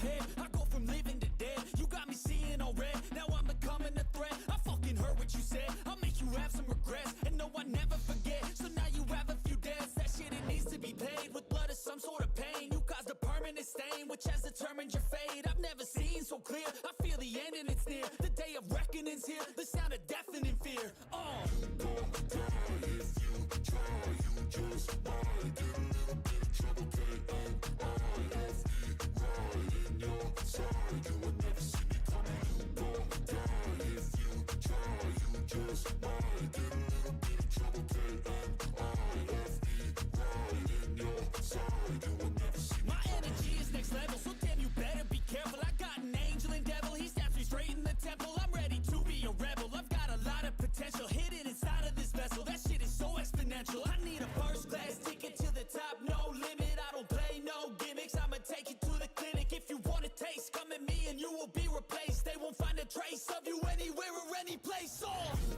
head. I go from living to dead. You got me seeing all red. Now I'm becoming a threat. I fucking heard what you said. I'll make you have some regrets. And no, I never forget. So now you have a few debts. That shit, it needs to be paid with blood or some sort of pain. You caused a permanent stain, which has determined your fate. I've never seen so clear. I feel the end and it's near. The day of reckoning's here. The sound of deafening fear. You don't die if you try. You just might get a little bit of trouble. K-N-I-F-E, right in your side. You would never see me coming. You don't die if you try. You just might get a little bit of trouble. K-N-I-F-E, right in your side. You would never see me. My energy is next level, so damn you better be careful. I got an angel and devil. He stabs me straight in the temple. I'm ready to be a rebel. I've got a lot of potential hidden inside of this vessel. That shit is so exponential. I need a first class ticket to the top, no limit. I don't play no gimmicks. I'ma take you to the clinic. If you want a taste, come at me and you will be replaced. They won't find a trace of you anywhere or any place. You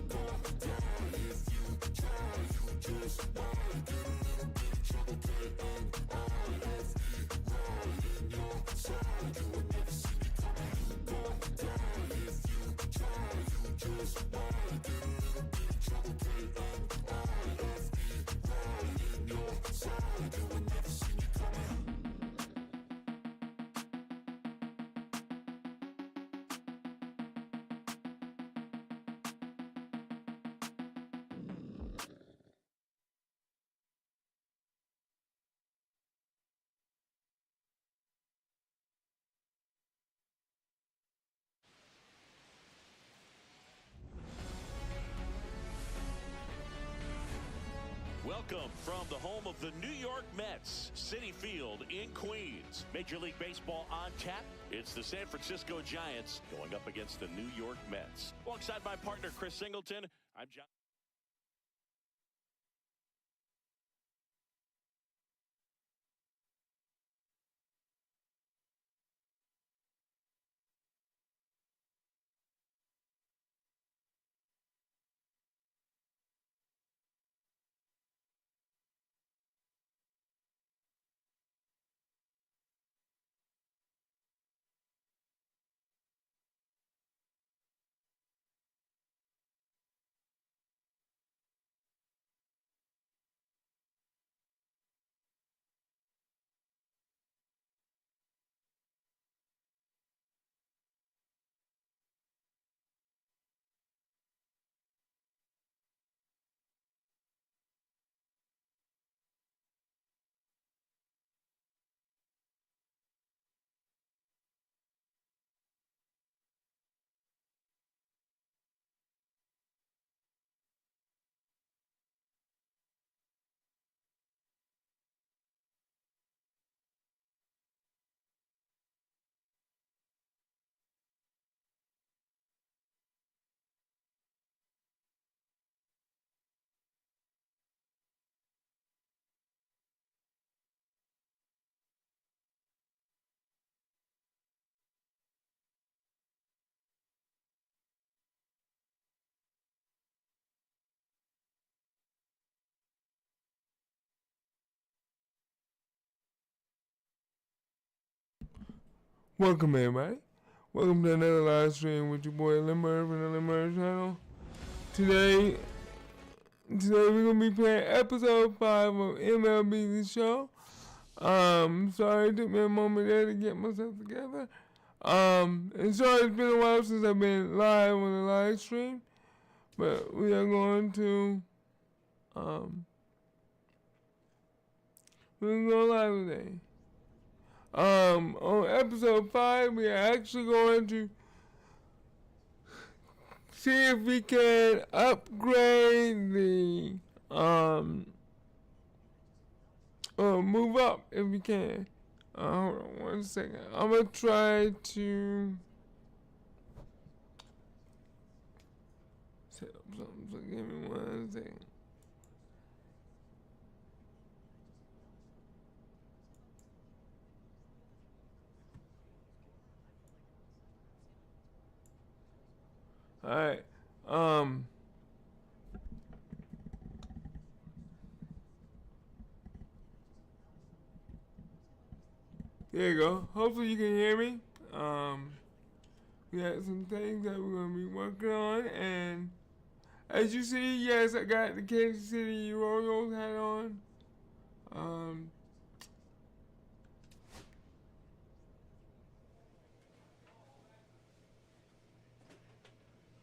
don't die if you try. You just might get a little bit of trouble. K-N-I-F-E, right in your side. You would never see me coming. You don't die if you try. You just might get a little bit of trouble. K-N-I-F-E, right in your side. You would never see me coming. Welcome from the home of the New York Mets, Citi Field in Queens. Major League Baseball on tap. It's the San Francisco Giants going up against the New York Mets. Alongside my partner, Chris Singleton, I'm John. Welcome everybody. Welcome to another live stream with your boy Mlb from the Mlb channel. Today we're gonna be playing episode 5 of Mlb The Show. Sorry it took me a moment there to get myself together. And sorry it's been a while since I've been live on the live stream. But we are going to we're gonna go live today. On episode 5, we are actually going to see if we can upgrade the, or move up if we can. Hold on 1 second. I'm gonna try to set up something, so give me 1 second. Alright, There you go. Hopefully you can hear me. We got some things that we're gonna be working on, and as you see, yes, I got the Kansas City Royals hat on.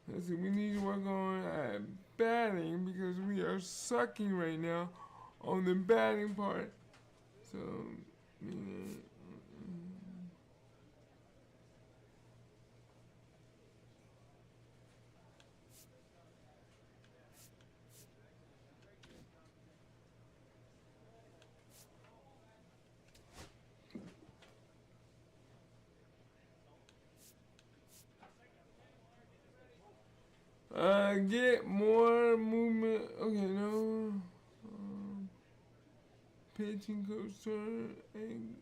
Let's see, we need to work on batting because we are sucking right now on the batting part. So, get more movement. Okay, no. Pitching coach turn and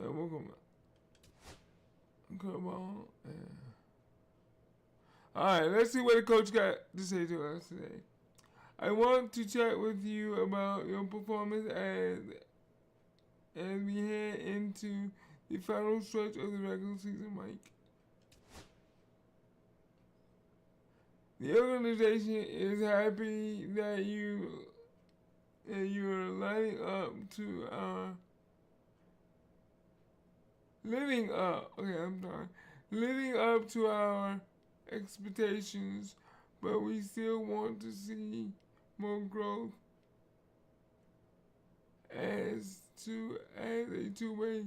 yeah, we'll go back. Come on. Yeah. Alright, let's see what the coach got to say to us today. I want to chat with you about your performance as we head into the final stretch of the regular season, Mike. The organization is happy that you are living up to our expectations, but we still want to see more growth as a two-way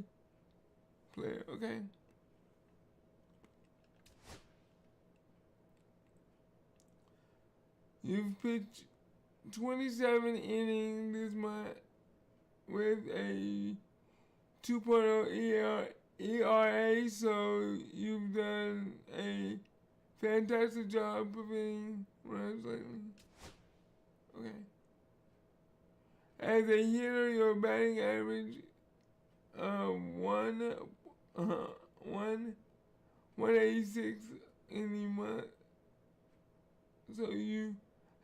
player. Okay. You've pitched 27 innings this month with a 2.0 ERA, so you've done a fantastic job preventing runs lately. Okay. As a hitter, your batting average 186 in the month, so you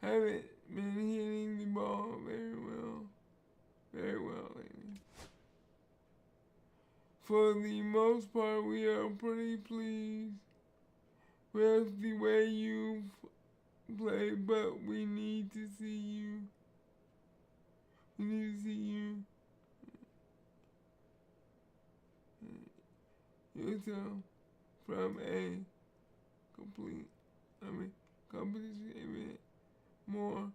haven't been hitting the ball very well lately. For the most part, we are pretty pleased with the way you've played, but we need to see you. Yourself from a competition event more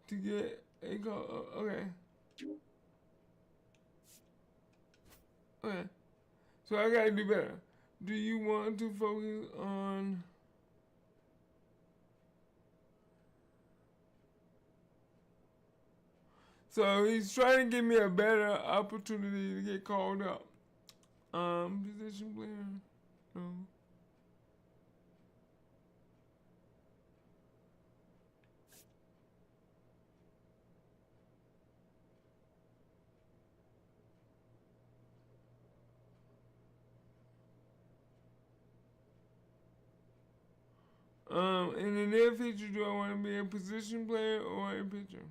to get a call. Okay. Okay. So I gotta do better. Do you want to focus on so he's trying to give me a better opportunity to get called up. Position player. No. In the near future, do I want to be a position player or a pitcher?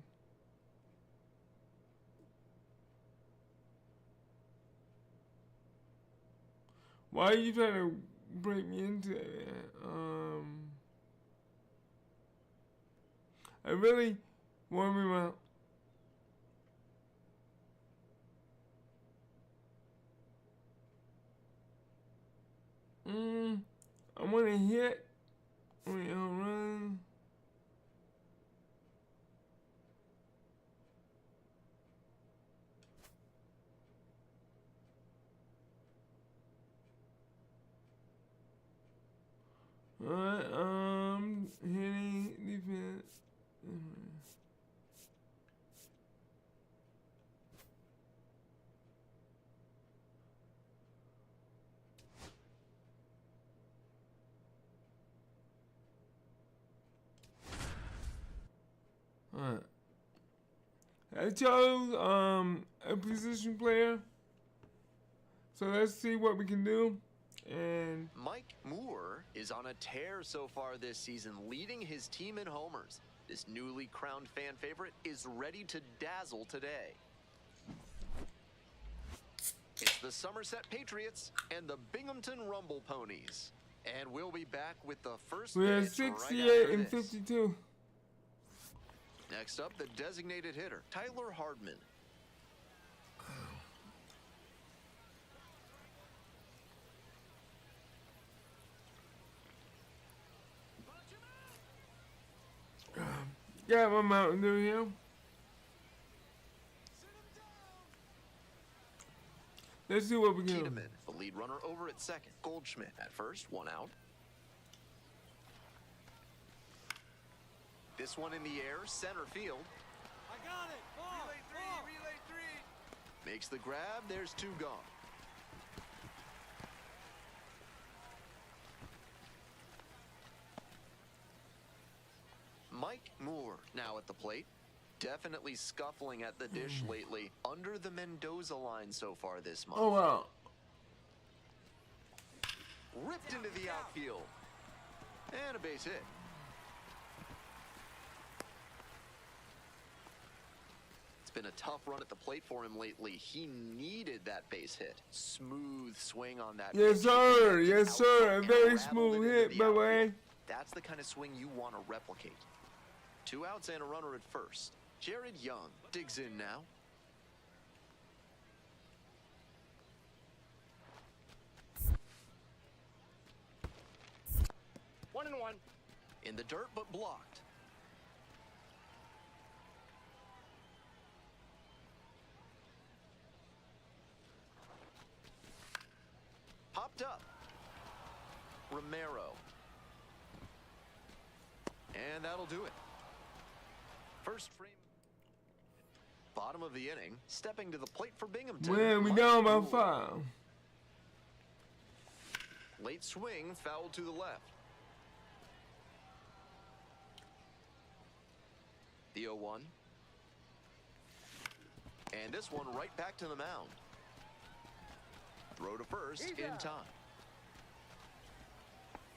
Why are you trying to break me into that? I really want to be I want to hit. Run. Alright, hitting defense. Alright. I chose a position player. So let's see what we can do. And Mike Moore is on a tear so far this season, leading his team in homers. This newly crowned fan favorite is ready to dazzle today. It's the Somerset Patriots and the Binghamton Rumble Ponies. And we'll be back with the first we have pitch right 68 after and this. 52. Next up, the designated hitter, Tyler Hardman. Got my Mountain Dew here. Let's see what we can do. Tiedemann, the lead runner, over at second. Goldschmidt at first, one out. This one in the air, center field. I got it. Ball. Relay three. Makes the grab, there's two gone. Mike Moore now at the plate. Definitely scuffling at the dish lately. Under the Mendoza line so far this month. Oh, wow. Ripped into the outfield. And a base hit. It's been a tough run at the plate for him lately. He needed that base hit. Smooth swing on that. Yes, pitch. sir. He Yes, output sir. A and very rattled smooth it into hit, the by the outfield. way. That's the kind of swing you want to replicate. Two outs and a runner at first. Jared Young digs in now. One and one. In the dirt, but blocked. Popped up. Romero. And that'll do it. First frame. Bottom of the inning. Stepping to the plate for Binghamton. Man, we Mike down by Moore. 5. Late swing, foul to the left. The 0-1. And this one right back to the mound. Throw to first in time.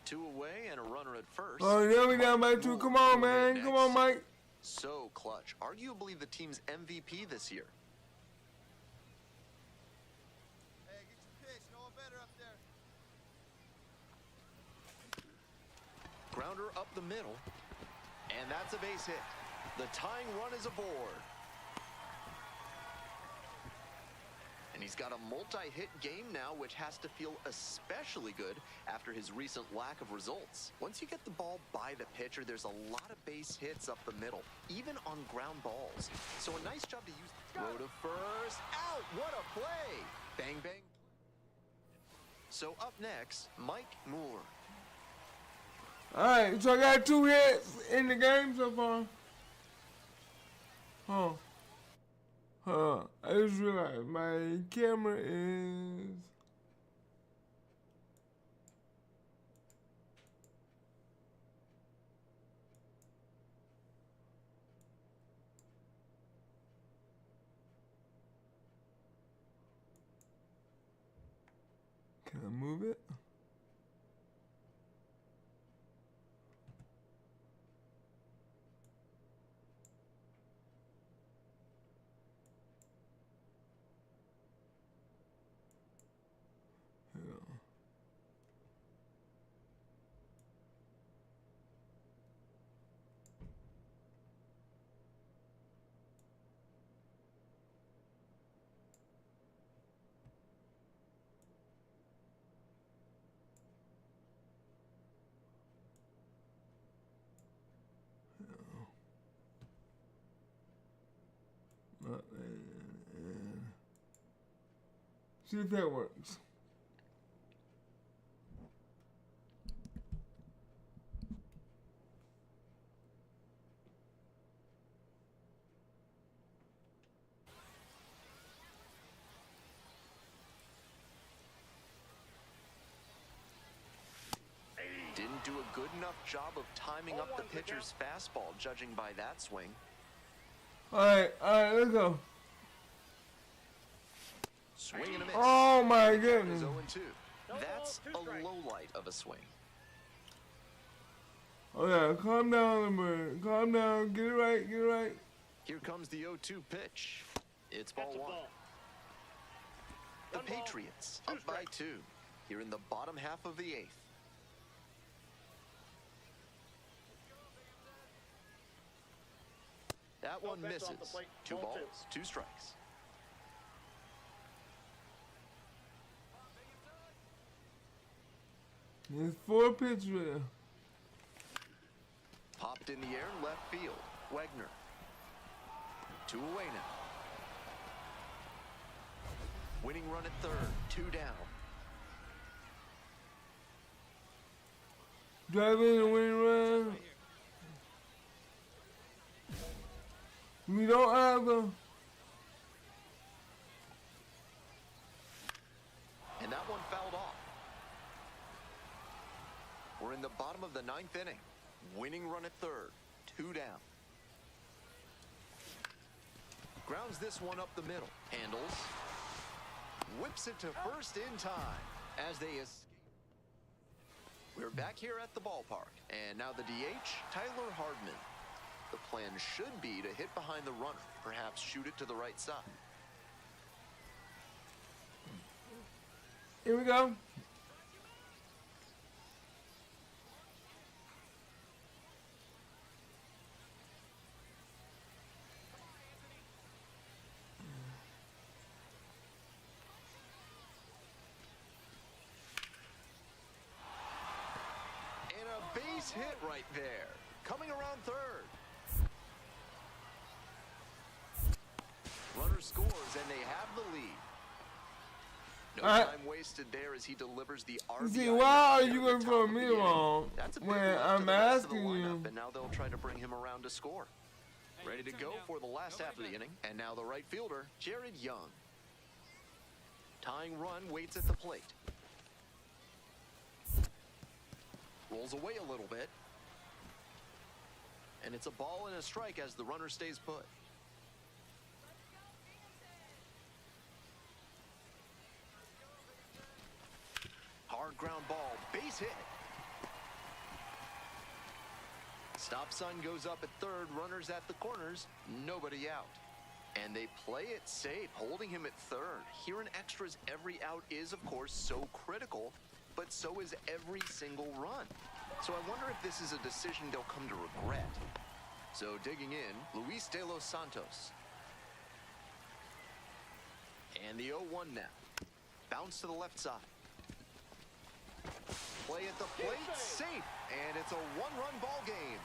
Two away and a runner at first. Oh, yeah, we down by Mike 2. Moore Come on, will man. hit Come on, next. Mike. So clutch. Arguably the team's MVP this year. Hey, get your pitch. No one better up there. Grounder up the middle. And that's a base hit. The tying run is aboard. And he's got a multi-hit game now, which has to feel especially good after his recent lack of results. Once you get the ball by the pitcher, there's a lot of base hits up the middle, even on ground balls. So a nice job to use. Throw to first. Out! What a play! Bang, bang. So up next, Mike Moore. Alright, so I got 2 hits in the game so far. I just realized my camera is... Can I move it? See if that works. Didn't do a good enough job of timing up the pitcher's fastball, judging by that swing. Alright, let's go. Swing and a miss. Oh my And the count goodness. is 0-2. That's a low light of a swing. Oh yeah, calm down, Limber. Calm down. Get it right. Get it right. Here comes the 0-2 pitch. It's ball one. The Patriots up by 2 here in the bottom half of the 8th. That one misses. 2 balls, 2 strikes. There's 4 pitches there. Popped in the air, left field. Wegner. 2 away now. Winning run at third, 2 down. Driving the winning run. We don't have a. And that one fouled off. We're in the bottom of the 9th inning. Winning run at third, 2 down. Grounds this one up the middle. Handles. Whips it to first in time as they escape. We're back here at the ballpark. And now the DH, Tyler Hardman. The plan should be to hit behind the runner, perhaps shoot it to the right side. Here we go. And a base hit right there. Coming around third. Runner scores, and they have the lead. No time wasted there as he delivers the RBI. See, why are at you the going top for of the me inning. wrong That's a big when left to I'm the rest of the asking you? lineup, and now they'll try to bring him around to score. Ready to go for the last half of the inning. And now the right fielder, Jared Young. Tying run waits at the plate. Rolls away a little bit. And it's a ball and a strike as the runner stays put. Hard ground ball, base hit. Stop sign goes up at third, runners at the corners, nobody out. And they play it safe, holding him at third. Here in extras, every out is, of course, so critical, but so is every single run. So I wonder if this is a decision they'll come to regret. So digging in, Luis De Los Santos. And the 0-1 now. Bounce to the left side. Play at the plate, safe, and it's a 1-run ball game.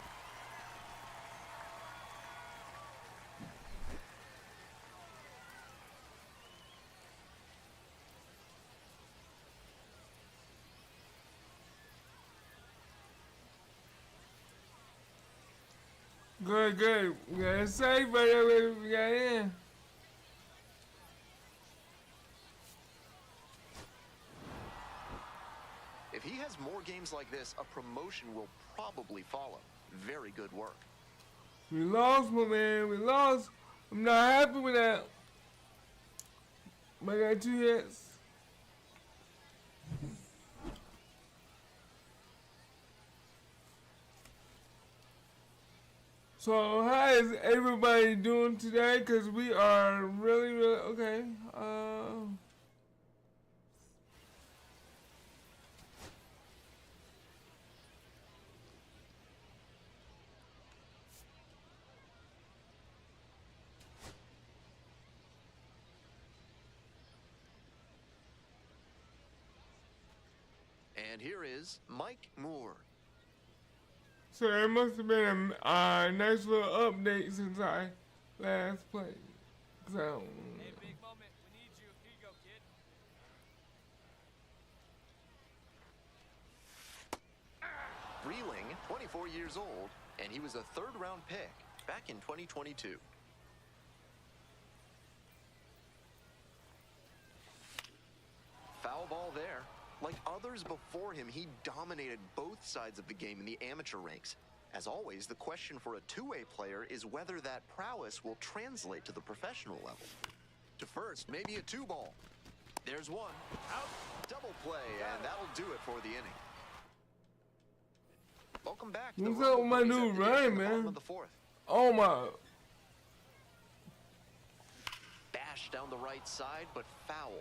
Good, good. We got it safe right there. We got in. If he has more games like this, a promotion will probably follow. Very good work. We lost, my man. We lost. I'm not happy with that. But I got 2 hits. So how is everybody doing today? Because we are really, really okay. And here is Mike Moore. So there must have been a nice little update since I last played. So, Hey, big moment. We need you. Here you go, kid. Freeling, 24 years old, and he was a third-round pick back in 2022. Foul ball there. Like others before him, he dominated both sides of the game in the amateur ranks. As always, the question for a two-way player is whether that prowess will translate to the professional level. To first, maybe a two ball. There's one. Out. Double play, and that'll do it for the inning. Welcome back. What's up with my dude Ryan, man? Of the fourth. Oh my. Bash down the right side, but foul.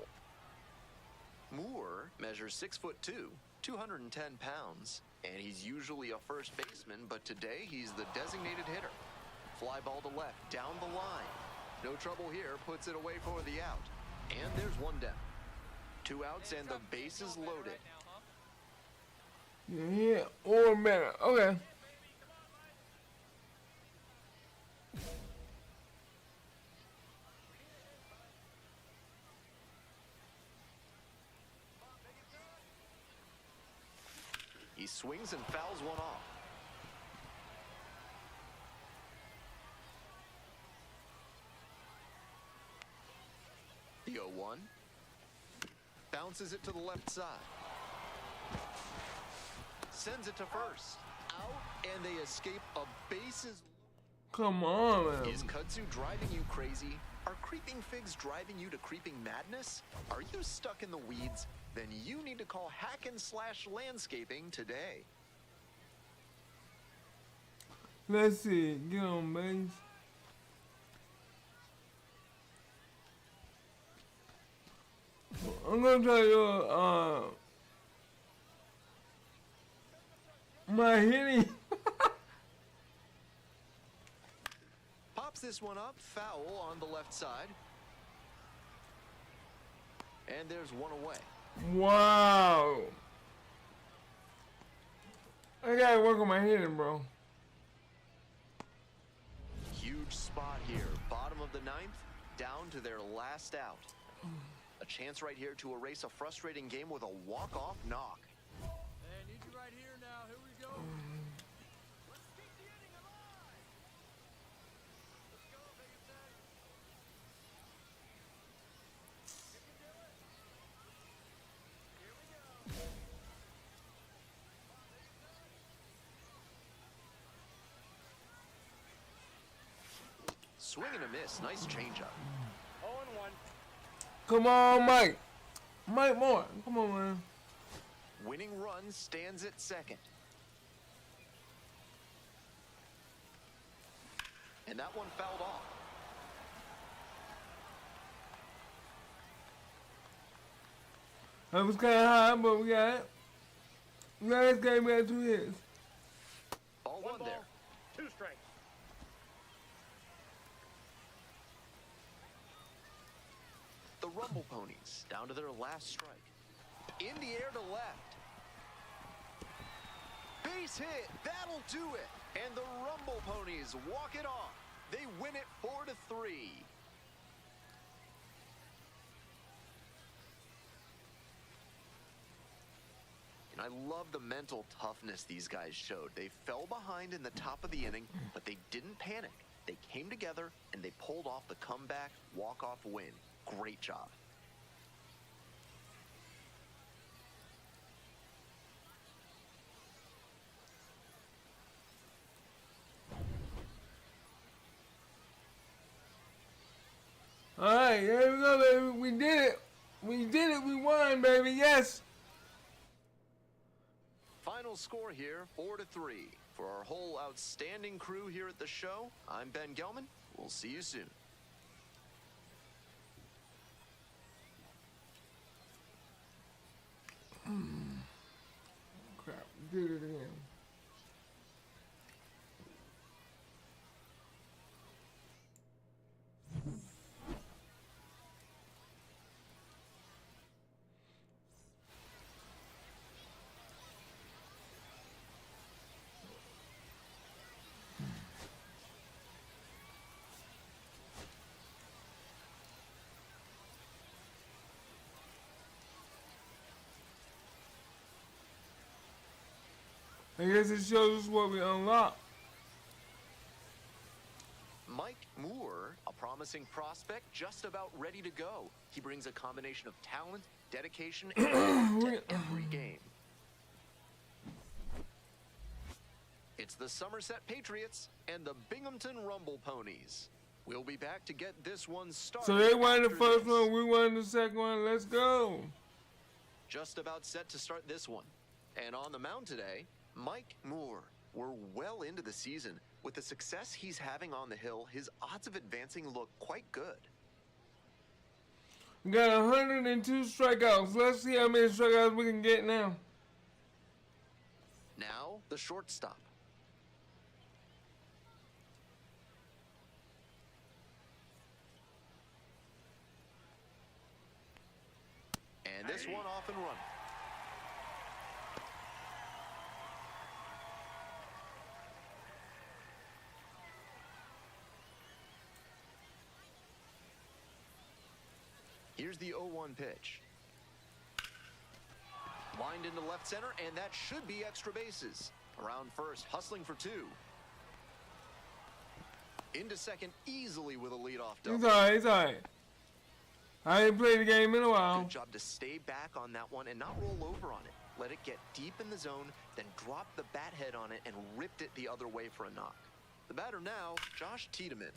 Moore measures 6'2", 210 pounds, and he's usually a first baseman, but today he's the designated hitter. Fly ball to left, down the line. No trouble here, puts it away for the out. And there's one down. 2 outs and the base is loaded. Yeah, or better. Okay. He swings and fouls one off. The 0-1. Bounces it to the left side. Sends it to first. Out, and they escape a bases. Come on, man. Is kudzu driving you crazy? Are creeping figs driving you to creeping madness? Are you stuck in the weeds? Then you need to call Hack and Slash Landscaping today. Let's see. Get on base. I'm gonna try your my hitting. Pops this one up, foul on the left side. And there's one away. Wow. I gotta work on my hitting, bro. Huge spot here. Bottom of the 9th, down to their last out. A chance right here to erase a frustrating game with a walk-off knock. Hey, need you right here now. Here we go. Let's keep the inning alive. Let's go, Vegas Tag. You can do it. Here we go. Swing and a miss. Nice changeup. 0-1. Come on, Mike. Mike Moore. Come on, man. Winning run stands at second. And that one fouled off. That was kind of high, but we got it. We got this game. We got 2 hits. Ball one there. 2 strikes. The Rumble Ponies down to their last strike. In the air to left. Base hit. That'll do it. And the Rumble Ponies walk it off. They win it 4-3. And I love the mental toughness these guys showed. They fell behind in the top of the inning, but they didn't panic. They came together and they pulled off the comeback walk-off win. Great job. All right, here we go, baby. We did it. We did it. We won, baby. Yes. Final score here, 4-3. For our whole outstanding crew here at the show, I'm Ben Gelman. We'll see you soon. Crap. Did it again. I guess it shows us what we unlocked. Mike Moore, a promising prospect, just about ready to go. He brings a combination of talent, dedication, and to every game. It's It's the Somerset Patriots and the Binghamton Rumble Ponies. We'll be back to get this one started. So they won the after first this. one, we won the second one. Let's go. Just about set to start this one. And on the mound today, Mike Moore. We're well into the season. With the success he's having on the hill, his odds of advancing look quite good. We got 102 strikeouts. Let's see how many strikeouts we can get now. Now, the shortstop. And this one off and running. Here's the 0-1 pitch. Lined into left center, and that should be extra bases. Around first, hustling for two. Into second, easily with a leadoff double. He's alright, he's alright. I ain't played the game in a while. Good job to stay back on that one and not roll over on it. Let it get deep in the zone, then drop the bat head on it and ripped it the other way for a knock. The batter now, Josh Tiedemann.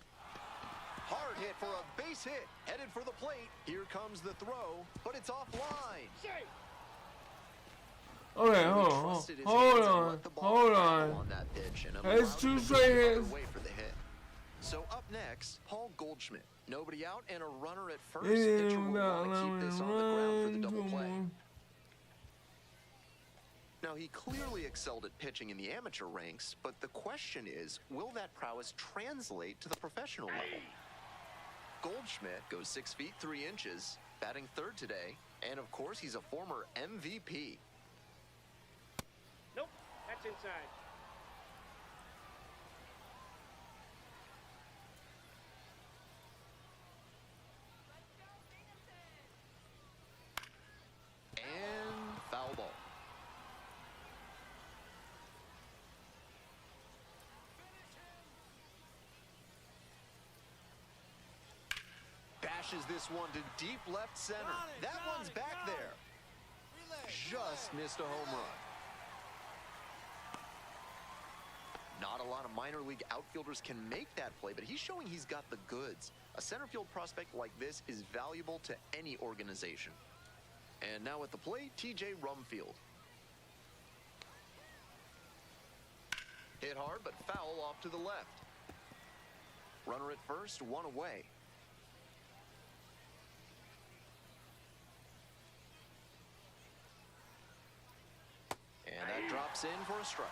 Hard hit for a base hit. Headed for the plate. Here comes the throw, but it's offline. Okay, hold on. On that pitch and That's two straight hits. Way for the hit. So up next, Paul Goldschmidt. Nobody out and a runner at first. Yeah, Pitcher will want to keep this on the ground for the double play. Now, he clearly excelled at pitching in the amateur ranks, but the question is, will that prowess translate to the professional level? Goldschmidt goes 6 feet 3 inches, batting third today, and of course, he's a former MVP. Nope, that's inside. And foul ball. Bashes this one to deep left center. That one's back there. Just missed a home run. Not a lot of minor league outfielders can make that play, but he's showing he's got the goods. A center field prospect like this is valuable to any organization. And now at the plate, TJ Rumfield. Hit hard, but foul off to the left. Runner at first, one away. And that drops in for a strike.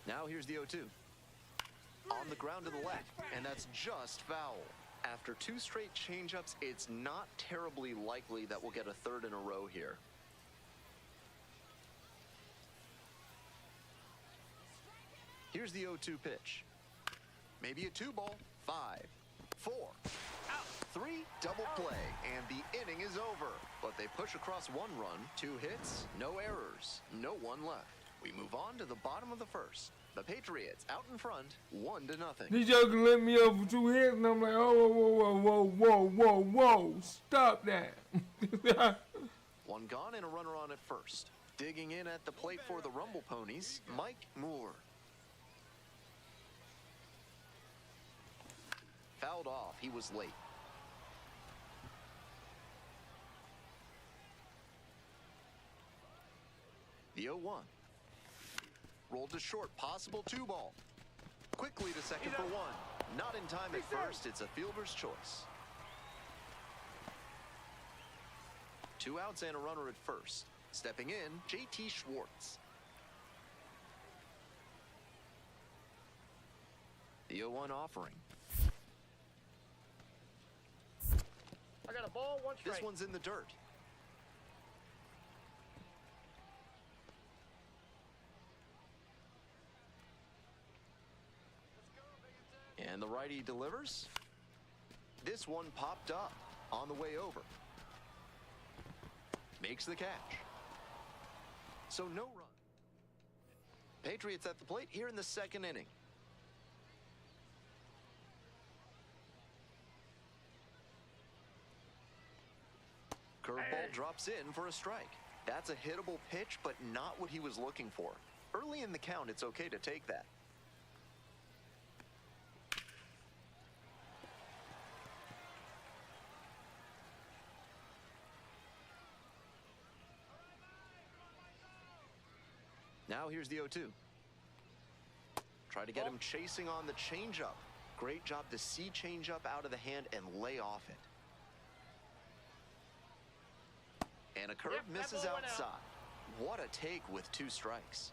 Now here's the 0-2. On the ground to the left, and that's just foul. After 2 straight changeups, it's not terribly likely that we'll get a third in a row here. Here's the 0-2 pitch. Maybe a 2-ball. 5, 4, out, 3, double play, and the inning is over. But they push across 1 run, 2 hits, no errors, no one left. We move on to the bottom of the first. The Patriots out in front, 1-0. These jokers let me over 2 hits, and I'm like, whoa, stop that. 1 gone and a runner on at first. Digging in at the plate for the Rumble Ponies, Mike Moore. Fouled off, he was late. The 0-1. Rolled to short, possible 2-ball. Quickly to second for 1. Not in time at first, it's a fielder's choice. 2 outs and a runner at first. Stepping in, JT Schwartz. The 0-1 offering. I got a ball, 1 strike. This one's in the dirt. And the righty delivers. This one popped up on the way over. Makes the catch. So no run. Patriots at the plate here in the 2nd inning. curveball drops in for a strike. That's a hittable pitch, but not what he was looking for. Early in the count, it's okay to take that. Now here's the 0-2. Try to get him chasing on the changeup. Great job to see changeup out of the hand and lay off it. And a curve misses outside. What a take with 2 strikes.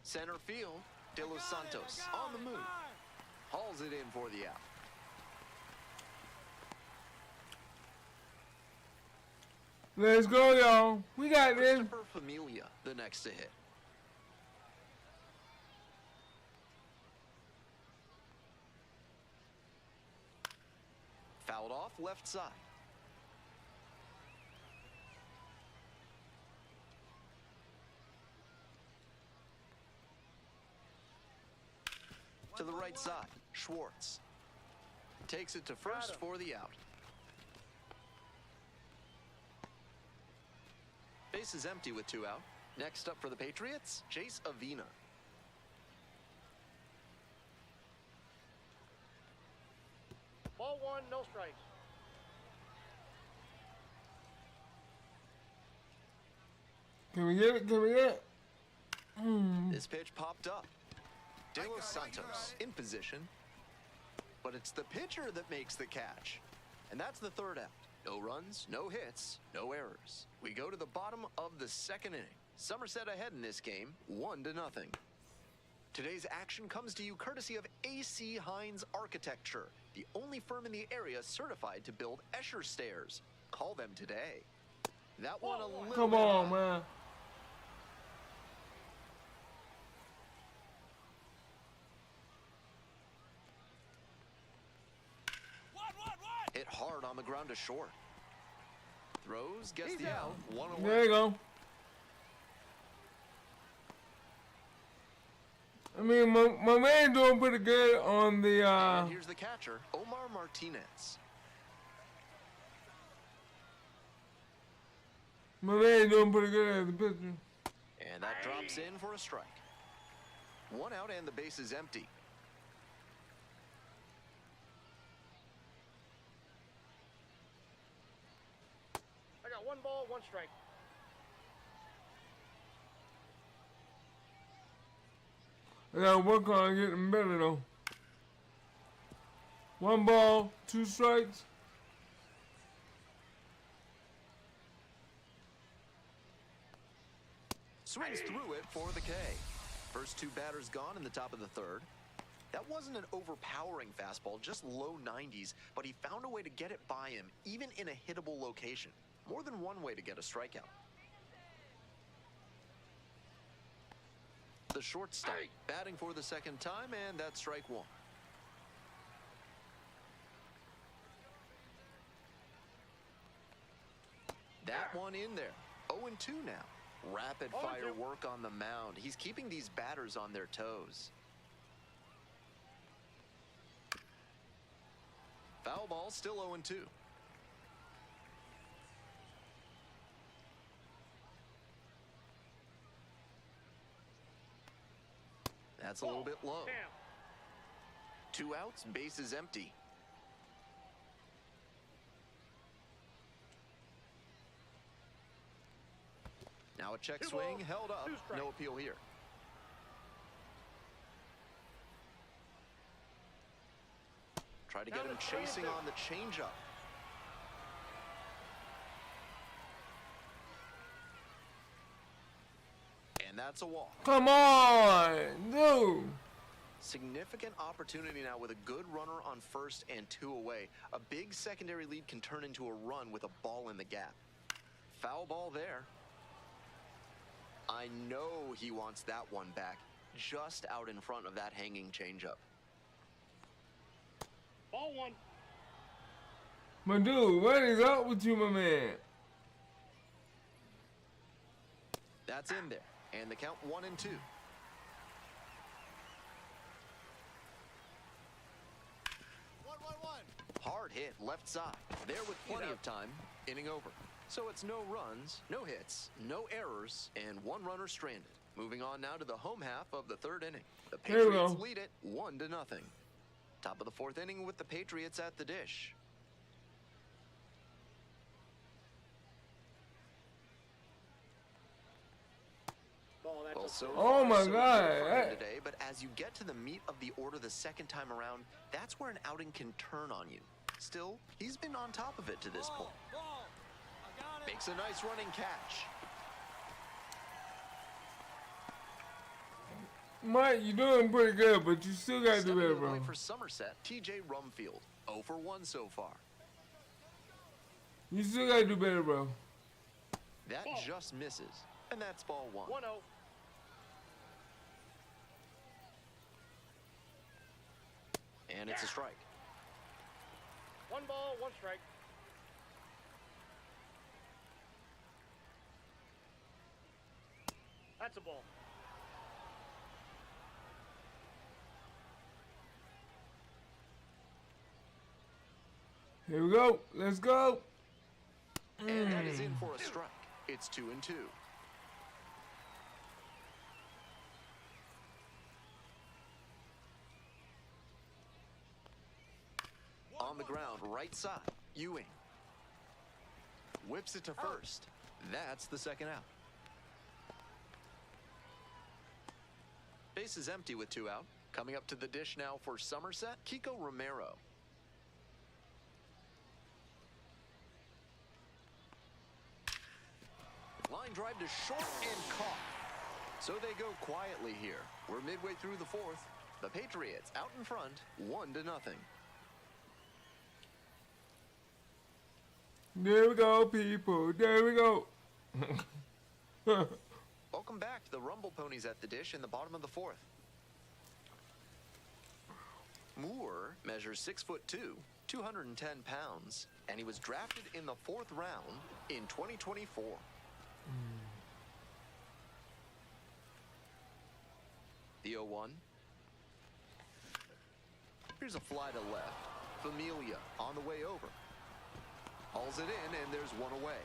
Center field, De Los Santos on the move. Hauls it in for the out. Let's go, y'all. We got this. Christopher Familia, the next to hit. Fouled off left side. To the right side, Schwartz takes it to first for the out. Base is empty with 2 out. Next up for the Patriots, Chase Avina. Ball 1, no strikes. Can we get it? Can we get it? This pitch popped up. De Los Santos in position. But it's the pitcher that makes the catch. And that's the 3rd out. No runs, no hits, no errors. We go to the bottom of the 2nd inning. Somerset ahead in this game, 1-0. Today's action comes to you courtesy of AC Hines Architecture, the only firm in the area certified to build Escher stairs. Call them today. That one a little Come bit on, high. man. Hit hard on the ground to short. Throws, gets the out, 1 away. There you go. I mean, my man doing pretty good on the, And here's the catcher, Omar Martinez. my man doing pretty good as a pitcher. And that drops in for a strike. 1 out and the base is empty. I got 1 ball, 1 strike. I gotta work on getting better though. 1 ball, 2 strikes. Swings through it for the K. First 2 batters gone in the top of the 3rd. That wasn't an overpowering fastball, just low 90s, but he found a way to get it by him, even in a hittable location. More than one way to get a strikeout. The shortstop batting for the 2nd time, and that's strike 1. That one in there. 0-2 now. Rapid fire work on the mound. He's keeping these batters on their toes. Foul ball, still 0-2. That's a little bit low. 2 outs, base is empty. Now a check swing, held up, no appeal here. Try to get him chasing on the changeup. And that's a walk. Come on, dude. Significant opportunity now with a good runner on first and 2 away. A big secondary lead can turn into a run with a ball in the gap. Foul ball there. I know he wants that one back, just out in front of that hanging changeup. Ball 1. My dude, what is up with you, my man? That's in there, and the count 1-2. Hard hit left side. There with plenty of time. Inning over. So it's no runs, no hits, no errors, and one runner stranded. Moving on now to the home half of the third inning. The Here we Patriots go. lead it 1-0. Top of the fourth inning with the Patriots at the dish. Well, so Oh far, my so God. good for him Hey. today, but as you get to the meat of the order the second time around, that's where an outing can turn on you. Still, he's been on top of it to this point. Ball. I got it. Makes a nice running catch. Mike, you're doing pretty good, but you still got to do Stepping better, in the bro. plate for Somerset, TJ Rumfield. 0 for 1 so far. You still got to do better, bro. That just misses, and that's ball 1. 1-0. And it's a strike. 1 ball, 1 strike. That's a ball. Here we go. Let's go. And that is in for a strike. It's 2-2. On the ground, right side, Ewing. Whips it to first. That's the second out. Base is empty with 2 out. Coming up to the dish now for Somerset, Kiko Romero. Line drive to short and caught. So they go quietly here. We're midway through the fourth. The Patriots out in front, 1-0. There we go, people. There we go. Welcome back to the Rumble Ponies at the dish in the bottom of the fourth. Moore measures 6'2", 210 pounds, and he was drafted in the 4th round in 2024. The 0-1. Here's a fly to left. Familia on the way over. Hauls it in, and there's one away.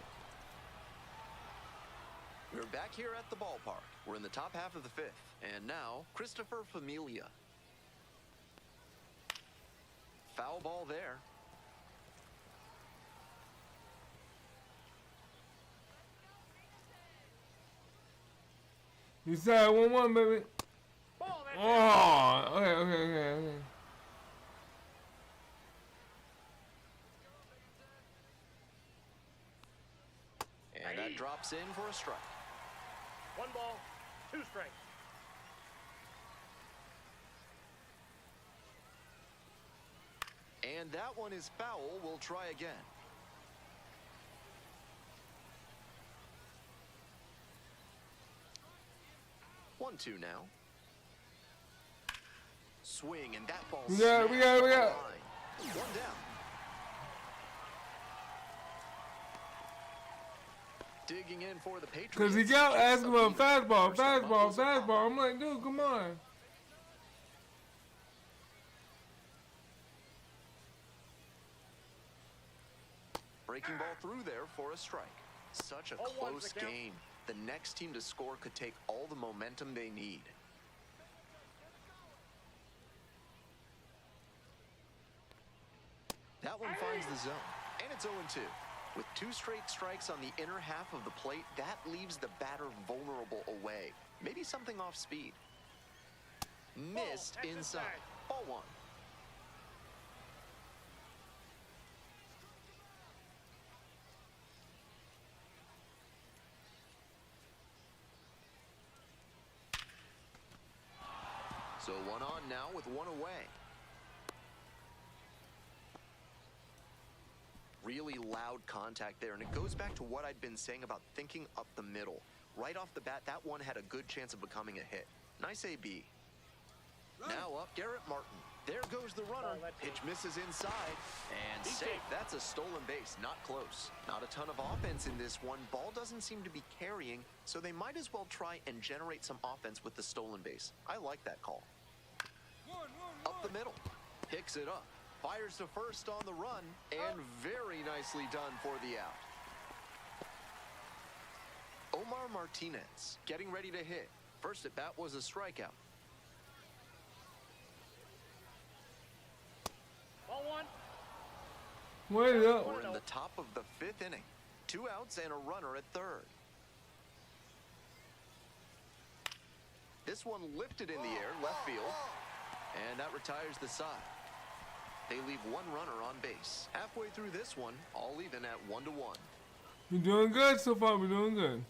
We're back here at the ballpark. We're in the top half of the 5th. And now, Christopher Familia. Foul ball there. You said 1-1, baby. Ball, that's Oh, okay. And that drops in for a strike. 1 ball, 2 strikes. And that one is foul. We'll try again. One, 2 now. Swing, and that ball We got it, we got it, we got it. line. One down. Digging in for the Patriots. Because he kept asking Just a about fastball, first time up was a pop. fastball. I'm like, dude, come on. Breaking ball through there for a strike. Such a 0-1's close the count. game. The next team to score could take all the momentum they need. That one finds the zone, and it's 0-2. With 2 straight strikes on the inner half of the plate, that leaves the batter vulnerable away. Maybe something off speed. Missed that's inside. inside. Ball 1. So 1 on now with 1 away. Really loud contact there, and it goes back to what I'd been saying about thinking up the middle. Right off the bat, that one had a good chance of becoming a hit. Nice AB. Now up, Garrett Martin. There goes the runner. Pitch misses inside. And safe. That's a stolen base. Not close. Not a ton of offense in this one. Ball doesn't seem to be carrying, so they might as well try and generate some offense with the stolen base. I like that call. Up the middle. Picks it up. Fires to first on the run, and very nicely done for the out. Omar Martinez getting ready to hit. First at bat was a strikeout. Ball one. Wait up. We're in the top of the 5th inning. 2 outs and a runner at third. This one lifted in the air, left field, and that retires the side. They leave 1 runner on base. Halfway through this one, all even at 1-1. We're doing good so far. We're doing good.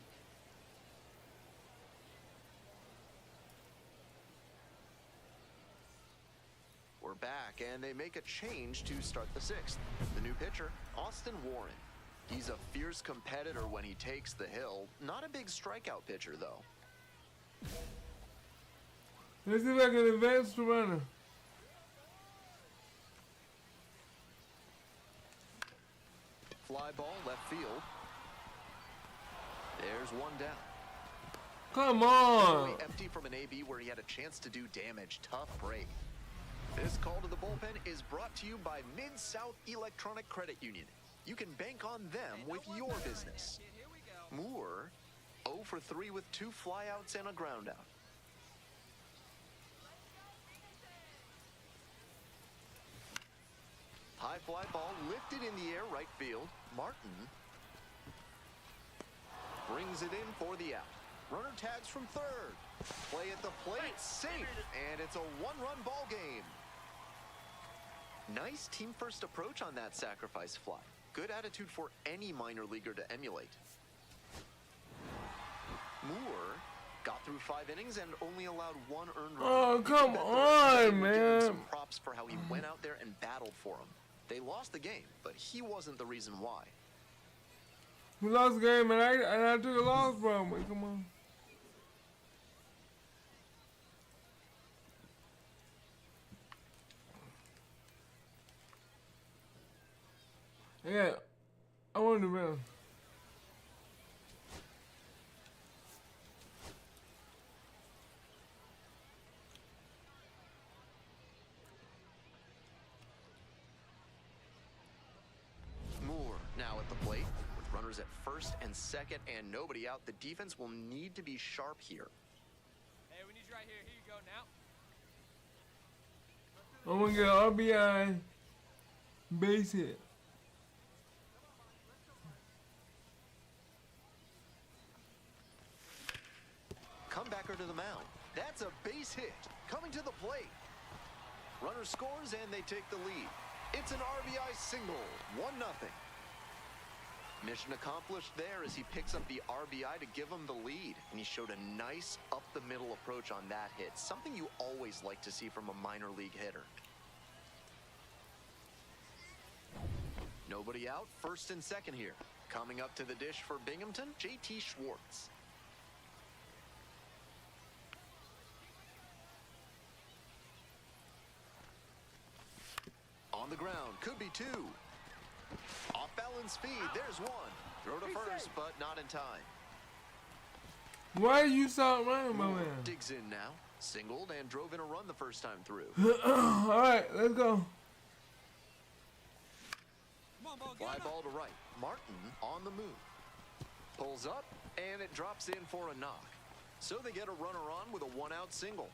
We're back, and they make a change to start the 6th. The new pitcher, Austin Warren. He's a fierce competitor when he takes the hill. Not a big strikeout pitcher, though. Let's see if I can advance the runner. Fly ball left field. There's one down. Come on. Really empty from an AB where he had a chance to do damage. Tough break. This call to the bullpen is brought to you by Mid-South Electronic Credit Union. You can bank on them with your business. Moore, 0 for 3 with 2 flyouts and a groundout. High fly ball lifted in the air, right field. Martin brings it in for the out. Runner tags from third. Play at the plate, safe, and it's a 1-run ball game. Nice team-first approach on that sacrifice fly. Good attitude for any minor leaguer to emulate. Moore got through 5 innings and only allowed 1 earned run. Oh, come on, man. Some props for how he went out there and battled for him. They lost the game, but he wasn't the reason why. We lost the game, and I took a loss from it. Come on. Yeah, I want to run. Moore now at the plate with runners at first and second and nobody out. The defense will need to be sharp here. Hey, we need you right here. Here you go now. I'm going to get an RBI base hit. Comebacker to the mound. That's a base hit. Coming to the plate. Runner scores and they take the lead. It's an RBI single. 1-0. Mission accomplished there as he picks up the RBI to give him the lead. And he showed a nice up-the-middle approach on that hit. Something you always like to see from a minor league hitter. Nobody out. First and second here. Coming up to the dish for Binghamton, JT Schwartz. On the ground, could be 2. Off balance speed, there's 1. Throw to first, but not in time. Why you start running, my man? Digs in now, singled and drove in a run the first time through. All right, let's go. Come on, ball. Fly ball to right. Martin on the move. Pulls up, and it drops in for a knock. So they get a runner on with a 1-out single.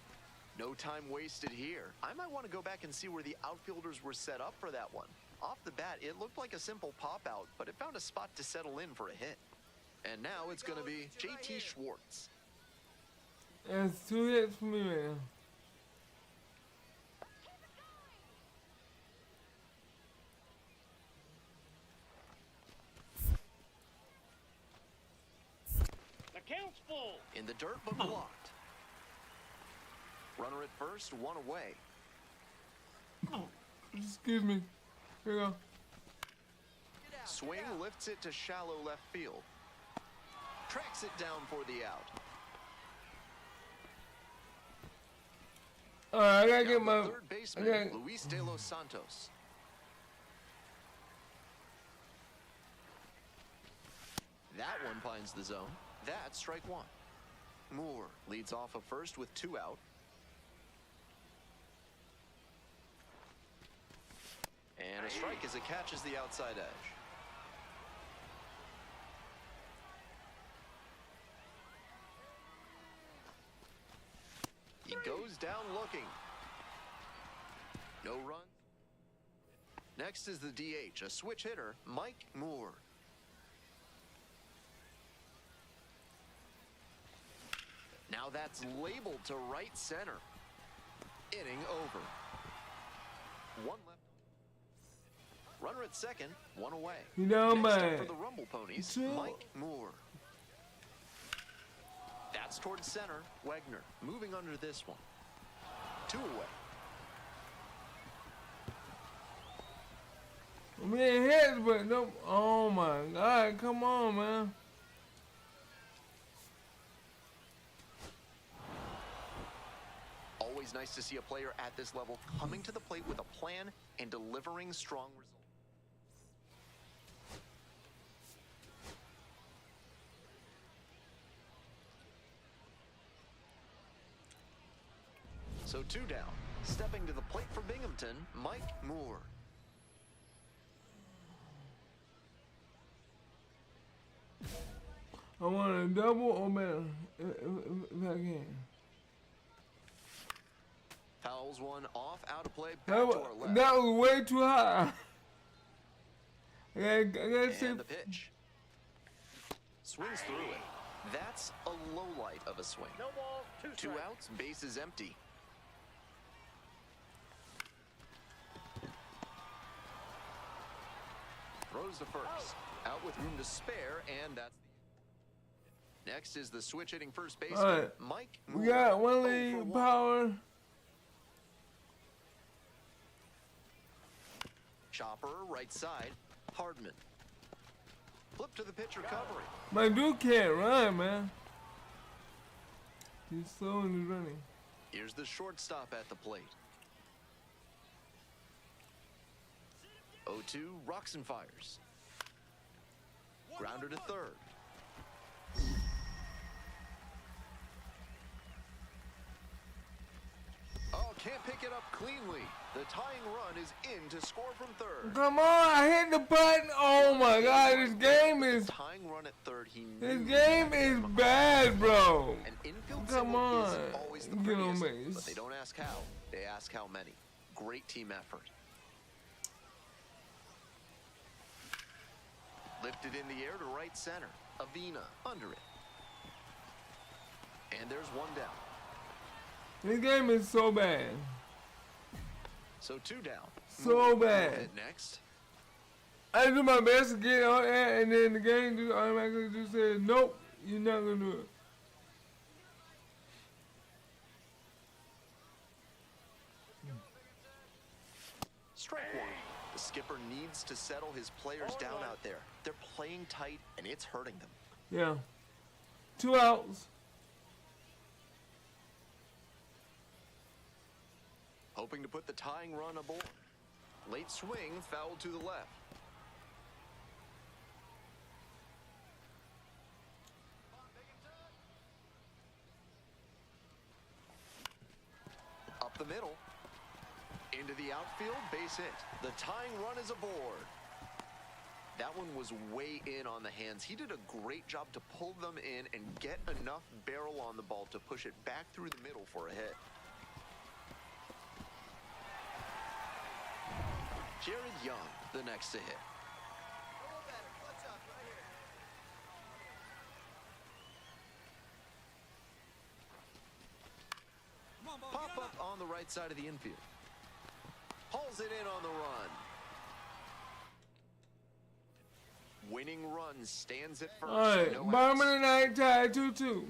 No time wasted here. I might want to go back and see where the outfielders were set up for that one. Off the bat, it looked like a simple pop-out, but it found a spot to settle in for a hit. And now it's going to be JT Schwartz. That's 2 hits for me, man. The count's full. In the dirt, but blocked. Runner at first, 1 away. Excuse me. Here you go. Swing lifts it to shallow left field. Tracks it down for the out. All right, I gotta Now get the my. third baseman, Okay. Luis De Los Santos. That one finds the zone. That's strike 1. Moore leads off of first with 2 out. a strike as it catches the outside edge. He goes down looking. No run. Next is the DH, a switch hitter, Mike Moore. Now that's labeled to right center. Inning over. One left. Runner at second, one away. You know, Next up man. for the Rumble Ponies, Two. Mike Moore. That's towards center, Wegner. Moving under this one. 2 away. We ain't hit, but no. Oh my God! Come on, man. Always nice to see a player at this level coming to the plate with a plan and delivering strong results. So 2 down. Stepping to the plate for Binghamton, Mike Moore. I want a double or better if I can. Fouls one off, out of play, back That to was, our left. that was way too high. I gotta say, And the pitch. Swings through it. That's a low light of a swing. No ball, 2 2 strikes. outs, base is empty. Throws to first. Out with room to spare, and that's the... Next is the switch hitting first baseman, all right, Mike Moore. we got 1 0 for lead 1. power. Chopper, right side, Hardman. Flip to the pitcher covering. My dude can't run, man. He's slow in his running. Here's the shortstop at the plate. 0-2, rocks and fires. Grounder to third. Oh, can't pick it up cleanly. The tying run is in to score from third. Come on, I hit the button. Oh my God, this game is Tying run at third. this game is bad, bro. An infield Come single on, is always the get on prettiest, base. but they don't ask how. They ask how many. Great team effort. Lifted in the air to right center. Avina under it. And there's 1 down. This game is so bad. So 2 down. So Moore will bad. hit next. I do my best to get on there, and then the game just automatically just says, nope, you're not gonna do it. Strike 1. The skipper needs to settle his players down out there. They're playing tight, and it's hurting them. Yeah. 2 outs. Hoping to put the tying run aboard. Late swing, foul to the left. Up the middle. Into the outfield, base hit. The tying run is aboard. That one was way in on the hands. He did a great job to pull them in and get enough barrel on the ball to push it back through the middle for a hit. Jared Young, the next to hit. Pop up on the right side of the infield. Hauls it in on the run. Winning run stands at first. All right, No bottom of outs. the night, tied 2-2.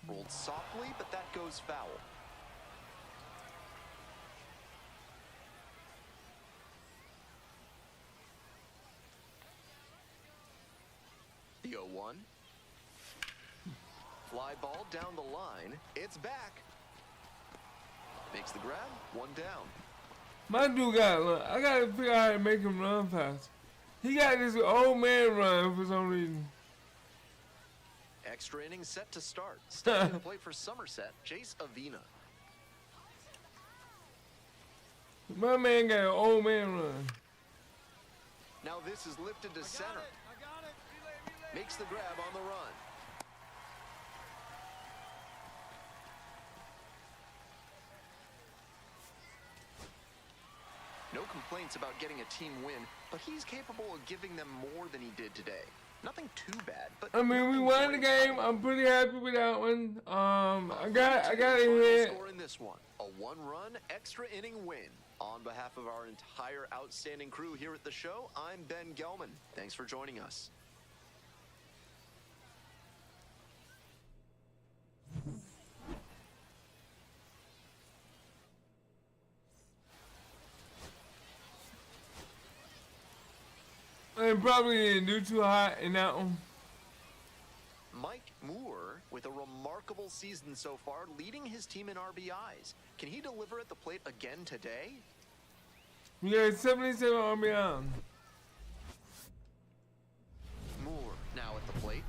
Rolled softly, but that goes foul. The 0-1. Fly ball down the line. It's back. Makes the grab. 1 down. My dude got run. I gotta figure out how to make him run fast. He got this old man run for some reason. Extra inning set to start. Stepping to the plate for Somerset, Jace Avina. My man got an old man run. Now this is lifted to center. I got it. Relay. Makes the grab on the run. No complaints about getting a team win, but he's capable of giving them more than he did today. Nothing too bad, but I mean, we nothing won the great. game. I'm pretty happy with that one. I got a Final hit. score in this one, a one-run extra inning win. On behalf of our entire outstanding crew here at the show, I'm Ben Gelman. Thanks for joining us. I probably didn't do too hot in that one. Mike Moore with a remarkable season so far, leading his team in RBIs. Can he deliver at the plate again today? We got 77 RBI. Moore now at the plate.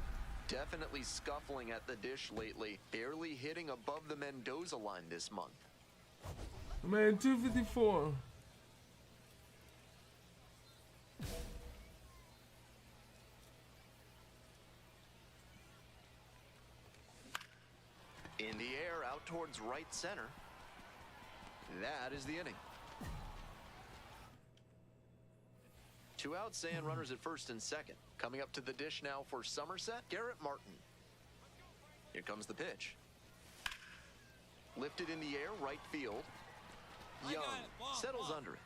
Definitely scuffling at the dish lately. Barely hitting above the Mendoza line this month. Man, 254. In the air, out towards right center. That is the inning. 2 outs and runners at first and second. Coming up to the dish now for Somerset, Garrett Martin. Here comes the pitch. Lifted in the air, right field. Young settles under it.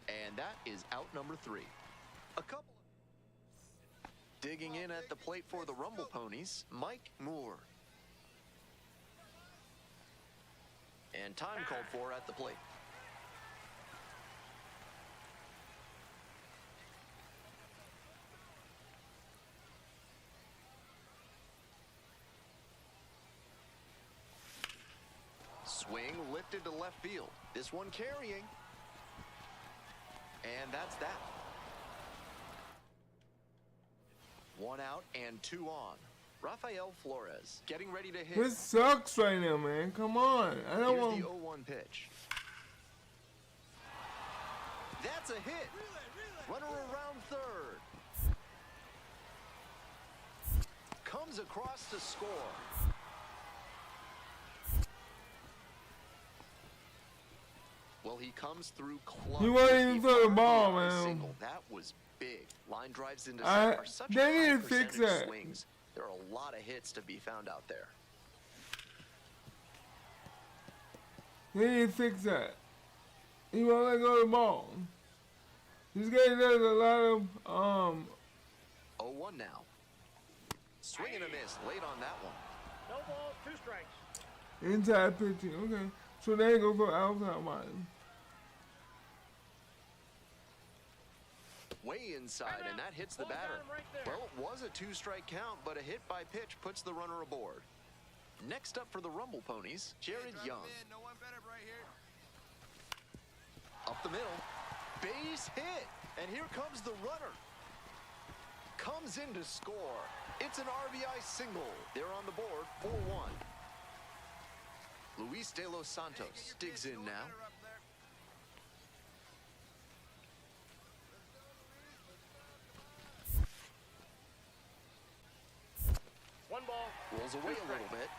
And that is out number 3. A couple. Digging in at the plate for the Rumble Ponies, Mike Moore. And time called for at the plate. Swing lifted to left field. This one carrying. And that's that. 1 out and 2 on. Rafael Flores getting ready to hit. This sucks right now, man. Come on. I don't want. Here's the 0-1 pitch. That's a hit. Runner around third. Comes across to score. Well, he comes through close. He wasn't even throw the ball, man. Single. That was big. Line drives into center. Such they a need high to fix percentage that. swings. There are a lot of hits to be found out there. They need to fix that. He won't let go of the ball. This guy does a lot of 0-1 now. Swing and a miss late on that one. No ball, 2 strikes. inside pitching. Okay, so they go for outside wide. Way inside, and that hits the batter. Well, it was a 2-strike count, but a hit by pitch puts the runner aboard. Next up for the Rumble Ponies, Jared Young. No one better right here. Up the middle, base hit, and here comes the runner. Comes in to score. It's an RBI single. They're on the board, 4-1. Luis De Los Santos digs in now. One ball. Rolls away a little bit.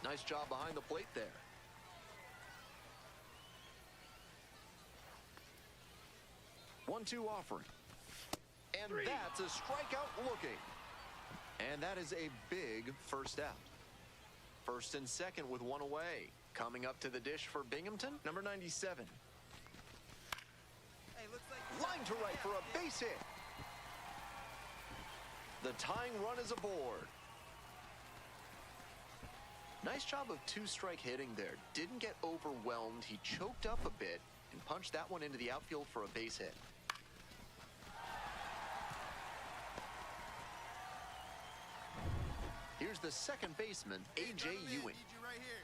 Nice job behind the plate there. One-two offering. And that's a strikeout looking. And that is a big first out. First and second with one away. Coming up to the dish for Binghamton, number 97. Hey, looks like Line to right for a base hit. The tying run is aboard. Nice job of 2-strike hitting there. Didn't get overwhelmed. He choked up a bit and punched that one into the outfield for a base hit. Here's the second baseman, A.J. Ewing. Need you right here.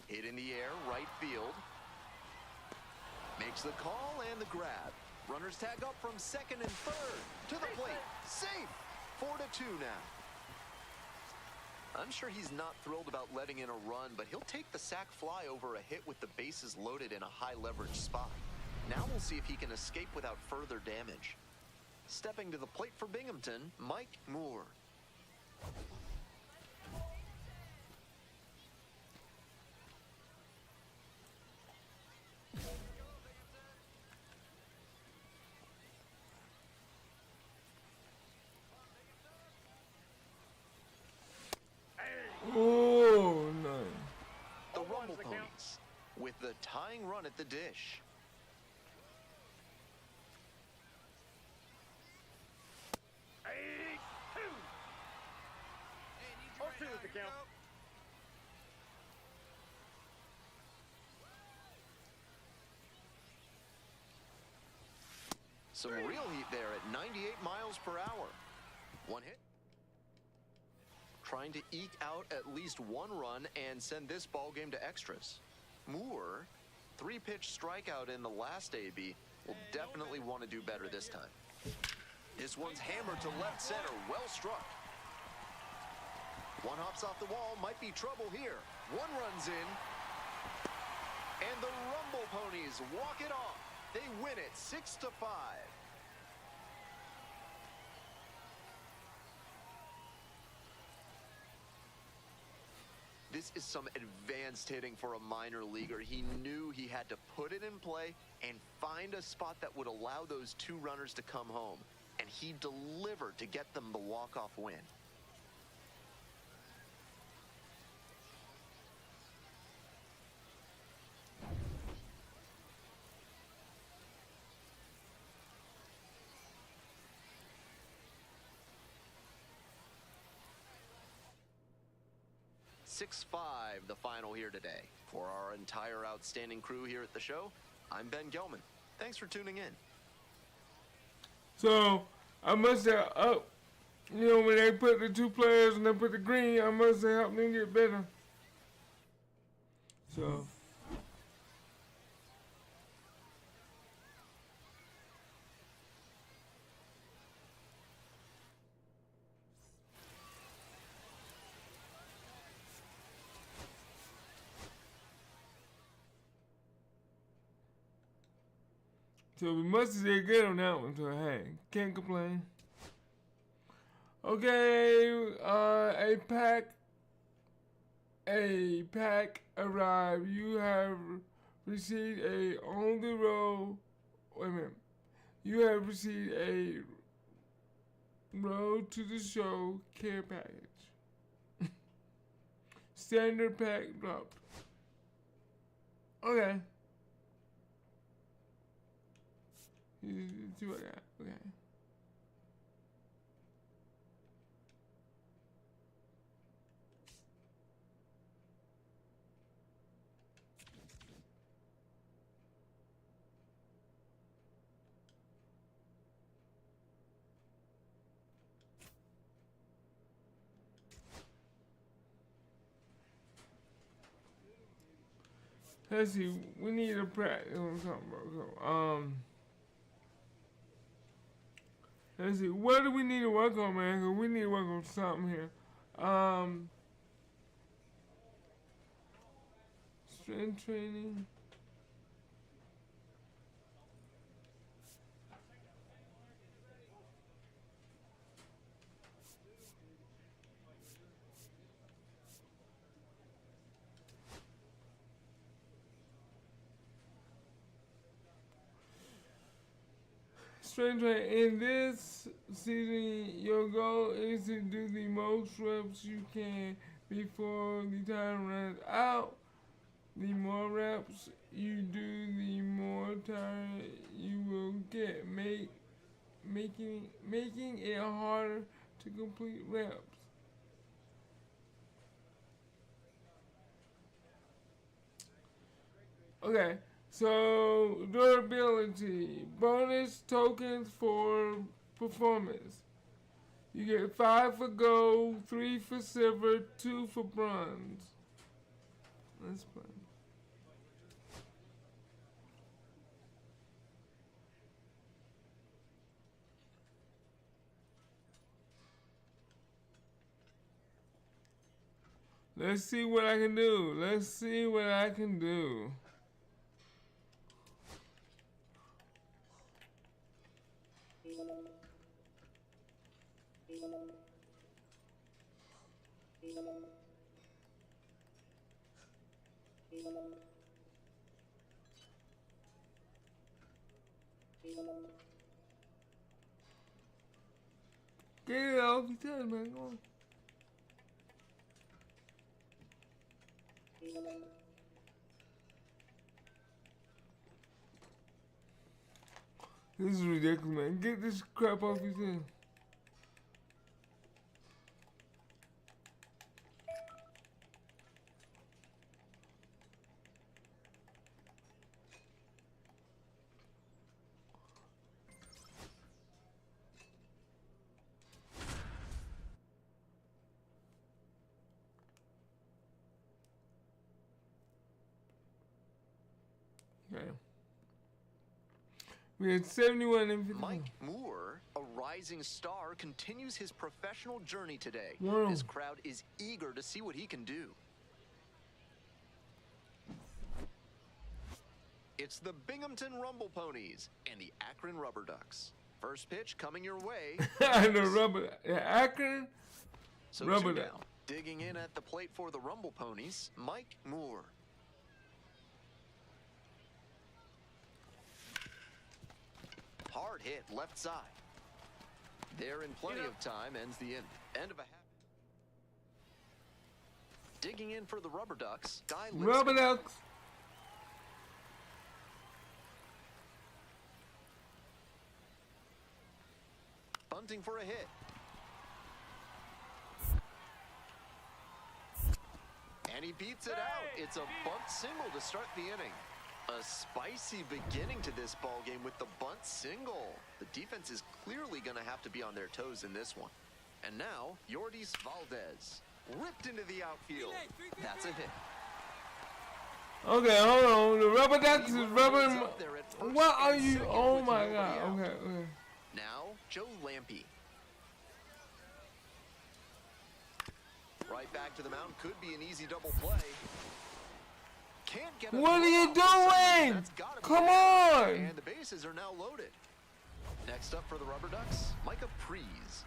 Hit in the air, right field. Makes the call and the grab. Runners tag up from second and third. To the plate. Safe. 4-2 now. I'm sure he's not thrilled about letting in a run, but he'll take the sac fly over a hit with the bases loaded in a high leverage spot. Now we'll see if he can escape without further damage. Stepping to the plate for Binghamton, Mike Moore. Oh, nice. The Rumble Ponies with the tying run at the dish. Some real heat there at 98 miles per hour. One hit. Trying to eke out at least one run and send this ball game to extras. Moore, 3-pitch strikeout in the last AB, will definitely want to do better this time. This one's hammered to left center, well struck. One hops off the wall, might be trouble here. One runs in. And the Rumble Ponies walk it off. They win it 6-5. This is some advanced hitting for a minor leaguer. He knew he had to put it in play and find a spot that would allow those two runners to come home. And he delivered to get them the walk-off win. Six 5 the final here today. For our entire outstanding crew here at the show, I'm Ben Gelman. Thanks for tuning in. So, I must have up, when they put the two players and they put the green, I must have helped them get better. So. So we must have did good on that one, so hey, can't complain. Okay, a pack arrived. You have received a on the road. Wait a minute. You have received a road to the show care package. Standard pack dropped. Okay. See what I got. Okay. Let's see. We need a practice on something, bro. Let's see, what do we need to work on, man? Cause we need to work on something here. Strength training. Strength training. In this season, your goal is to do the most reps you can before the time runs out. The more reps you do, the more tired you will get, making it harder to complete reps. Okay. So, durability, bonus tokens for performance. You get 5 for gold, 3 for silver, 2 for bronze. Let's play. Let's see what I can do. Let's see what I can do. Get it off your chest, man. Go on. This is ridiculous, man. Get this crap off your chest. Okay. We had 71 and 50. Mike Moore, a rising star, continues his professional journey today. Wow. His crowd is eager to see what he can do. It's the Binghamton Rumble Ponies and the Akron Rubber Ducks. First pitch coming your way. The rubber, Akron. So Rubber two duck. down. Digging in at the plate for the Rumble Ponies, Mike Moore. Hard hit left side. There in plenty of time, ends the end of a half. Digging in for the Rubber Ducks, Guy Linscomb. Rubber ducks. Bunting for a hit. And he beats it out. It's a bunt single to start the inning. A spicy beginning to this ball game with the bunt single. The defense is clearly going to have to be on their toes in this one. And now, Yordis Valdez ripped into the outfield. That's a hit. Okay, hold on. The rubber ducks is rubber. Up there at first What are and you? second Oh with my nobody God. out. Okay, okay. Now, Joe Lampe. Right back to the mound. Could be an easy double play. Can't get a What are you throw. For some reason, doing? that's gotta be Come out. on. And the bases are now loaded. Next up for the Rubber Ducks, Micah Prees.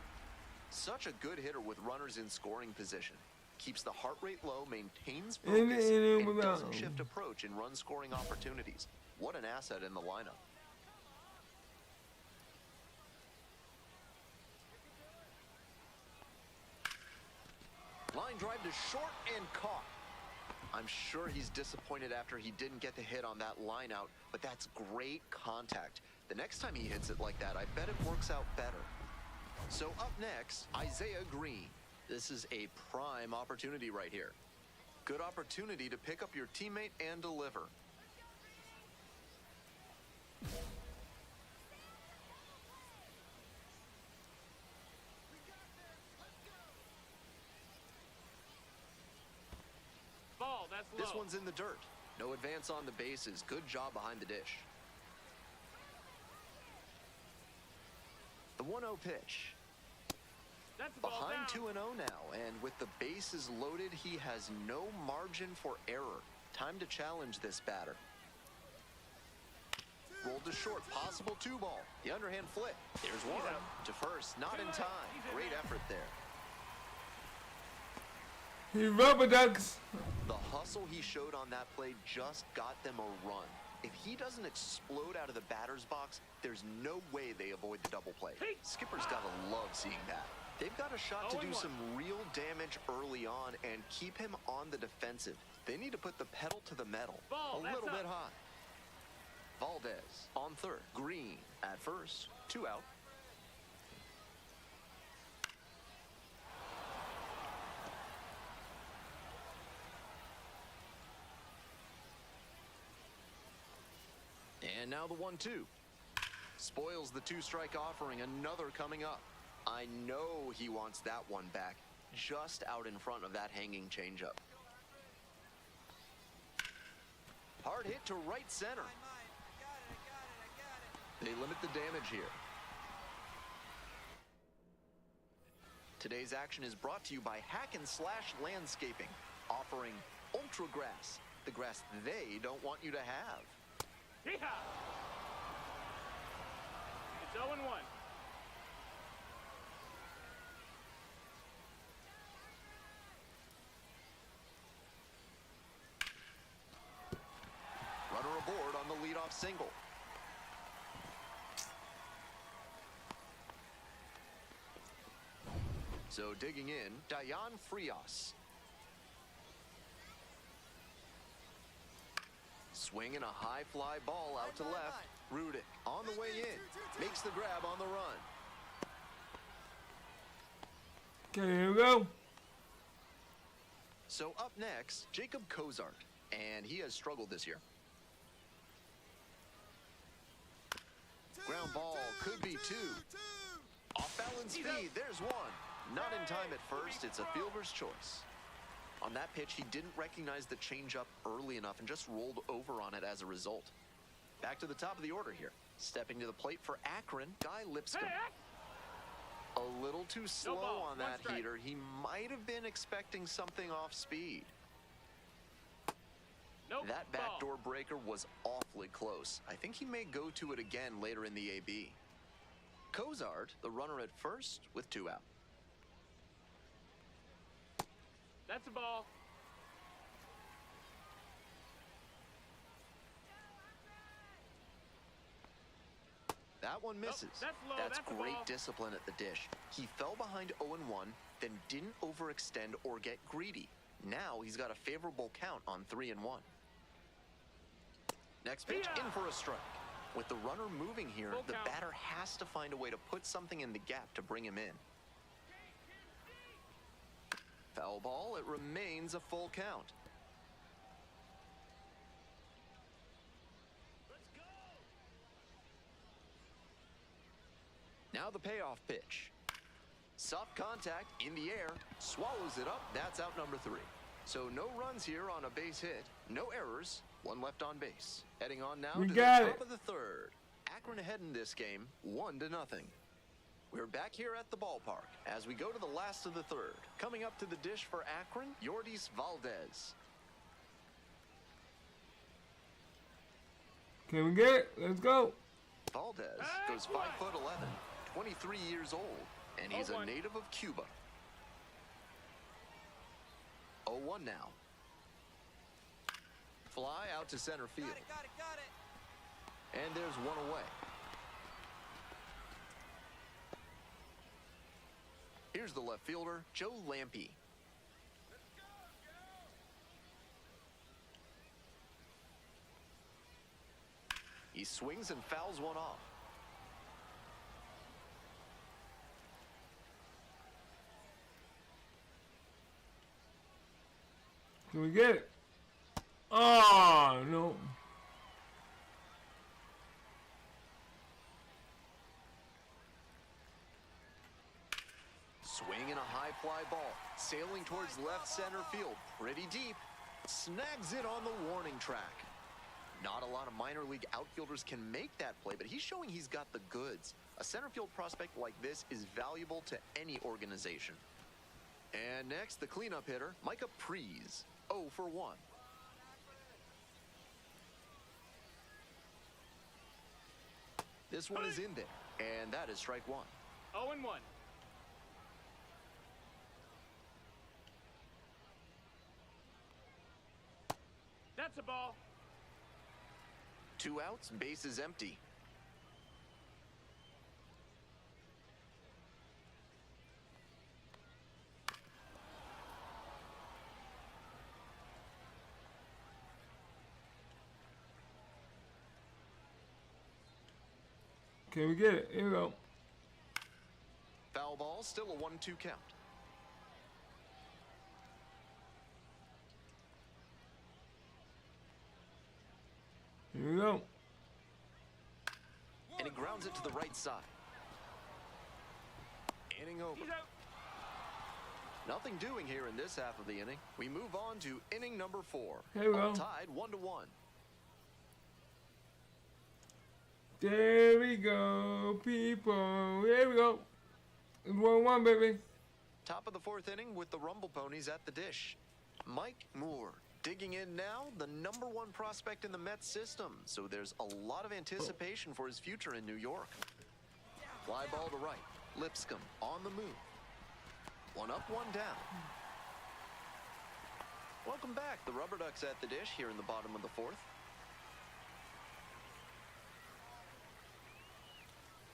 Such a good hitter with runners in scoring position. Keeps the heart rate low, maintains In focus, it and without- doesn't shift approach in run scoring opportunities. What an asset in the lineup. Line drive to short and caught. I'm sure he's disappointed after he didn't get the hit on that line out, but that's great contact. The next time he hits it like that, I bet it works out better. So up next, Isaiah Green. This is a prime opportunity right here. Good opportunity to pick up your teammate and deliver. Ball, that's low. This one's in the dirt. No advance on the bases. Good job behind the dish. The 1-0 pitch. That's the ball Behind down. 2-0 now, and with the bases loaded, he has no margin for error. Time to challenge this batter. Rolled to short, possible 2-ball. The underhand flip. There's one. To first, not in time. Great effort there. He rubber ducks. The hustle he showed on that play just got them a run. If he doesn't explode out of the batter's box, there's no way they avoid the double play. Skipper's gotta love seeing that. They've got a shot to do some real damage early on and keep him on the defensive. They need to put the pedal to the metal. Ball, A that's little up. bit high. Valdez on third. Green at first. 2 out. And now the 1-2. Spoils the 2-strike offering. Another coming up. I know he wants that one back. Just out in front of that hanging changeup. Hard hit to right center. They limit the damage here. Today's action is brought to you by Hack and Slash Landscaping. offering ultra grass, the grass they don't want you to have. Yeehaw! It's 0-1. Runner aboard on the leadoff single. So digging in, Dayan Frias. Swinging a high fly ball out to left. Rudick on the way in. Makes the grab on the run. Okay, here we go. So up next, Jacob Cozart. And he has struggled this year. Ground ball could be two. Off balance speed, there's one. Not in time at first, it's a fielder's choice. On that pitch, he didn't recognize the changeup early enough and just rolled over on it as a result. Back to the top of the order here. Stepping to the plate for Akron, Guy Lipscomb. A little too slow on that heater. He might have been expecting something off speed. That backdoor breaker was awfully close. I think he may go to it again later in the AB. Cozart, the runner at first, with 2 out. That's a ball. That one misses. That's low. That's That's a great ball. discipline at the dish. He fell behind 0-1, then didn't overextend or get greedy. Now he's got a favorable count on 3-1. Next pitch, in for a strike. With the runner moving here, Full the count. batter has to find a way to put something in the gap to bring him in. Foul ball, it remains a full count. Now the payoff pitch. Soft contact in the air, swallows it up, that's out number 3. So no runs here on a base hit, no errors, 1 left on base. Heading on now to the top of the third. Akron ahead in this game, 1-0. We're back here at the ballpark as we go to the last of the third. Coming up to the dish for Akron, Yordis Valdez. Can we get it? Let's go. Valdez goes 5'11", 23 years old, and he's a 0-1. native of Cuba. 0-1 now. Fly out to center field. Got it. And there's one away. Here's the left fielder, Joe Lampe. He swings and fouls one off. Can we get it? Oh, no. Swinging a high fly ball, sailing towards left center field, pretty deep. Snags it on the warning track. Not a lot of minor league outfielders can make that play, but he's showing he's got the goods. A center field prospect like this is valuable to any organization. And next, the cleanup hitter, Micah Prees, 0 for 1. This one is in there, and that is strike 1. 0-1. That's a ball. 2 outs, base is empty. Can we get it? Here we go. Foul ball, still a 1-2 count. Here we go. And he grounds it to the right side. Inning over. He's out. Nothing doing here in this half of the inning. We move on to inning number 4. Here we All go. tied 1-1. There we go, people. Here we go. It's 1-1, baby. Top of the 4th inning with the Rumble Ponies at the dish. Mike Moore digging in now, the #1 prospect in the Mets system. So there's a lot of anticipation for his future in New York. Fly ball to right. Lipscomb on the move. One up, one down. Welcome back. The Rubber Ducks at the dish here in the bottom of the 4th.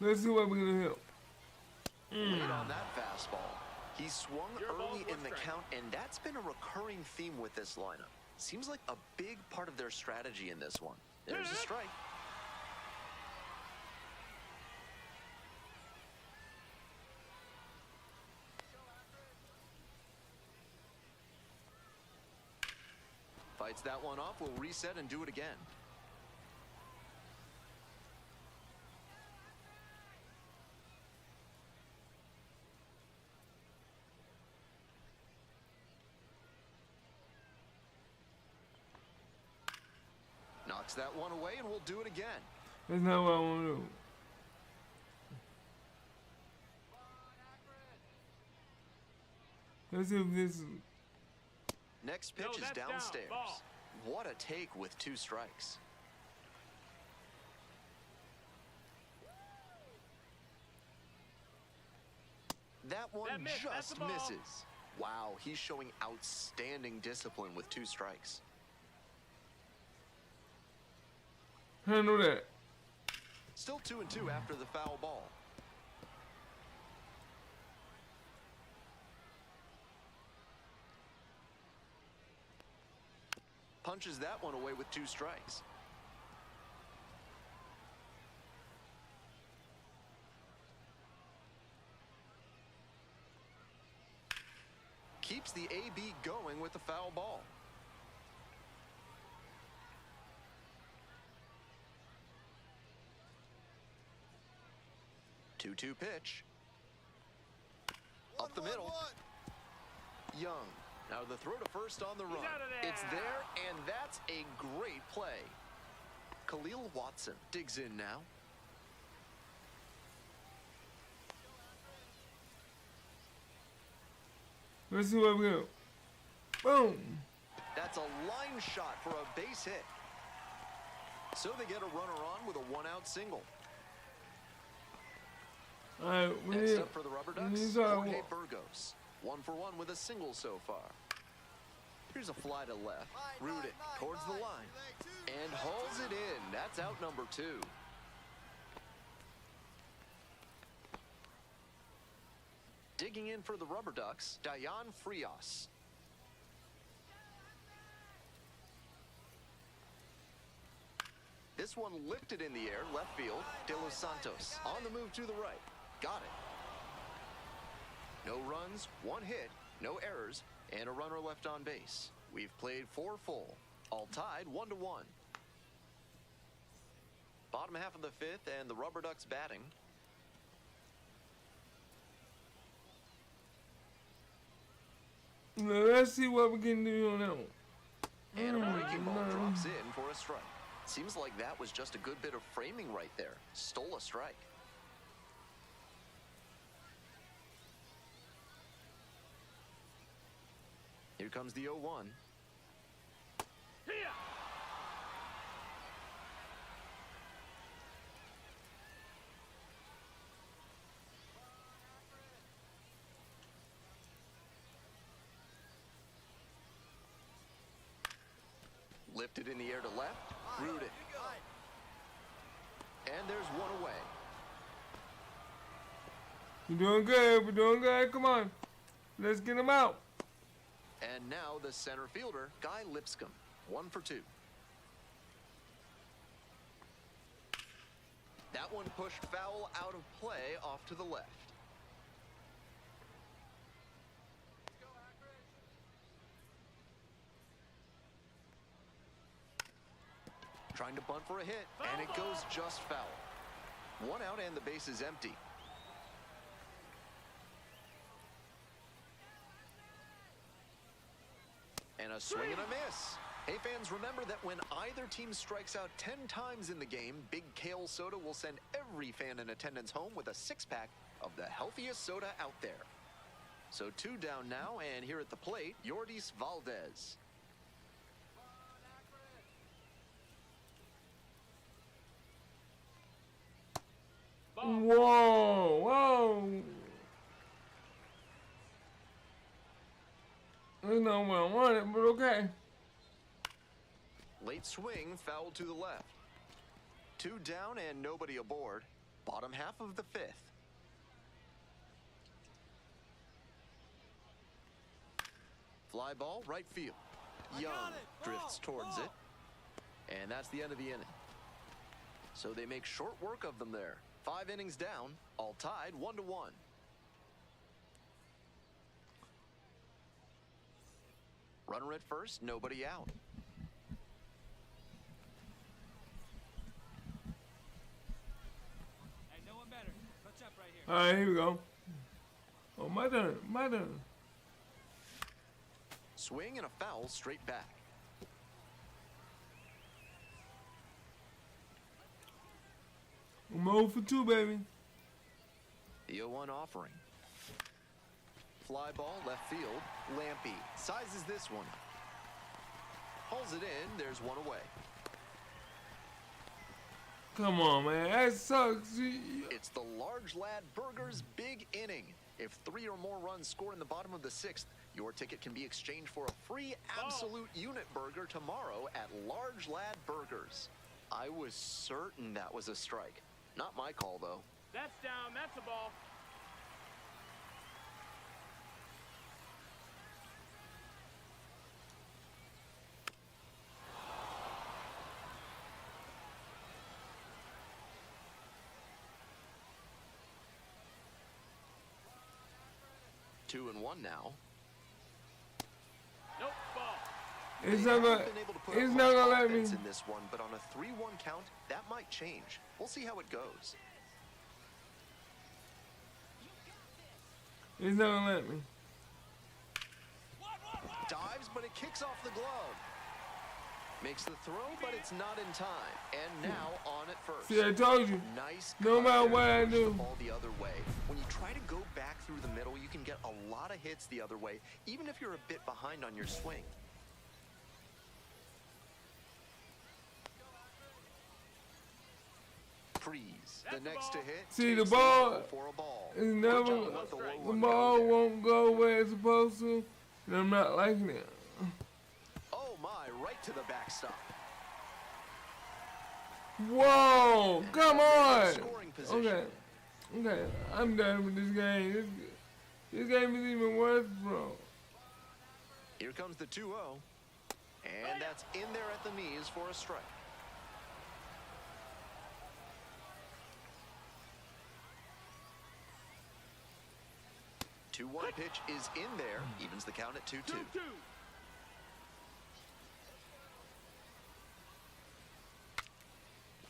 Let's see what we're gonna hit. Late on that fastball. He swung early in the count, and that's been a recurring theme with this lineup. Seems like a big part of their strategy in this one. There's a strike. Fights that one off. We'll reset and do it again. Knocks that one away, and we'll do it again. That's not what I want to do. Let's see if this is... Next pitch is downstairs. What a take with 2 strikes. That one just misses. Wow, he's showing outstanding discipline with 2 strikes. Handle that. Still 2-2 after the foul ball. Punches that one away with 2 strikes. Keeps the AB going with the foul ball. Two-two pitch. Up the middle. Young. Now the throw to first on the run. It's there, and that's a great play. Khalil Watson digs in now. Let's see what we do. Boom. That's a line shot for a base hit. So they get a runner on with a 1-out single. All right, Next up for the Rubber Ducks, Jorge Burgos. 1 for 1 with a single so far. Here's a fly to left. Root it towards the line. And hauls it in. That's out number 2. Digging in for the Rubber Ducks, Dayan Frias. This one lifted in the air, left field. De Los Santos on the move to the right. Got it. No runs, 1 hit, no errors, and a runner left on base. We've played 4 full, all tied 1-1. Bottom half of the 5th, and the Rubber Ducks batting. Now, let's see what we can do on that one. And a breaking ball drops in for a strike. Seems like that was just a good bit of framing right there. Stole a strike. Here comes the 0-1. Lifted in the air to left. Root it. And there's one away. We're doing good. We're doing good. Come on. Let's get him out. And now the center fielder, Guy Lipscomb. 1 for 2. That one pushed foul out of play off to the left. Trying to bunt for a hit, and it goes just foul. 1 out and the base is empty. And a swing and a miss. Hey fans, remember that when either team strikes out 10 times in the game, Big Kale Soda will send every fan in attendance home with a 6-pack of the healthiest soda out there. So 2 down now, and here at the plate, Yordis Valdez. Whoa, whoa. There's no way I want it, but okay. Late swing, foul to the left. 2 down and nobody aboard. Bottom half of the 5th. Fly ball, right field. Young drifts towards it. And that's the end of the inning. So they make short work of them there. 5 innings down, all tied 1-1. Runner at first, nobody out. Hey, no one better. Touch up right here. All right, here we go. Oh, my turn, my turn. Swing and a foul straight back. I'm 0 for 2, baby. The 0-1 offering. Fly ball, left field. Lampy sizes this one up. Hauls it in, there's one away. Come on, man, that sucks. It's the Large Lad Burgers big inning. If 3 or more runs score in the bottom of the 6th, your ticket can be exchanged for a free absolute unit burger tomorrow at Large Lad Burgers. I was certain that was a strike. Not my call, though. That's down. That's a ball. Two and one now. Nope, ball. It's They not haven't gonna, been able to put it's up not much gonna let me. offense in this one, but on a 3-1 count, that might change. We'll see how it goes. It's not gonna let me. Dives, but it kicks off the glove. Makes the throw, but it's not in time. And now on at first. See, I told you. Nice. No cut matter there what to I push do. the ball the other way. When you try to go back through the middle, you can get a lot of hits the other way, even if you're a bit behind on your swing. Freeze. The next to hit. See, the takes ball low for a ball. It's never, Good job with the low the one ball there. won't go where it's supposed to, and I'm not liking it. Oh my, right to the backstop. Whoa, come on. Scoring position. Okay, okay, I'm done with this game. This game is even worse, bro. Here comes the 2-0. And that's in there at the knees for a strike. Two-one pitch is in there, evens the count at 2-2. 2-2.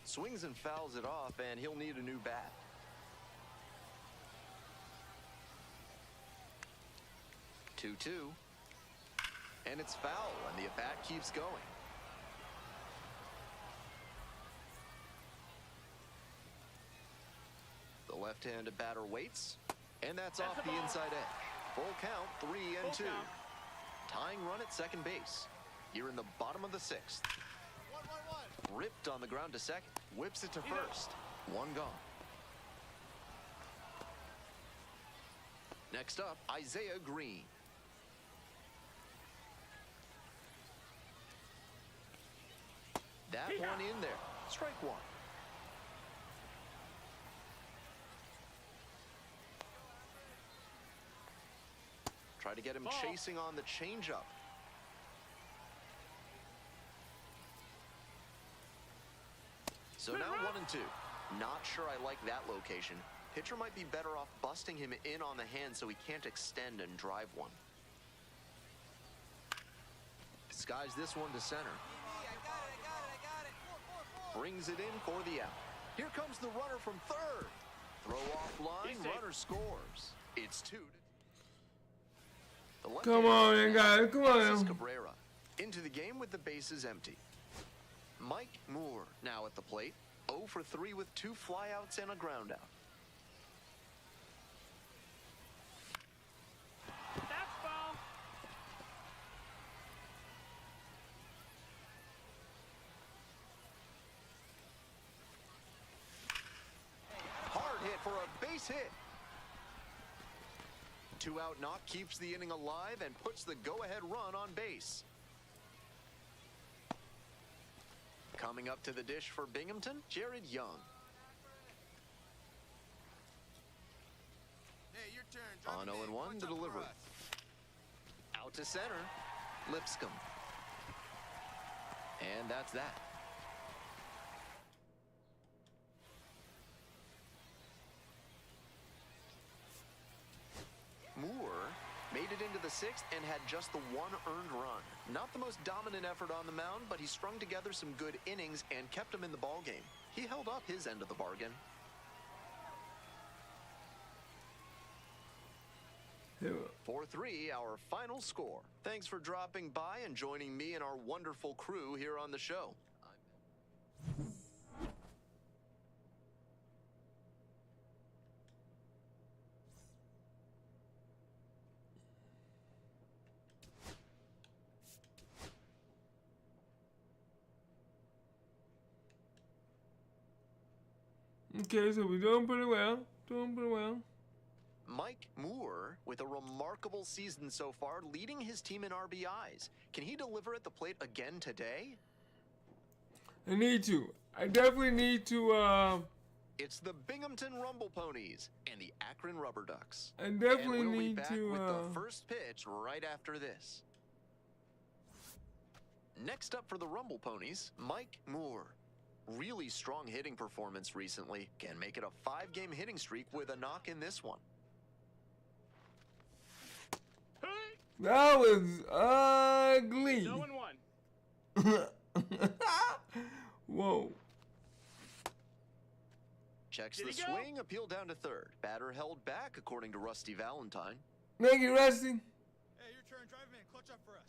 Swings and fouls it off, and he'll need a new bat. Two-two. And it's foul, and the at-bat keeps going. The left-handed batter waits, and that's off the inside edge. Full count, 3-2. Tying run at second base. Here in the bottom of the 6th. Ripped on the ground to second. Whips it to first. One gone. Next up, Isaiah Green. That one in there. Strike one. Try to get him chasing on the changeup. So now 1-2. Not sure I like that location. Pitcher might be better off busting him in on the hand so he can't extend and drive one. Skies this one to center. Brings it in for the out. Here comes the runner from third. Throw off line, runner scores. It's 2. Come on, then, guys. Come on. Cabrera into the game with the bases empty. Mike Moore now at the plate. 0 for 3 with 2 flyouts and a groundout. base hit. 2-out knock keeps the inning alive and puts the go-ahead run on base. Coming up to the dish for Binghamton, Jared Young. Hey, your turn. Drop On him in. 0-1, Punch the up for delivery. us. Out to center, Lipscomb. And that's that. Moore made it into the sixth and had just the one earned run. Not the most dominant effort on the mound, but he strung together some good innings and kept him in the ballgame. He held up his end of the bargain. Yeah. 4-3, our final score. Thanks for dropping by and joining me and our wonderful crew here on the show. Okay, so we're doing pretty well. Doing pretty well. Mike Moore, with a remarkable season so far, leading his team in RBIs. Can he deliver at the plate again today? I need to. I definitely need to, It's the Binghamton Rumble Ponies and the Akron Rubber Ducks. I definitely and we'll be need back to, with the first pitch right after this. Next up for the Rumble Ponies, Mike Moore. Really strong hitting performance recently. Can make it a 5-game hitting streak with a knock in this one. that was ugly. 0-1. Whoa. Checks Did the he go? swing, appeal down to third. Batter held back, according to Rusty Valentine. Thank you, Rusty. Hey, your turn. Drive him in. Clutch up for us.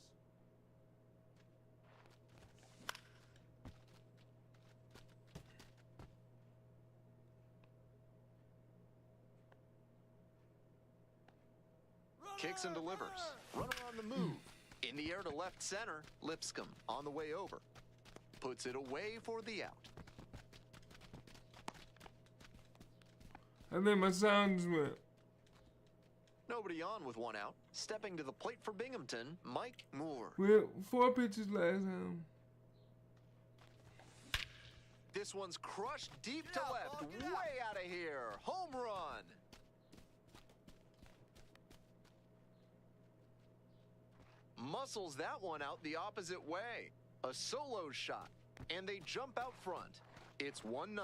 Kicks and delivers. Runner on the move. In the air to left center, Lipscomb on the way over. Puts it away for the out. I think my sound just went. Nobody on with 1 out. Stepping to the plate for Binghamton, Mike Moore. We had 4 pitches last time. This one's crushed deep Get to out, left. ball, get Way out. out of here. Home run. Muscles that one out the opposite way. A solo shot. And they jump out front. It's 1-0.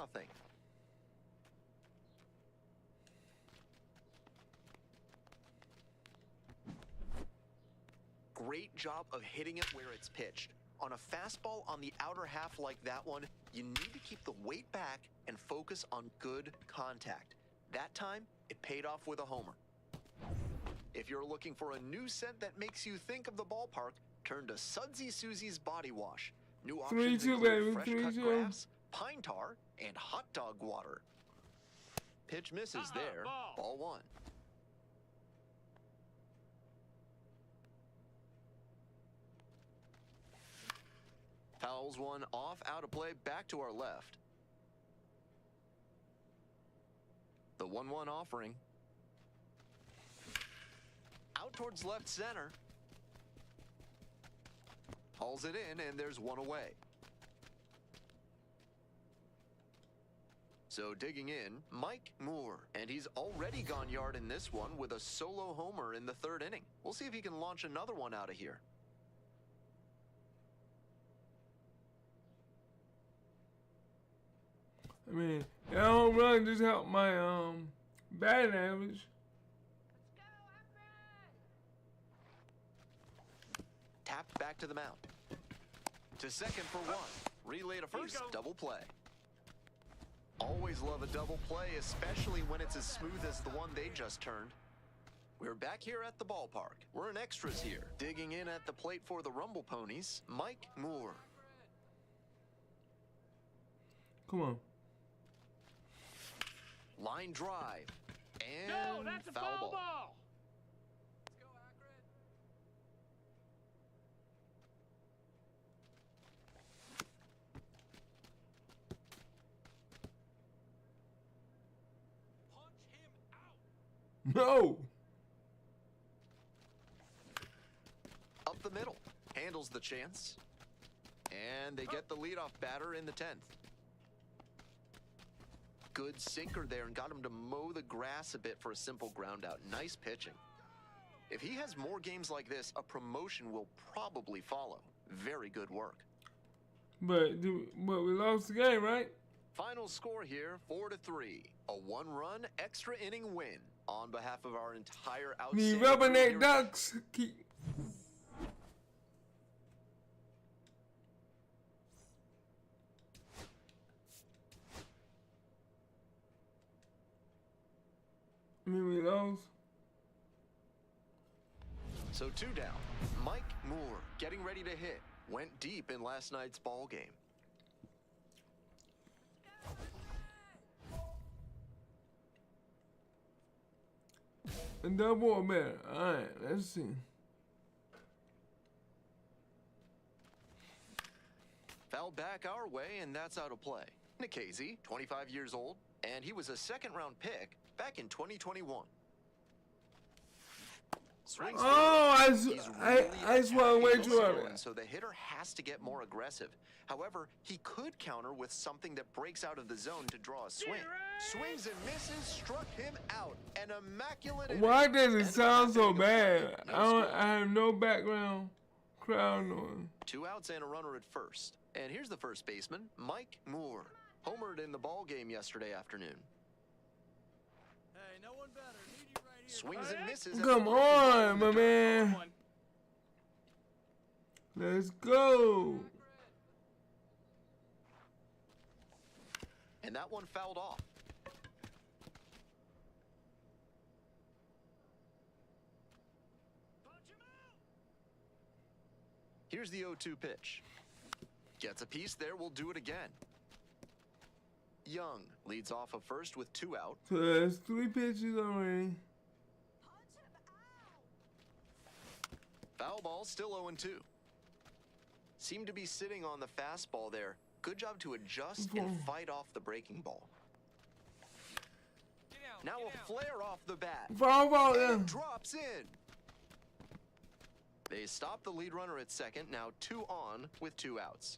Great job of hitting it where it's pitched. On a fastball on the outer half like that one, you need to keep the weight back and focus on good contact. That time, it paid off with a homer. If you're looking for a new scent that makes you think of the ballpark, turn to Sudsy Susie's Body Wash. New options 3-2, include baby, fresh 3-2. cut grass, pine tar, and hot dog water. Pitch misses there. Ball 1. Fouls one off, out of play, back to our left. The 1-1 offering. Out towards left center. Hauls it in, and there's one away. So digging in, Mike Moore. And he's already gone yard in this one with a solo homer in the 3rd inning. We'll see if he can launch another one out of here. I mean, that home run just helped my batting average. Tapped back to the mound. To second for 1. Relay to first, double play. Always love a double play, especially when it's as smooth as the one they just turned. We're back here at the ballpark. We're in extras here. Digging in at the plate for the Rumble Ponies, Mike Moore. Come on. Line drive. And No, that's a foul ball. Let's go, Akron. Punch him No. Up the middle. Handles the chance. And they get the leadoff batter in the 10th. Good sinker there and got him to mow the grass a bit for a simple ground out. Nice pitching. If he has more games like this, a promotion will probably follow. Very good work. But we lost the game, right? Final score here, 4-3. A 1-run extra inning win on behalf of our entire The outstanding Rubberneck crew here. Ducks keep. We lost. So 2 down. Mike Moore getting ready to hit. Went deep in last night's ball game. A double or better. Alright, let's see. Foul back our way, and that's out of play. Nikhazy, 25 years old, and he was a second-round pick back in 2021. Swings Oh, He's I swung way attacking too the early. zone, so the hitter has to get more aggressive. However, he could counter with something that breaks out of the zone to draw a swing. Swings and misses, struck him out. An immaculate inning. Why does it And sound so half inning of play, bad? no I score. have no background crowd noise. 2 outs and a runner at first. And here's the first baseman, Mike Moore. Homered in the ball game yesterday afternoon. Hey, no one better. Need you right here. Swings and misses. at Come the breaking ball on, in my the man. Let's go. And that one fouled off. Here's the 0-2 pitch. Gets a piece there, we'll do it again. Young leads off of first with 2 out. So there's 3 pitches already. Foul ball, still 0-2. Seemed to be sitting on the fastball there. Good job to adjust and fight off the breaking ball. Get out. Now get a out. flare off the bat. Foul ball, And yeah. it drops in. They stop the lead runner at second, now 2 on with 2 outs.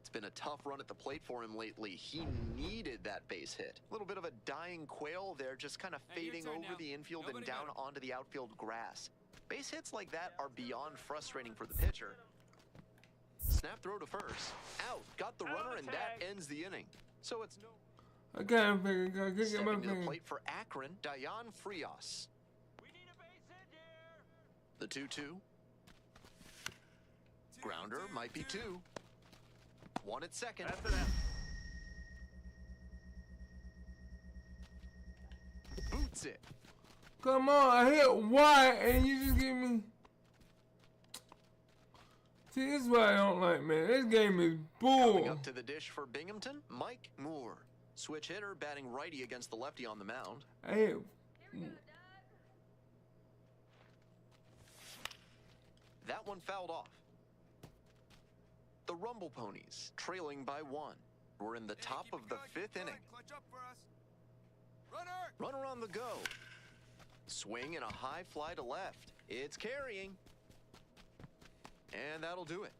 It's been a tough run at the plate for him lately. He needed that base hit. A little bit of a dying quail there, just kind of Hey, your fading turn over now. the infield and Nobody down better. onto the outfield grass. Base hits like that are beyond frustrating for the pitcher. Snap throw to first. Out. Got the runner, and that ends the inning. So it's no... I can't figure. I can't get my Stepping to the finger. plate for Akron, Dayan Frias. We need a base hit here. The 2-2. Grounder might be 2. 1 at second. Boots it. Come on, I hit wide and you just give me. See, this is what I don't like, man. This game is Coming bull. up to the dish for Binghamton, Mike Moore. Switch hitter, batting righty against the lefty on the mound. I hit. That one fouled off. The Rumble Ponies, trailing by 1. We're in the top of the 5th inning. Clutch up for us. Runner. Runner on the go. Swing and a high fly to left. It's carrying. And that'll do it.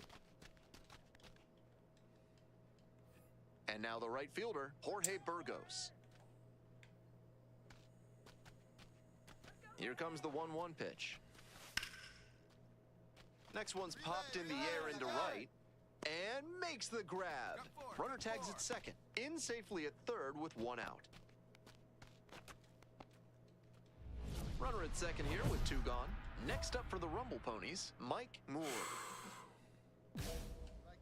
And now the right fielder, Jorge Burgos. Here comes the 1-1 pitch. Next one's popped in the air into right. And makes the grab. Runner tags at second. In safely at third with 1 out. Runner at second here with 2 gone. Next up for the Rumble Ponies, Mike Moore. Right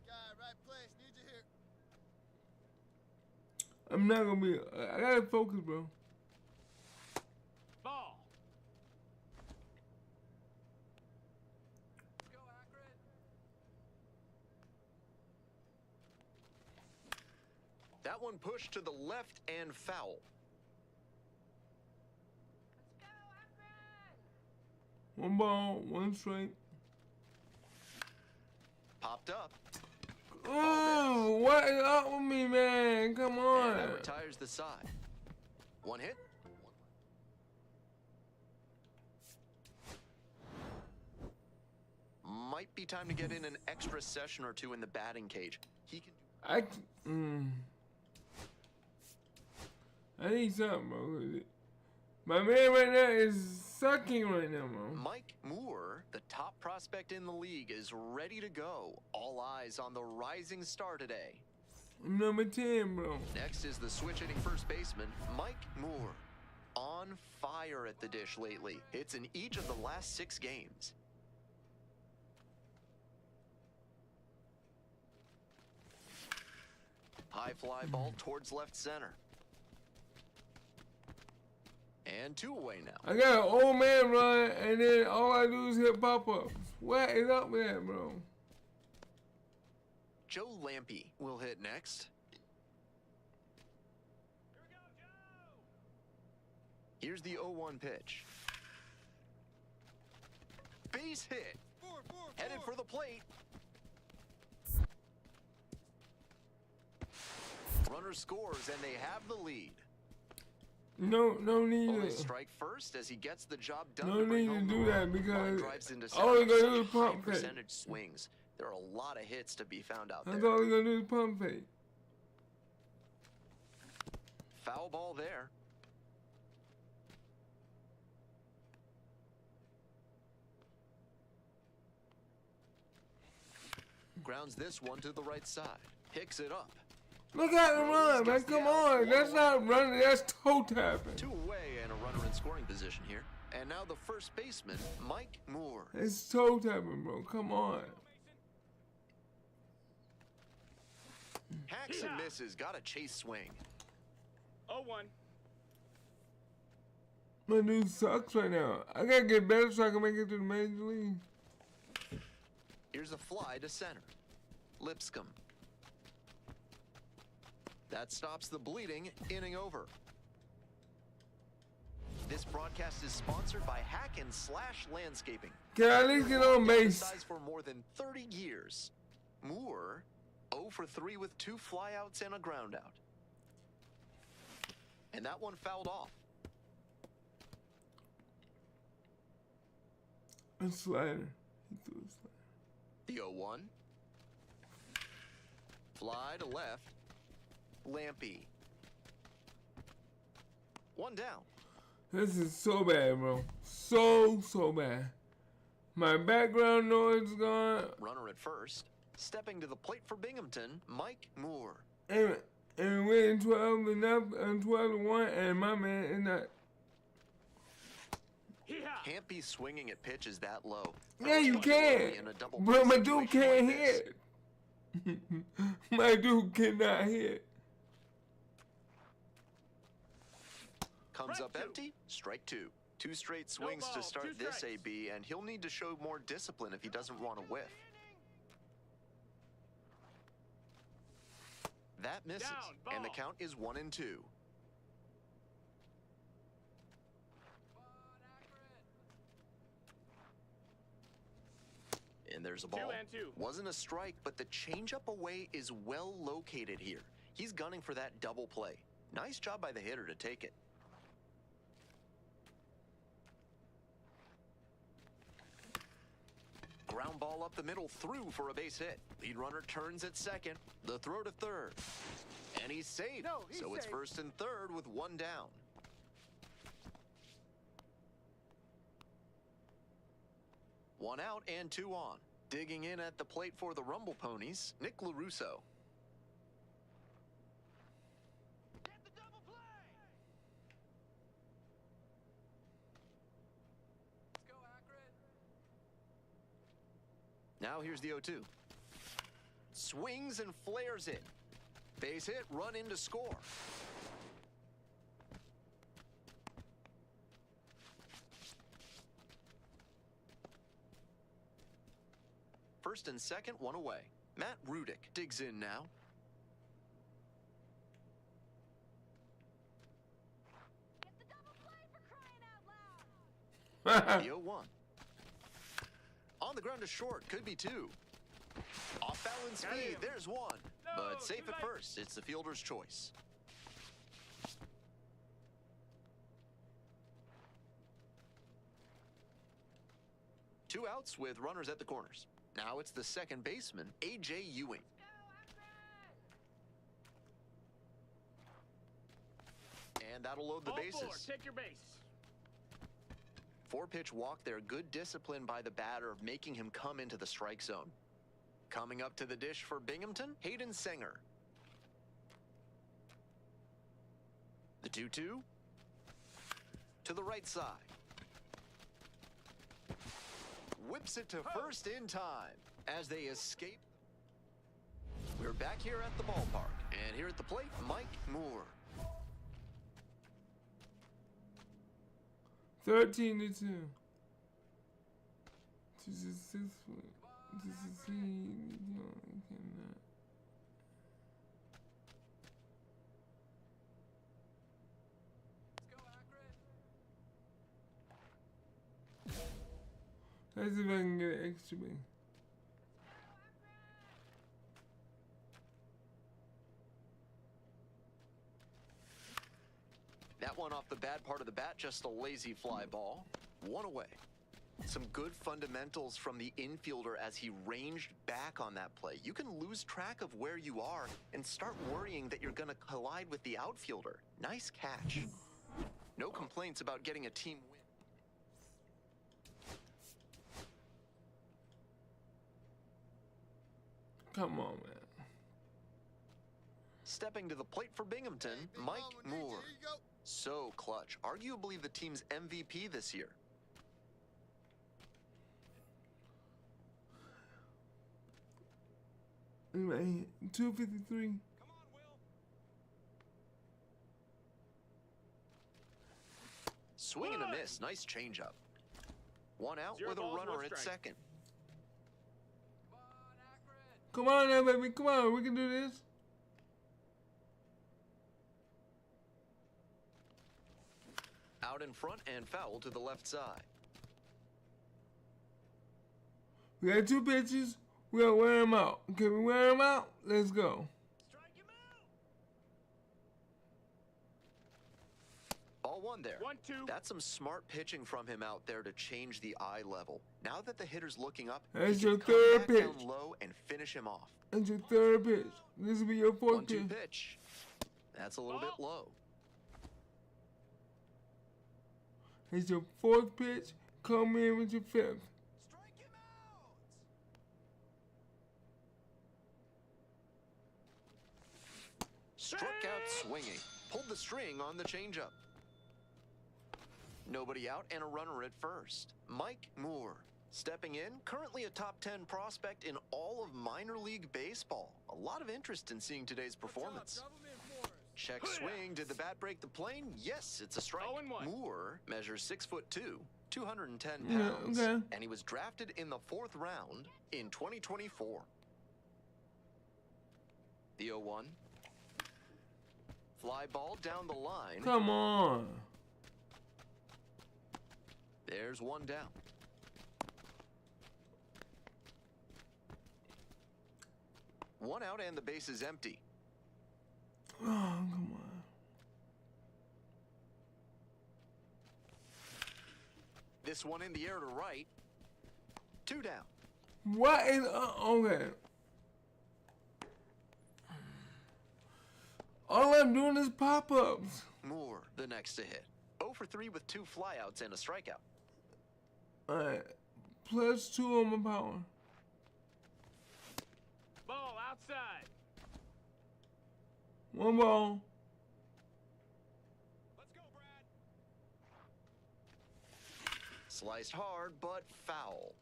guy, right place. Need you here. I'm not gonna be. I gotta focus, bro. Ball. Let's go, Akron. That one pushed to the left and foul. One ball, 1 strike. Popped up. Ooh, what is up with me, man? Come And that on. retires the side. 1 hit. might be time to get in an extra session or two in the batting cage. He can I need something, bro. My man right now is sucking right now, bro. Mike Moore, the top prospect in the league, is ready to go. All eyes on the rising star today. I'm number 10, bro. Next is the switch-hitting first baseman, Mike Moore. On fire at the dish lately. Hits in each of the last 6 games. High fly ball towards left center. And 2 away now. I got an old man run, and then all I do is hit pop-ups. What is up with that, bro? Joe Lampe will hit next. Here's the 0-1 pitch. Base hit. Headed for the plate. Runner scores, and they have the lead. No need Only to. strike first as he gets the job done. No to bring need to home the do run. that because Line drives into all he center. gonna do is Such pump high fake. percentage swings. There are a lot of hits to be found out That's there. all he gonna do is pump fake. Foul ball there. Grounds this one to the right side. Picks it up. Look at him run, man. Come on. That's not running. That's toe tapping. 2 away and a runner in scoring position here. And now the first baseman, Mike Moore. It's toe tapping, bro. Come on. Hacks and misses. Got a chase swing. 0-1. My dude sucks right now. I gotta get better so I can make it to the major league. Here's a fly to center. Lipscomb. That stops the bleeding. Inning over. This broadcast is sponsored by Hack and Slash Landscaping. Can I at least get on base? Size for more than 30 years. Moore, 0 for 3 with 2 flyouts and a groundout. And that one fouled off. A slider. He threw a slider. The 0-1. Fly to left. Lampe. 1 down. This is so bad, bro. So bad. My background noise is gone. Runner at first. Stepping to the plate for Binghamton, Mike Moore. And we win 12-1, and my man is not. Can't be swinging at pitches that low. Yeah, you can. In a double But my play dude situation can't like this. hit. My dude cannot hit. Comes up empty. Strike 2. 2 straight swings to ball, start 2 this strikes. AB, and he'll need to show more discipline if he doesn't want to whiff. That misses, Down, and the ball. count is 1-2. And there's a ball. 2-2. Wasn't a strike, but the changeup away is well located here. He's gunning for that double play. Nice job by the hitter to take it. Ground ball up the middle, through for a base hit. Lead runner turns at second. The throw to third. And he's safe. No, he's so it's safe. first and third with 1 down. One out and 2 on. Digging in at the plate for the Rumble Ponies, Nick LaRusso. Now here's the 0-2. Swings and flares it. Base hit, run in to score. First and second, 1 away. Matt Rudick digs in now. Get the double play for crying out loud! The 0-1. On the ground to short, could be 2. Off balance Got speed, him. there's 1. No, But safe too at late. first, it's the fielder's choice. Two outs with runners at the corners. Now it's the second baseman, A.J. Ewing. And that'll load the bases. Take your base. 4-pitch walk there. Good discipline by the batter of making him come into the strike zone. Coming up to the dish for Binghamton, Hayden Sanger. The 2-2. To the right side. Whips it to first in time as they escape. We're back here at the ballpark. And here at the plate, Mike Moore. 13-2. To successfully to succeed. Cannot. Let's see if I can get an extra base. That one off the bad part of the bat, just a lazy fly ball. One away. Some good fundamentals from the infielder as he ranged back on that play. You can lose track of where you are and start worrying that you're going to collide with the outfielder. Nice catch. No complaints about getting a team win. Come on, man. Stepping to the plate for Binghamton, Mike Moore. So clutch. Arguably the team's MVP this year. Anyway, 253. Swing and a miss. Nice changeup. One out with a runner at second. Come on now, baby. Come on. We can do this. Out in front and foul to the left side. We got 2 pitches. We gotta wear them out. Can we wear them out? Let's go. Strike him out. Ball one there. 1-2. That's some smart pitching from him out there to change the eye level. Now that the hitter's looking up, That's he your can come third back pitch. down low and finish him off. That's your 3rd pitch. This will be your 4th 1-2 pitch. pitch. That's a little bit low. It's your 4th pitch. Come in with your 5th. Strike him out. Struck out swinging. Pulled the string on the changeup. Nobody out and a runner at first. Mike Moore stepping in, currently a top 10 prospect in all of minor league baseball. A lot of interest in seeing today's performance. Drop him in for us. Check swing. Did the bat break the plane? Yes, it's a strike. 0-1. Moore measures 6'2", 210 Yeah, pounds, okay. and he was drafted in the 4th round in 2024. The 0-1. Fly ball down the line. Come on. There's one down. One out and the base is empty. Oh, come on. This one in the air to right. 2 down. What is okay? All I'm doing is pop-ups. Moore, the next to hit. 0 for 3 with 2 flyouts and a strikeout. Alright. +2 on my power. Ball outside. 1 ball. Let's go, Brad. Sliced hard, but foul.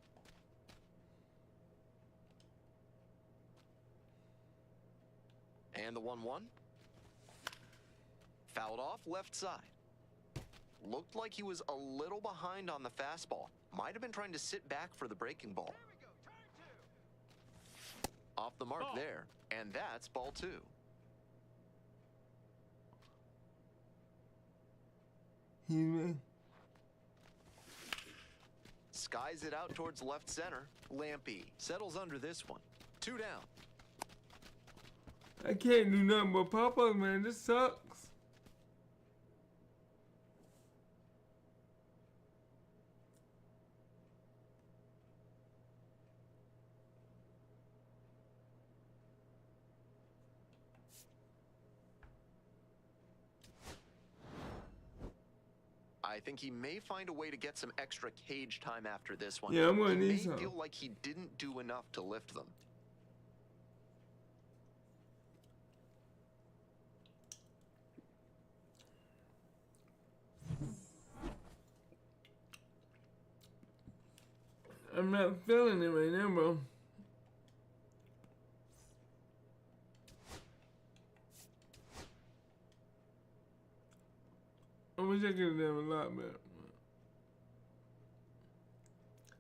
And the 1-1. Fouled off left side. Looked like he was a little behind on the fastball. Might have been trying to sit back for the breaking ball. Here we go. Turn 2. Off the mark Ball. there. And that's ball 2. He's me. Skies it out towards left center. Lampy settles under this one. 2 down. I can't do nothing but pop-ups, man. This sucks. I think he may find a way to get some extra cage time after this one. Yeah, I'm gonna He need may some. feel like he didn't do enough to lift them. I'm not feeling it right now, bro. I wish I could have done a lot better.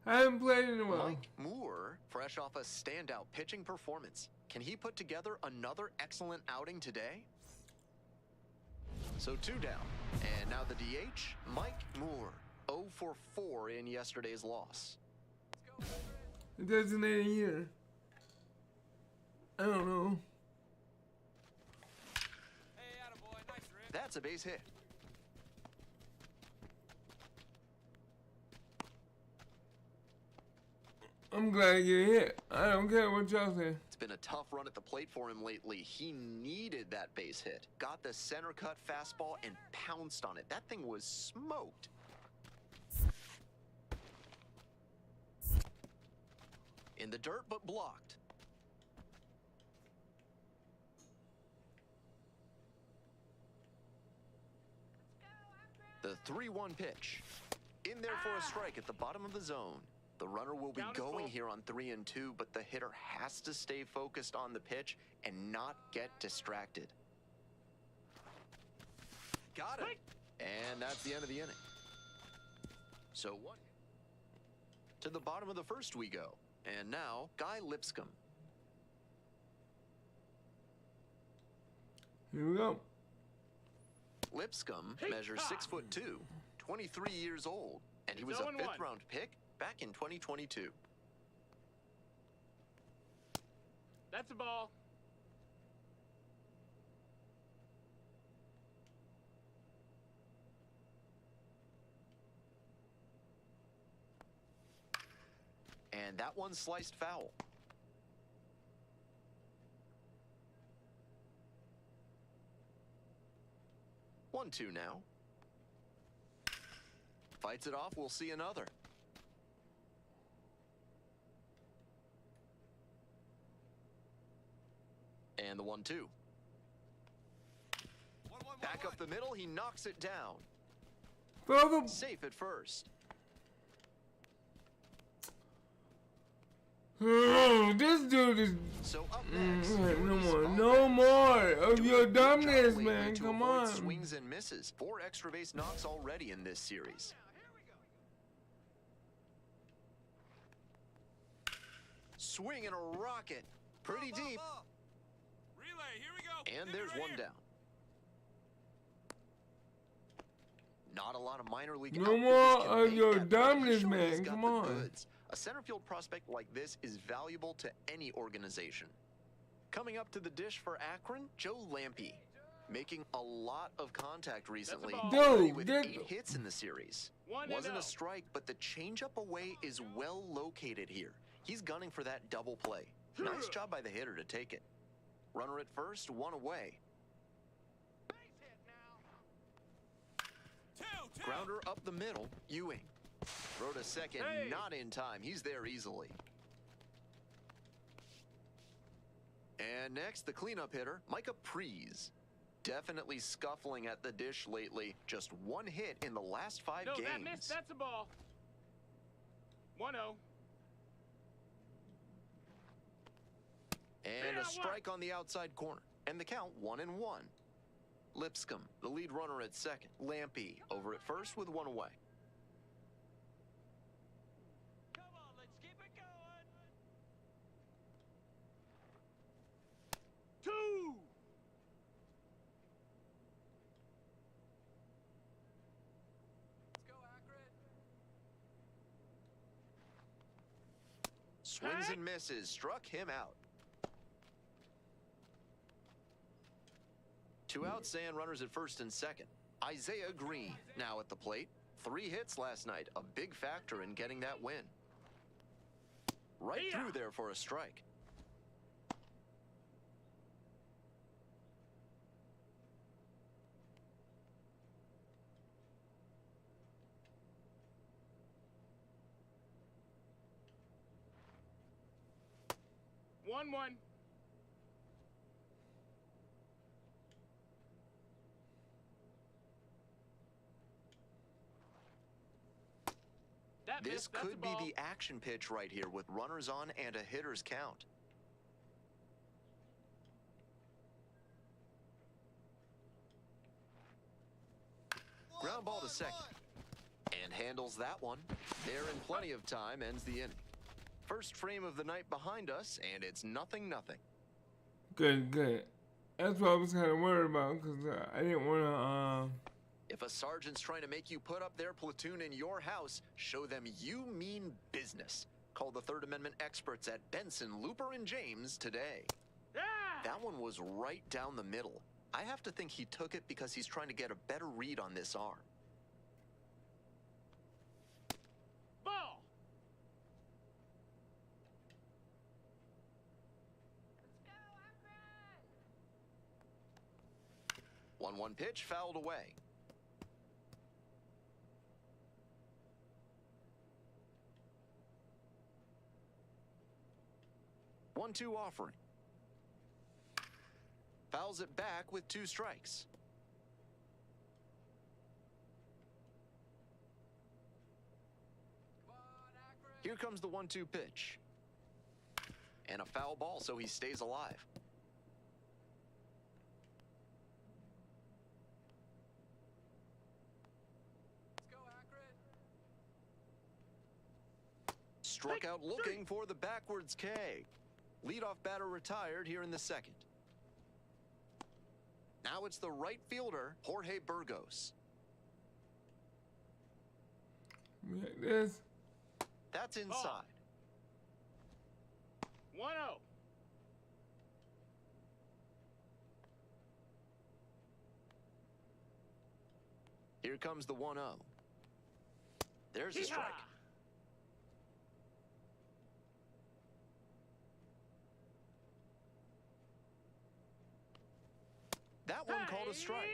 I haven't played in a while. Mike Moore, fresh off a standout pitching performance. Can he put together another excellent outing today? So 2 down. And now the DH, Mike Moore. 0 for 4 in yesterday's loss. It doesn't end here. I don't know. Hey, attaboy, nice rip. That's a base hit. I'm glad I get hit. I don't care what y'all say. It's been a tough run at the plate for him lately. He needed that base hit. Got the center cut fastball and pounced on it. That thing was smoked. In the dirt, but blocked. The 3-1 pitch. In there for a strike at the bottom of the zone. The runner will be going here on 3 and 2, but the hitter has to stay focused on the pitch and not get distracted. Got it. And that's the end of the inning. So what? To the bottom of the first we go. And now, Guy Lipscomb. Here we go. Lipscomb measures 6'2", 23 years old, and he was a 5th-round pick back in 2022. That's a ball. And that one sliced foul. One, 2 now. Fights it off, we'll see another. And the 1-2. Back up the middle, he knocks it down. Throw the... Safe at first. This dude is... So up next, No more of your doing a good job dumbness, lately man. to Come avoid on. Swings and misses. 4 extra base knocks already in this series. Swing and a rocket. Pretty deep. Relay, here we go. And there's one down. Not a lot of minor league No outfielders more can of make your that, but he's dumbness, shown he's man. got Come the on. goods. A center field prospect like this is valuable to any organization. Coming up to the dish for Akron, Joe Lampe. Making a lot of contact recently. ball. Already Dude, with get- 8 hits in the series. 1-0. Wasn't a strike, but the changeup away is well located here. He's gunning for that double play. Nice job by the hitter to take it. Runner at first, 1 away. Two. Grounder up the middle, Ewing. Throw to second, Hey. not in time. He's there easily. And next, the cleanup hitter, Micah Prees. Definitely scuffling at the dish lately. Just 1 hit in the last 5 No, games. that missed. That's a ball. 1-0. And a strike on the outside corner. And the count 1-1. Lipscomb, the lead runner at second. Lampe over at first with 1 away. Come on, let's keep it going. 2. Let's go, Akron. Swings and misses, struck him out. 2 outs and runners at first and second. Isaiah Green now at the plate. 3 hits last night, a big factor in getting that win. Right through there for a strike. 1-1. That This missed. That's a could be ball. the action pitch right here with runners on and a hitter's count. Ground ball to second. And handles that one. There in plenty of time, ends the inning. First frame of the night behind us, and it's 0-0. Good, good. That's what I was kind of worried about because I didn't want to. If a sergeant's trying to make you put up their platoon in your house, show them you mean business. Call the Third Amendment experts at Benson, Looper, and James today. Ah! That one was right down the middle. I have to think he took it because he's trying to get a better read on this arm. Ball. Let's go, 1-1 pitch, fouled away. One-two offering. Fouls it back with 2 strikes. Come on, Akron. Here comes the 1-2 pitch. And a foul ball, so he stays alive. Let's go, Akron. Struck out looking for the backwards K. Leadoff batter retired here in the second. Now it's the right fielder, Jorge Burgos. Like this. That's inside. 1-0. Here comes the 1-0. There's a strike. That one called a strike.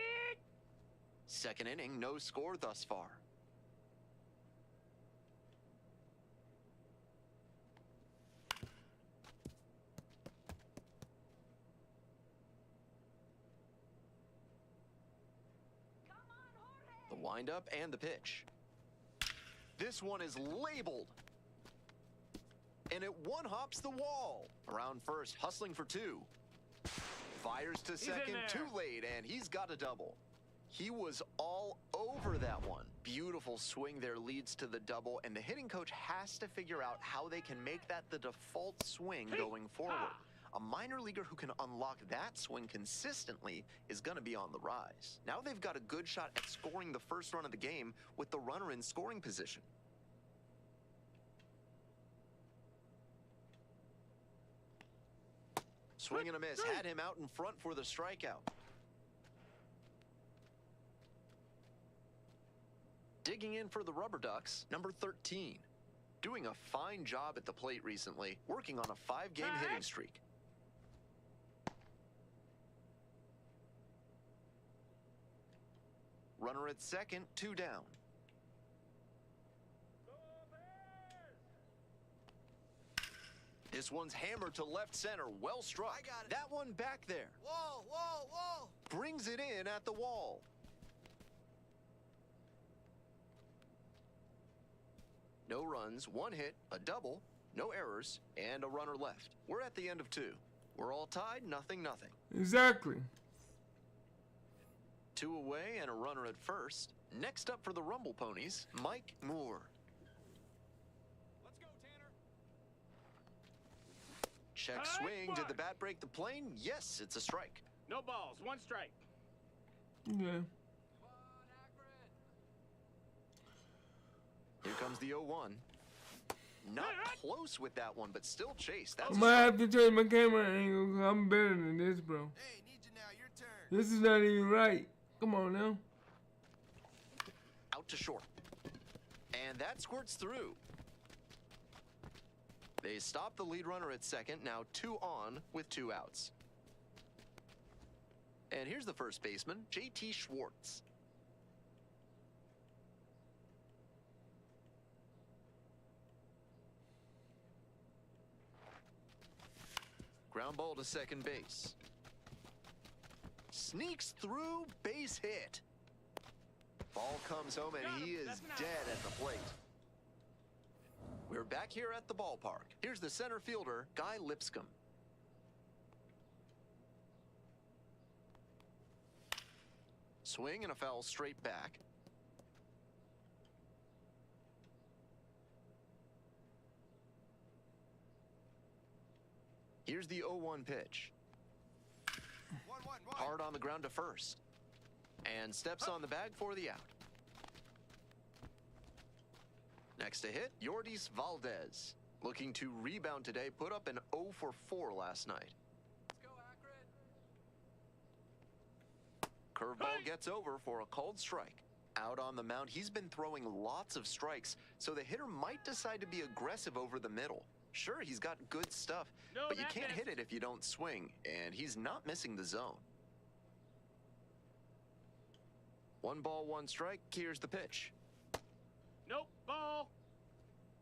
Second inning, no score thus far. Come on, Jorge. The windup and the pitch. This one is labeled. And it one-hops the wall. Around first, hustling for 2. Fires to second, there. too late, and he's got a double. He was all over that one. Beautiful swing there leads to the double, and the hitting coach has to figure out how they can make that the default swing going forward. A minor leaguer who can unlock that swing consistently is going to be on the rise. Now they've got a good shot at scoring the first run of the game with the runner in scoring position. Swing and a miss, had him out in front for the strikeout. Digging in for the Rubber Ducks, number 13. Doing a fine job at the plate recently, working on a 5-game hitting streak. Runner at second, 2 down. This one's hammered to left center, well struck. I got it. That one back there. Whoa, whoa, whoa! Brings it in at the wall. No runs, 1 hit, a double, no errors, and a runner left. We're at the end of 2. We're all tied, 0-0. Exactly. 2 away and a runner at first. Next up for the Rumble Ponies, Mike Moore. Let's go, Tanner. Check High swing. Did mark. the bat break the plane? Yes, it's a strike. No balls. 1 strike. Yeah. Come on, Akron. Here comes the 0-1. Not close with that one, but still chase. That's I a might have strike. to change my camera angle 'cause I'm better than this, bro. Hey, need you now. Your turn. This is not even right. Come on now. Out to short. And that squirts through. They stop the lead runner at second, now 2 on with 2 outs. And here's the first baseman, JT Schwartz. Ground ball to second base. Sneaks through, base hit. Ball comes home and he is dead at the plate. We're back here at the ballpark. Here's the center fielder, Guy Lipscomb. Swing and a foul straight back. Here's the 0-1 pitch. 1-1-1. Hard on the ground to first. And steps on the bag for the out. Next to hit, Yordis Valdez. Looking to rebound today, put up an 0 for 4 last night. Let's go, Akron. Curveball gets over for a called strike. Out on the mound, he's been throwing lots of strikes, so the hitter might decide to be aggressive over the middle. Sure, he's got good stuff, but you can't hit it if you don't swing, and he's not missing the zone. 1 ball, 1 strike. Here's the pitch. Nope, ball.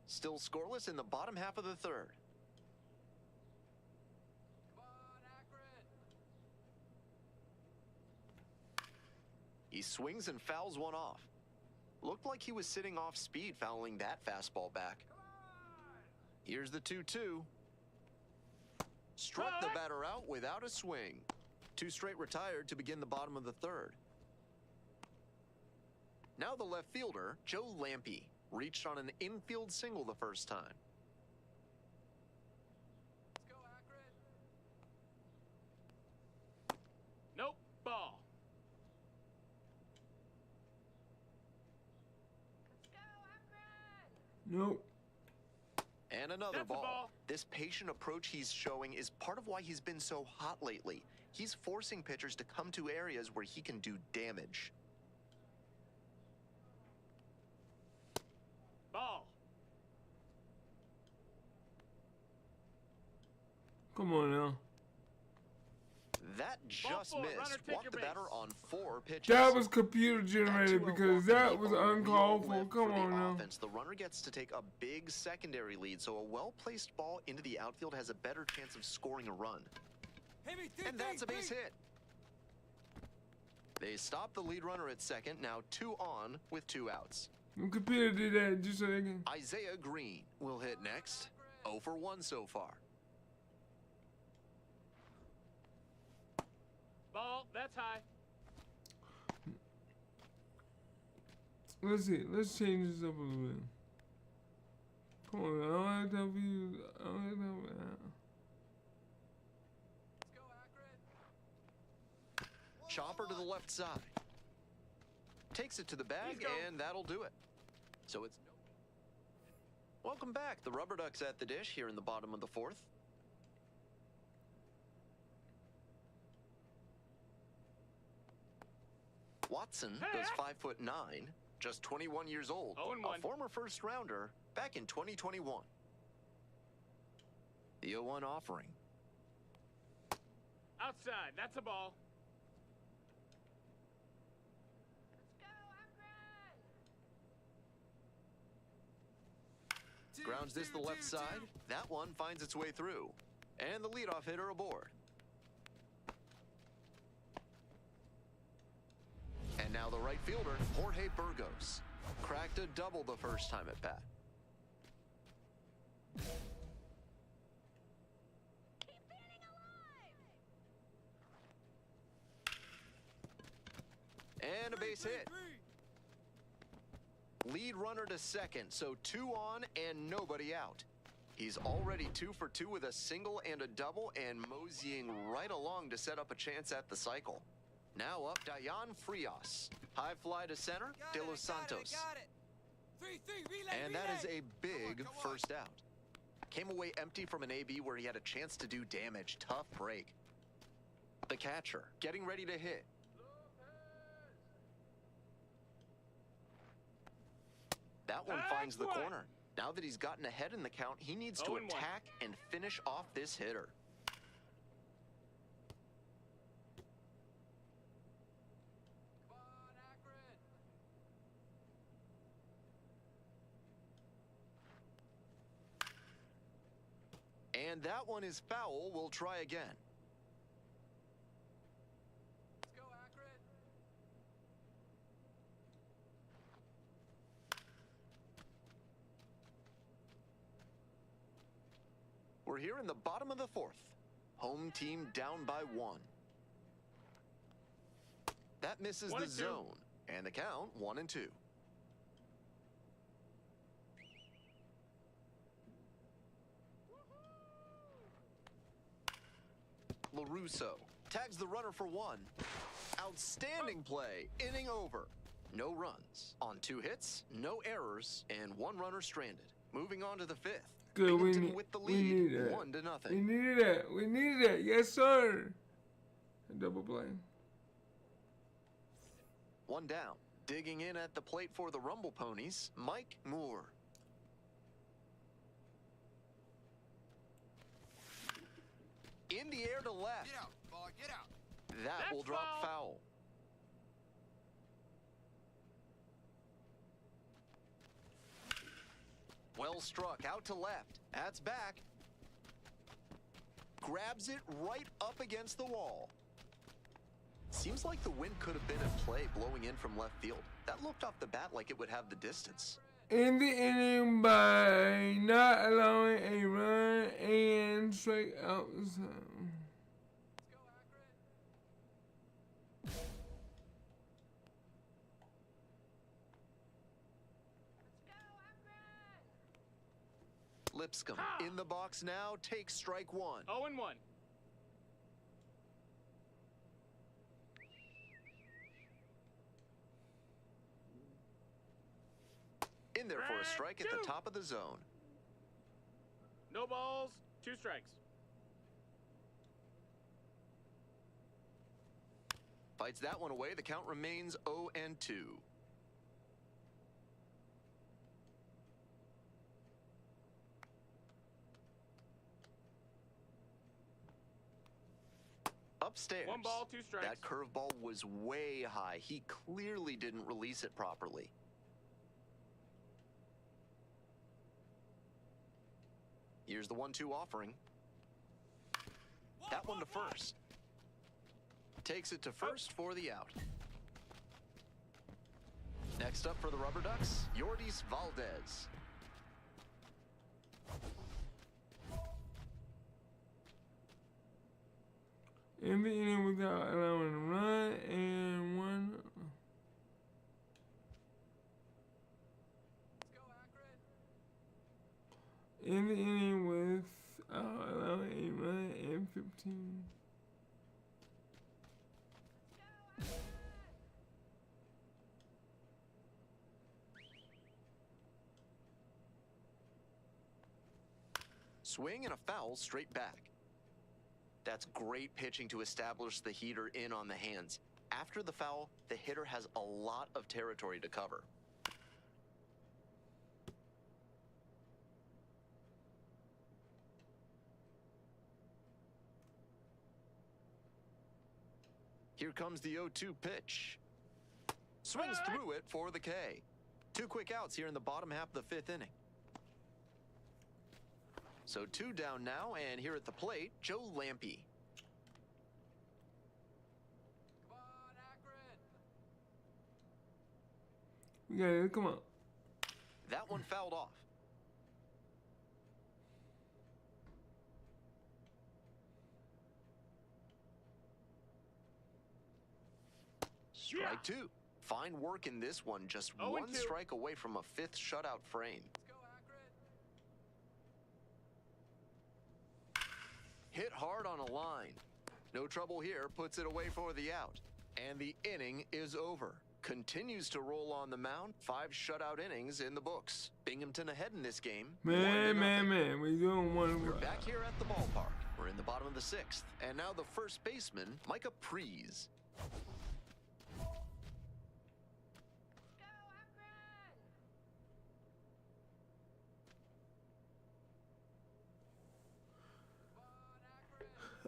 Still scoreless in the bottom half of the third. Come on, Akron. He swings and fouls one off. Looked like he was sitting off speed, fouling that fastball back. Here's the 2-2. Struck the batter out without a swing. 2 straight retired to begin the bottom of the third. Now the left fielder, Joe Lampe, reached on an infield single the first time. Let's go, Akron. Nope, ball. Nope. And another That's a ball. ball. This patient approach he's showing is part of why he's been so hot lately. He's forcing pitchers to come to areas where he can do damage. Ball. Come on now. That just Ball four, runner, missed. take Walked your the batter base. on 4 pitches. That was computer generated That 2-0 because walk that is was the only uncalled for. lift Come the on now. offense. The runner gets to take a big secondary lead, so a well-placed ball into the outfield has a better chance of scoring a run. And that's a base hit. They stop the lead runner at second, now 2 on with 2 outs. The computer did that just so they can. Isaiah Green will hit next. 0 for 1 so far. Ball, that's high. Let's see. Let's change this up a little bit. Come on, I don't have time for you. I don't have time for that. Let's go, Akron. Chopper to the left side. Takes it to the bag, He's gone. and that'll do it. So it's welcome back. The Rubber Ducks at the dish here in the bottom of the 4th. Watson goes 5'9", just 21 years old, 0-1. a former first rounder back in 2021. The 0-1 offering. Outside, that's a ball. Grounds this to the left side. That one finds its way through. And the leadoff hitter aboard. And now the right fielder, Jorge Burgos. Cracked a double the first time at bat. And a base hit. Lead runner to second, so 2 on and nobody out. He's already 2 for 2 with a single and a double, and moseying right along to set up a chance at the cycle. Now up, Dayan Frias. High fly to center, De Los Santos. Got it. 3-3, relay, And that is relay. a big Come on. first out. Came away empty from an AB where he had a chance to do damage. Tough break. The catcher, getting ready to hit. That one finds the corner. Now that he's gotten ahead in the count, he needs to 0-1. attack and finish off this hitter. Come on, Akron. And that one is foul. We'll try again. Let's go, Akron. We're here in the bottom of the fourth. Home team down by 1. That misses the zone. And the count 1-2. LaRusso tags the runner for 1. Outstanding play. Inning over. No runs. On 2 hits, no errors, and 1 runner stranded. Moving on to the 5th. Good, Binghamton with the lead, that. 1-0. We needed that. We needed that. Yes, sir. A double play. 1 down. Digging in at the plate for the Rumble Ponies, Mike Moore. In the air to left. Get out, ball, get out. That will drop foul. Well struck, out to left. That's back. Grabs it right up against the wall. Seems like the wind could have been at play blowing in from left field. That looked off the bat like it would have the distance. In the inning by not allowing a run and strike out the zone. Lipscomb in the box now, takes strike 1. 0-1. In there for a strike at the top of the zone. No balls, 2 strikes. Fights that one away. The count remains 0-2. Upstairs. 1 ball, 2 strikes. That curveball was way high. He clearly didn't release it properly. Here's the 1-2 offering. That one to first. Takes it to first for the out. Next up for the Rubber Ducks, Yordis Valdez. In the inning without allowing a run and 1. In the inning without allowing a run and 15. Swing and a foul straight back. That's great pitching to establish the heater in on the hands. After the foul, the hitter has a lot of territory to cover. Here comes the 0-2 pitch. Swings through it for the K. 2 quick outs here in the bottom half of the 5th inning. So 2 down now, and here at the plate, Joe Lampe. Come on, Akron. We got it. Come on. That one fouled off. Strike 2. Fine work in this one. Just 1 strike away from a 5th shutout frame. Let's go, Akron. Hit hard on a line. No trouble here. Puts it away for the out. And the inning is over. Continues to roll on the mound. 5 shutout innings in the books. Binghamton ahead in this game. Man. We doing one. We're back here at the ballpark. We're in the bottom of the 6th. And now the first baseman, Micah Prees.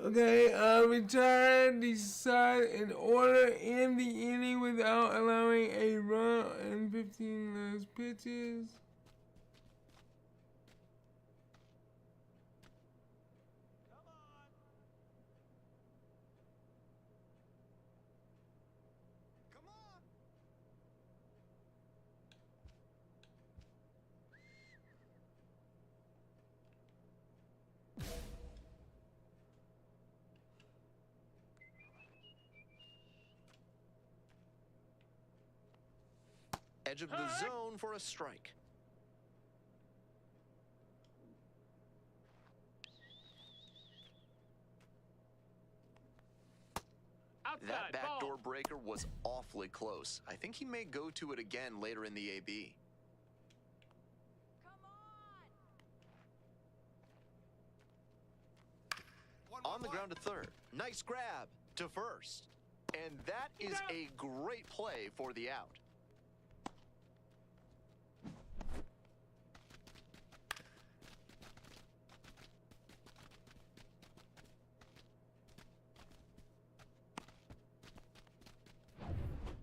Okay, return the side in order in the inning without allowing a run and 15 less pitches. Edge of the zone for a strike. That backdoor breaker was awfully close. I think he may go to it again later in the AB. Come on! On the ground to third. Nice grab to first. And that is a great play for the out.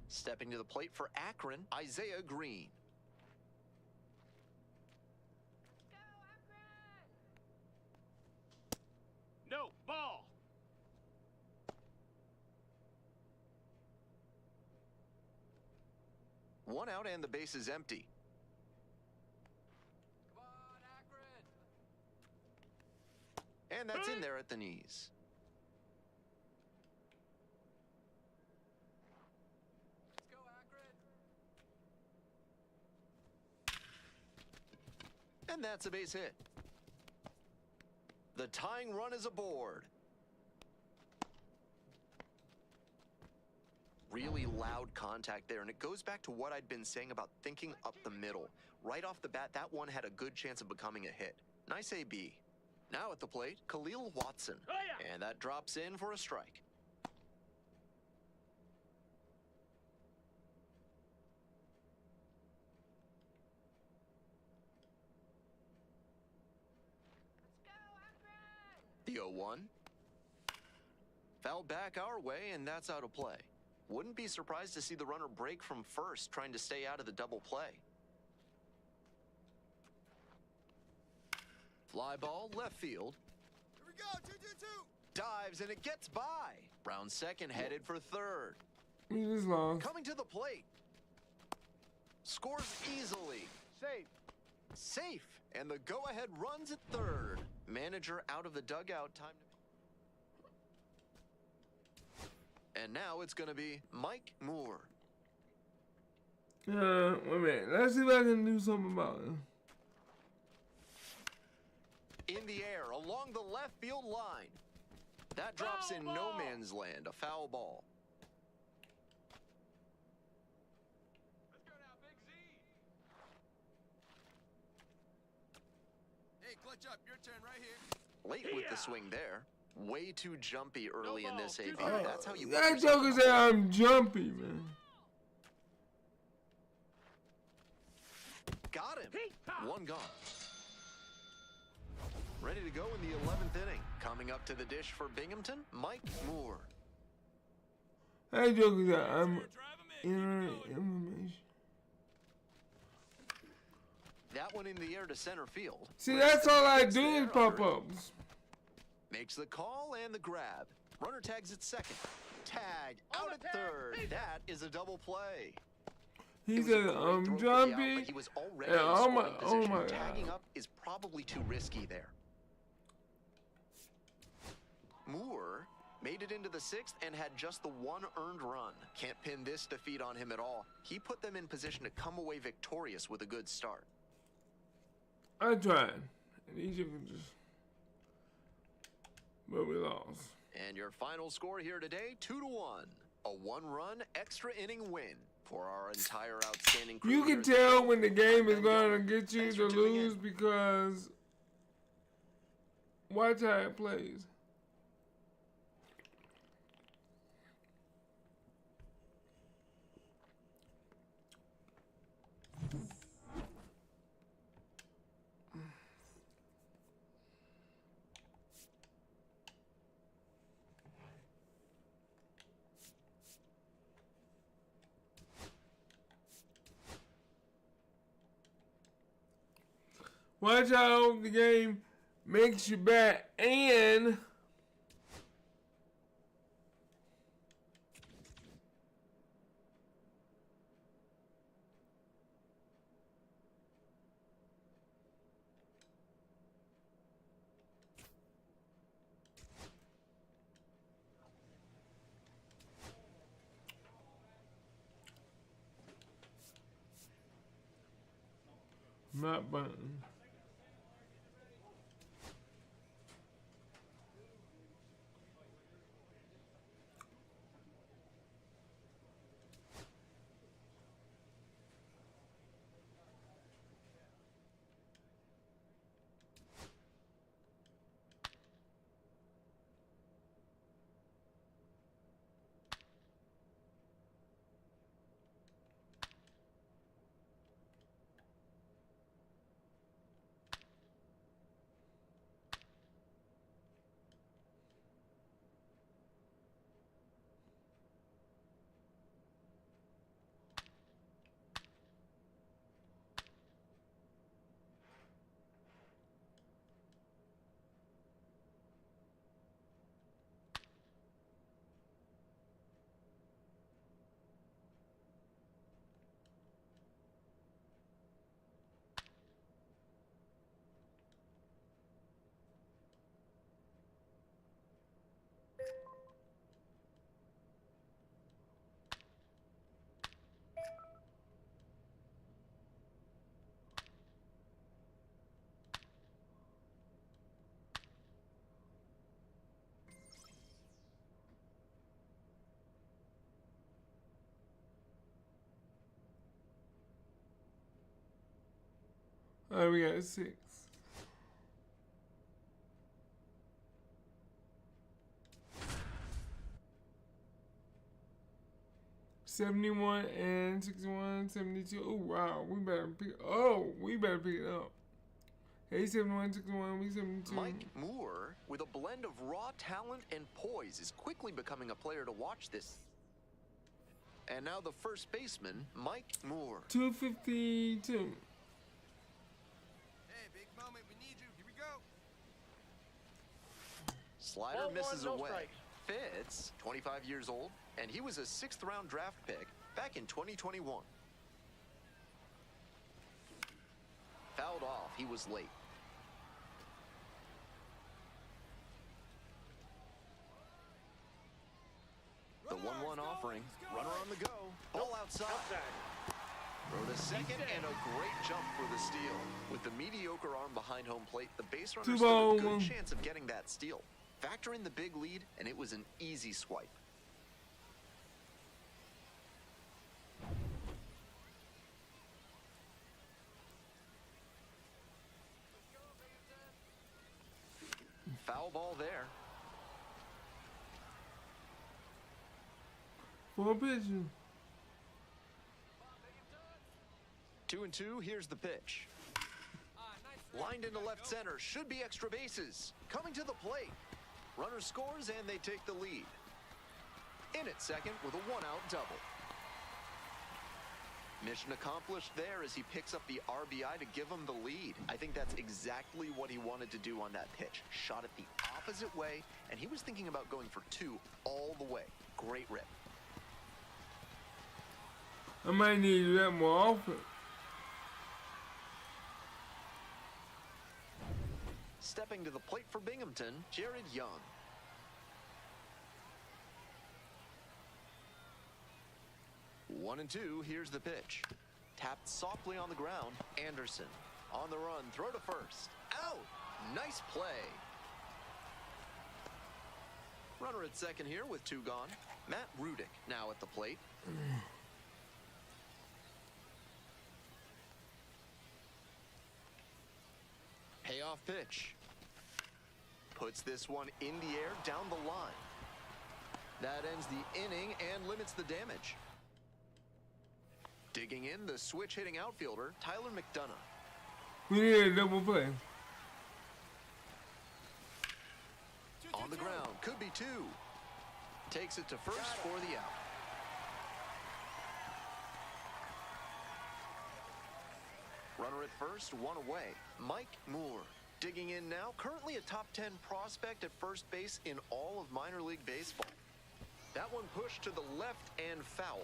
Stepping to the plate for Akron, Isaiah Green. Go, Akron! No, ball! One out and the base is empty. Come on, Akron! And that's in there at the knees. Let's go, Akron! And that's a base hit. The tying run is aboard. Really loud contact there, and it goes back to what I'd been saying about thinking up the middle. Right off the bat, that one had a good chance of becoming a hit. Nice AB. Now at the plate, Khalil Watson. Oh, yeah. And that drops in for a strike. Let's go, Akron! The 0-1. Foul back our way, and that's out of play. Wouldn't be surprised to see the runner break from first, trying to stay out of the double play. Fly ball, left field. Here we go, 2-2-2. Dives, and it gets by. Brown second, headed for third. We just lost. Coming to the plate. Scores easily. Safe. Safe. And the go-ahead runs at third. Manager out of the dugout. Time to... And now it's going to be Mike Moore. Wait a minute. Let's see if I can do something about it. In the air, along the left field line. That drops in no man's land. A foul ball. Let's go now, Big Z! Hey, clutch up. Your turn right here. Late with the swing there. Way too jumpy early in this AB. Oh, That's how you put that yourself joker in said trouble. I'm jumpy, man. Got him. One gone. Ready to go in the 11th inning. Coming up to the dish for Binghamton, Mike Moore. That joker said I'm Drive him in. Keep it going. information. That one in the air to center field. See, that's all I It's do there, is pop under- ups. Makes the call and the grab. Runner tags at second. Tag out at third. That is a double play. He It was a said great I'm throw for the out, jumpy. but he was already And in oh my- scoring oh position. my Tagging God. up is probably too risky there. Moore made it into the 6th and had just the one earned run. Can't pin this defeat on him at all. He put them in position to come away victorious with a good start. I tried. And these jokers just. But we lost. And your final score here today, 2-1. A one-run extra inning win for our entire outstanding crew. You here can at the tell show. when the game I'm is Ben going to Gilbert. get you Thanks to for tuning in. lose because watch how it plays. Watch how the game makes you bat and Not button. Alright, we got 6. $71 and $61, $72. Oh wow, we better pick. We better pick it up. Hey, $71, $61, we $72. Mike Moore, with a blend of raw talent and poise, is quickly becoming a player to watch this. And now the first baseman, Mike Moore. 252. Hey, big moment. We need you. Here we go. Slider Ball misses one, no away. strikes. Fitz, 25 years old, and he was a 6th round draft pick back in 2021. Fouled off. He was late. The 1-1 offering. Runner on the go. Ball outside. Rode a second and a great jump for the steal. With the mediocre arm behind home plate, the base runner stood a good chance of getting that steal. Factor in the big lead, and it was an easy swipe. Foul ball there. 4 pitches. 2-2, here's the pitch. Lined into left center, should be extra bases. Coming to the plate. Runner scores and they take the lead. In at second with a 1-out double. Mission accomplished there as he picks up the RBI to give him the lead. I think that's exactly what he wanted to do on that pitch. Shot it the opposite way, and he was thinking about going for 2 all the way. Great rip. I might need to do that more often. Stepping to the plate for Binghamton, Jared Young. One and two, here's the pitch. Tapped softly on the ground, Anderson. On the run, throw to first. Out! Nice play. Runner at second here with 2 gone. Matt Rudick now at the plate. Payoff pitch. Puts this one in the air down the line. That ends the inning and limits the damage. Digging in, the switch-hitting outfielder, Tyler McDonough. We need a double play. On the ground, could be 2. Takes it to first for the out. Runner at first, 1 away. Mike Moore. Digging in now, currently a top 10 prospect at first base in all of minor league baseball. That one pushed to the left and foul.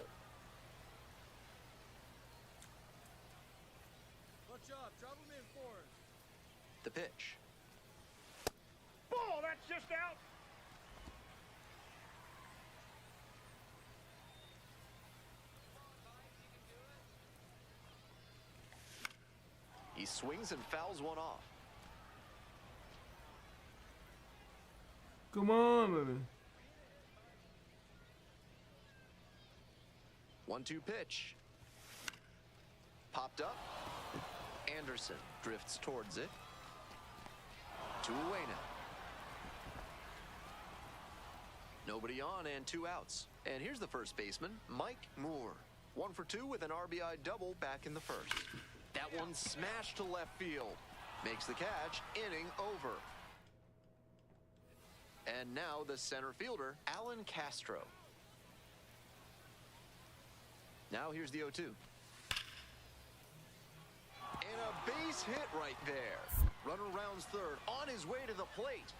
Watch up. Drop him in for us. The pitch. Ball, that's just out. He swings and fouls one off. Come on, baby. 1-2 pitch. Popped up. Anderson drifts towards it. 2 away now. Nobody on and 2 outs. And here's the first baseman, Mike Moore. 1 for 2 with an RBI double back in the first. That one smashed to left field. Makes the catch, inning over. And now the center fielder, Alan Castro. Now here's the 0-2. And a base hit right there. Runner rounds third, on his way to the plate.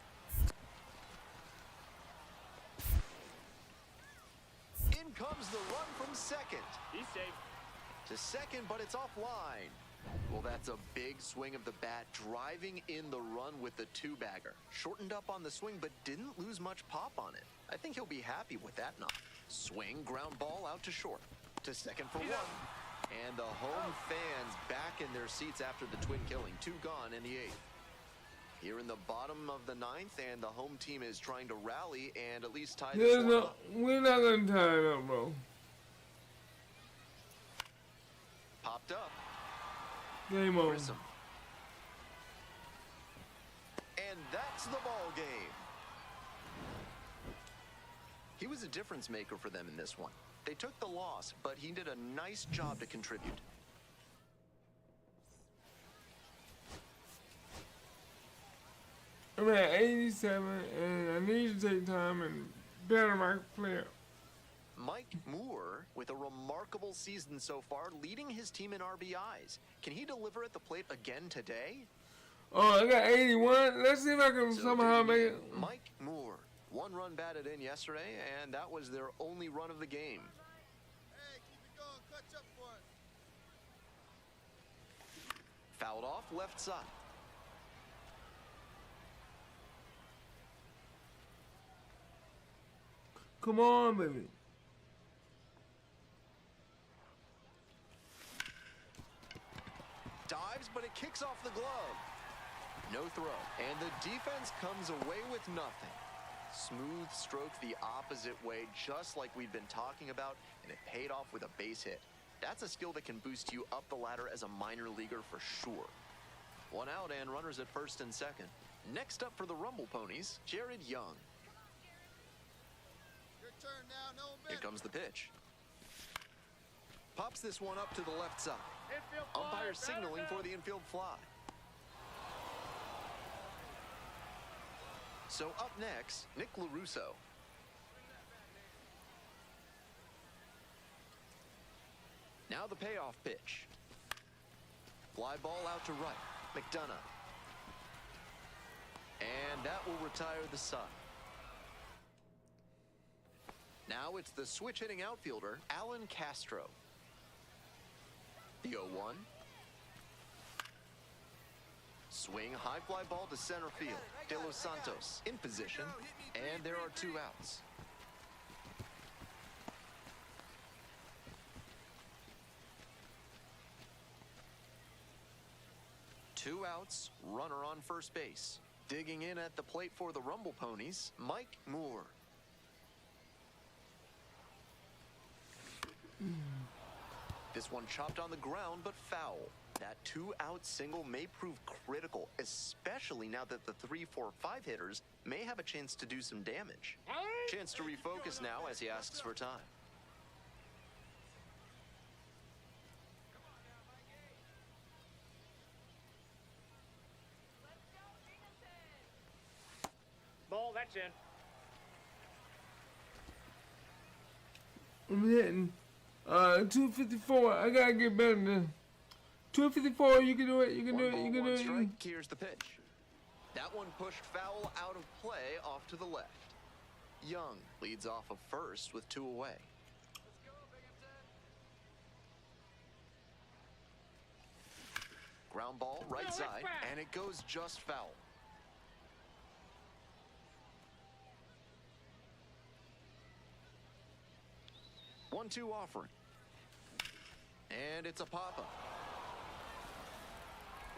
In comes the run from second. He's safe. To second, but it's offline. Well, that's a big swing of the bat, driving in the run with the 2-bagger. Shortened up on the swing, but didn't lose much pop on it. I think he'll be happy with that knock. Swing, ground ball out to short. To second for 1. And the home fans back in their seats after the twin killing. 2 gone in the 8th. Here in the bottom of the 9th, and the home team is trying to rally and at least tie this one up. We're not going to tie it up, bro. Popped up. Game over. Grissom. And that's the ball game. He was a difference maker for them in this one. They took the loss, but he did a nice job to contribute. I'm at 87, and I need to take time and better my player. Mike Moore, with a remarkable season so far, leading his team in RBIs. Can he deliver at the plate again today? Oh, I got 81. Let's see if I can So somehow taking make in it. Mike Moore. 1 run batted in yesterday, and that was their only run of the game. Hey, keep it going. Clutch up for us. Fouled off left side. Come on, baby. Dives, but it kicks off the glove. No throw. And the defense comes away with nothing. Smooth stroke the opposite way, just like we've been talking about, and it paid off with a base hit. That's a skill that can boost you up the ladder as a minor leaguer for sure. 1 out and runners at first and second. Next up for the Rumble Ponies, Jared Young. Your turn now. No one Here better. comes the pitch. Pops this one up to the left side. Infield fly, Umpire batter signaling down. for the infield fly. So up next, Nick LaRusso. Now the payoff pitch. Fly ball out to right. McDonough. And that will retire the side. Now it's the switch hitting outfielder, Alan Castro. The 0-1. Swing, high fly ball to center field. De Los Santos in position, and there are 2 outs. Two outs, runner on first base. Digging in at the plate for the Rumble Ponies, Mike Moore. This one chopped on the ground, but foul. That 2-out single may prove critical, especially now that the 3, 4, 5 hitters may have a chance to do some damage. Chance to refocus now as he asks for time. Let's go, Dickinson! Ball, that's in. I'm hitting 254. I gotta get better than 254. You can do it. You can do it. You can do it. Strike. Here's the pitch. That one pushed foul out of play off to the left. Young leads off of first with 2 away. Let's go, Binghamton. Ground ball right No, it's side, back. and it goes just foul. One-two offering. And it's a pop-up.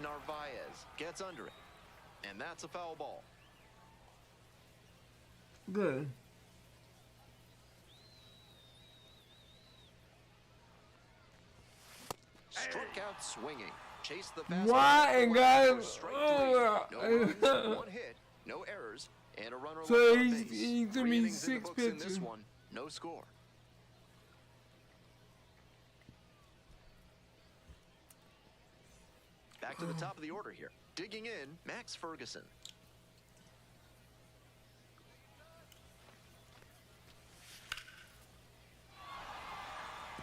Narvaez gets under it. And that's a foul ball. Good. Struck out swinging. Chase the fastball. Why and guys? Strike three. No runs, one hit, no errors, and a runner So left on he's- base. he threw 3 me innings in the 6 books in this pitches. one, no score. Back to the top of the order here. Digging in, Max Ferguson.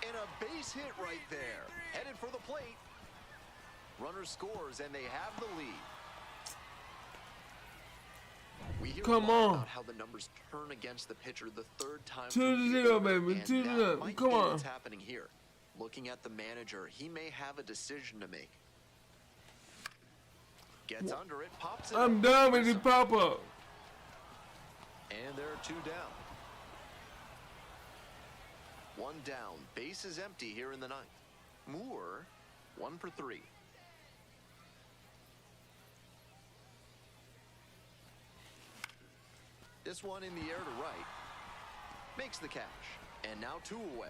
And a base hit right there. Headed for the plate. Runner scores, and they have the lead. We hear Come a lot on. about how the numbers turn against the pitcher the third time. 2-0, baby. And 2-0. that might Come be on. what's happening here. Looking at the manager, he may have a decision to make. Gets under it, pops it. I'm up. done with the pop-up. And there are 2 down. 1 down. Base is empty here in the 9th. Moore, 1 for 3. This one in the air to right. Makes the catch. And now 2 away.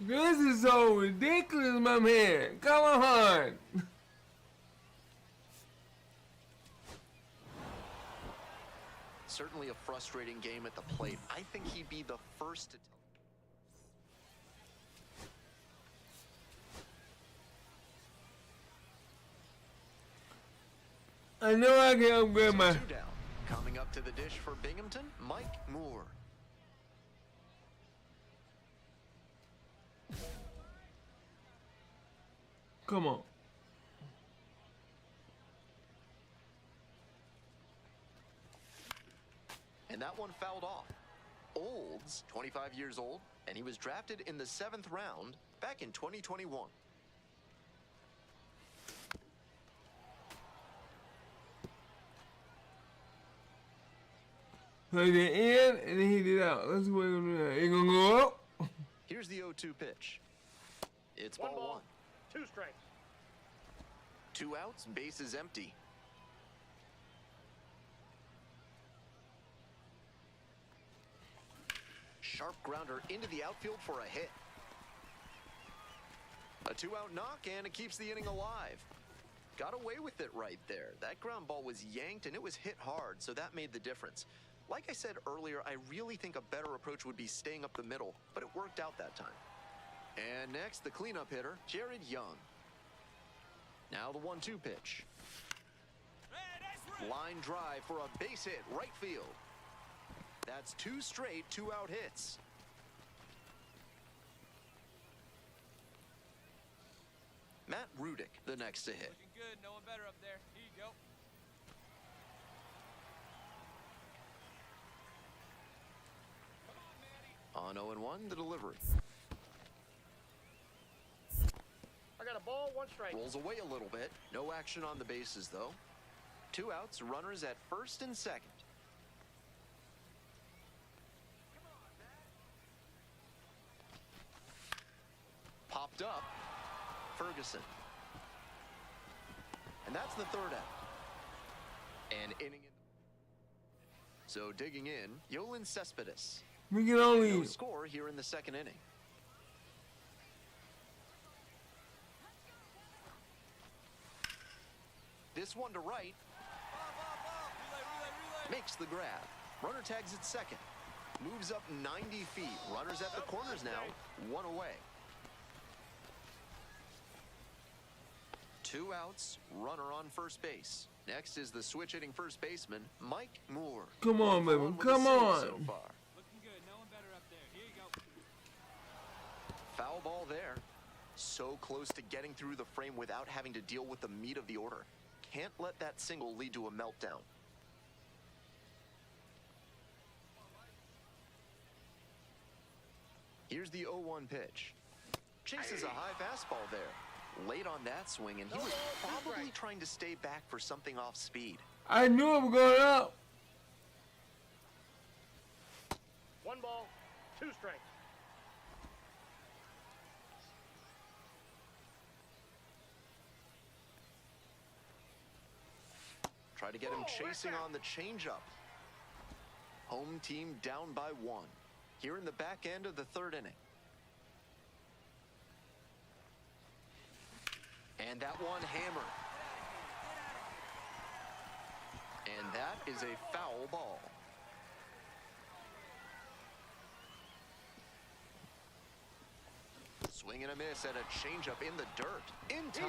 This is so ridiculous, my man. Come on. Certainly a frustrating game at the plate. I think he'd be the first to tell. I know I can upgrade So my... 2 down. Coming up to the dish for Binghamton, Mike Moore. Come on. And that one fouled off. Olds, 25 years old, and he was drafted in the 7th round back in 2021. So he did in, and then he did out. Let's see what he's gonna do now. He gonna go up. Here's the 0-2 pitch. It's One ball ball. 1. 2 strikes. 2 outs, base is empty. Sharp grounder into the outfield for a hit. A 2-out knock, and it keeps the inning alive. Got away with it right there. That ground ball was yanked, and it was hit hard, so that made the difference. Like I said earlier, I really think a better approach would be staying up the middle, but it worked out that time. And next, the cleanup hitter, Jared Young. Now the 1-2 pitch. Line drive for a base hit, right field. That's 2 straight 2-out hits. Matt Rudick, the next to hit. Looking good. No one better up there. Here you go. On 0-1, the delivery. I got a ball, 1 strike. Rolls away a little bit. No action on the bases, though. 2 outs, runners at first and second. Popped up. Ferguson. And that's the 3rd out. And inning in. So digging in, Yolan Cespedes. We can No only... score here in the 2nd inning. This one to right. Makes the grab. Runner tags at second. Moves up 90 feet. Runners at the corners now. 1 away. 2 outs. Runner on first base. Next is the switch hitting first baseman, Mike Moore. Come on, baby. One with a Come save on. So far. Looking good. No one better up there. Here you go. Foul ball there. So close to getting through the frame without having to deal with the meat of the order. Can't let that single lead to a meltdown. Here's the 0-1 pitch. Chases a high fastball there. Late on that swing, and he was probably trying to stay back for something off speed. I knew it was going up. 1 ball, 2 strikes. Try to get him chasing on the changeup. Home team down by 1. Here in the back end of the 3rd inning. And that one hammered. And that is a foul ball. Swing and a miss and a changeup in the dirt. In time,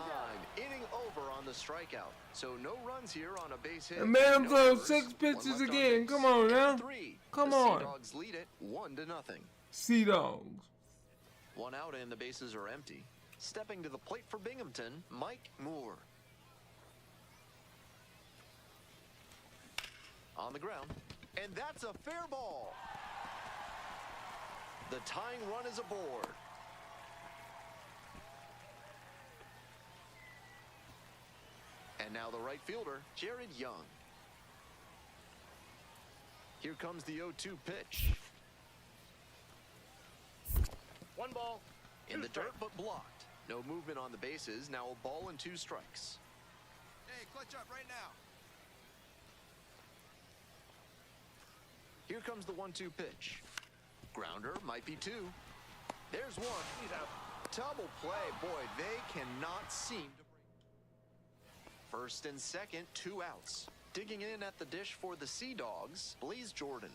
inning over on the strikeout. So no runs here on a base hit. And man, No throw errors, 6 one pitches left on again. base. Come on now. Count 3. Come the on. Sea Dogs lead it 1-0. Sea Dogs. 1 out and the bases are empty. Stepping to the plate for Binghamton, Mike Moore. On the ground, and that's a fair ball. The tying run is aboard. And now the right fielder, Jared Young. Here comes the 0-2 pitch. 1 ball. In the dirt, but blocked. No movement on the bases. Now a ball and 2 strikes. Hey, clutch up right now. Here comes the 1-2 pitch. Grounder might be 2. There's 1. He's out. Double play. Boy, they cannot seem to break. First and second, 2 outs. Digging in at the dish for the Sea Dogs, Blaze Jordan.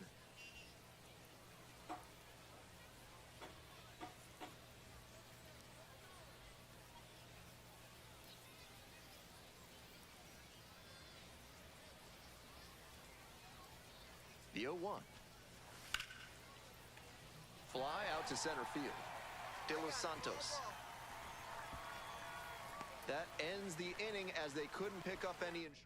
The 0-1. Fly out to center field. De Los Santos. That ends the inning as they couldn't pick up any insurance.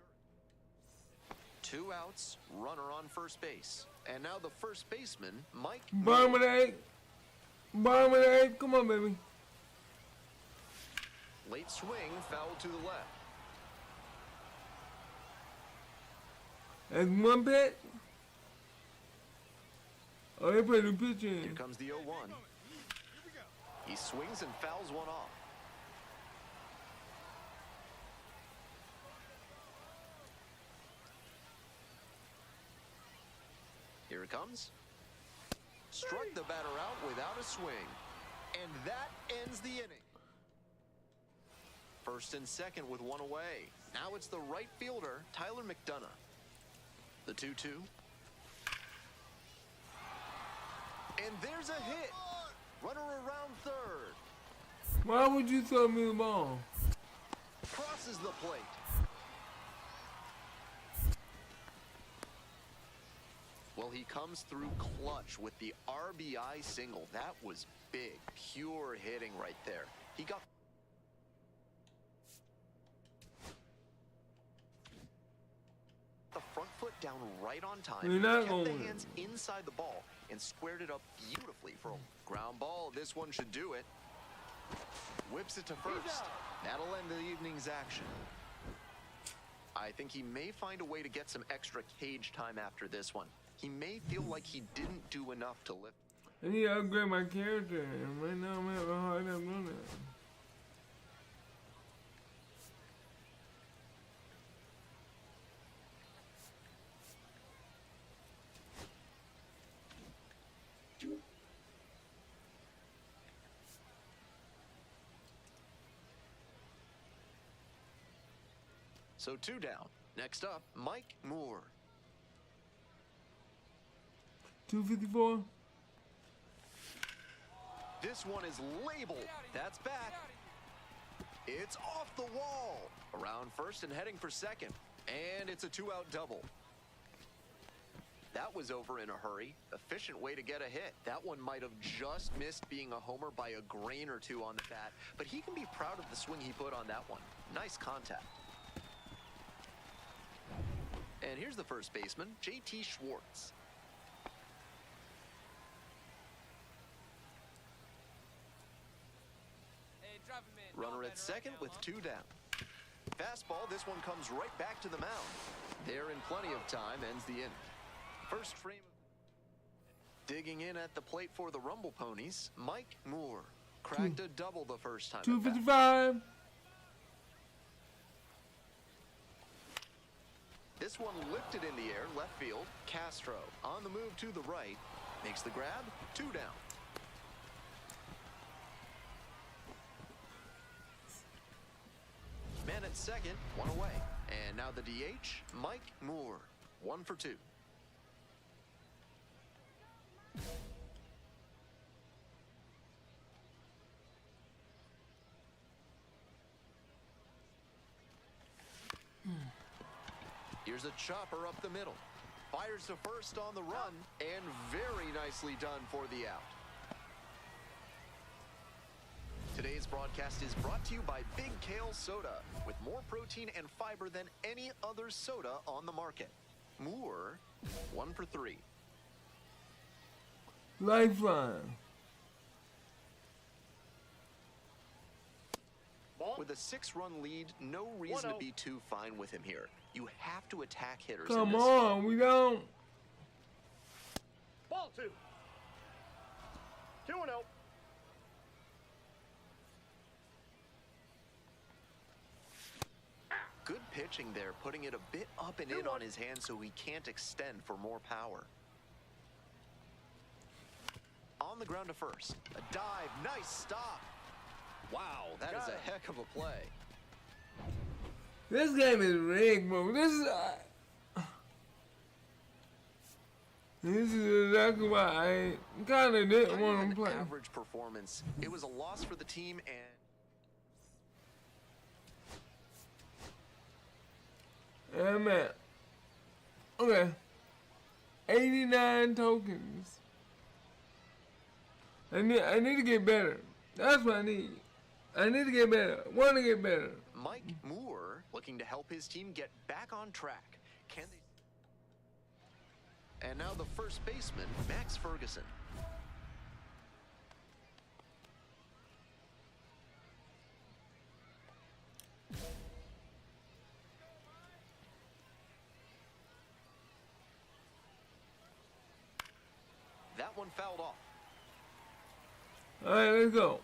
2 outs, runner on first base. And now the first baseman, Mike. Bottom of the 8th. Bottom of the 8th. Come on, baby. Late swing, foul to the left. That's 1 pitch. Oh, they put the pitch Here in. comes the 0-1. He swings and fouls one off. Here it comes. Struck the batter out without a swing. And that ends the inning. First and second with 1 away. Now it's the right fielder, Tyler McDonough. The 2-2. And there's a hit. Runner around third. Why would you throw me the ball? Crosses the plate. Well, he comes through clutch with the RBI single. That was big, pure hitting right there. He got the front foot down right on time. You're not Kept the going. hands inside the ball and squared it up beautifully for a ground ball. This one should do it. Whips it to first. That'll end the evening's action. I think he may find a way to get some extra cage time after this one. He may feel like he didn't do enough to lift. I need to upgrade my character, and right now I'm having a hard time doing that. So 2 down. Next up, Mike Moore. 254. This one is labeled. That's back. It's off the wall. Around first and heading for second. And it's a 2-out double. That was over in a hurry. Efficient way to get a hit. That one might have just missed being a homer by a grain or 2 on the bat. But he can be proud of the swing he put on that one. Nice contact. And here's the first baseman, J.T. Schwartz. Hey, drop him in. Runner at second with 2 down. Fastball, this one comes right back to the mound. There in plenty of time, ends the inning. First frame. Digging in at the plate for the Rumble Ponies, Mike Moore. Cracked a double the first time. at bat. 255. This one lifted in the air, left field. Castro on the move to the right. Makes the grab, 2 down. Man at second, 1 away. And now the DH, Mike Moore, 1 for 2. Here's a chopper up the middle. Fires to first on the run, and very nicely done for the out. Today's broadcast is brought to you by Big Kale Soda, with more protein and fiber than any other soda on the market. Moore, 1 for 3. Lifeline. With a 6-run lead, no reason to be too fine with him here. You have to attack hitters. Come on, we don't. Ball 2. 2-0. Good pitching there, putting it a bit up and in on his hand so he can't extend for more power. On the ground to first. A dive, nice stop. Wow, that is a heck of a play. This game is rigged, bro. This is exactly why I kind of didn't want to play. Average performance. It was a loss for the team and... Yeah, man. Okay. 89 tokens. I need to get better. That's what I need. I need to get better. Want to get better. Mike Moore looking to help his team get back on track. Can they? And now the first baseman, Max Ferguson. That one fouled off. All right, let's go.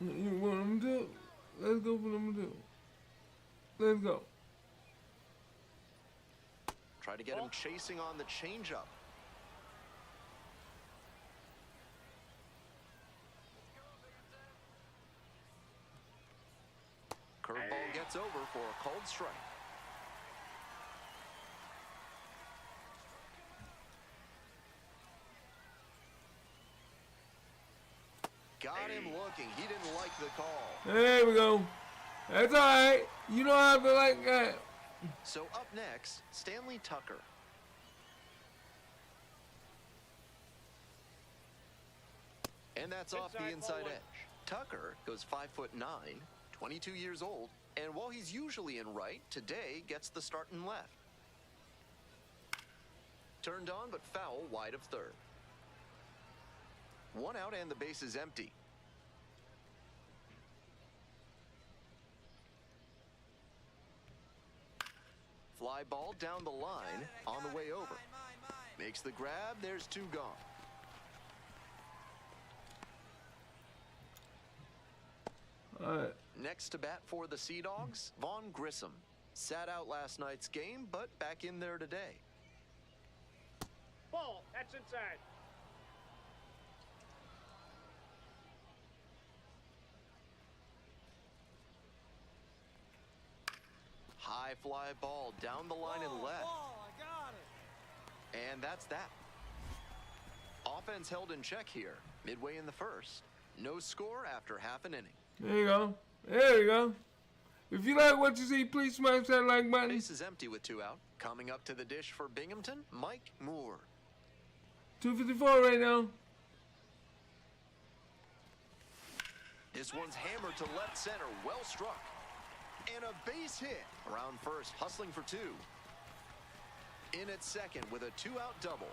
You want them to? Let's go for number 2. Let's go. Try to get him chasing on the changeup. Curveball gets over for a called strike. Got him looking. He didn't like the call. There we go. That's all right. You don't have to like that. So up next, Stanley Tucker. And that's off the inside edge. Tucker goes 5'9", 22 years old, and while he's usually in right, today gets the start in left. Turned on, but foul wide of third. 1 out and the base is empty. Fly ball down the line on the way over. Makes the grab, there's 2 gone. All right. Next to bat for the Sea Dogs, Vaughn Grissom. Sat out last night's game, but back in there today. Ball, that's inside. High fly ball down the line and left. Ball, I got it. And that's that. Offense held in check here, midway in the first. No score after half an inning. There you go. There you go. If you like what you see, please smash that like button. Base is empty with 2 out. Coming up to the dish for Binghamton, Mike Moore. 254 right now. This one's hammered to left center, well struck. And a base hit. Around first, hustling for 2. In at second with a 2-out double.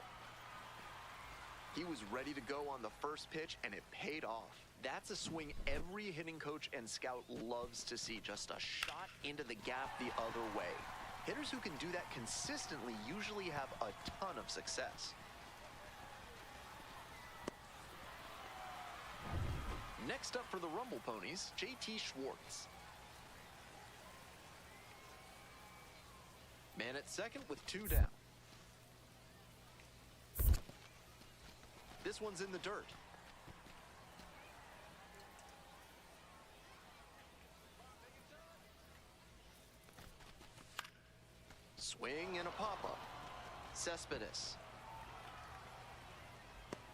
He was ready to go on the first pitch, and it paid off. That's a swing every hitting coach and scout loves to see. Just a shot into the gap the other way. Hitters who can do that consistently usually have a ton of success. Next up for the Rumble Ponies, JT Schwartz. Man at second with 2 down. This one's in the dirt. Swing and a pop-up. Cespedes.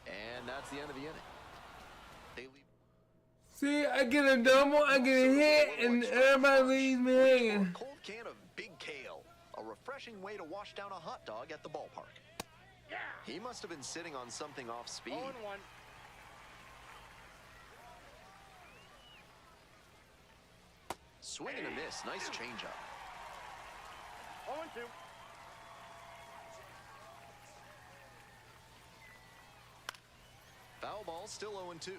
And that's the end of the inning. They leave. See, I get a double, I get a hit, and everybody leaves me hanging. A cold can of Big Kale. A refreshing way to wash down a hot dog at the ballpark. Yeah. He must have been sitting on something off speed. 0-1. Swing and a miss. Nice changeup. 0-2. Foul ball, still 0-2.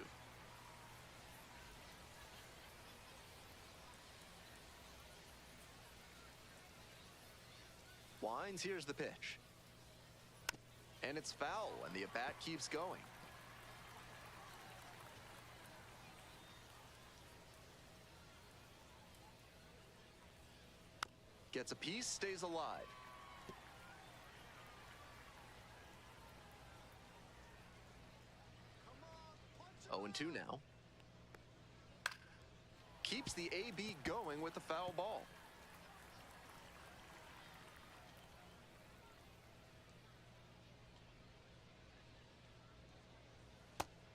Wines, here's the pitch. And it's foul, and the at-bat keeps going. Gets a piece, stays alive. Come on, 0-2 now. Keeps the AB going with the foul ball.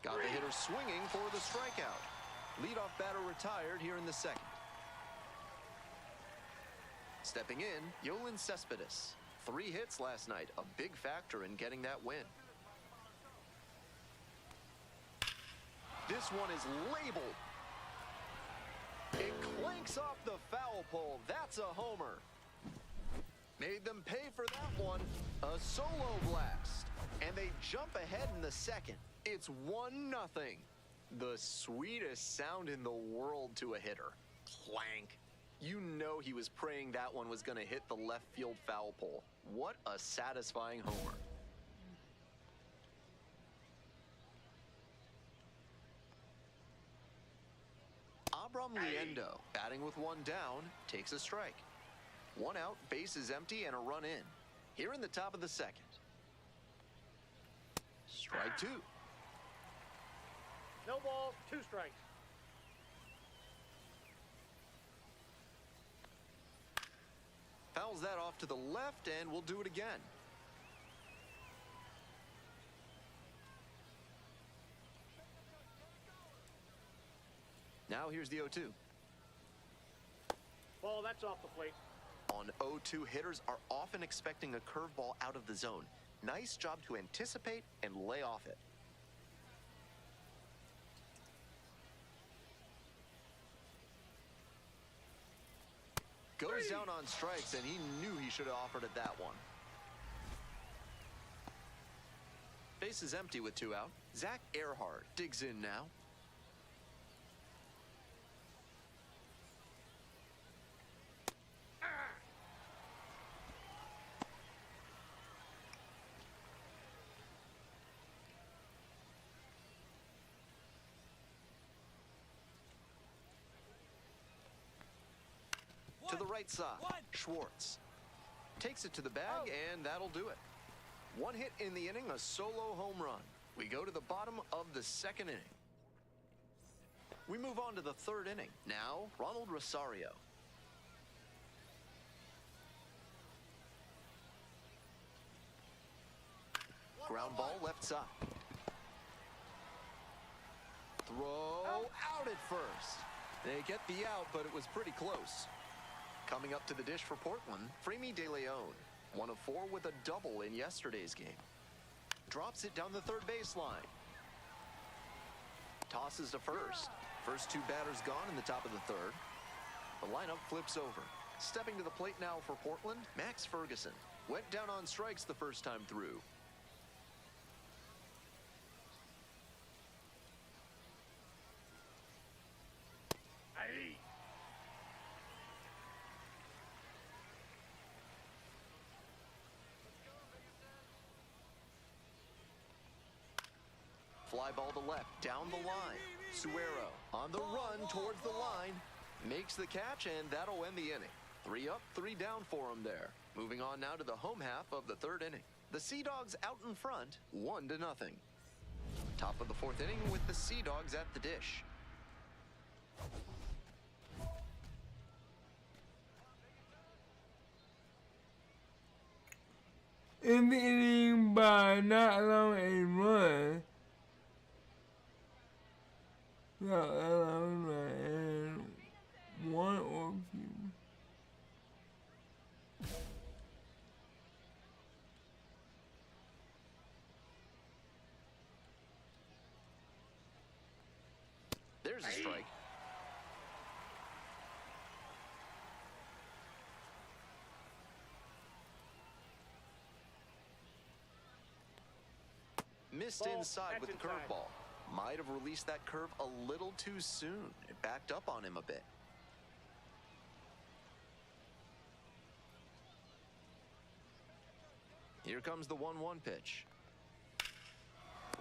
Got the hitter swinging for the strikeout. Leadoff batter retired here in the second. Stepping in, Yolan Cespedes. 3 hits last night, a big factor in getting that win. This one is labeled. It clanks off the foul pole. That's a homer. Made them pay for that one. A solo blast. And they jump ahead in the second. It's 1-0. The sweetest sound in the world to a hitter. Clank. You know he was praying that one was going to hit the left field foul pole. What a satisfying homer. Abram Liendo, batting with 1 down, takes a strike. 1 out, base is empty, and a run in. Here in the top of the second. Strike 2. No balls, 2 strikes. Fouls that off to the left, and we'll do it again. Now here's the 0-2. Ball, that's off the plate. On 0-2, hitters are often expecting a curveball out of the zone. Nice job to anticipate and lay off it. Goes down on strikes, and he knew he should have offered it that one. Base is empty with 2 out. Zach Earhart digs in now. To the right side, Schwartz takes it to the bag, and that'll do it. 1 hit in the inning, a solo home run. We go to the bottom of the second inning. We move on to the 3rd inning. Now, Ronald Rosario. Ground ball left side. Throw out at first. They get the out, but it was pretty close. Coming up to the dish for Portland, Fremy De Leon, 1 of 4 with a double in yesterday's game. Drops it down the 3rd baseline. Tosses to first. First 2 batters gone in the top of the 3rd. The lineup flips over. Stepping to the plate now for Portland, Max Ferguson. Went down on strikes the first time through. Fly ball to left, down the line. Suero on the run towards the line. Makes the catch, and that'll end the inning. 3 up, 3 down for him there. Moving on now to the home half of the third inning. The Sea Dogs out in front, 1-0. Top of the fourth inning with the Sea Dogs at the dish. In the inning by not allowing a run. Not allowing a run and one or few. There's a strike. Missed inside with the curveball. Might have released that curve a little too soon. It backed up on him a bit. Here comes the 1-1 pitch.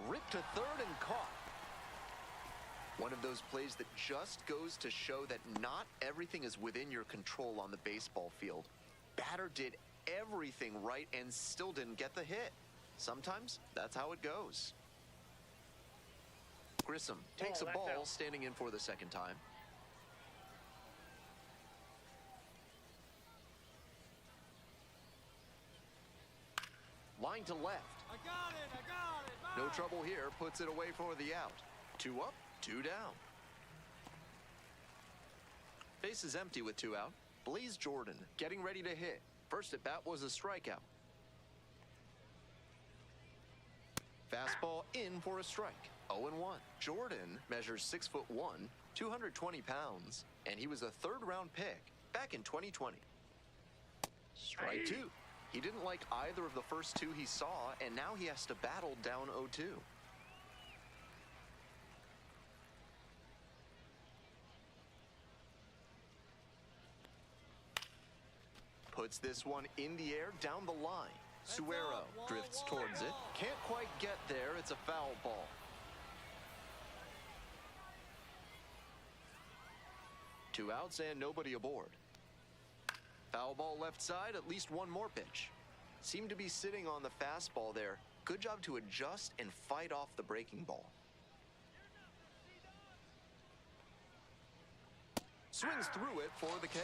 Ripped to third and caught. One of those plays that just goes to show that not everything is within your control on the baseball field. Batter did everything right and still didn't get the hit. Sometimes that's how it goes. Grissom takes a ball, standing in for the second time. Line to left. I got it. No trouble here, puts it away for the out. 2 up, 2 down. Base is empty with 2 out. Blaze Jordan getting ready to hit. First at bat was a strikeout. Fastball in for a strike. 0-1. Jordan measures 6'1", 220 pounds, and he was a third-round pick back in 2020. Strike 2. He didn't like either of the first 2 he saw, and now he has to battle down 0-2. Puts this one in the air down the line. Suero drifts towards it. Can't quite get there. It's a foul ball. Two outs and nobody aboard. Foul ball left side, at least one more pitch. Seemed to be sitting on the fastball there. Good job to adjust and fight off the breaking ball. Swings through it for the K.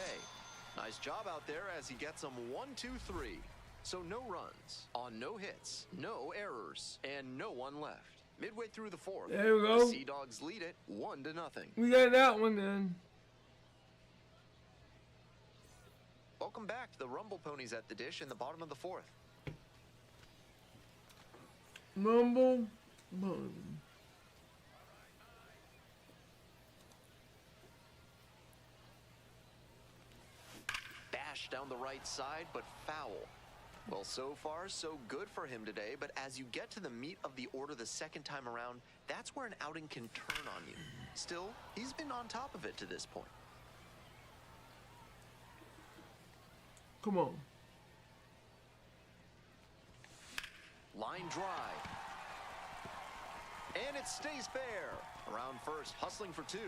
Nice job out there as he gets them 1-2-3. So no runs on no hits, no errors, and no one left. Midway through the fourth, There we go. the Sea Dogs lead it 1-0. We got that one then. Welcome back to the Rumble Ponies at the dish in the bottom of the fourth. Rumble. Boom. Bash down the right side, but foul. Well, so far, so good for him today, but as you get to the meat of the order the second time around, that's where an outing can turn on you. Still, he's been on top of it to this point. Come on. Line drive. And it stays fair. Around first, hustling for 2.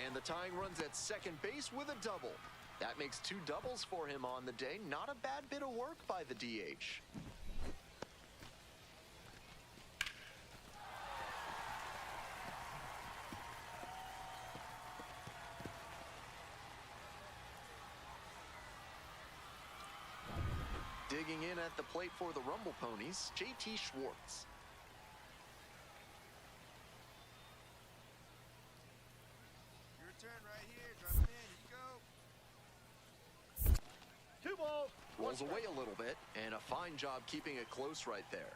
And the tying runs at second base with a double. That makes 2 doubles for him on the day. Not a bad bit of work by the DH. Digging in at the plate for the Rumble Ponies, JT Schwartz. Your turn right here. Drop it in. Here you go. 2 balls. Rolls away a little bit, and a fine job keeping it close right there.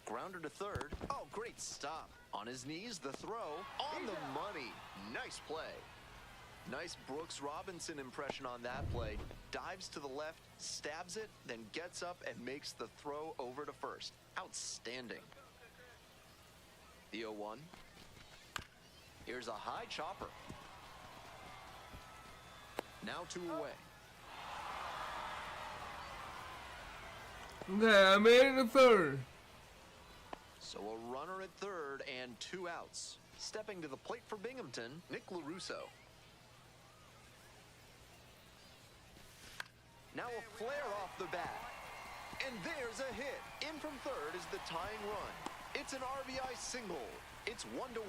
Grounder to third. Oh, great stop. On his knees, the throw. On the money. Nice play. Nice Brooks Robinson impression on that play. Dives to the left, stabs it, then gets up and makes the throw over to first. Outstanding. The 0-1. Here's a high chopper. Now 2 away. Okay, I made it to third. So a runner at third and 2 outs. Stepping to the plate for Binghamton, Nick LaRusso. Now a flare off the bat. And there's a hit. In from third is the tying run. It's an RBI single. It's 1-1.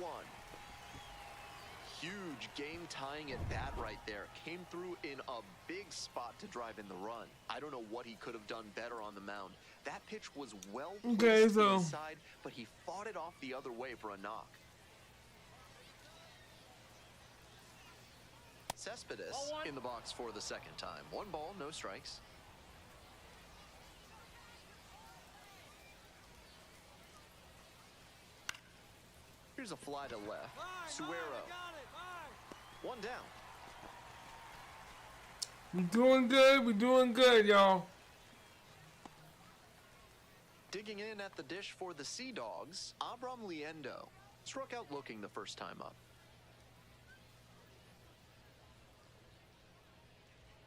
Huge game-tying at bat right there. Came through in a big spot to drive in the run. I don't know what he could have done better on the mound. That pitch was well placed inside, but he fought it off the other way for a knock. Cespedes in the box for the second time. 1 ball, no strikes. Here's a fly to left. Suero. 1 down. We're doing good. We're doing good, y'all. Digging in at the dish for the Sea Dogs, Abram Liendo. Struck out looking the first time up.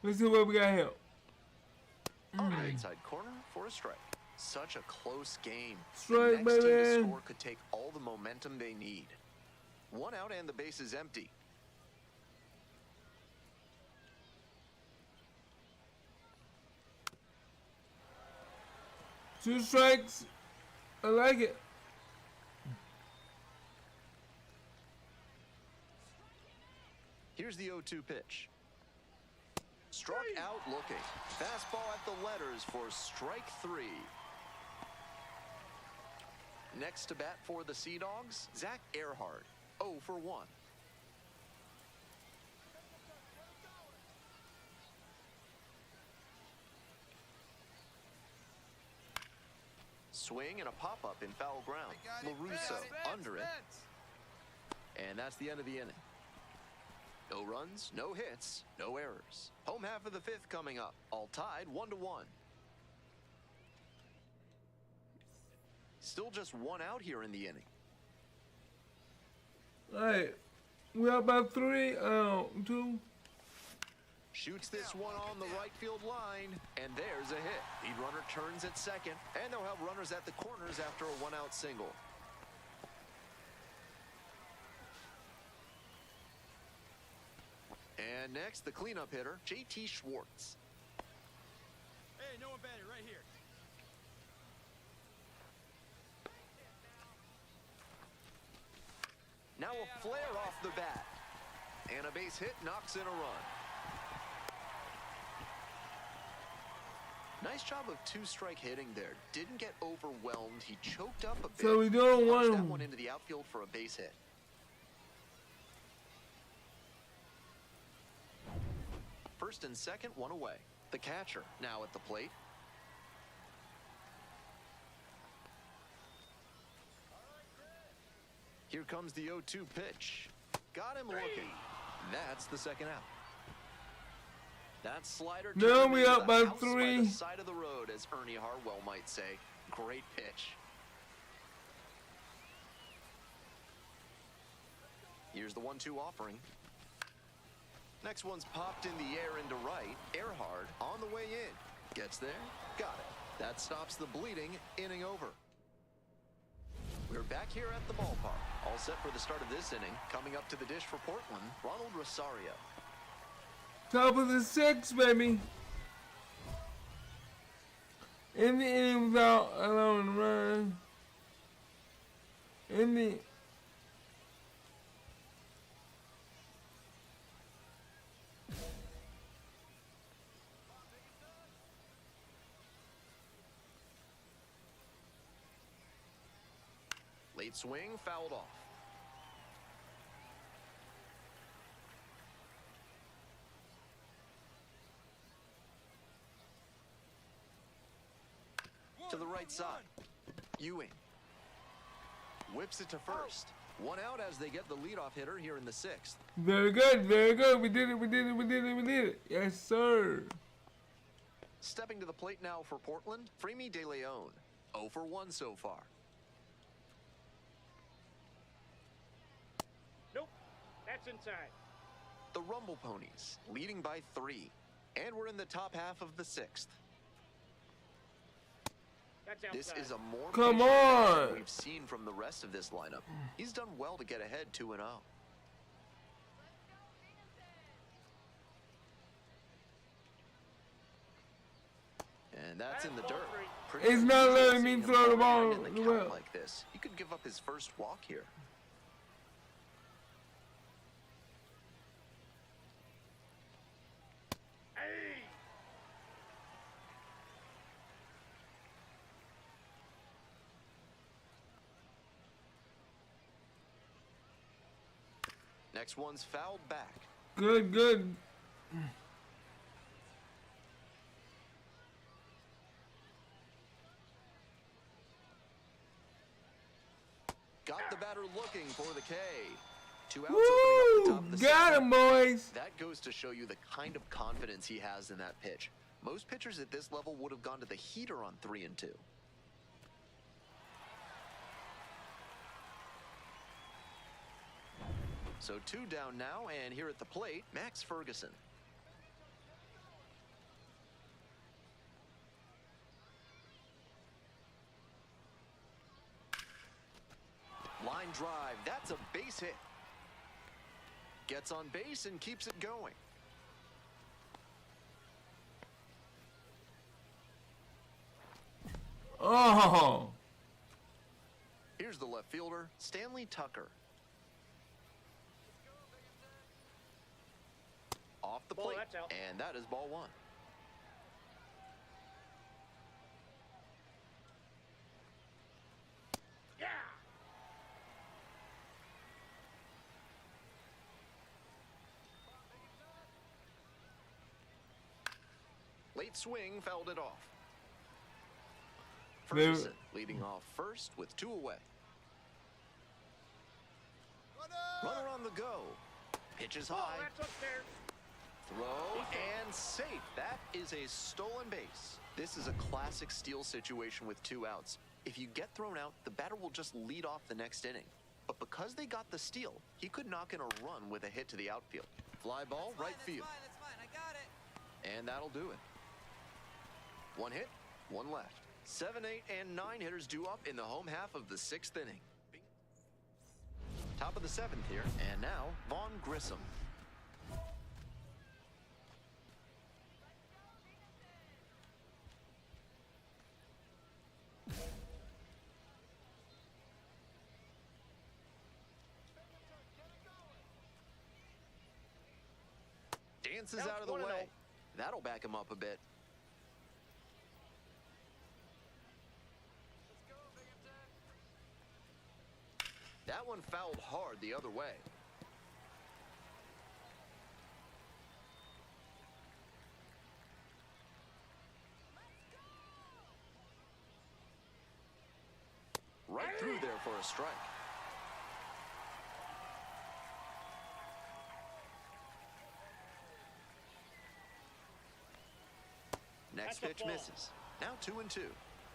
Let's see what we got here. On the inside corner for a strike. Such a close game. Strike, the next team to baby. score could take all the momentum they need. 1 out and the base is empty. Two strikes. I like it. Here's the 0-2 pitch. Struck out looking. Fastball at the letters for strike 3. Next to bat for the Sea Dogs, Zach Earhart. 0 for 1. Swing and a pop-up in foul ground. LaRusso under it. And that's the end of the inning. No runs, no hits, no errors. Home half of the 5th coming up. All tied 1-1. Still just 1 out here in the inning. All right. We are about 3, 2. Shoots this one on the right field line, and there's a hit. Lead runner turns at second, and they'll have runners at the corners after a 1-out single. And next, the cleanup hitter, JT Schwartz. Hey, no one batted right here. Now a flare off the bat. And a base hit knocks in a run. Nice job of 2-strike hitting there. Didn't get overwhelmed. He choked up a bit. So we don't Punched want that one into the outfield for a base hit. First and second, 1 away. The catcher now at the plate. Here comes the 0-2 pitch. Got him looking. That's the second out. That slider. Now we up by house 3. By the side of the road, as Ernie Harwell might say. Great pitch. Here's the 1-2 offering. Next one's popped in the air into right. Earhart on the way in. Gets there. Got it. That stops the bleeding. Inning over. We're back here at the ballpark. All set for the start of this inning. Coming up to the dish for Portland, Ronald Rosario. Top of the 6th, baby. In the inning without allowing a run. In the Late swing, fouled off. To the right side. Ewing. Whips it to first. 1 out as they get the leadoff hitter here in the 6th. very good, very good. We did it, we did it, we did it, we did it. Yes, sir. Stepping to the plate now for Portland, Fremy De Leon. 0 for 1 so far. Nope, that's inside. The Rumble Ponies leading by 3. And we're in the top half of the 6th. That's outside. This is a more Come patient on. than we've seen from the rest of this lineup. He's done well to get ahead 2-0. And that's in the dirt. Pretty It's not unusual letting seeing me him throw the go ball behind in the as count well. like this. He could give up his first walk here. Hey! Next one's fouled back. Good, good. Got the batter looking for the K. 2 outs Woo! opening up the top of the Got second. him, boys. That goes to show you the kind of confidence he has in that pitch. Most pitchers at this level would have gone to the heater on 3 and 2. So 2 down now, and here at the plate, Max Ferguson. Line drive, that's a base hit. Gets on base and keeps it going. Oh. Here's the left fielder, Stanley Tucker. Off the Ball, plate, that's out. and that is ball 1. Yeah! Late swing fouled it off. There- Ferguson leading off first with 2 away. Runner on the go. Pitches Ball, high. that's upstairs. Throw and safe. That is a stolen base. This is a classic steal situation with 2 outs. If you get thrown out, the batter will just lead off the next inning. But because they got the steal, he could knock in a run with a hit to the outfield. Fly ball, right field. That's fine. I got it. And that'll do it. 1 hit, 1 left. 7, 8, and 9 hitters due up in the home half of the 6th inning. Top of the 7th here, and now Vaughn Grissom. Dances That out of the was 1-0. way. That'll back him up a bit. That one fouled hard the other way. Right through there for a strike. Next That's a pitch ball. misses. Now 2 and 2.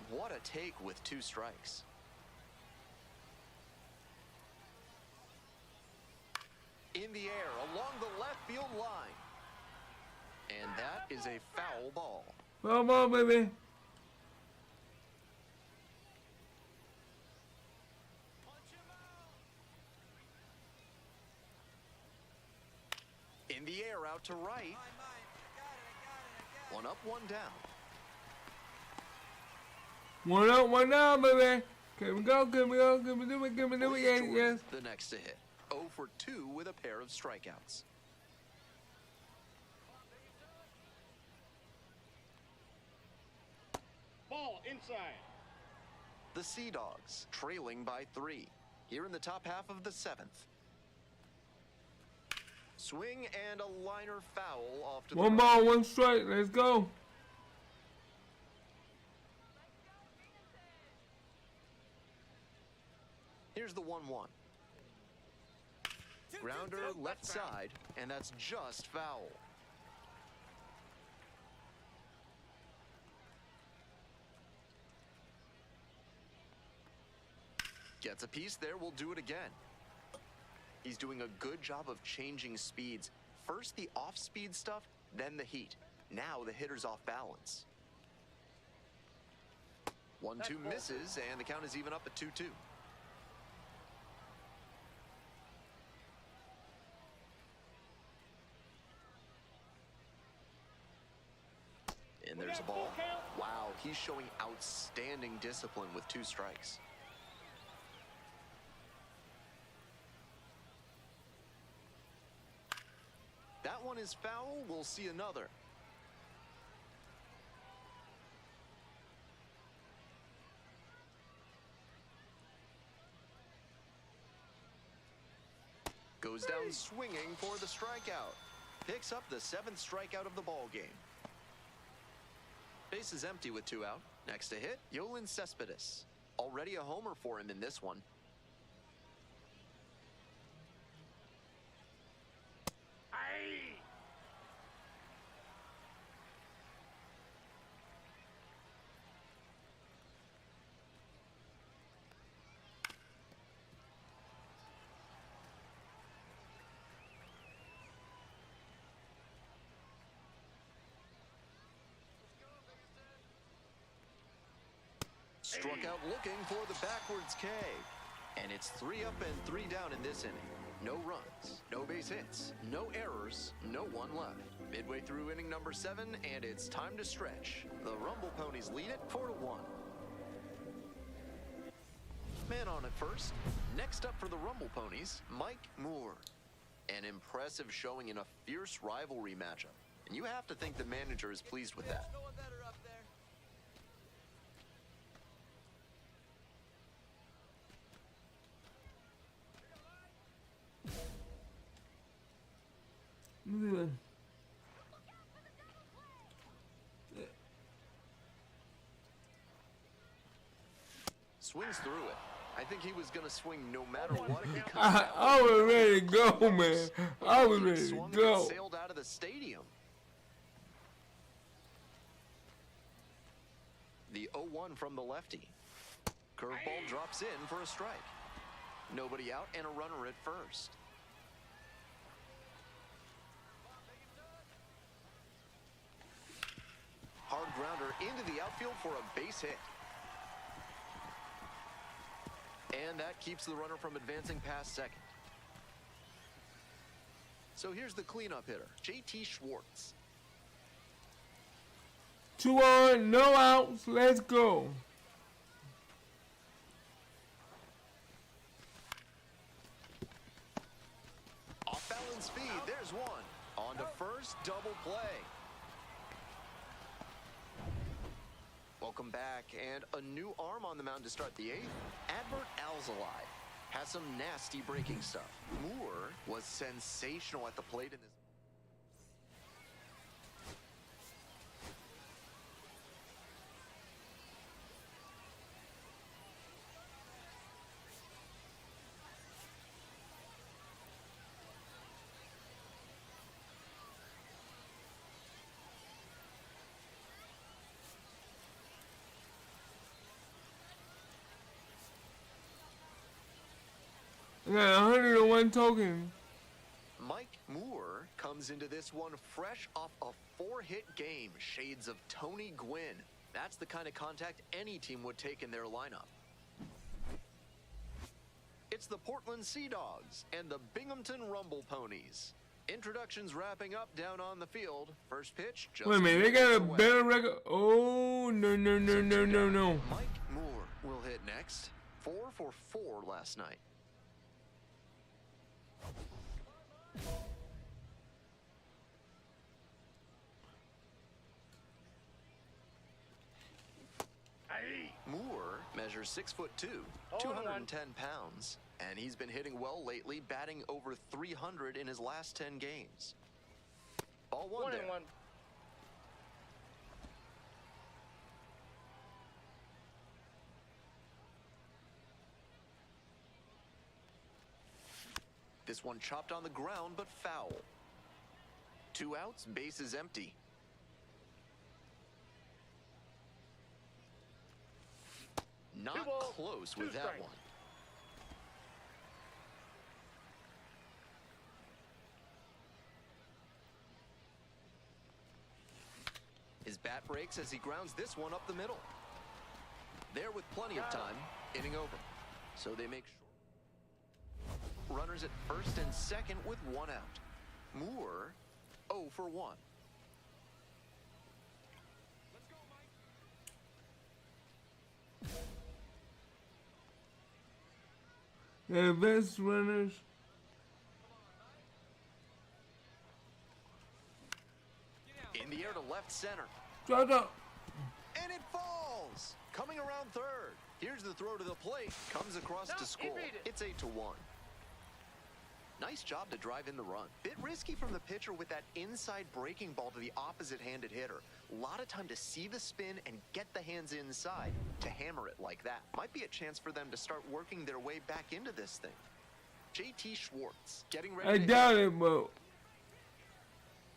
What a take with 2 strikes. In the air along the left field line. And that is a foul ball. Come on, baby. In the air out to right. Mine. I got it. 1 up, 1 down. 1 up, 1 down, baby. Can we go? Can we go? Can we do it? Can we do it? Yes, Jordan, yes. the next to hit. 0 for 2 with a pair of strikeouts. Ball inside. The Sea Dogs trailing by 3. Here in the top half of the 7th. Swing and a liner foul off to the 1 right. ball, 1 strike. Let's go. Here's the 1-1. Grounder left side, and that's just foul. Gets a piece there, we'll do it again. He's doing a good job of changing speeds. First the off-speed stuff, then the heat. Now the hitter's off balance. 1-2 misses, and the count is even up at 2-2. And there's a ball. Wow, he's showing outstanding discipline with 2 strikes. That one is foul. We'll see another. Goes down swinging for the strikeout. Picks up the 7th strikeout of the ball game. Base is empty with 2 out. Next to hit, Yolan Cespedes. Already a homer for him in this one. Struck out looking for the backwards K. And it's 3 up and 3 down in this inning. No runs, no base hits, no errors, no one left. Midway through inning number 7, and it's time to stretch. The Rumble Ponies lead it 4-1. Man on at first. Next up for the Rumble Ponies, Mike Moore. An impressive showing in a fierce rivalry matchup. And you have to think the manager is pleased with that. No one better up there. Look at that. Swings through it. I think he was going to swing no matter what. I was ready to go, man. I was ready to Swung go. and sailed out of the stadium. The 0-1 from the lefty. Curveball drops in for a strike. Nobody out and a runner at first. Hard grounder into the outfield for a base hit. And that keeps the runner from advancing past second. So here's the cleanup hitter, JT Schwartz. 2 on, no outs. Let's go. Off balance speed, there's one. On to first, double play. Welcome back, and a new arm on the mound to start the 8th. Adbert Alzolay has some nasty breaking stuff. Moore was sensational at the plate in this. I got 101 tokens. Mike Moore comes into this one fresh off a 4-hit game. Shades of Tony Gwynn. That's the kind of contact any team would take in their lineup. It's the Portland Sea Dogs and the Binghamton Rumble Ponies. Introductions wrapping up down on the field. First pitch. Just Wait a minute, they got a away. better record. Oh, no. Mike Moore will hit next. 4 for 4 last night. Moore measures 6'2", 210 pounds, and he's been hitting well lately, batting over 300 in his last 10 games. Ball 1 there. 1-1. This one chopped on the ground, but foul. 2 outs, base is empty. Not 2 balls, close 2 with that strikes. one. His bat breaks as he grounds this one up the middle. There with plenty of time, inning over. So they make sure. Runners at first and second with one out. Moore, 0 for 1. The best runners. In the air to left center. Shut up. And it falls! Coming around third. Here's the throw to the plate. Comes across to score. It's 8 to 1. Nice job to drive in the run. Bit risky from the pitcher with that inside breaking ball to the opposite-handed hitter. A lot of time to see the spin and get the hands inside to hammer it like that. Might be a chance for them to start working their way back into this thing. JT Schwartz getting ready I to doubt it, but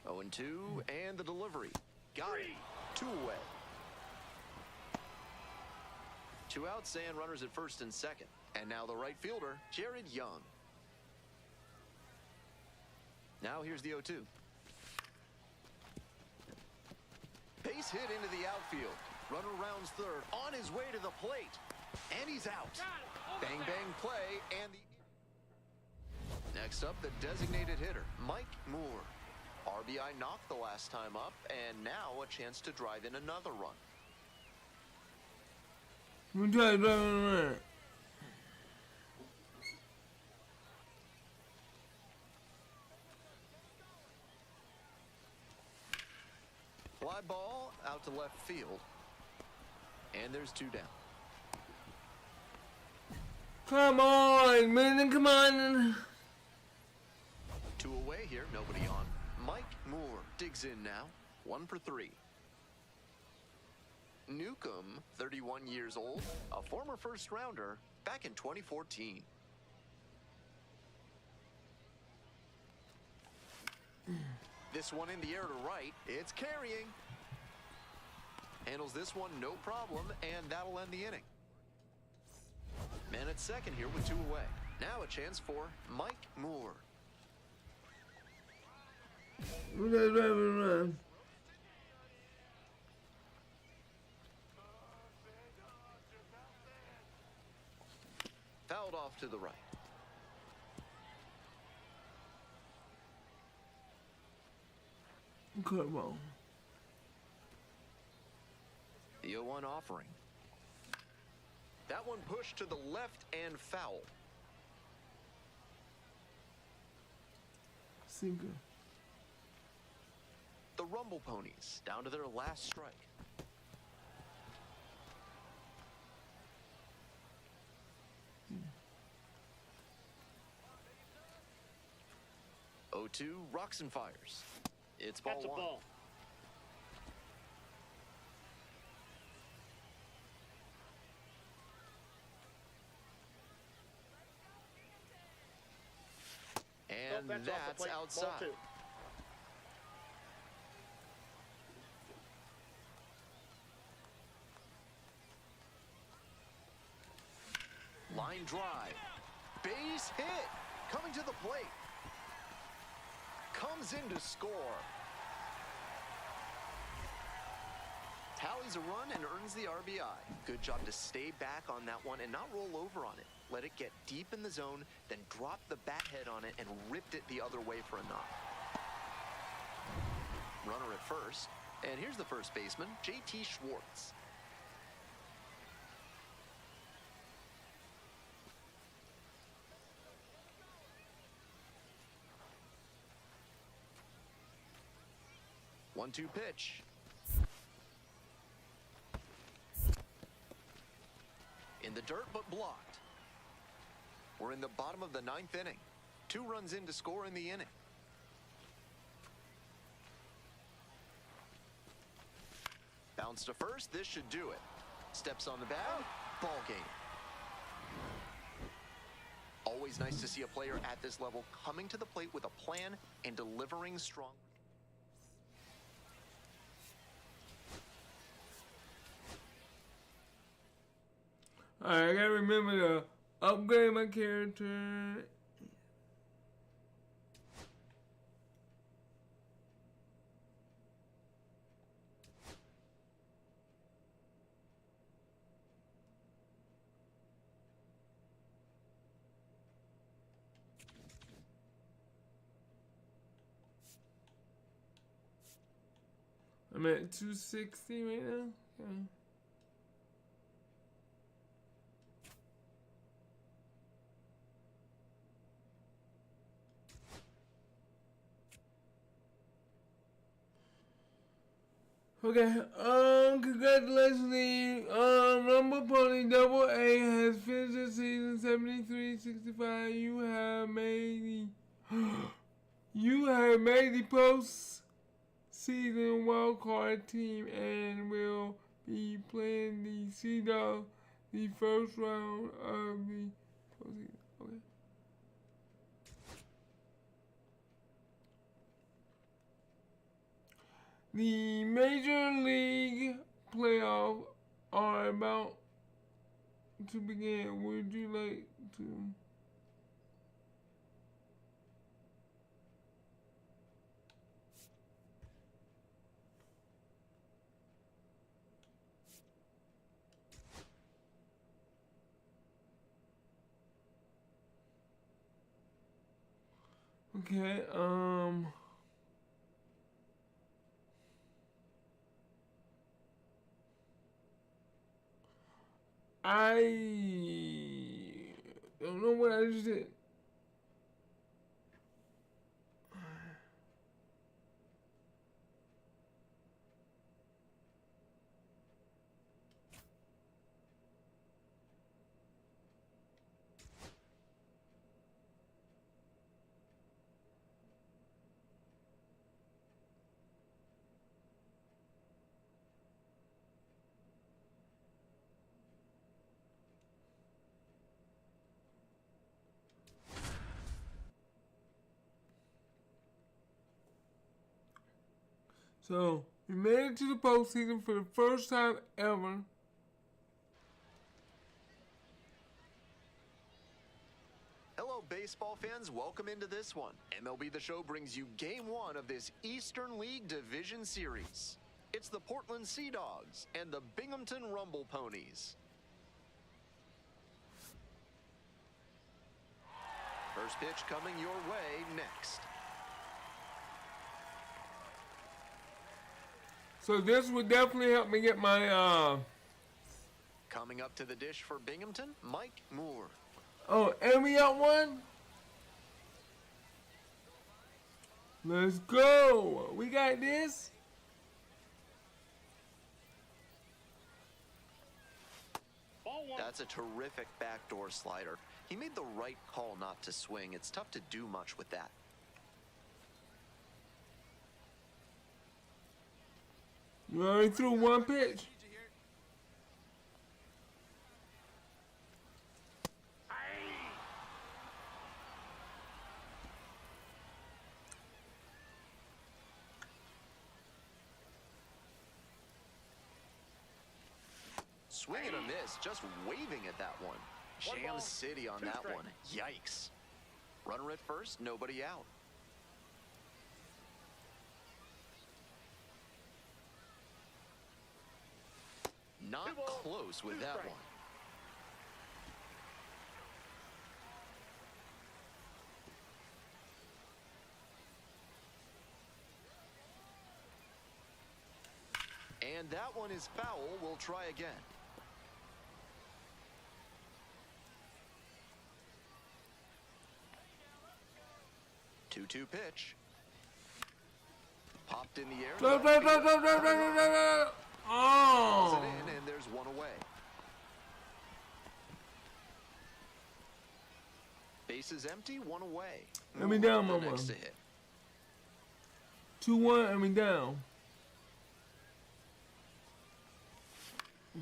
0-2, and the delivery. Got it. 2 away. 2 outs and runners at first and second. And now the right fielder, Jared Young. Now here's the 0-2. Base hit into the outfield. Runner rounds third, on his way to the plate. And he's out. Bang, bang play, and the... Next up, the designated hitter, Mike Moore. RBI knocked the last time up, and now a chance to drive in another run. we try driving around. Fly ball out to left field. And there's 2 down. Come on, man, come on. 2 away here, nobody on. Mike Moore digs in now. 1 for 3. Newcomb, 31 years old, a former first rounder back in 2014. This one in the air to right. It's carrying. Handles this one no problem, and that'll end the inning. Man at second here with 2 away. Now a chance for Mike Moore. We try driving around. Fouled off to the right. Come on. The 0-1 offering. That one pushed to the left and foul. Sinker. The Rumble Ponies down to their last strike. Oh, 0-2 rocks and fires. It's ball That's a 1. ball. And That's off the that's plate. Ball outside. 2. Line drive. Base hit. Coming to the plate. Comes in to score. Tallies a run and earns the RBI. Good job to stay back on that one and not roll over on it. Let it get deep in the zone, then drop the bat head on it and ripped it the other way for a knock. Runner at first. And here's the first baseman, JT Schwartz. One-two pitch. In the dirt, but blocked. We're in the bottom of the 9th inning. 2 runs in to score in the inning. Bounce to first. This should do it. Steps on the bag. Ball game. Always nice to see a player at this level coming to the plate with a plan and delivering strong. Alright, I gotta remember to upgrade my character. I'm at 260 right now. Yeah. Okay, congratulations, the Rumble Pony Double A has finished the season 73-65. You have made the post-season wildcard team and will be playing the Sea-Dog the first round of the postseason. Okay. The Major League playoffs are about to begin. Would you like to? Okay, I don't know what I just did. So, we made it to the postseason for the first time ever. Hello, baseball fans. Welcome into this one. MLB The Show brings you Game 1 of this Eastern League Division Series. It's the Portland Sea Dogs and the Binghamton Rumble Ponies. First pitch coming your way next. So this would definitely help me get my, Coming up to the dish for Binghamton, Mike Moore. oh, and we got one? Let's go. We got this. Ball one. That's a terrific backdoor slider. He made the right call not to swing. It's tough to do much with that. You already threw one pitch. Need you here. Swing and a miss, just waving at that one. One Jam ball, City on two that strikes. one. Yikes. Runner at first, nobody out. Not Two balls, close with two that strikes. one. And that one is foul. We'll try again. Two-two pitch. Popped in the air. Go, left go, go, field. go, go, go, go, go, go. Calls Oh. it in, and there's one away. Bases empty, one away. Let me Moore down, the Mama. next to hit. 2-1 and we down.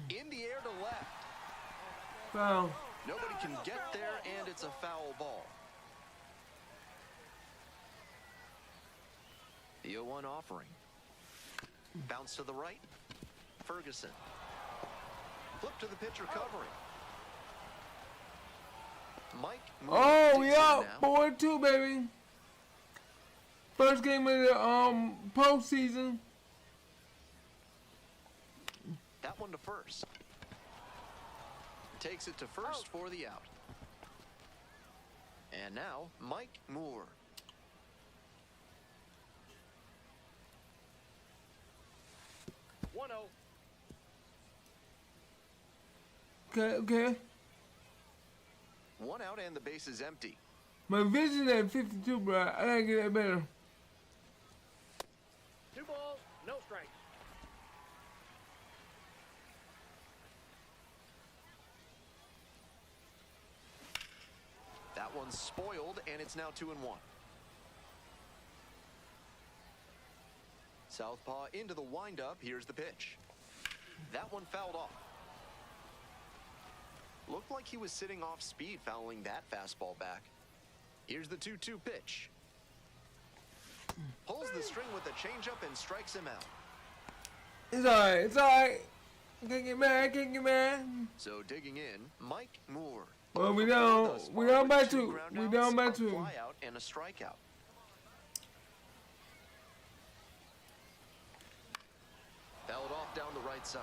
In the air to left. Foul. Nobody can get there, and it's a foul ball. The 0-1 offering. Bounce to the right. Ferguson. Flip to the pitcher covering. Mike Moore Oh, we digs in up. now. 4-2, baby. First game of the postseason. That one to first. Takes it to first for the out. And now, Mike Moore. 1-0. Okay. One out and the base is empty. My vision at 52, bro. I gotta get that better. 2 balls, no strikes. That one's spoiled, and it's now 2-1. Southpaw into the windup. Here's the pitch. That one fouled off. Looked like he was sitting off speed, fouling that fastball back. Here's the 2-2 pitch. Pulls the string with a changeup and strikes him out. It's alright. It's alright. Can't get mad. Can't get mad. So digging in, Mike Moore. Well, we Thus down. We far down with by 2 two. We groundouts, down by a 2. flyout and a strikeout. Fouled off down the right side.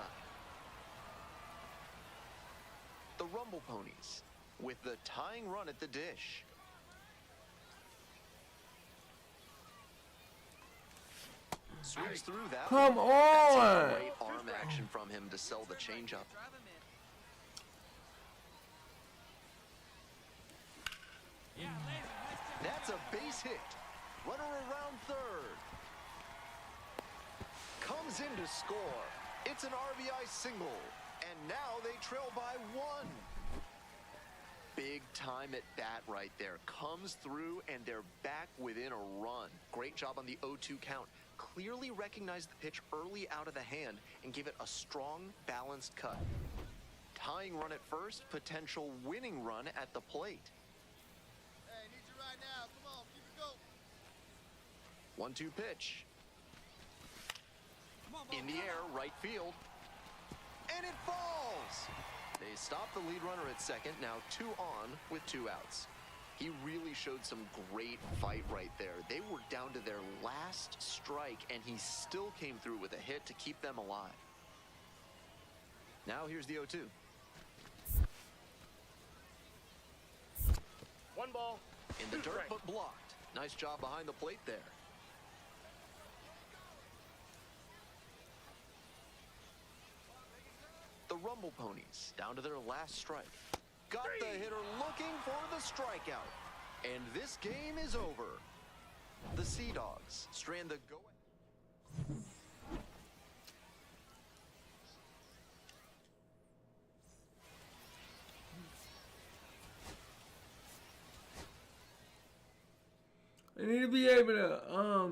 The Rumble Ponies with the tying run at the dish. Swings through that. Come one. on. That's great arm action from him to sell the changeup. Drive him in. That's a base hit. Runner around third. Comes in to score. It's an RBI single. And now they trail by 1. Big time at bat right there. Comes through and they're back within a run. Great job on the 0-2 count. Clearly recognized the pitch early out of the hand and gave it a strong, balanced cut. Tying run at first, potential winning run at the plate. Hey, need you right now. Come on, keep it going. 1-2 pitch. In the air, right field. And it falls! They stop the lead runner at second, now 2 on with 2 outs. He really showed some great fight right there. They were down to their last strike, and he still came through with a hit to keep them alive. Now here's the 0-2. 1 ball. In the 2 dirt, strikes. but blocked. Nice job behind the plate there. The Rumble Ponies down to their last strike. Got the hitter looking for the strikeout. And this game is over. The Sea Dogs strand the go. I need to be able to,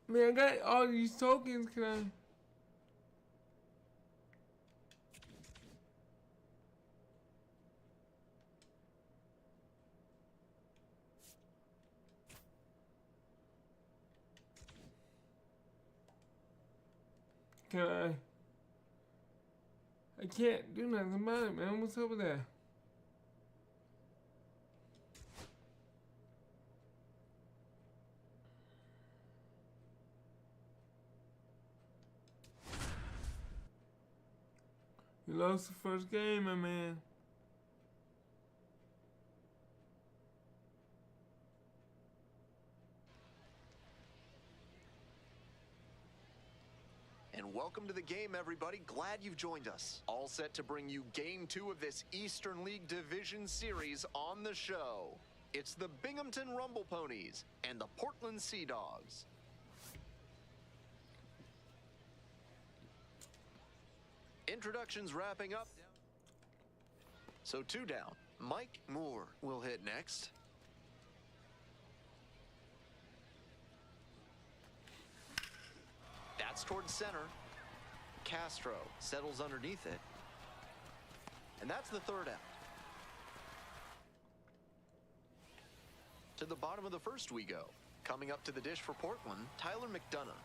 man, I got all these tokens, can I? Can I can't do nothing about it, man. What's up with that? You lost the first game, my man. And welcome to the game, everybody. Glad you've joined us. All set to bring you Game 2 of this Eastern League Division Series on the show. It's the Binghamton Rumble Ponies and the Portland Sea Dogs. Introductions wrapping up. So 2 down. Mike Moore will hit next. That's towards center. Castro settles underneath it. And that's the 3rd out. To the bottom of the 1st we go. Coming up to the dish for Portland, Tyler McDonough.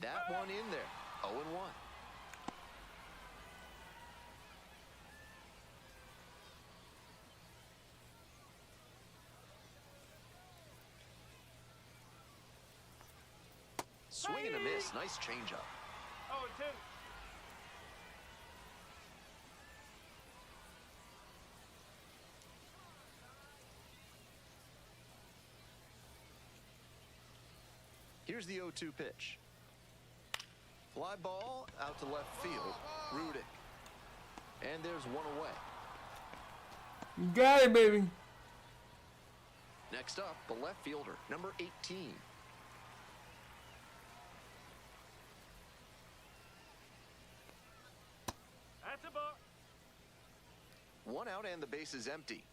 That one in there. 0-1. Swing and a miss. Nice changeup. 0-2. Here's the 0-2 pitch. Fly ball out to left field. Rudick. And there's one away. You got it, baby. Next up, the left fielder, number 18. That's a ball. One out and the base is empty.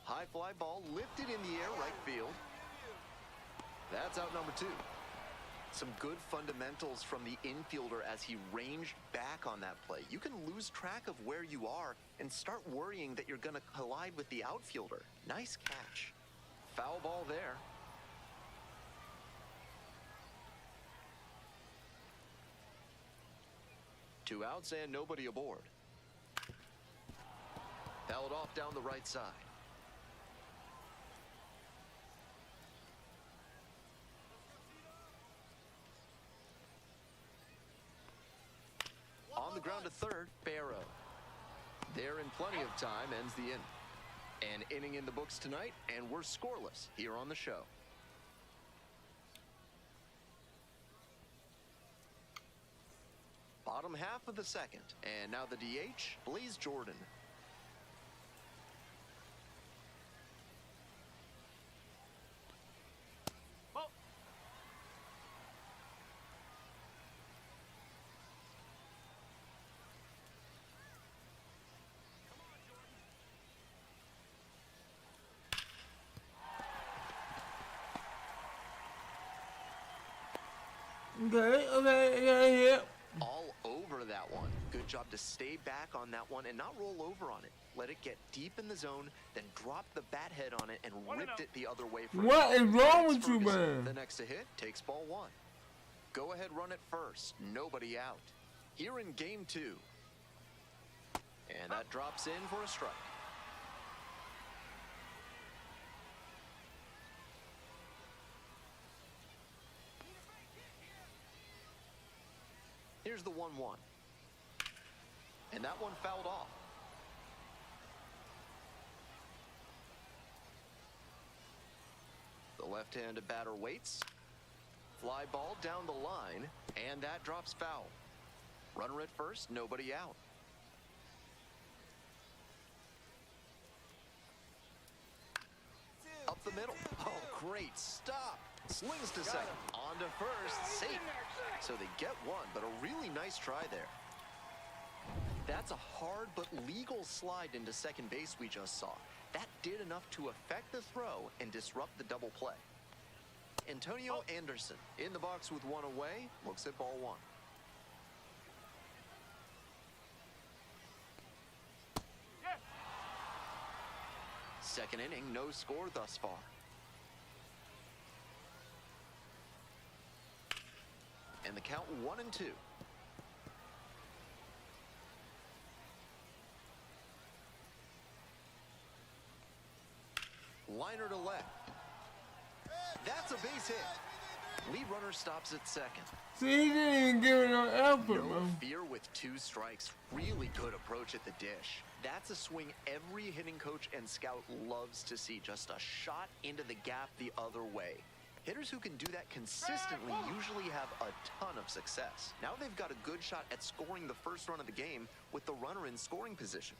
High fly ball lifted in the air, right field. That's out number 2. Some good fundamentals from the infielder as he ranged back on that play. You can lose track of where you are and start worrying that you're going to collide with the outfielder. Nice catch. Foul ball there. Two outs and nobody aboard. Fouled off down the right side. On the ground to third, Barrow. There in plenty of time ends the inning. An inning in the books tonight, and we're scoreless here on the show. Bottom half of the second, and now the DH, Blaze Jordan. Ball. Okay, yeah. All over that one. Good job to stay back on that one and not roll over on it. Let it get deep in the zone, then drop the bat head on it and ripped it the other way from What is wrong That's with you, Ferguson. man? The next to hit takes ball 1. Go ahead, run it first. Nobody out. Here in game 2. And that drops in for a strike. Here's the 1-1. And that one fouled off. The left-handed batter waits. Fly ball down the line, and that drops foul. Runner at first, nobody out. Up the middle. Oh, great stop. Slings to second. On to first. Safe. So they get one, but a really nice try there. That's a hard but legal slide into second base we just saw. That did enough to affect the throw and disrupt the double play. Antonio Anderson in the box with one away. Looks at ball 1. Yes. Second inning, no score thus far. And the count 1-2. Liner to left. That's a base hit. Lead runner stops at second. See, he didn't even give it no effort, No man. fear with 2 strikes. Really good approach at the dish. That's a swing every hitting coach and scout loves to see. Just a shot into the gap the other way. Hitters who can do that consistently usually have a ton of success. Now they've got a good shot at scoring the first run of the game with the runner in scoring position.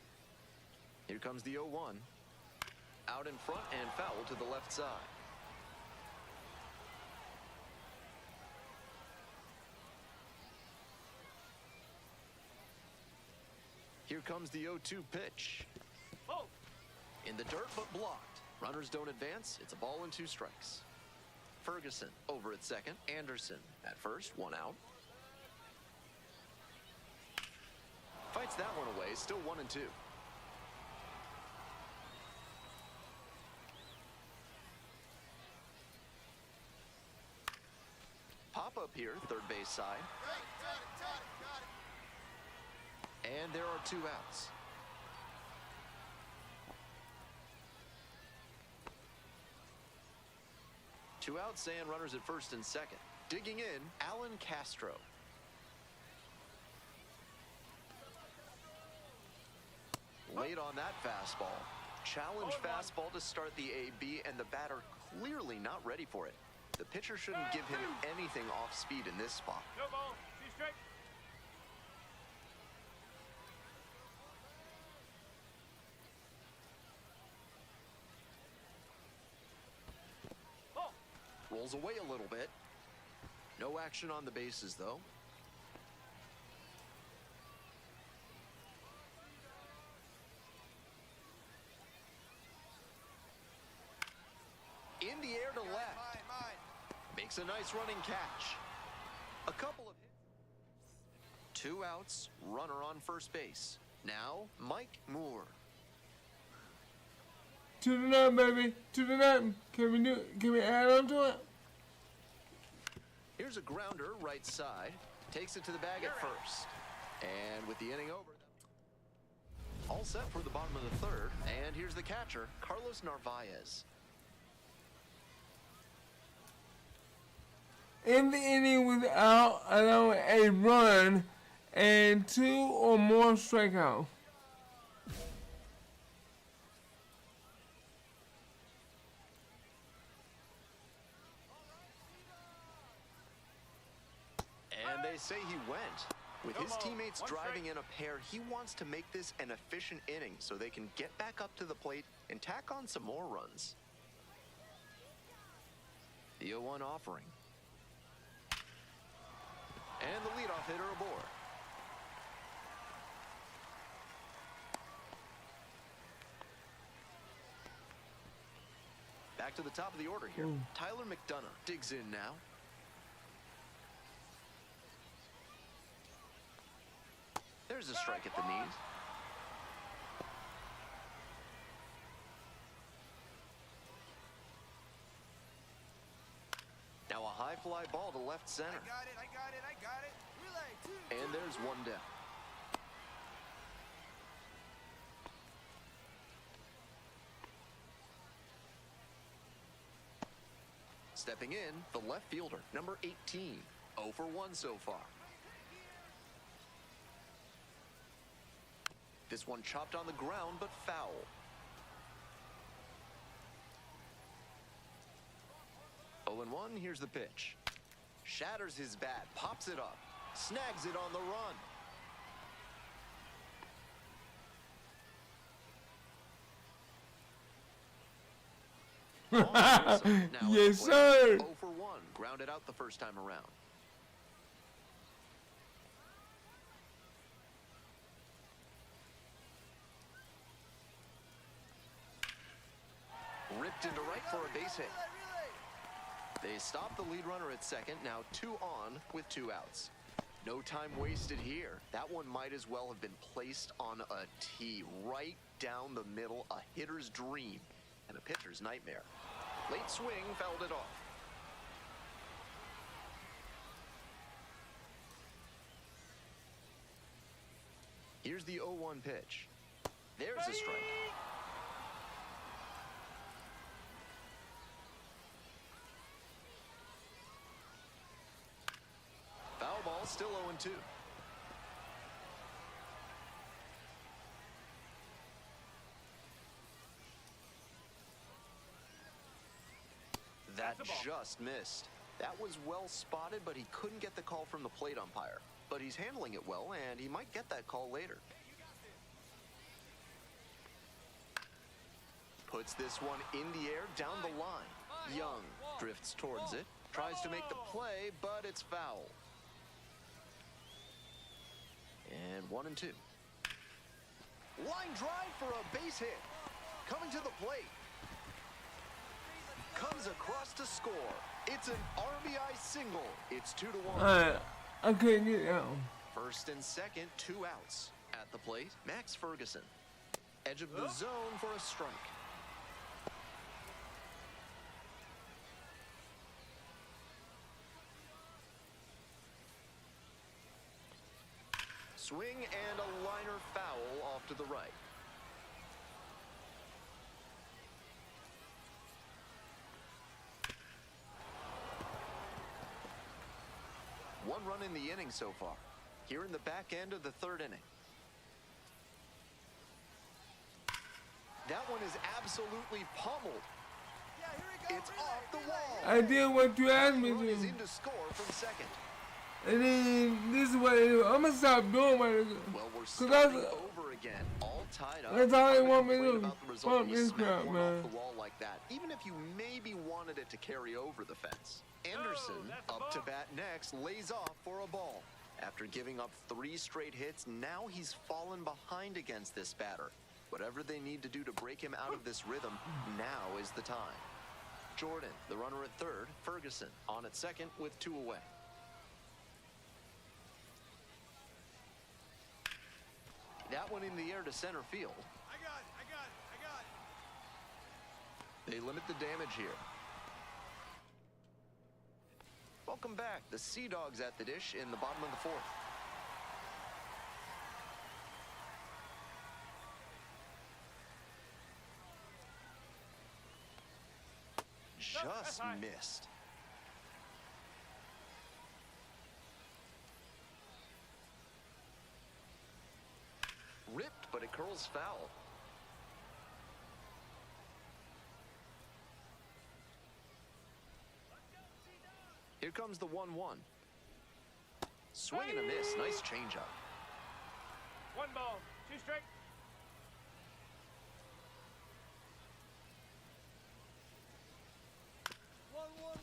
Here comes the 0-1. Out in front and foul to the left side. Here comes the 0-2 pitch. Oh. In the dirt, but blocked. Runners don't advance. It's a ball and 2 strikes. Ferguson over at second. Anderson at first. 1 out. Fights that one away. Still 1-2. Pop up here, third base side. And there are 2 outs. Two outs and runners at first and second. Digging in, Alan Castro. Late on that fastball. Challenge fastball to start the AB, and the batter clearly not ready for it. The pitcher shouldn't give him anything off speed in this spot. No ball. See straight. Ball. Rolls away a little bit. No action on the bases, though. In the air to left. Mine. Makes a nice running catch. A couple of hits. 2 outs, runner on first base. Now, Mike Moore. To the nut, baby. To the nut. Can we add on to it? Here's a grounder right side. Takes it to the bag at first. And with the inning over, all set for the bottom of the third. And here's the catcher, Carlos Narvaez. In the inning without allowing a run and 2 or more strikeouts. And they say he went. With his teammates driving in a pair, he wants to make this an efficient inning so they can get back up to the plate and tack on some more runs. The 0-1 offering. And the leadoff hitter aboard. Back to the top of the order here. Tyler McDonough digs in now. There's a strike at the knees. Now a high fly ball to left center. I got it. Relay, 2. And there's one down. Stepping in, the left fielder, number 18. 0 for 1 so far. This one chopped on the ground, but foul. Oh, and 1, here's the pitch. Shatters his bat, pops it up, snags it on the run. Yes, sir. 0 for 1, grounded out the first time around. Ripped into right for a base hit. They stop the lead runner at second, now 2 on with 2 outs. No time wasted here. That one might as well have been placed on a tee right down the middle, a hitter's dream and a pitcher's nightmare. Late swing fouled it off. Here's the 0-1 pitch. There's a strike. Foul ball, still 0-2. That just missed. That was well spotted, but he couldn't get the call from the plate umpire. But he's handling it well, and he might get that call later. Puts this one in the air down the line. Young drifts towards it, tries to make the play, but it's foul. And 1-2. Line drive for a base hit. Coming to the plate. Comes across to score. It's an RBI single. It's 2-1. I couldn't get it out. First and second, 2 outs. At the plate, Max Ferguson. Edge of the zone for a strike. Swing and a liner foul off to the right. One run in the inning so far. Here in the back end of the third inning. That one is absolutely pummeled. Yeah, here we go. It's relay, off the relay. wall. I did what you asked me Run is to. in to score from second. And then this is what it is. I'm gonna stop doing what it is. Well, we're Cause starting that's, over again, all tied up. that's all they Hard want me to complain do. about the result Fuck when you this smack crap, one man. off the wall like that, even if you maybe wanted it to carry over the fence. Anderson, that's a up to ball. bat next, lays off for a ball. After giving up 3 straight hits, now he's fallen behind against this batter. Whatever they need to do to break him out of this rhythm, now is the time. Jordan, the runner at third, Ferguson on at second with 2 away. That one in the air to center field. I got it. I got it. I got it. They limit the damage here. Welcome back. The Sea Dogs at the dish in the bottom of the 4th. Just missed. Ripped, but it curls foul. Here comes the 1-1. Swing and a miss. Nice changeup. 1 ball, 2 strike.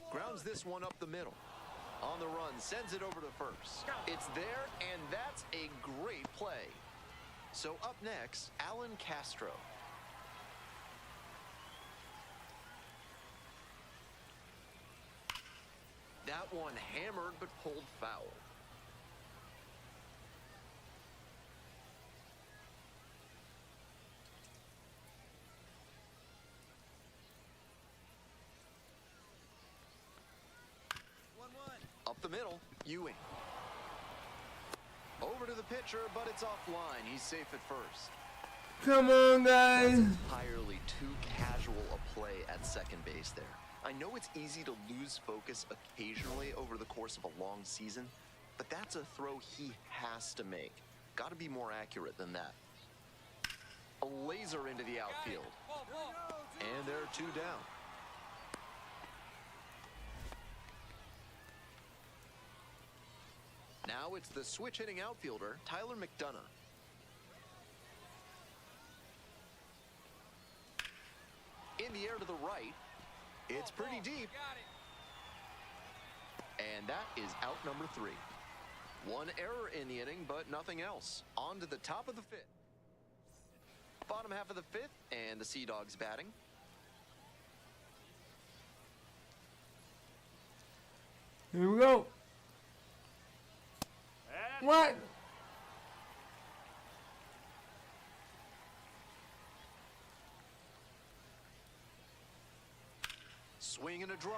Grounds this one up the middle. On the run, sends it over to first. It's there, and that's a great play. So up next, Alan Castro. That one hammered but pulled foul. Up the middle, Ewing. Over to the pitcher, but it's offline. He's safe at first. Come on, guys. Entirely too casual a play at second base there. I know it's easy to lose focus occasionally over the course of a long season, but that's a throw he has to make. Got to be more accurate than that. A laser into the outfield. And there are 2 down. Now it's the switch-hitting outfielder, Tyler McDonough. In the air to the right. It's pretty deep. And that is out number 3. 1 error in the inning, but nothing else. On to the top of the 5th. Bottom half of the 5th, and the Sea Dogs batting. Here we go. What? Swing and a drive.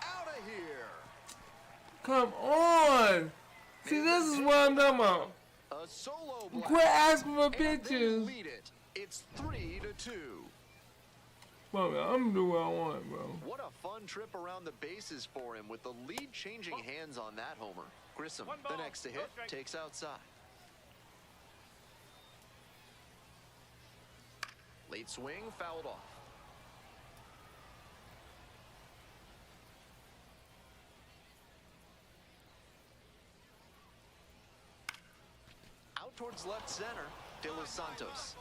Out of here. Come on. See, this is what I'm talking about. A solo blast. Quit asking for And they pictures. lead it. It's 3-2. Bro, I'm gonna do what I want, bro. What a fun trip around the bases for him with the lead changing hands on that homer. Grissom, 1 the ball, next to no hit, strike. takes outside. Late swing, fouled off. Out towards left center, De Los Santos.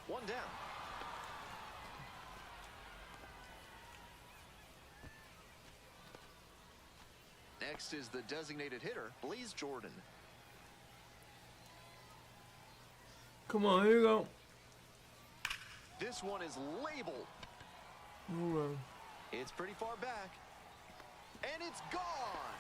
1 down. Next is the designated hitter, Blaze Jordan. Come on, here you go. This one is labeled. Hold on. It's pretty far back. And it's gone.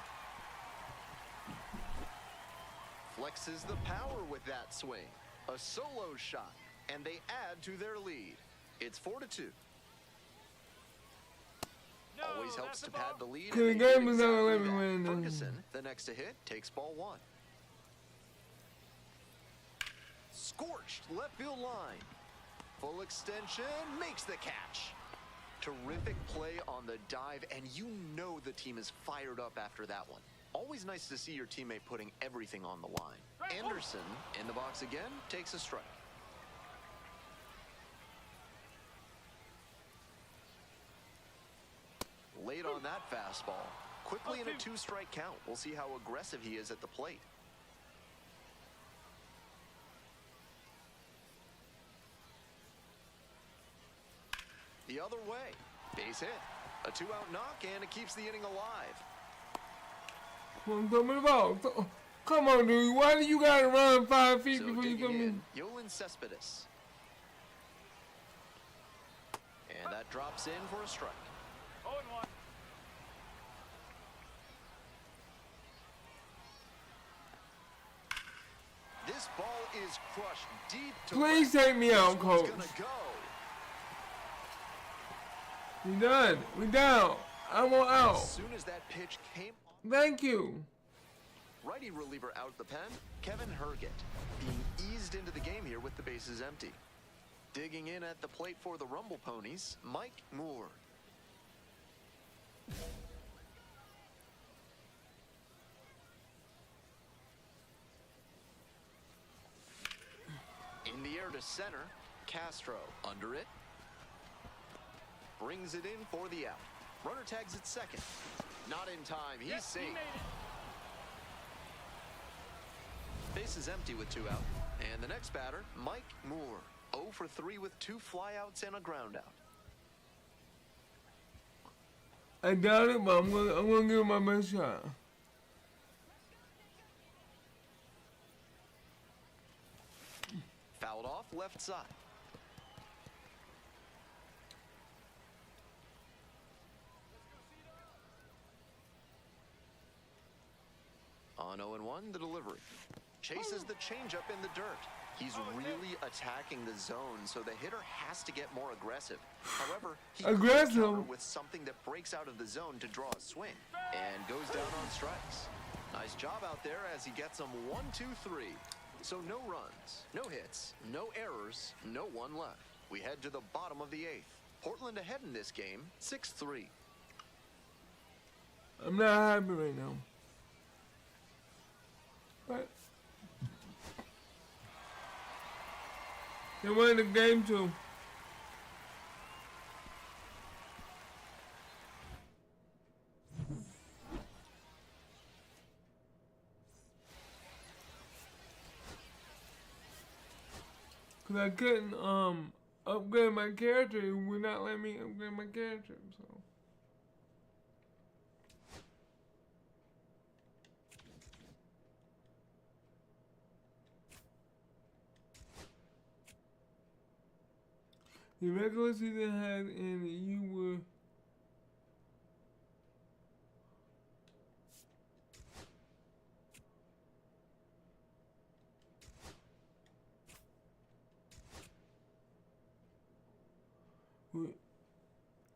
Flexes the power with that swing. A solo shot. And they add to their lead. It's 4-2. No, Always helps that's a to pad ball. the lead. Could and the they game did is not exactly let me that. win. Ferguson, the next to hit, takes ball 1. Scorched left field line. Full extension, makes the catch. Terrific play on the dive, and you know the team is fired up after that one. Always nice to see your teammate putting everything on the line. Anderson, in the box again, takes a strike. Late on that fastball. Quickly in a 2-strike count. We'll see how aggressive he is at the plate. The other way. Base hit. A 2-out knock, and it keeps the inning alive. Come on, throw me the ball. Come on, dude. Why do you gotta run 5 feet So before you digging come in? in, Yolan Cespedes. And that drops in for a strike. 0-1. This ball is crushed deep to Please left. take me This out, one's coach. gonna go. We done. We down. I want As out. soon as that pitch came on, Thank you. righty reliever out the pen, Kevin Herget, being eased into the game here with the bases empty. Digging in at the plate for the Rumble Ponies, Mike Moore. In the air to center, Castro under it. Brings it in for the out. Runner tags at second. Not in time. He's safe. He made it. Base is empty with 2 out. And the next batter, Mike Moore. 0 for 3 with 2 flyouts and a ground out. I doubt it, but I'm gonna give it my best shot. Fouled off left side. On 0-1, the delivery. Chases the changeup in the dirt. He's really attacking the zone, so the hitter has to get more aggressive. However, he could Aggressive? counter with something that breaks out of the zone to draw a swing and goes down on strikes. Nice job out there as he gets them 1, 2, 3. So no runs, no hits, no errors, no one left. We head to the bottom of the 8th. Portland ahead in this game, 6-3. I'm not happy right now. But they won the game too. Cause I couldn't upgrade my character. It would not let me upgrade my character, so. The regular season had and you were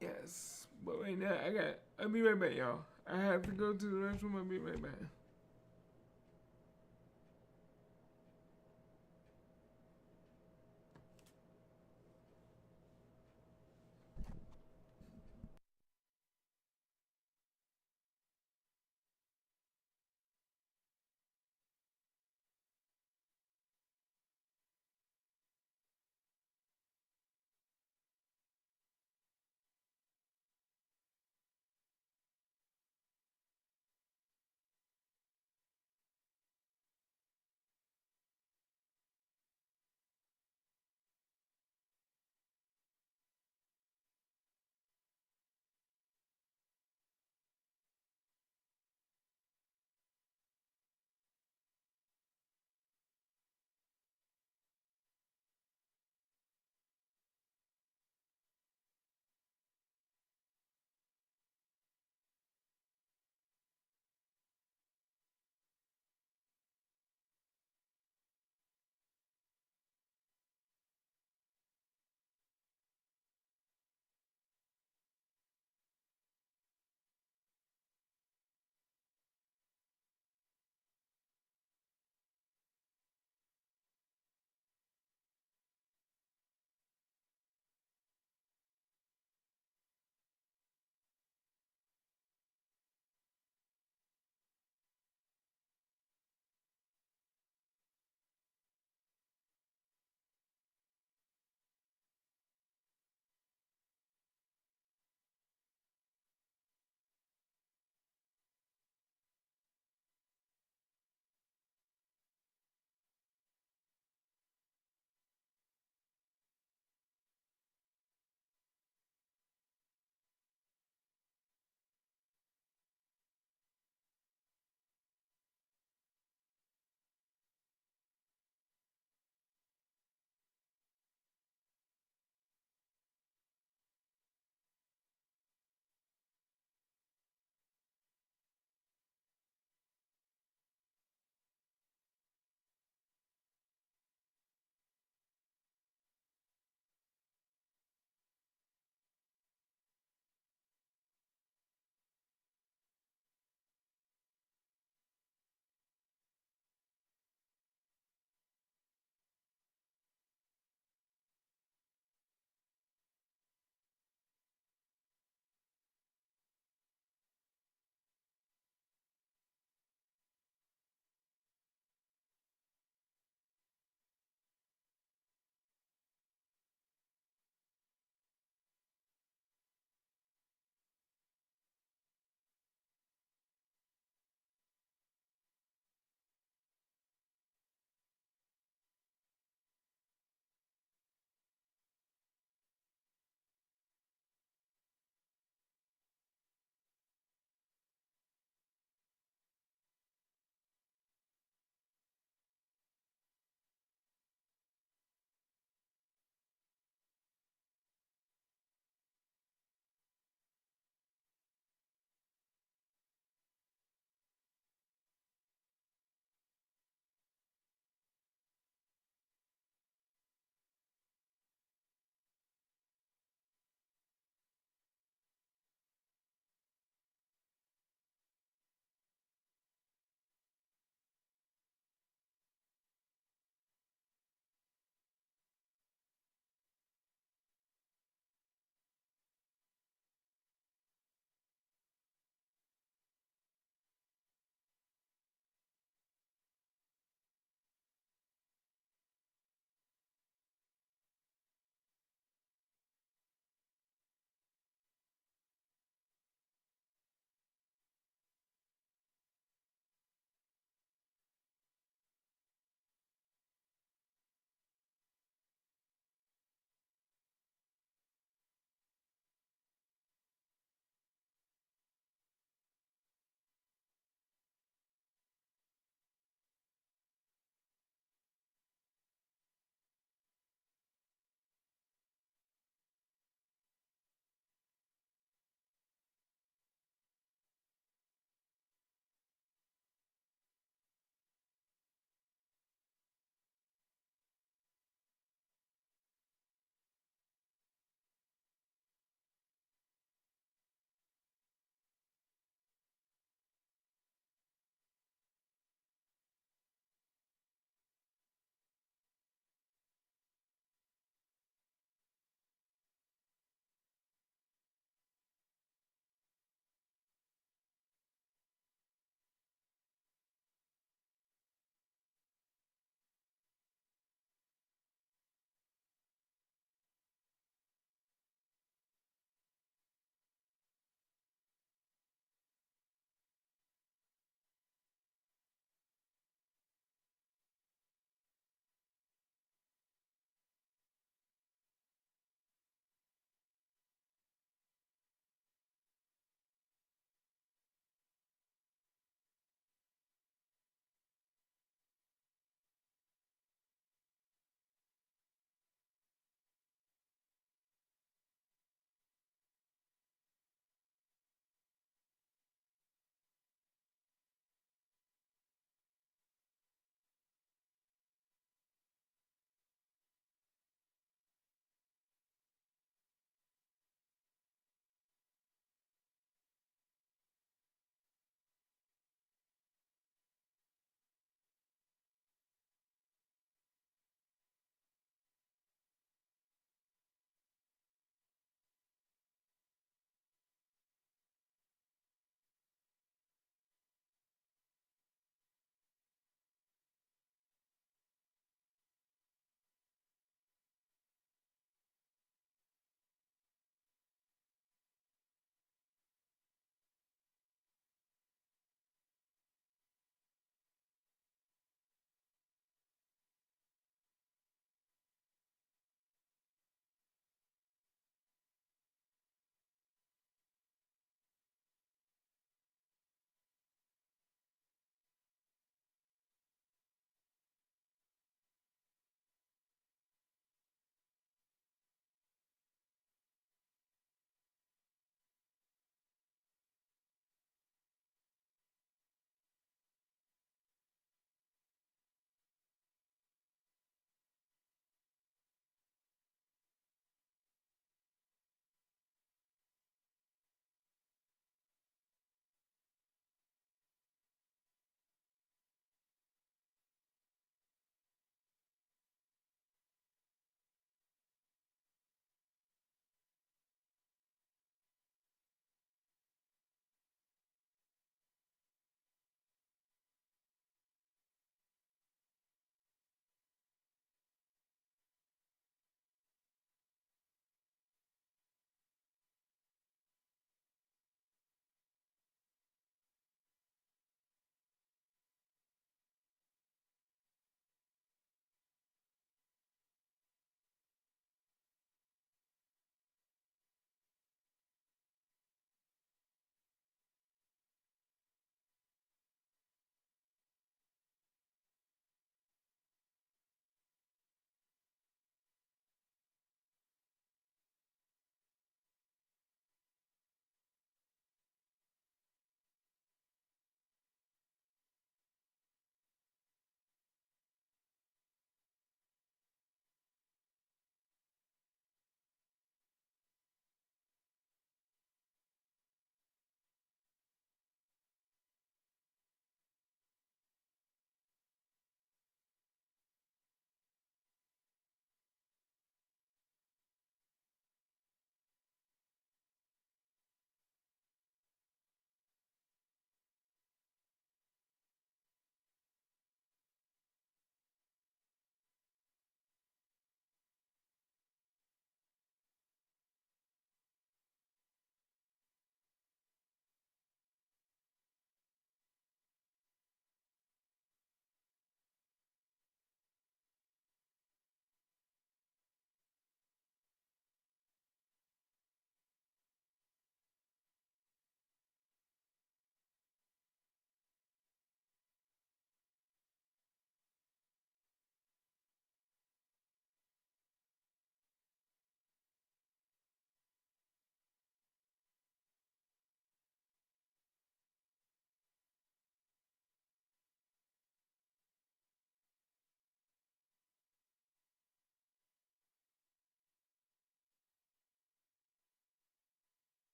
yes, but right now I'll be right back, y'all. I have to go to the restroom. I'll be right back.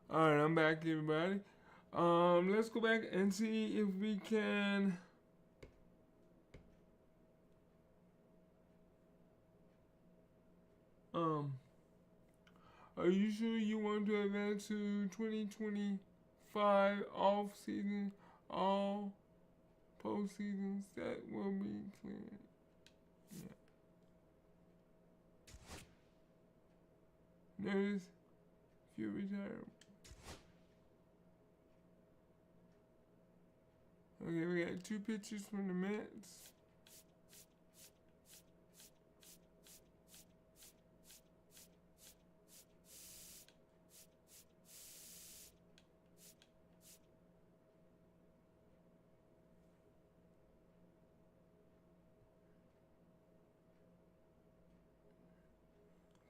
Alright, I'm back, everybody. Let's go back and see if we can are you sure you want to advance to 2025 off season, all postseasons that will be cleared? Yeah. Notice if you retire. Okay, we got 2 pictures from the Mets.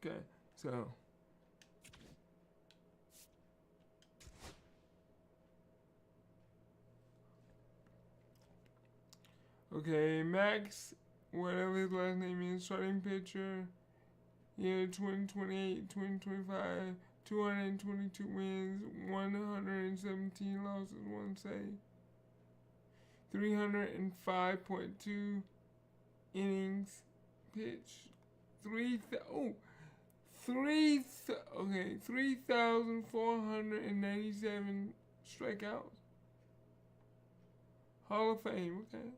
Okay, so okay, Max, whatever his last name is, starting pitcher, year 2028, 2025, 222 wins, 117 losses, 1 save, 305.2 innings pitched, 3,497 strikeouts. Hall of Fame, okay.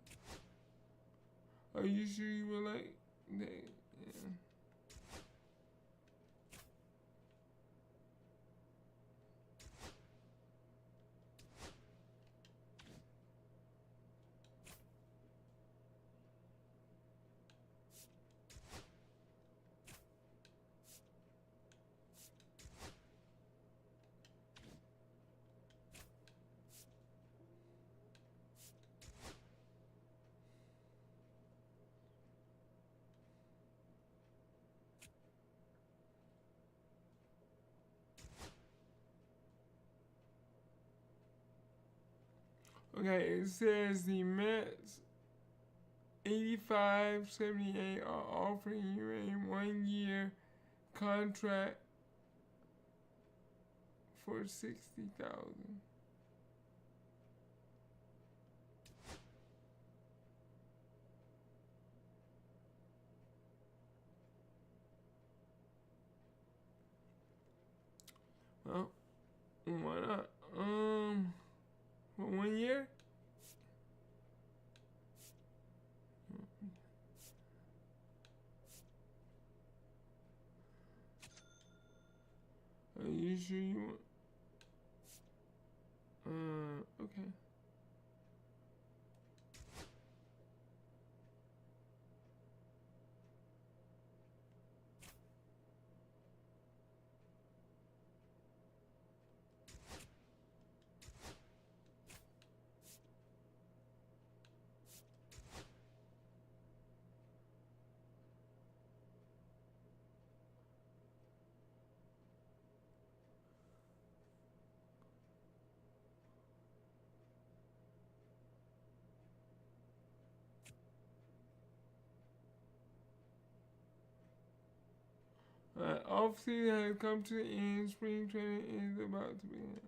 Are you sure you were like that? Yeah. Okay, it says the Mets 85-78 are offering you a 1-year contract for $60,000. Well, why not? For 1 year? Are you sure you want? Okay. Off season has come to the end. Spring training is about to begin.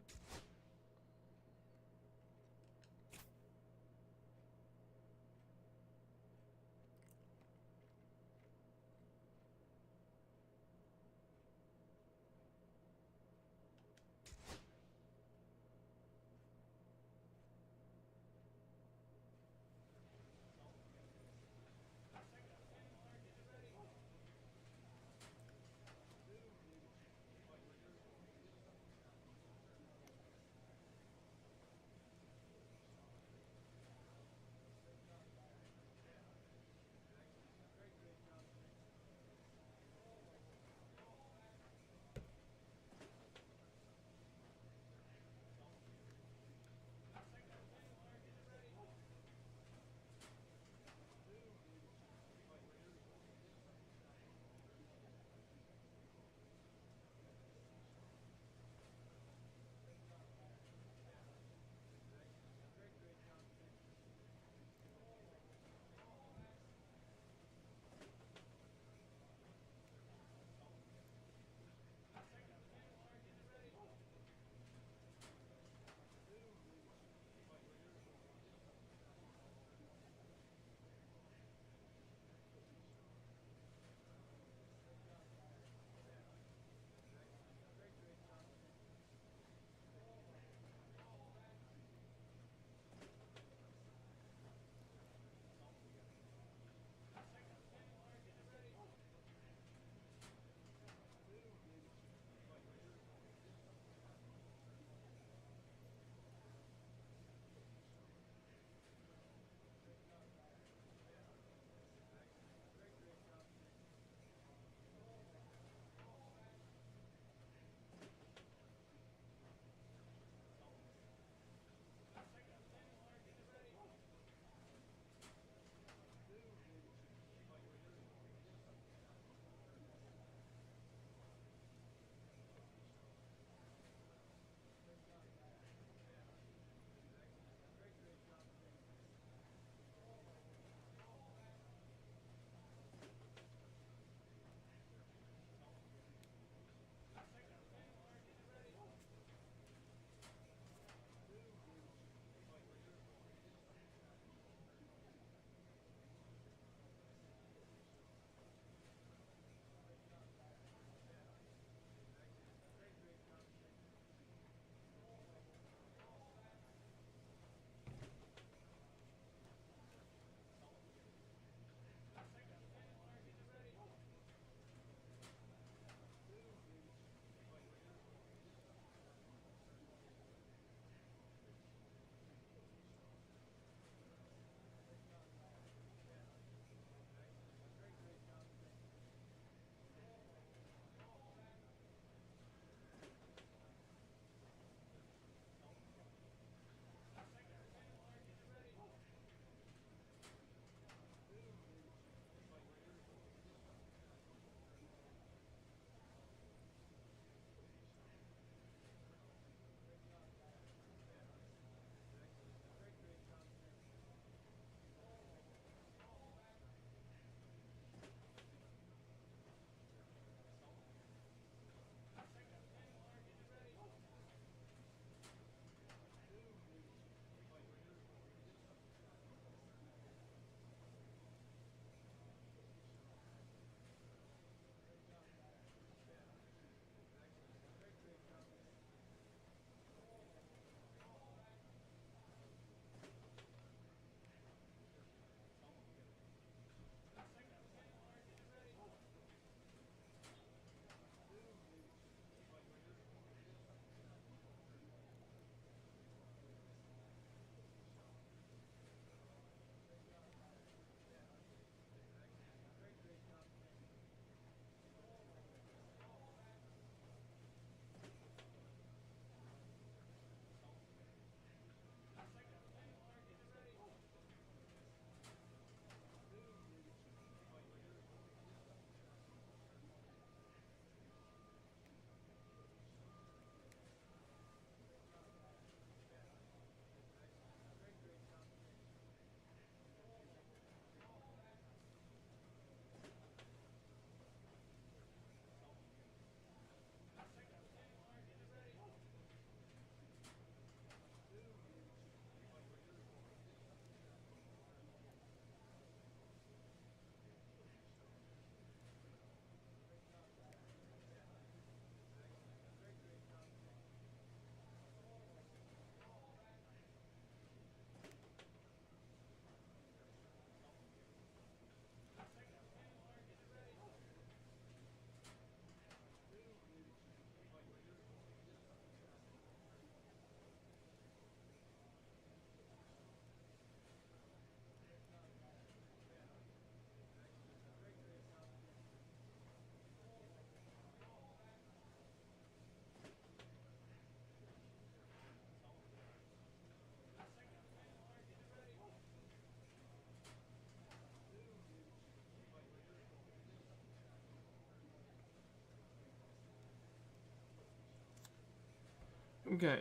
Okay.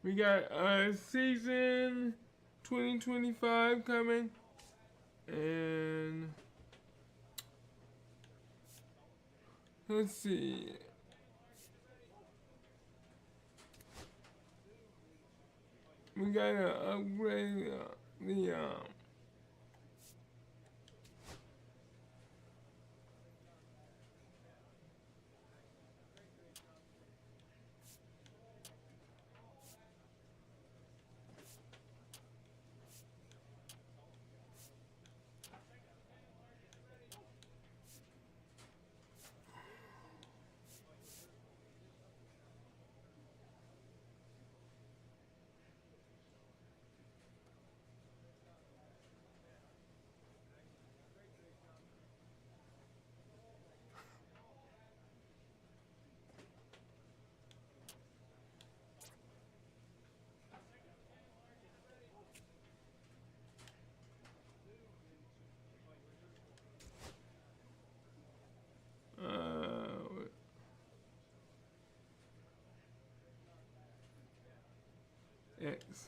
We got season 2025 coming, and let's see. We gotta upgrade the X.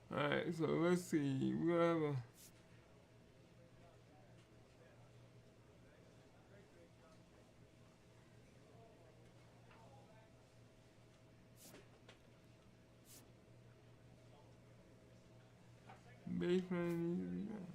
Alright, so let's see. We have a basement needs to be done.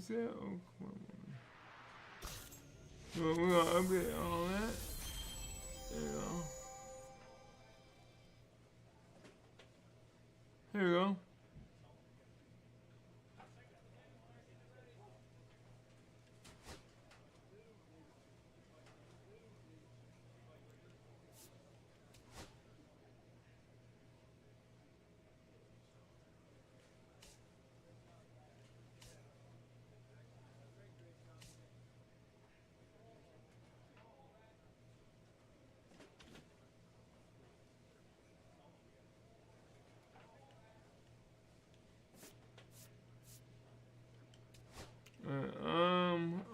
said? Oh, come on. We're gonna update all that. There you go. Here we go.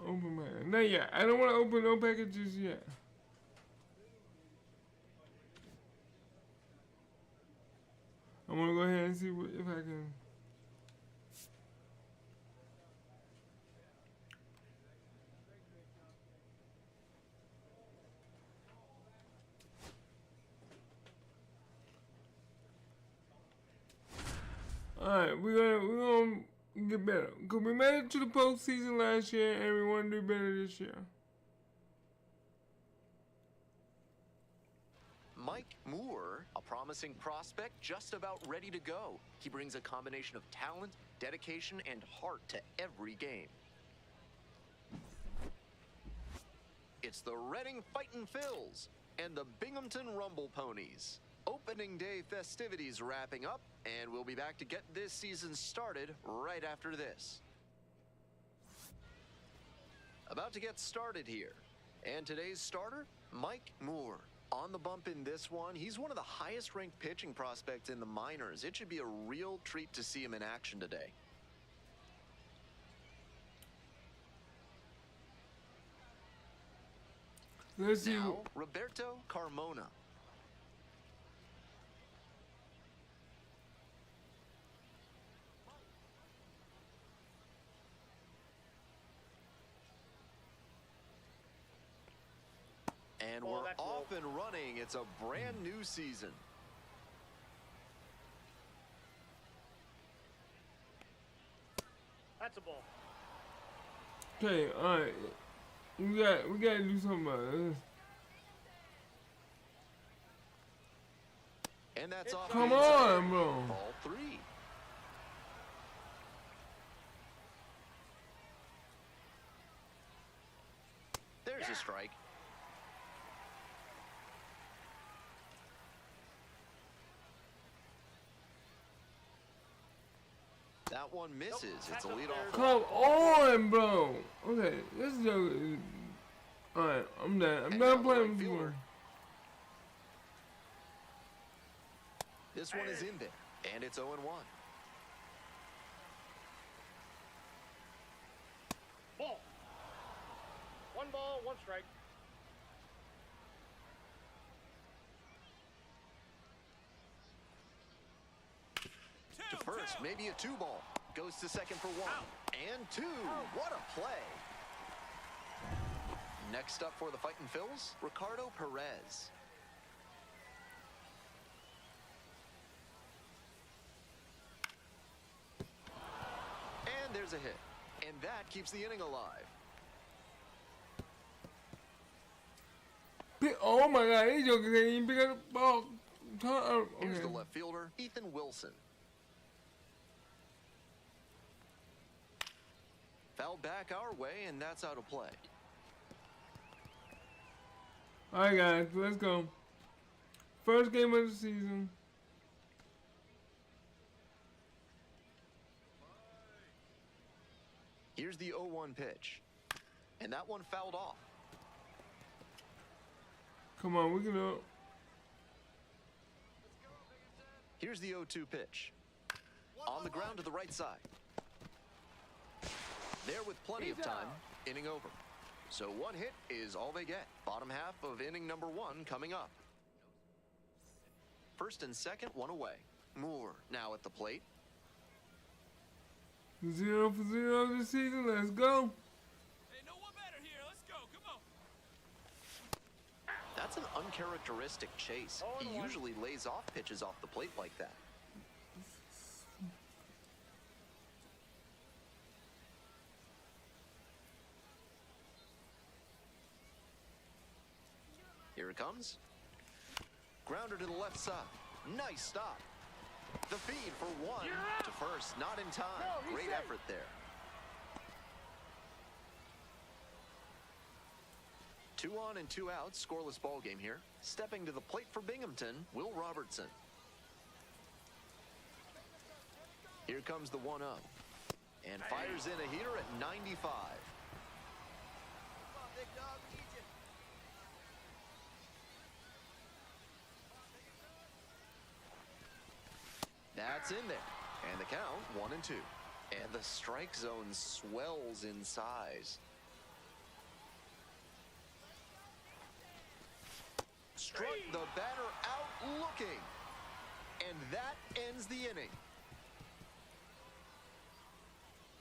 Open package. Not yet. I don't want to open no packages yet. I'm gonna go ahead and see what, if I can. Alright, we're gonna get better. Cause we made it to the postseason last year and we wanna do better this year. Mike Moore, a promising prospect just about ready to go. He brings a combination of talent, dedication, and heart to every game. It's the Reading Fightin' Phils and the Binghamton Rumble Ponies. Opening day festivities wrapping up, and we'll be back to get this season started right after this. About to get started here. And today's starter, Mike Moore. On the bump in this one, he's one of the highest ranked pitching prospects in the minors. It should be a real treat to see him in action today. Let's see. Now, Roberto Carmona. And we're off and running. It's a brand new season. That's a ball. Okay, alright. We gotta do something about this. And that's off. Come on, bro. Ball 3. There's a strike. That one misses. It's a leadoff. Come on, bro. Okay, this joke is... Alright, I'm done. I'm done playing with you. This one is in there, and it's 0-1. Ball. One ball, one strike. To first, maybe a 2-ball. Goes to second for 1. And 2. What a play. Next up for the Fightin' Phils, Ricardo Perez. And there's a hit. And that keeps the inning alive. Oh my god, these jokers didn't even pick up the ball. Here's the Okay. left fielder, Ethan Wilson. Fouled back our way, and that's out of play. Alright guys, let's go. First game of the season. Here's the 0-1 pitch. And that one fouled off. Come on, we can do it. Here's the 0-2 pitch. On the ground to the right side. There with plenty of time, inning over. So one hit is all they get. Bottom half of inning number 1 coming up. First and second, one away. Moore now at the plate. 0 for 0 this season, let's go. Hey, no one better here. Let's go. Come on. That's an uncharacteristic chase. He usually lays off pitches off the plate like that. it comes. Grounder to the left side. Nice stop. The feed for one to first. Not in time. No, he's Great safe. effort there. 2 on and 2 out. Scoreless ball game here. Stepping to the plate for Binghamton, Will Robertson. Here comes the 1-0. And fires in a heater at 95. Come on, big dog, we need you. That's in there. And the count, 1-2. And the strike zone swells in size. Struck the batter out looking. And that ends the inning.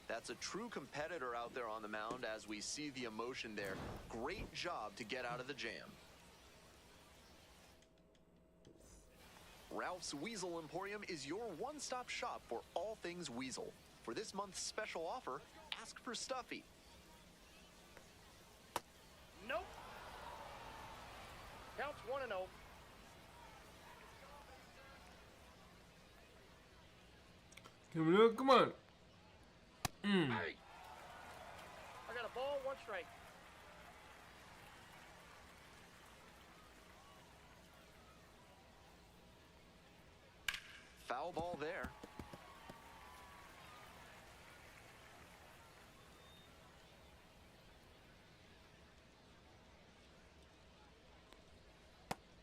That's a true competitor out there on the mound as we see the emotion there. Great job to get out of the jam. Ralph's Weasel Emporium is your one-stop shop for all things weasel. For this month's special offer, ask for Stuffy. Nope. Counts 1-0. Coming up, come on. Hey! I got a ball, 1 strike. Foul ball there.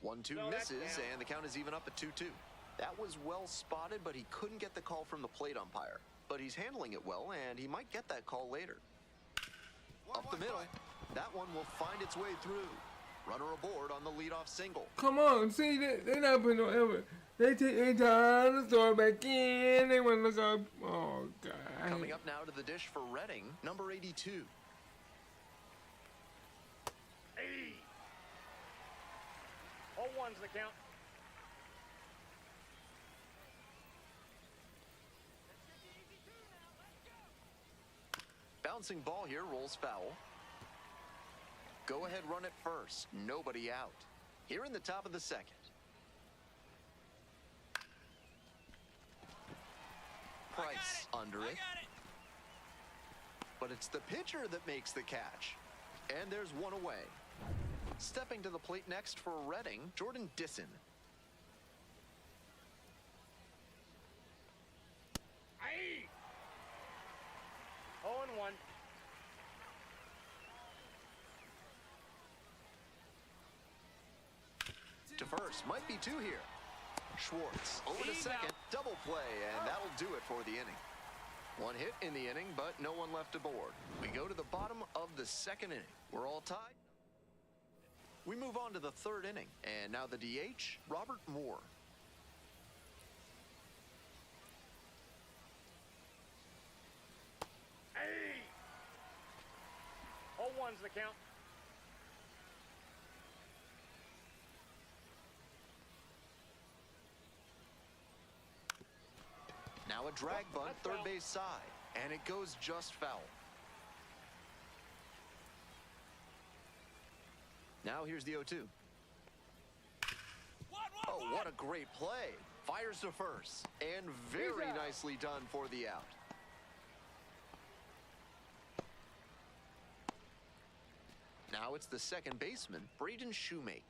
One-two No, that's misses, down. and the count is even up at 2-2. That was well spotted, but he couldn't get the call from the plate umpire. But he's handling it well, and he might get that call later. Up the middle. That one will find its way through. Runner aboard on the leadoff single. Come on, see, they not putting no effort. They take their time to throw it back in. They want to go. Oh, God. Coming up now to the dish for Reading, number 82. Hey! 0-1's the count. Bouncing ball here, rolls foul. Go ahead, run it first. Nobody out. Here in the top of the second. Price under it. But it's the pitcher that makes the catch. And there's one away. Stepping to the plate next for Reading, Jordan Disson. Hey! 0-1. To first, might be 2 here. Schwartz over to second, double play, and that'll do it for the inning. 1 hit in the inning, but no one left aboard. We go to the bottom of the second inning. We're all tied. We move on to the 3rd inning, and now the DH, Robert Moore. Hey! 0-1's the count. Now a drag bunt, third base side, and it goes just foul. Now here's the 0-2. Oh, what a great play. Fires to first, and very nicely done for the out. Now it's the second baseman, Braden Shoemate.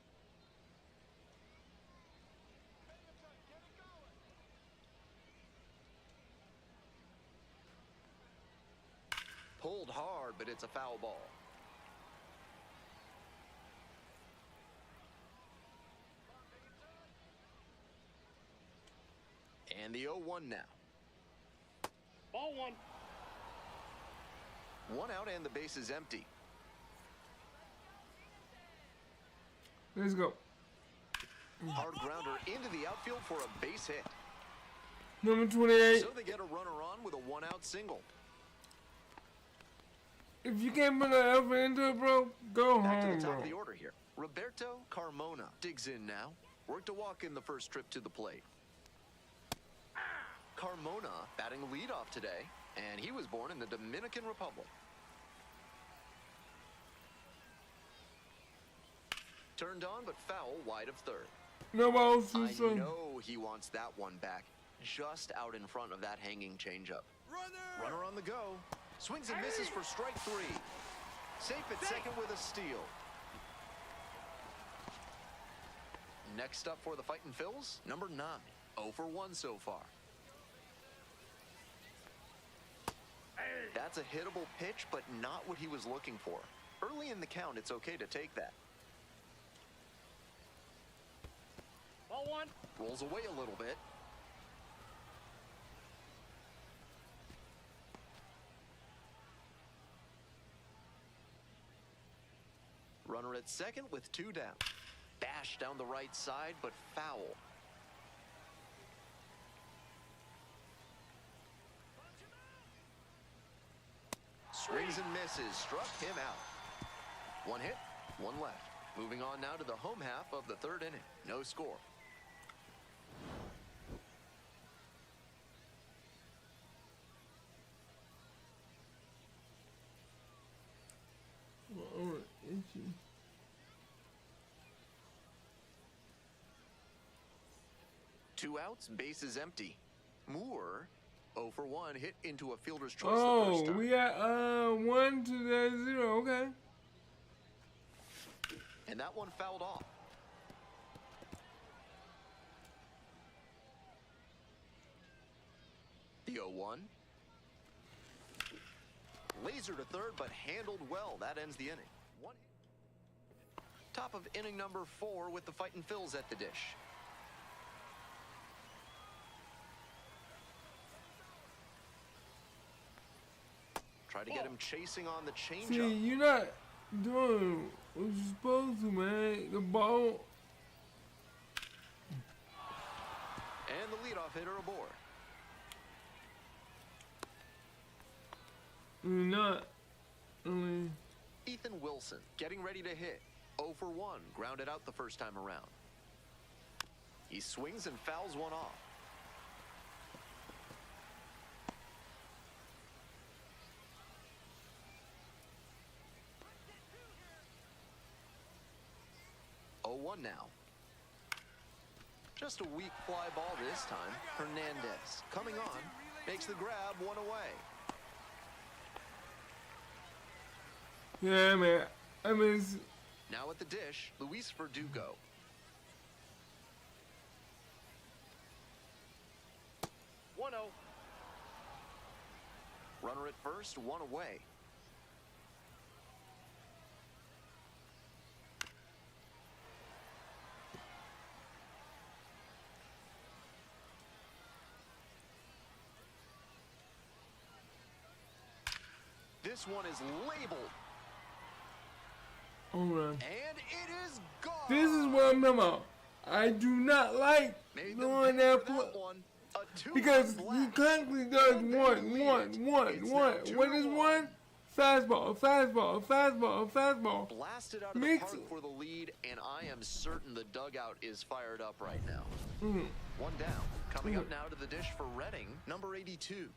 Pulled hard, but it's a foul ball. And the 0-1 now. Ball 1. 1 out and the base is empty. Let's go. Hard grounder into the outfield for a base hit. Number 28. So they get a runner on with a 1-out single. If you can't put no effort into it, bro, go Back to home, the top bro. of the order here. Roberto Carmona digs in now. Worked a walk in the first trip to the plate. Carmona batting leadoff today, and he was born in the Dominican Republic. Turned on, but foul wide of third. No balls to I swing. know he wants that one back, just out in front of that hanging changeup. Runner on the go. Swings and misses for strike three. Safe at second with a steal. Next up for the Fightin' Phils, number 9. 0 for 1 so far. That's a hittable pitch, but not what he was looking for. Early in the count, it's okay to take that. Ball one. Rolls away a little bit. Runner at second with 2 down. Bash down the right side, but foul. Swings and misses, struck him out. 1 hit, 1 left. Moving on now to the home half of the third inning. No score. Oh, itchy. Two outs, bases empty. Moore, 0 for 1, hit into a fielder's choice the Oh, first time. we got 1 to the 0. Okay. And that one fouled off. The 0-1. Laser to third, but handled well. That ends the inning. One hit. Top of inning number 4 with the Fightin' Phils at the dish. Try to get him chasing on the See, changeup. you're not doing what you're supposed to, man. The ball. And the leadoff hitter aboard. You're not. I mean, Ethan Wilson getting ready to hit. 0 for 1, grounded out the first time around. He swings and fouls one off. One now. Just a weak fly ball this time. Hernandez coming on, makes the grab, 1 away. yeah, man. I mean, it's, Now at the dish, Luis Verdugo. One zero. Runner at first, 1 away. This one is labeled, hold on. and it is gone. This is what I'm talking about. I do not like Made them doing pay that for play. that one. A 2-1 Because he blast. constantly does And they one. lead What it. is It's now one? 2-1. Fastball. Blasted out of the Mix park it. for the lead, and I am certain the dugout is fired up right now. Mm. 1 down. Coming up now to the dish for Reading, number 82.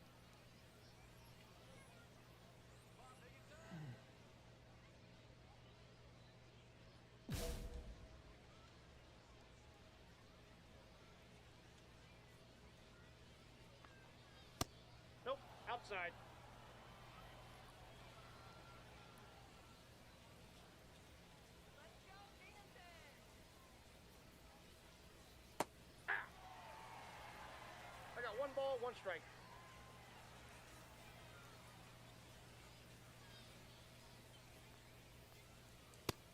Nope. Outside. I got 1 ball, 1 strike.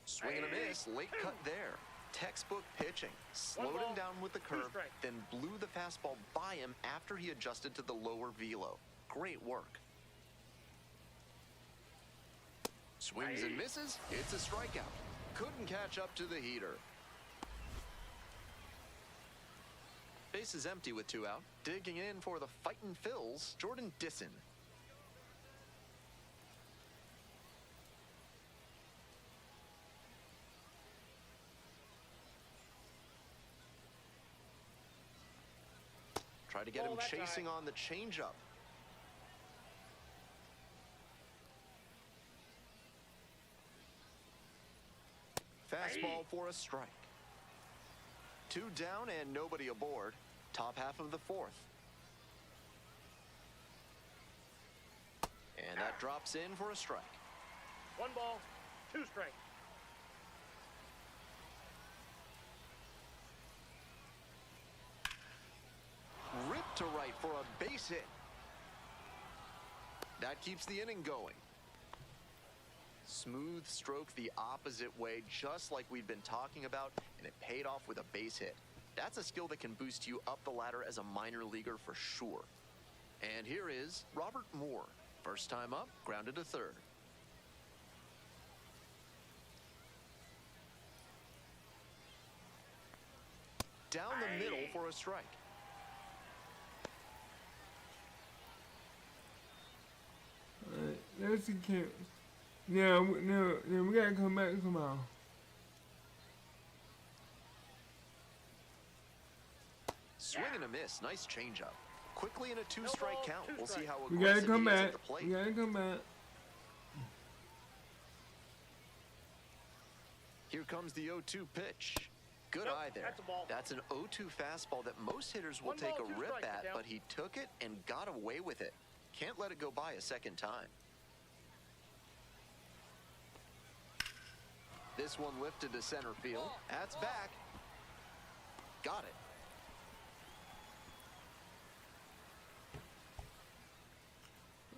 Swing and a miss, late cut there. Textbook pitching. Slowed him ball, down with the 2 curve, strikes. then blew the fastball by him after he adjusted to the lower velo. Great work. Swings and misses, it's a strikeout. Couldn't catch up to the heater. Base is empty with 2 out. Digging in for the Fightin' Phils, Jordan Disson. Try to get Ball him that chasing time. on the changeup. Fastball for a strike. 2 down and nobody aboard. Top half of the 4th. And that drops in for a strike. 1 ball, 2 strikes. Ripped to right for a base hit. That keeps the inning going. Smooth stroke the opposite way, just like we've been talking about, and it paid off with a base hit. That's a skill that can boost you up the ladder as a minor leaguer for sure. And here is Robert Moore. First time up, grounded to third. Down the middle for a strike. Alright, let's see. Now, we gotta come back somehow. Swing and a miss. Nice changeup. Quickly in a 2-strike count. We'll see how We gotta aggressive come he is back. at the plate. We gotta come back. Here comes the 0-2 pitch. Good Nope, eye there. that's a ball. That's an 0-2 fastball that most hitters will 1 take ball, a 2 rip strikes, at, count. but he took it and got away with it. Can't let it go by a second time. This one lifted to center field. That's back. Got it.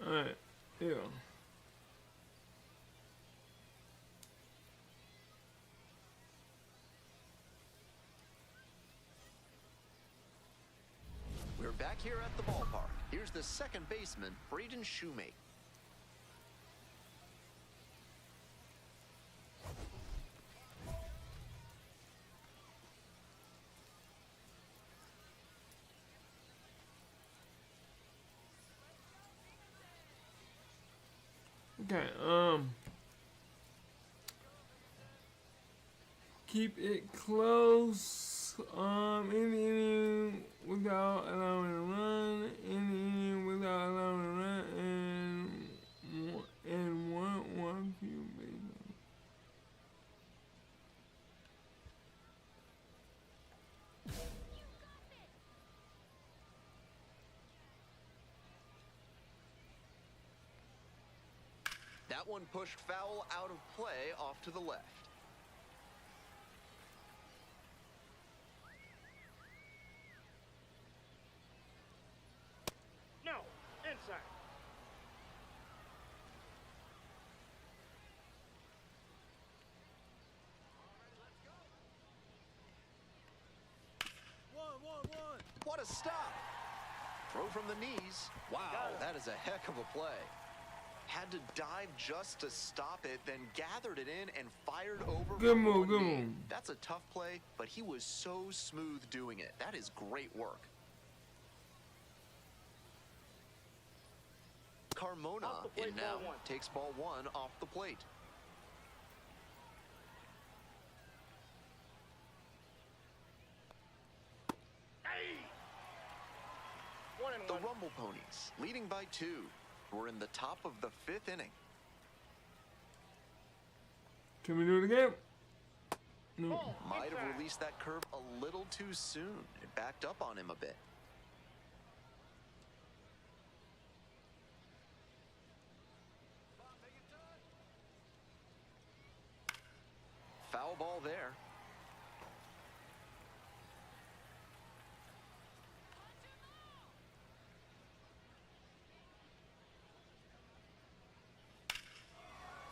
Alright, yeah. We're back here at the ballpark. Here's the second baseman, Braden Shoemate. Okay, keep it close, inning without allowing a run, inning without allowing a run, and one few bases. That one pushed foul out of play off to the left. No, inside. What a stop! Throw from the knees. Wow, that is a heck of a play. Had to dive just to stop it, then gathered it in and fired over. Good from move, one good knee. move. That's a tough play, but he was so smooth doing it. That is great work. Carmona Off the plate, in now. ball 1. Takes ball 1 off the plate. Hey! 1 and The 1. Rumble Ponies, leading by 2. We're in the top of the 5th inning. Can we do it again? No. Ball, Might inside. have released that curve a little too soon. It backed up on him a bit. Foul ball there.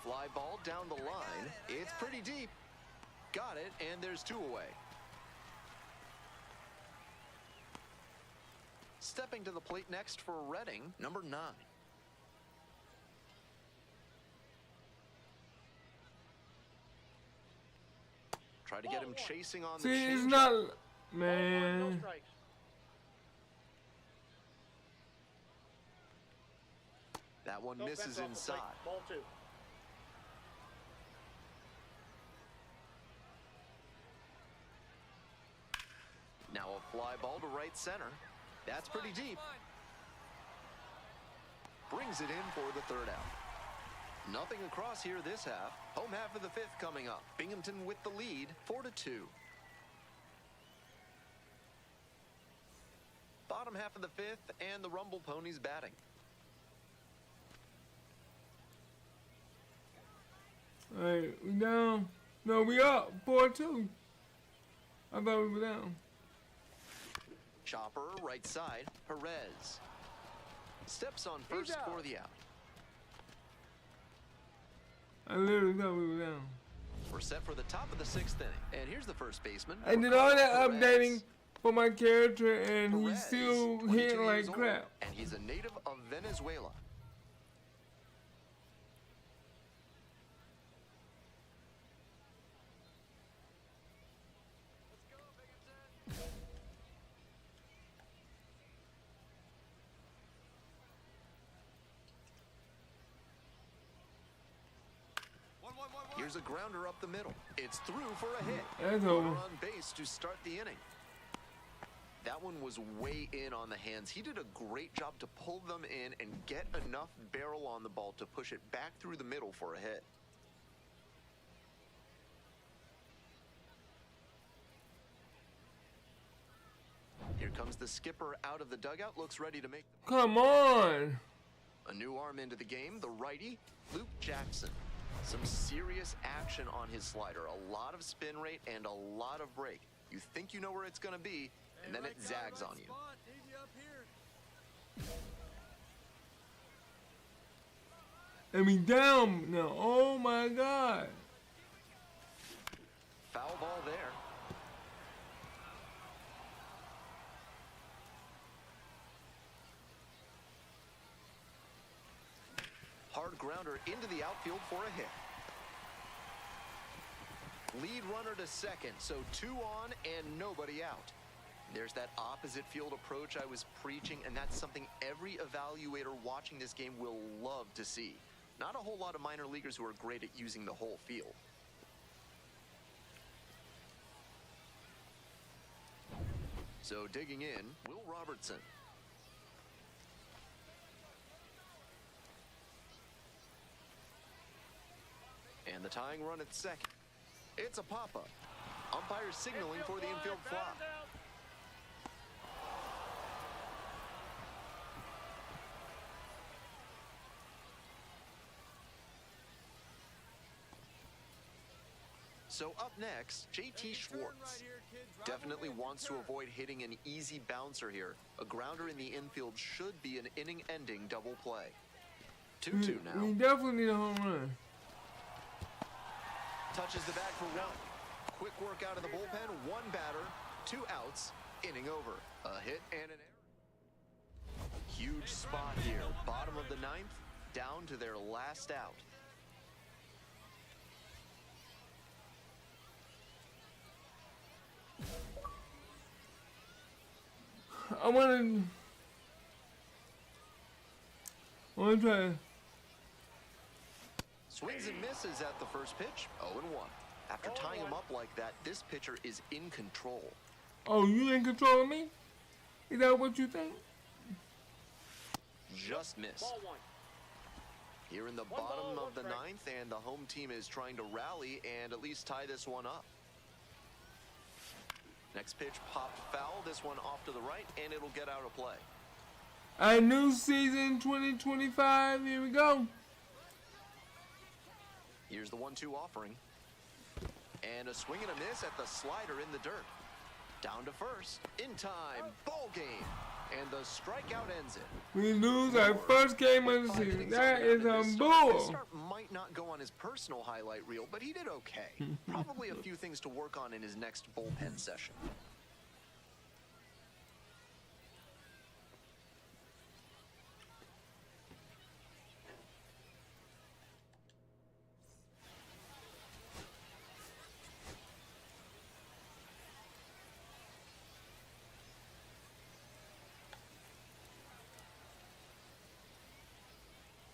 Fly ball down the line. It's pretty deep. Got it, and there's 2 away. Stepping to the plate next for Redding, number 9. Try to get him chasing on the See, it's changeup. not, Ball 1, no man. strikes. That one No fence misses off the plate. inside. Ball 2. Now a fly ball to right center. That's pretty deep. Brings it in for the 3rd out. Nothing across here this half. Home half of the fifth coming up. Binghamton with the lead, 4-2. Bottom half of the fifth, and the Rumble Ponies batting. All right, we down. No, we up 4-2. I thought we were down. Chopper, right side, Perez. Steps on first for the out. I literally thought we were down. We're set for the top of the sixth inning. And here's the first baseman. I did all that Perez. updating for my character, and he's Perez, still 22 hitting like years old, crap. And he's a native of Venezuela. Here's a grounder up the middle. It's through for a hit. That's Runner over. on base to start the inning. That one was way in on the hands. He did a great job to pull them in and get enough barrel on the ball to push it back through the middle for a hit. Here comes the skipper out of the dugout. Looks ready to make Come on. a new arm into the game. The righty, Luke Jackson. Some serious action on his slider. A lot of spin rate and a lot of break. You think you know where it's going to be, and then it zags on you. Need you up here. And we down now. Oh my God. Foul ball there. Hard grounder into the outfield for a hit. Lead runner to second, so 2 on and nobody out. There's that opposite field approach I was preaching, and that's something every evaluator watching this game will love to see. Not a whole lot of minor leaguers who are great at using the whole field. So digging in, Will Robertson. And the tying run at second. It's a pop-up. Umpire signaling for the infield flop. So up next, JT Schwartz. Definitely wants to avoid hitting an easy bouncer here. A grounder in the infield should be an inning-ending double play. 2-2 now. We definitely need a home run. Touches the bag for one. Quick work out of the bullpen. 1 batter, 2 outs. Inning over. A hit and an error. Huge spot here. Bottom of the 9th, down to their last out. I want to try. Swings and misses at the first pitch. 0-1. After tying him up like that, this pitcher is in control. Oh, you in control of me? Is that what you think? Just missed. Ball 1. Here in the bottom of the 9th, and the home team is trying to rally and at least tie this one up. Next pitch popped foul. This one off to the right, and it'll get out of play. A new season 2025. Here we go. Here's the 1-2 offering. And a swing and a miss at the slider in the dirt. Down to first. In time. Ball game. And the strikeout ends it. We lose our first game of the season. That is a This bull. start might not go on his personal highlight reel, but he did okay. Probably a few things to work on in his next bullpen session.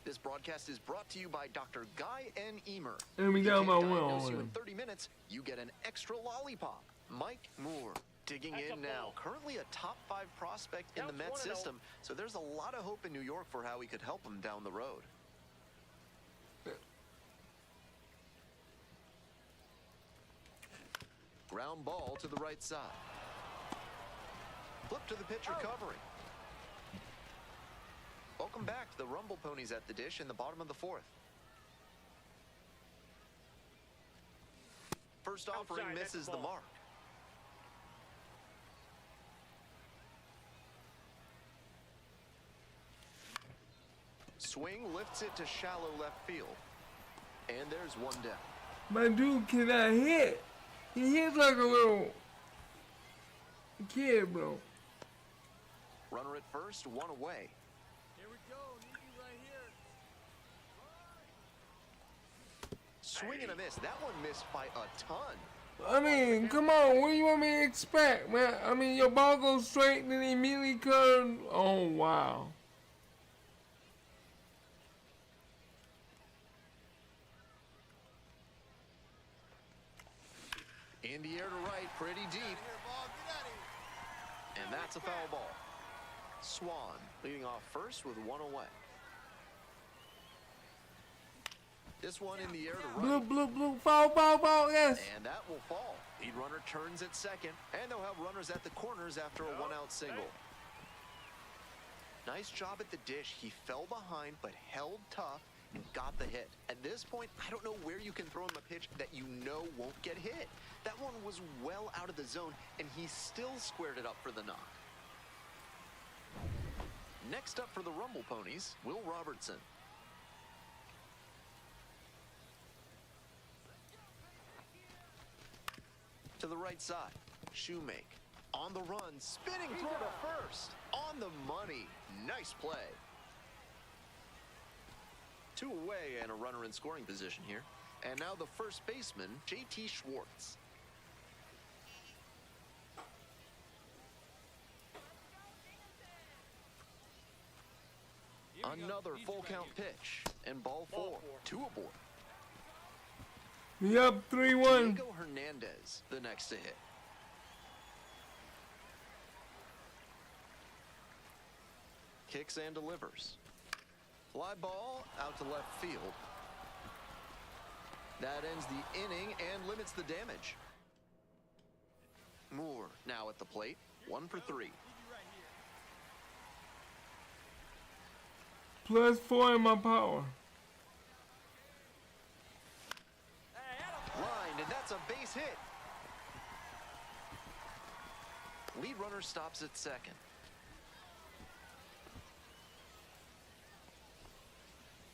This broadcast is brought to you by Dr. Guy N. Emer. And we He got can't my diagnose one you on. in 30 minutes, you get an extra lollipop. Mike Moore digging That's a in now. ball. Currently a top 5 prospect in the Counts Met 1-0. system, so there's a lot of hope in New York for how he could help him down the road. Ground ball to the right side. Flip to the pitcher covering. Welcome back to the Rumble Ponies at the dish in the bottom of the fourth. First offering Outside, that's misses the ball. mark. Swing lifts it to shallow left field. And there's one down. My dude cannot hit. He hits like a little kid, bro. Runner at first, one away. Here we go. Need you right here. Swing and a miss. That one missed by a ton. I mean, come on. What do you want me to expect, man? I mean, your ball goes straight and then immediately curves. Oh, wow. In the air to right, pretty deep. Here, ball, get out of here. And that's a foul ball. Swan leading off first with one away. This one in the air to Blue, right. blue, blue. Foul, foul, foul. Yes. And that will fall. Lead runner turns at second. And they'll have runners at the corners after a one-out single. Nice job at the dish. He fell behind but held tough and got the hit. At this point, I don't know where you can throw him a pitch that you know won't get hit. That one was well out of the zone, and he still squared it up for the knock. Next up for the Rumble Ponies, Will Robertson. To the right side, Shoemake. On the run, spinning throw to first. On the money. Nice play. Two away and a runner in scoring position here. And now the first baseman, JT Schwartz. Here we go. Another Need you full right count here. pitch. And ball four. Two aboard. We up 3-1. Diego Hernandez, the next to hit. Kicks and delivers. Fly ball out to left field. That ends the inning and limits the damage. Moore now at the plate. 1 for 3. Need you right here. +4 in my power. Lined, and that's a base hit. Lead runner stops at second.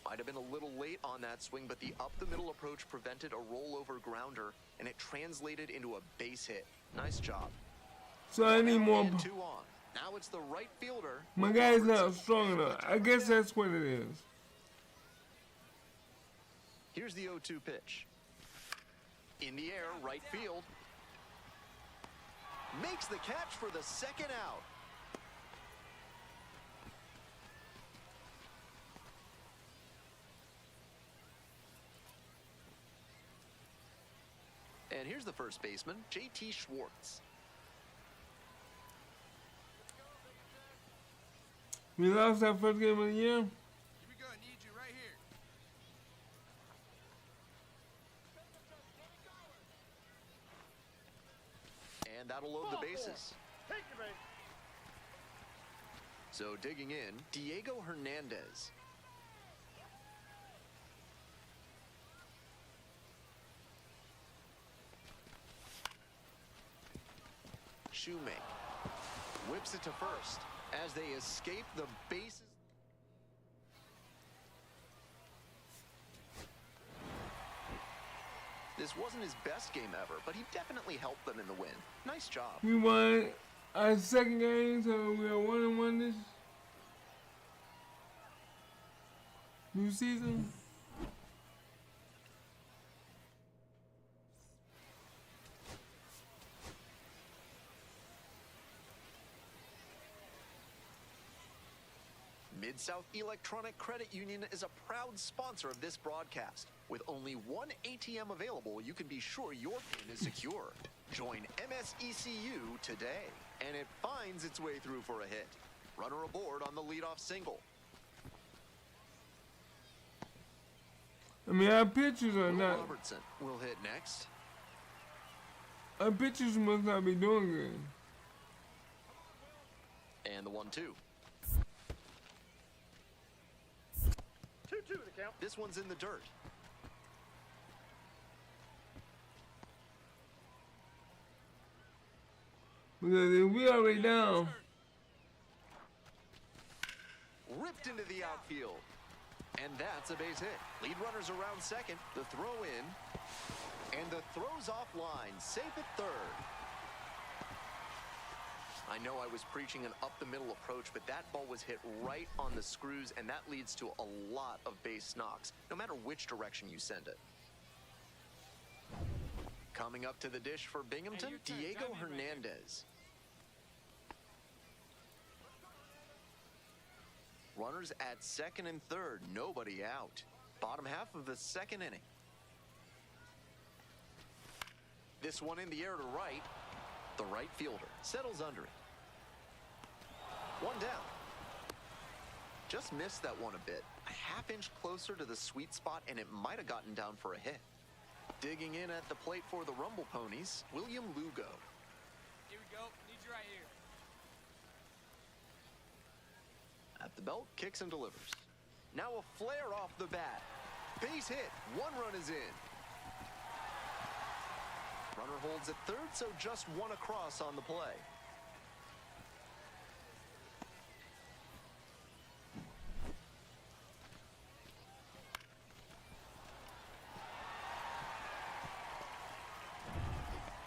Might have been a little late on that swing, but the up-the-middle approach prevented a rollover grounder, and it translated into a base hit. Nice job. So I need more. And 2 on. Now it's the right fielder. My guy's not strong enough. I guess that's what it is. Here's the 0-2 pitch. In the air, right field. Makes the catch for the second out. And here's the first baseman, JT Schwartz. We lost our first game of the year. Here we go. Need you right here. And that'll load the bases. Take your base. So digging in, Diego Hernandez. Shoemake whips it to first as they escape the bases. This wasn't his best game ever, but he definitely helped them in the win. Nice job. We won our second game, so we are 1-1 this new season. Mid-South Electronic Credit Union is a proud sponsor of this broadcast. With only one ATM available, you can be sure your pin is secure. Join MSECU today, and it finds its way through for a hit. Runner aboard on the leadoff single. I mean, our pitchers are Will not. Robertson will hit next. Our pitchers must not be doing good. And the 1-2. 2-2 the count. This one's in the dirt. Because if we already down, Ripped into the outfield. And that's a base hit. Lead runners around second. The throw in. And the throw's offline. Safe at third. I know I was preaching an up-the-middle approach, but that ball was hit right on the screws, and that leads to a lot of base knocks, no matter which direction you send it. Coming up to the dish for Binghamton, Diego Hernandez. Runners at second and third, nobody out. Bottom half of the second inning. This one in the air to right. The right fielder settles under it. One down. Just missed that one a bit. A half inch closer to the sweet spot, and it might have gotten down for a hit. Digging in at the plate for the Rumble Ponies, William Lugo. Here we go. Need you right here. At the belt, kicks and delivers. Now a flare off the bat. Base hit. One run is in. Runner holds at third, so just one across on the play.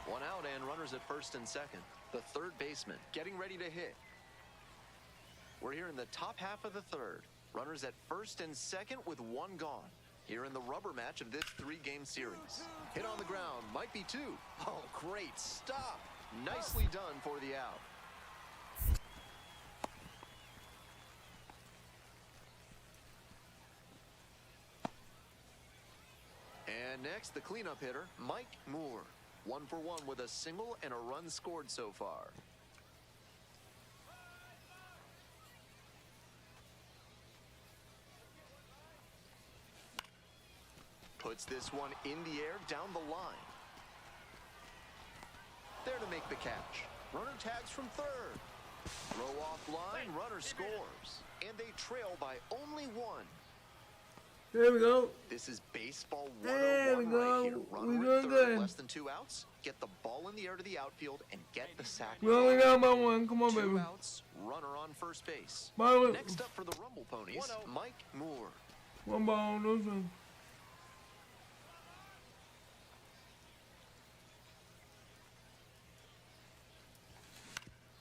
One out and runners at first and second. The third baseman getting ready to hit. We're here in the top half of the third. Runners at first and second with one gone. Here in the rubber match of this 3-game series. Hit on the ground, might be two. Oh, great stop. Nicely done for the out. And next, the cleanup hitter, Mike Moore. 1 for 1 with a single and a run scored so far. Puts this one in the air down the line. There to make the catch. Runner tags from third. Throw off line, runner scores. And they trail by only one. there we go. This is baseball There we 101 go. right here. We Runner at doing third, good. less than 2 outs. Get the ball in the air to the outfield and get the sack. We only down by one. Come on, 2 baby. outs, runner on first base. Ball, Next up for the Rumble Ponies, 1-0. Mike Moore. one ball, no strike.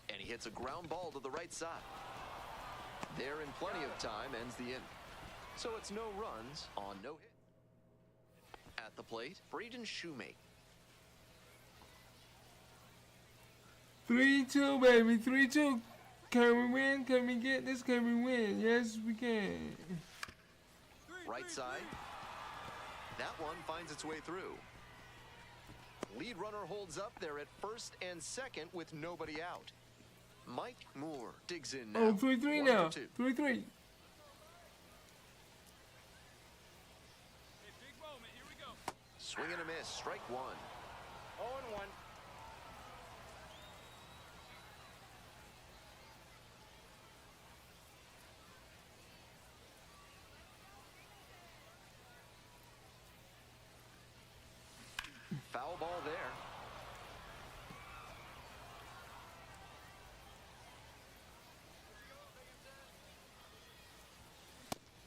And he hits a ground ball to the right side. There in plenty of time ends the inning. So it's no runs on no hit. At the plate, Braden Shoemake. 3-2, baby. 3-2. Can we win? Can we get this? Can we win? Yes, we can. Right side. That one finds its way through. Lead runner holds up there at first and second with nobody out. Mike Moore digs in now. Oh, 3-3 1 now. for 2. 3-3. Hey, big moment. Here we go. Swing and a miss. Strike one. 0-1. Foul ball there.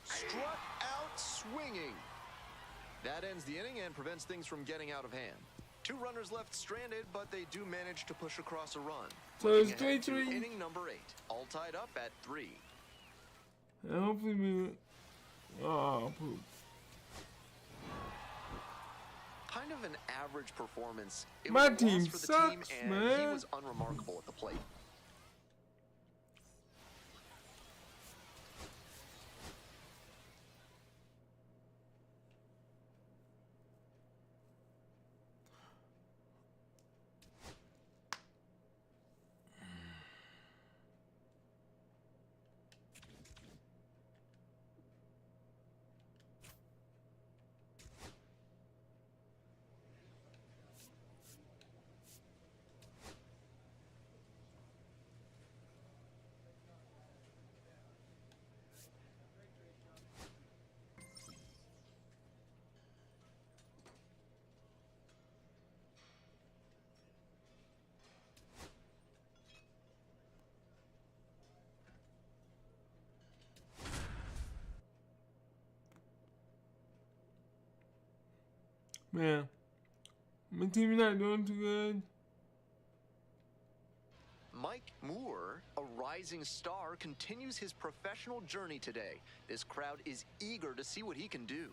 Struck out swinging. That ends the inning and prevents things from getting out of hand. 2 runners left stranded, but they do manage to push across a run. So Looking it's ahead to 3-3. Inning number 8, all tied up at 3. And hopefully we. Oh, poop. Kind of an average performance. It My was a loss team for the sucks, team, and he man. was unremarkable at the plate. Man, my team's not doing too good. Mike Moore, a rising star, continues his professional journey today. This crowd is eager to see what he can do.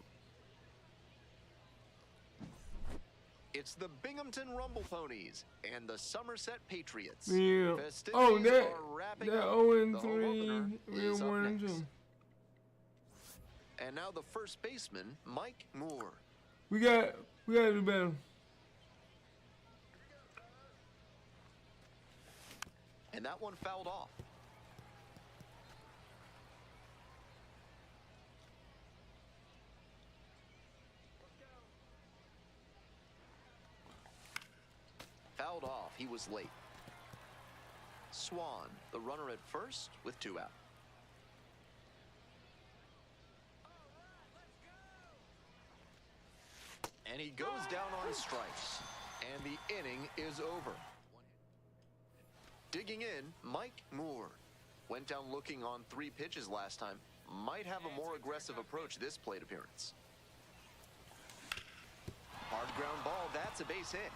It's the Binghamton Rumble Ponies and the Somerset Patriots. Yeah. Festivities Oh, that are wrapping that up. 0 The home 3, opener real is up 1 next. 2. And now the first baseman, Mike Moore. We gotta do better. And that one fouled off. Fouled off. He was late. Swan, the runner at first with 2 out. And he goes down on strikes. And the inning is over. Digging in, Mike Moore. Went down looking on 3 pitches last time. Might have a more aggressive approach this plate appearance. Hard ground ball, that's a base hit.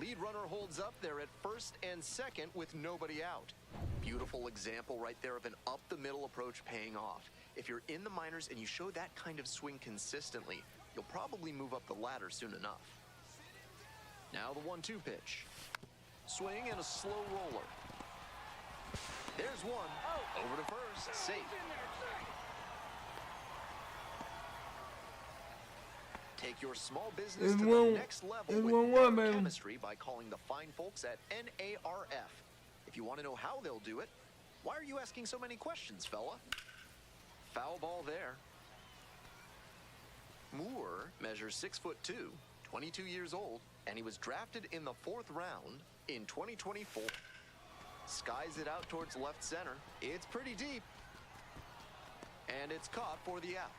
Lead runner holds up there at first and second with nobody out. Beautiful example right there of an up-the-middle approach paying off. If you're in the minors and you show that kind of swing consistently, you'll probably move up the ladder soon enough. Now the 1-2 pitch. Swing and a slow roller. There's one. Over to first. Safe. Take your small business to the next level with network chemistry by calling the fine folks at NARF. If you want to know how they'll do it, why are you asking so many questions, fella? Foul ball there. Moore measures 6'2", 22 years old, and he was drafted in the 4th round in 2024. Skies it out towards left center. It's pretty deep. And it's caught for the out.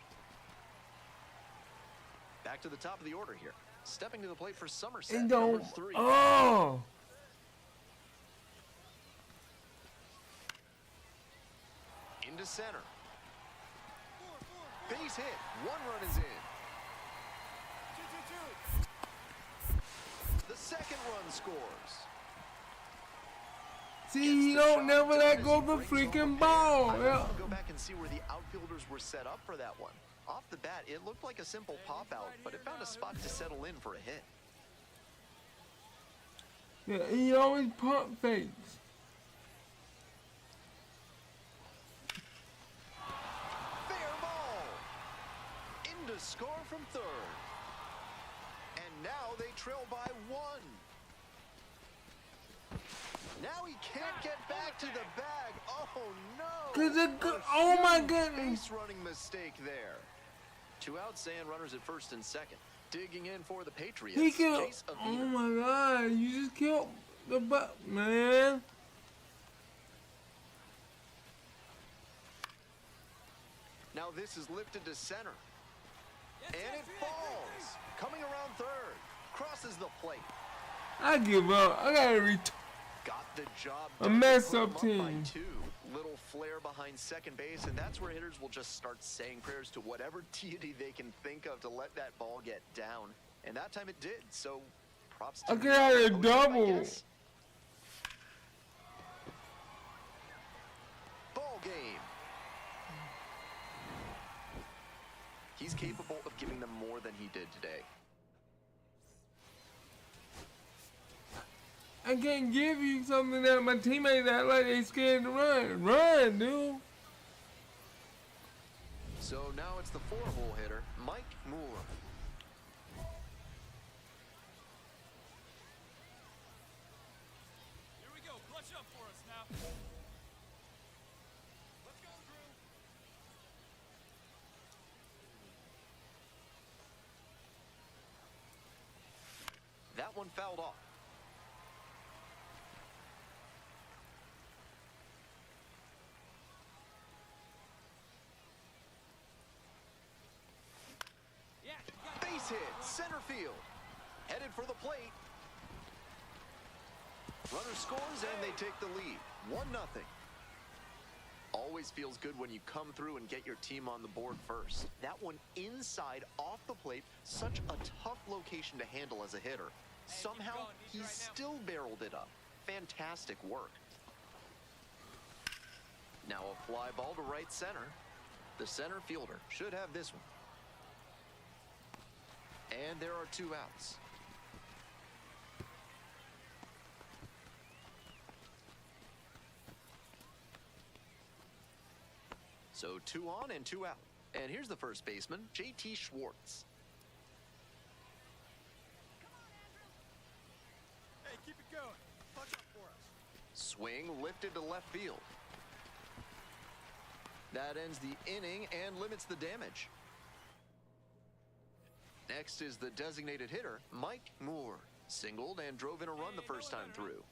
Back to the top of the order here. Stepping to the plate for Somerset, number 3. Oh! Into center. Base hit. 1 run is in. 2-2-2. The second run scores. See, you don't never let go of the freaking ball. Yeah. Go back and see where the outfielders were set up for that one. Off the bat, it looked like a simple pop-out, but it found a spot to settle in for a hit. Yeah, he always pump fakes. Fair ball. Into score from third. And now they trail by 1. Now he can't get back to the bag. Oh, no. Oh, my goodness. Base running mistake there. 2 outs and runners at first and second. Digging in for the Patriots. He killed. Chase Oh, Avita. my God. You just killed the butt, man. Now this is lifted to center. And it falls. Coming around third. Crosses the plate. I give up. I gotta return. Got the job A done. mess Put up 'em by team. 2. Little flare behind second base, and that's where hitters will just start saying prayers to whatever deity they can think of to let that ball get down. And that time it did, so props to I the got a coaches, I double. guess. Ball game. He's capable of giving them more than he did today. I can't give you something that my teammates act like they scared to run. Run, dude. So now it's the 4-hole hitter, Mike Moore. Here we go. Clutch up for us now. Let's go, Drew. That one fouled off. Yeah, you got it. Base hit, center field. Headed for the plate. Runner scores and they take the lead. 1-0. Always feels good when you come through and get your team on the board first. That one inside, off the plate, such a tough location to handle as a hitter. Somehow, he still barreled it up. Fantastic work. Now a fly ball to right center. The center fielder should have this one. And there are 2 outs. So 2 on and 2 out. And here's the first baseman, JT Schwartz. Hey, keep it going. Punch up for us. Swing lifted to left field. That ends the inning and limits the damage. Next is the designated hitter, Mike Moore. Singled and drove in a run the first time through.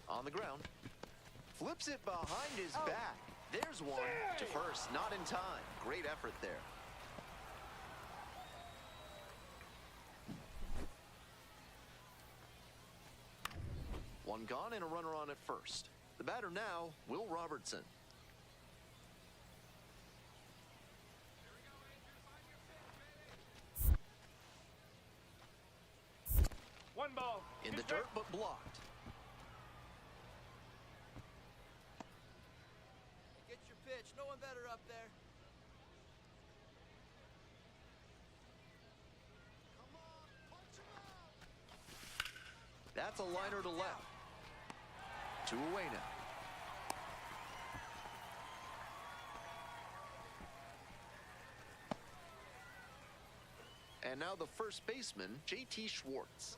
On the ground. Flips it behind his back. There's one to first, not in time. Great effort there. One gone and a runner on at first. The batter now, Will Robertson. One ball. In the dirt, but blocked. Get your pitch. No one better up there. Come on, punch him out. That's a liner to left. 2 away now. And now the first baseman, JT Schwartz.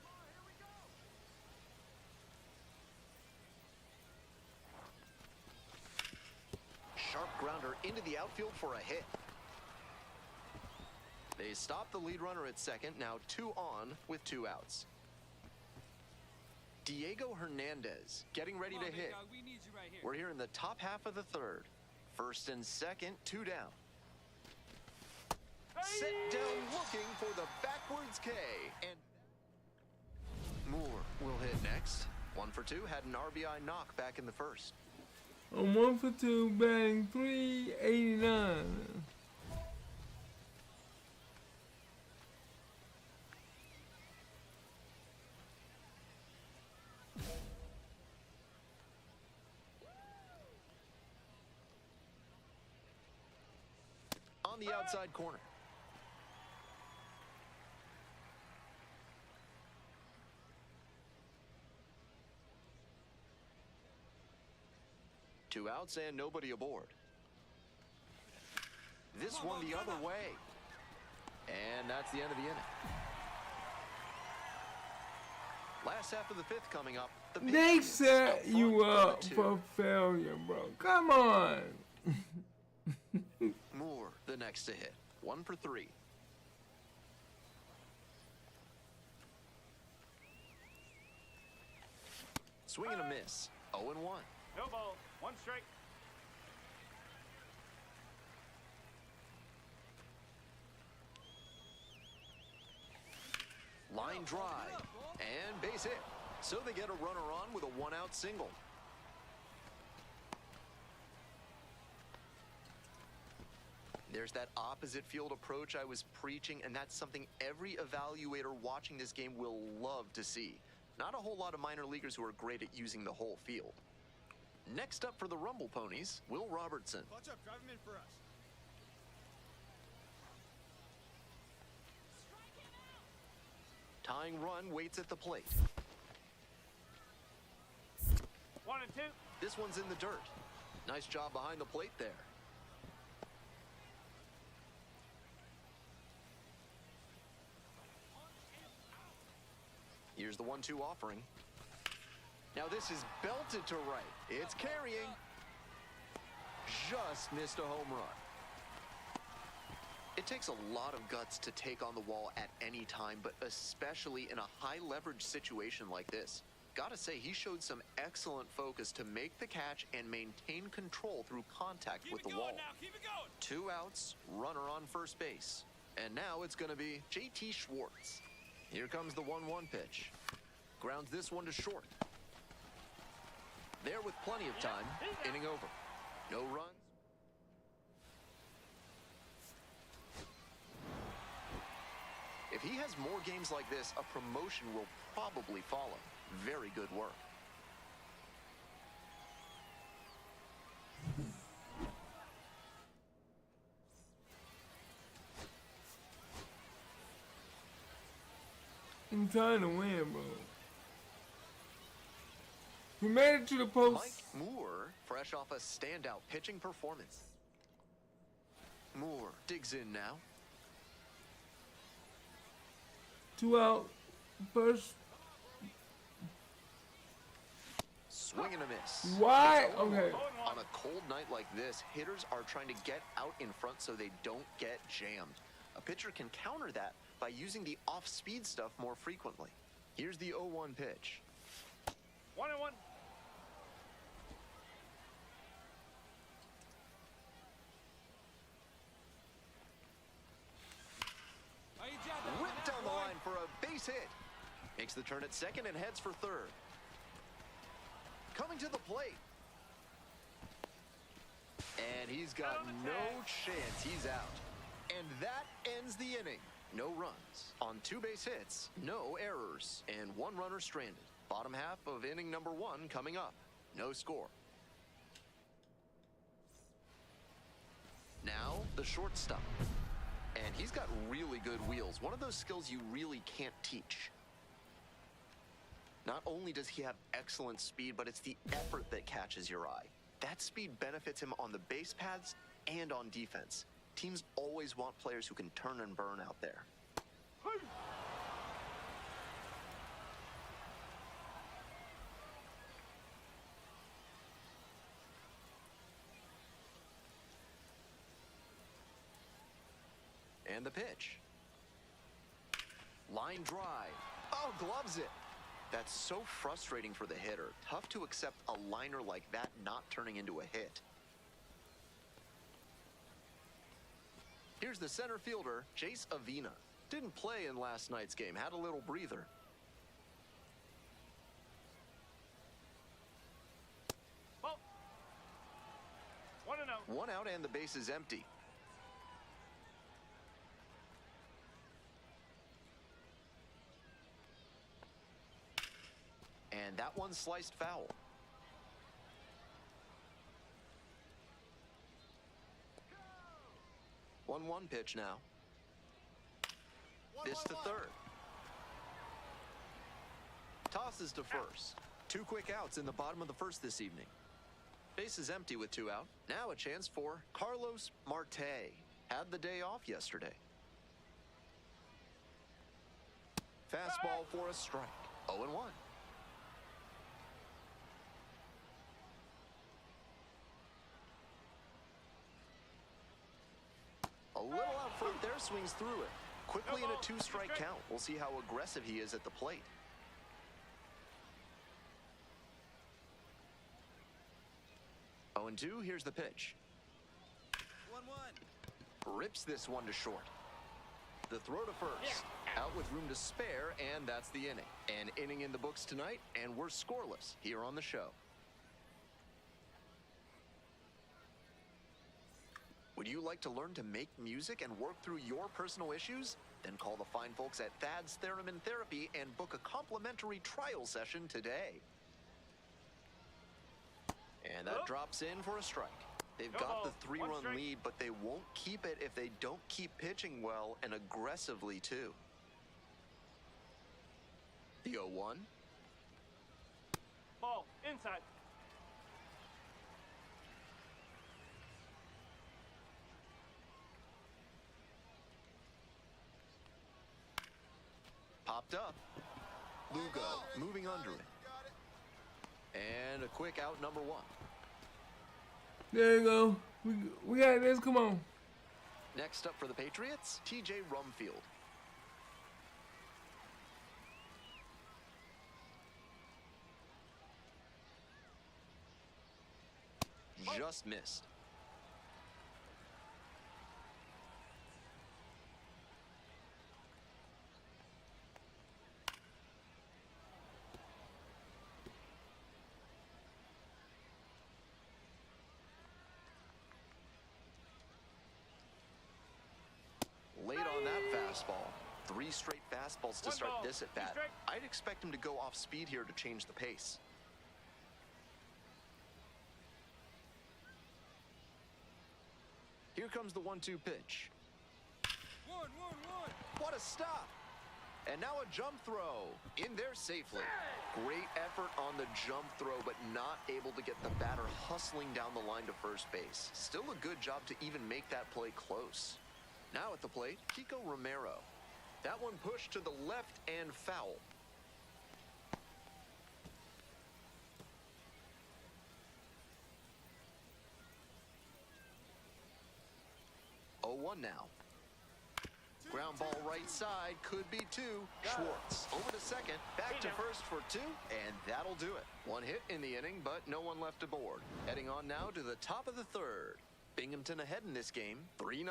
Sharp grounder into the outfield for a hit. They stop the lead runner at second, now 2 on with 2 outs. Diego Hernandez getting ready to hit. We're here in the top half of the third. First and second, 2 down. Set down looking for the backwards K. And Moore will hit next. 1 for 2, had an RBI knock back in the first. I'm 1 for 2, batting .389. On the outside corner. Two outs and nobody aboard. This one the other way. And that's the end of the inning. Last half of the 5th coming up. The They set you up for failure, bro. Come on. Moore, the next to hit. 1 for 3. Swing and a miss. 0-1. No ball. 1 strike. Line drive and base hit. So they get a runner on with a 1-out single. There's that opposite field approach I was preaching, and that's something every evaluator watching this game will love to see. Not a whole lot of minor leaguers who are great at using the whole field. Next up for the Rumble Ponies, Will Robertson. Punch up, drive him in for us. Tying run waits at the plate. 1 and 2. This one's in the dirt. Nice job behind the plate there. Here's the 1-2 offering. Now this is belted to right. It's carrying. Just missed a home run. It takes a lot of guts to take on the wall at any time, but especially in a high leverage situation like this. Gotta say, he showed some excellent focus to make the catch and maintain control through contact with the wall. Keep it going. 2 outs, runner on first base. And now it's gonna be JT Schwartz. Here comes the 1-1 pitch. Grounds this one to short. There with plenty of time, inning over. No runs. If he has more games like this, a promotion will probably follow. Very good work. I'm trying to win, bro. We made it to the post. Mike Moore, fresh off a standout pitching performance. Moore digs in now. 2 out. First. Swing and a miss. Why? It's 0-1. Okay. On a cold night like this, hitters are trying to get out in front so they don't get jammed. A pitcher can counter that by using the off-speed stuff more frequently. Here's the 0-1 pitch. 1-1. Whipped down the line for a base hit. Makes the turn at second and heads for third. Coming to the plate. And he's got no chance. He's out. And that ends the inning. No runs on 2 base hits, no errors, and 1 runner stranded. Bottom half of inning number 1 coming up. No score. Now, the shortstop. And he's got really good wheels. One of those skills you really can't teach. Not only does he have excellent speed, but it's the effort that catches your eye. That speed benefits him on the base paths and on defense. Teams always want players who can turn and burn out there. And the pitch. Line drive. Oh, gloves it. That's so frustrating for the hitter. Tough to accept a liner like that not turning into a hit. Here's the center fielder, Jace Avina. Didn't play in last night's game, had a little breather. Ball. 1-0. 1 out and the base is empty. And that one sliced foul. Go! 1-1 pitch now. This to third. Tosses to first. 2 quick outs in the bottom of the first this evening. Base is empty with 2 out. Now a chance for Carlos Marte. Had the day off yesterday. Fastball for a strike. 0-1. A little out front there, swings through it. Quickly in a 2-strike count. We'll see how aggressive he is at the plate. Oh, and 2, here's the pitch. 1-1. Rips this one to short. The throw to first. Out with room to spare, and that's the inning. An inning in the books tonight, and we're scoreless here on the show. Would you like to learn to make music and work through your personal issues? Then call the fine folks at Thad's Theremin Therapy and book a complimentary trial session today. And that drops in for a strike. They've got the 3-run lead, but they won't keep it if they don't keep pitching well and aggressively too. The 0-1. Ball. Inside. Popped up. Lugo moving under it. And a quick out, number 1. There you go. We got this. Come on. Next up for the Patriots, TJ Rumfield. Just missed. 3 straight fastballs to One start ball, this at 2 bat. strike. I'd expect him to go off speed here to change the pace. Here comes the 1-2 pitch. One. What a stop! And now a jump throw in there safely. Great effort on the jump throw, but not able to get the batter hustling down the line to first base. Still a good job to even make that play close. Now at the plate, Kiko Romero. That one pushed to the left and foul. Oh, 1 now. Ground ball right side, could be 2. Schwartz over to second, back to first for 2, and that'll do it. 1 hit in the inning, but no one left aboard. Heading on now to the top of the 3rd. Binghamton ahead in this game, 3-0.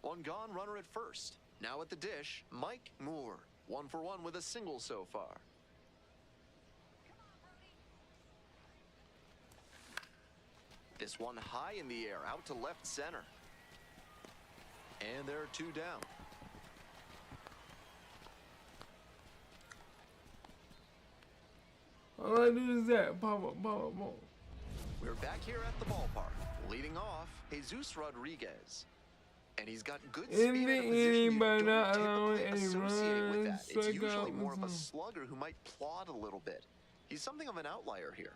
One gone, runner at first. Now at the dish, Mike Moore. 1 for 1 with a single so far. This one high in the air, out to left center. And there are 2 down. All I do is that. Pop up. We're back here at the ballpark. Leading off, Jesus Rodriguez. And he's got good speed In in the a position inning, you but don't not allowing typically any associate with that. runs, It's usually strikeouts, more of a and- slugger who might plod a little bit. He's something of an outlier here.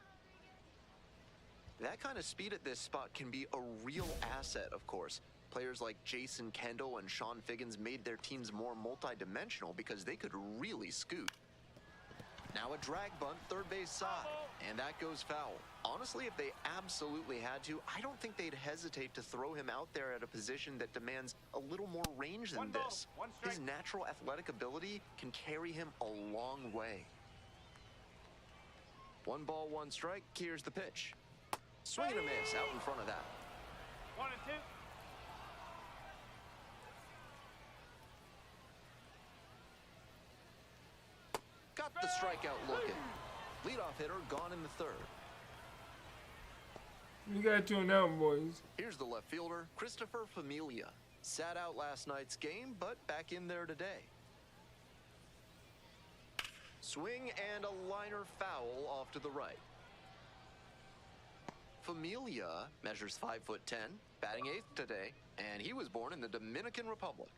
That kind of speed at this spot can be a real asset, of course. Players like Jason Kendall and Sean Figgins made their teams more multi-dimensional because they could really scoot. Now a drag bunt, third base side, and that goes foul. Honestly, if they absolutely had to, I don't think they'd hesitate to throw him out there at a position that demands a little more range than One ball, this. 1 strike. His natural athletic ability can carry him a long way. 1 ball, 1 strike. Here's the pitch. Swing and a miss out in front of that. 1 and 2. Got the strikeout looking. Leadoff hitter gone in the 3rd. You gotta tune out, boys. Here's the left fielder, Christopher Familia. Sat out last night's game, but back in there today. Swing and a liner foul off to the right. Familia measures 5'10", batting 8th today, and he was born in the Dominican Republic.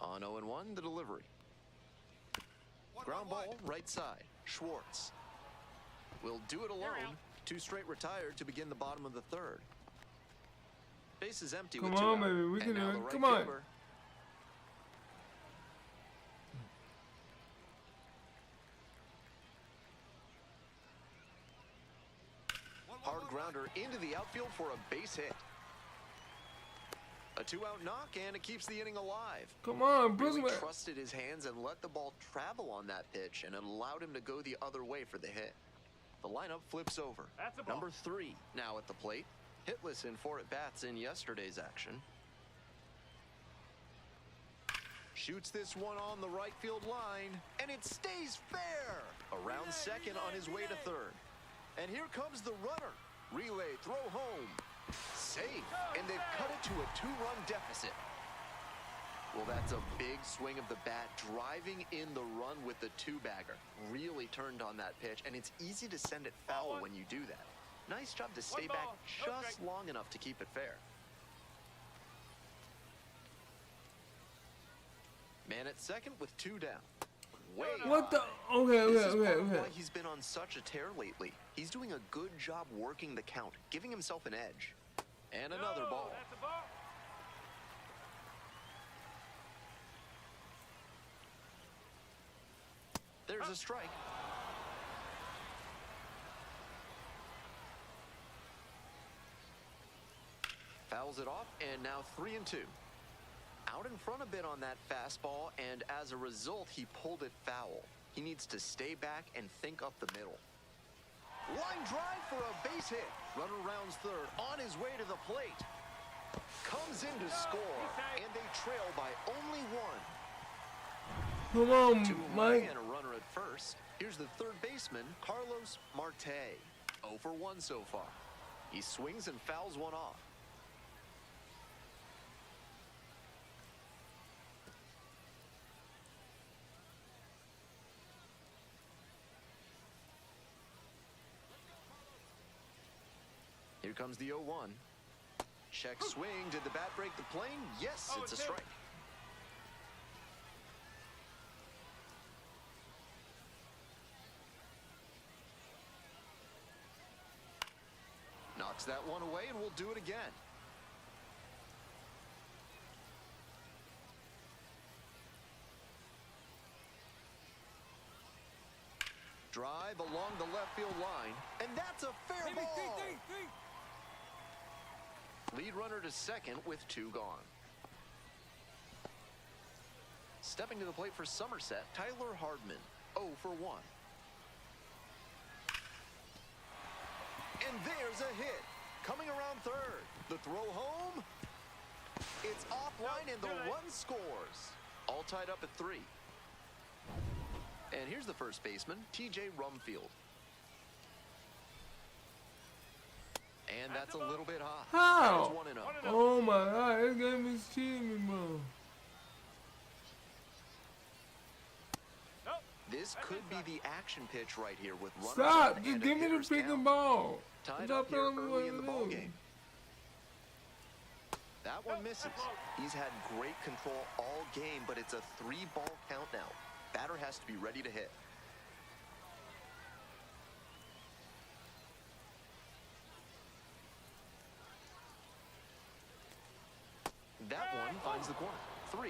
On 0-1, the delivery. Ground ball, right side. Schwartz will do it alone. 2 straight retired to begin the bottom of the 3rd. Base is empty Come with 2 on, out. baby, we And can now do the it. right Come on. fielder. Hard grounder into the outfield for a base hit. A 2-out knock, and it keeps the inning alive. Come on, Really Bruce. trusted his hands and let the ball travel on that pitch, and it allowed him to go the other way for the hit. The lineup flips over. That's a ball. Number 3 now at the plate. Hitless in 4 at-bats in yesterday's action. Shoots this one on the right field line, and it stays fair. Around second on his way to 3rd. And here comes the runner. Relay, throw home. Safe, and they've cut it to a 2-run deficit. Well, that's a big swing of the bat, driving in the run with the 2-bagger. Really turned on that pitch, and it's easy to send it foul when you do that. Nice job to stay back just long enough to keep it fair. Man at second with 2 down. Way What the? high. Okay. This is part of why he's been on such a tear lately. He's doing a good job working the count, giving himself an edge. And another ball. That's a ball. There's a strike. Fouls it off, and now 3-2. Out in front a bit on that fastball, and as a result, he pulled it foul. He needs to stay back and think up the middle. Line drive for a base hit. Runner rounds 3rd, on his way to the plate. Comes in to score, and they trail by only 1. Come on, 2 away Mike. and a runner at first. Here's the third baseman, Carlos Marte. 0 for 1 so far. He swings and fouls one off. Here comes the 0-1. Check swing. Did the bat break the plane? Yes, it's a strike. Knocks that one away, and we'll do it again. Drive along the left field line, and that's a fair ball. Lead runner to second with 2 gone. Stepping to the plate for Somerset, Tyler Hardman, 0 for 1. And there's a hit. Coming around third. The throw home. It's offline, and the run scores. All tied up at 3. And here's the first baseman, T.J. Rumfield. And that's a little bit high. How? That is 1-0. Oh my God, this game is cheating me, bro. Nope. This could be the action pitch right here with runners Stop! on Just and a give me the hitter's freaking count. ball. Tied Stop up here telling me what early in the to ball do. game. That one misses. He's had great control all game, but it's a 3-ball count now. Batter has to be ready to hit. That one finds the corner. 3-1.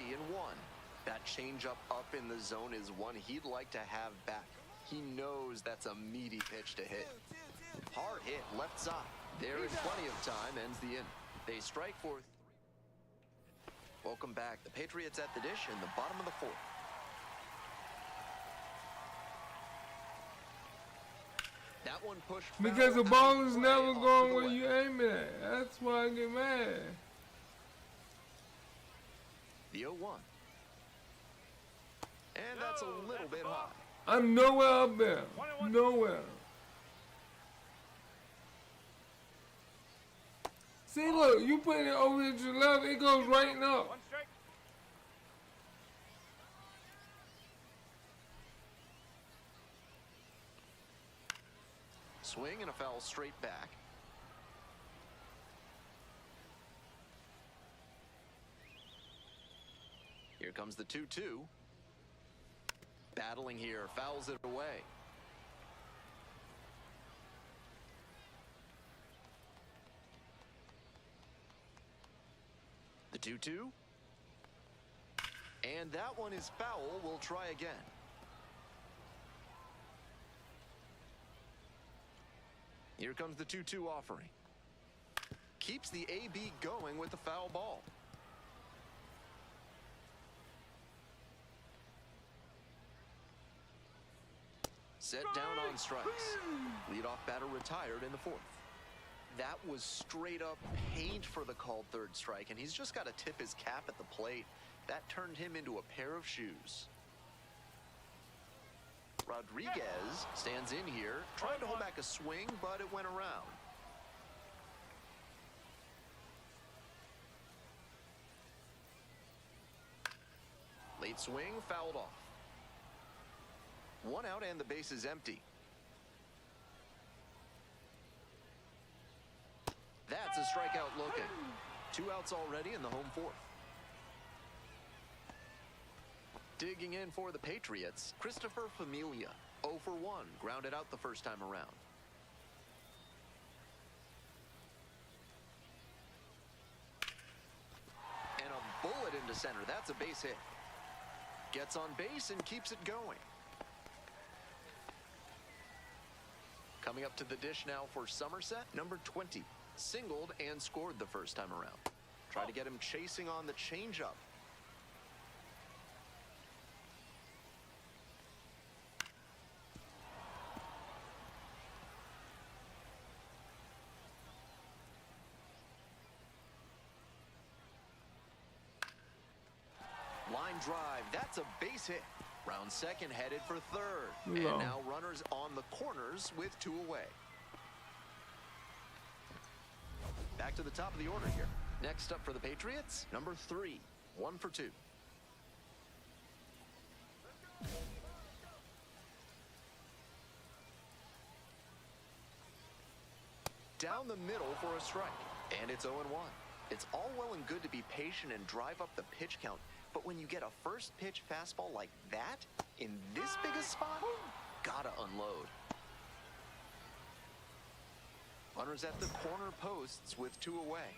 That changeup up in the zone is one he'd like to have back. He knows that's a meaty pitch to hit. Hard hit left side. There in plenty of time, ends the inning. They strike for 3. Welcome back. The Patriots at the dish in the bottom of the 4th. That one pushed foul Because the out ball of is play never off to going the where left. you aim it at. That's why I get mad. The 0-1. And that's a little bit high. I'm nowhere up there. 1-1. Nowhere. See, look, you put it over here to the left, it goes right up. 1 strike. Swing and a foul straight back. Here comes the 2-2. Battling here, fouls it away. The 2-2. And that one is foul. We'll try again. Here comes the 2-2 offering. Keeps the AB going with the foul ball. Set down on strikes. Leadoff batter retired in the 4th. That was straight up paint for the called 3rd strike, and he's just got to tip his cap at the plate. That turned him into a pair of shoes. Rodriguez stands in here, trying to hold back a swing, but it went around. Late swing, fouled off. 1 out and the base is empty. That's a strikeout looking. 2 outs already in the home 4th. Digging in for the Patriots, Christopher Familia, 0 for 1, grounded out the first time around. And a bullet into center. That's a base hit. Gets on base and keeps it going. Coming up to the dish now for Somerset, number 20. Singled and scored the first time around. Try to get him chasing on the changeup. Line drive, that's a base hit. Round second headed for third. No. And now runners on the corners with 2 away. Back to the top of the order here. Next up for the Patriots, number 3, 1 for 2. Down the middle for a strike, and it's 0-1. It's all well and good to be patient and drive up the pitch count, but when you get a first pitch fastball like that, in this biggest spot, gotta unload. Runners at the corner posts with 2 away.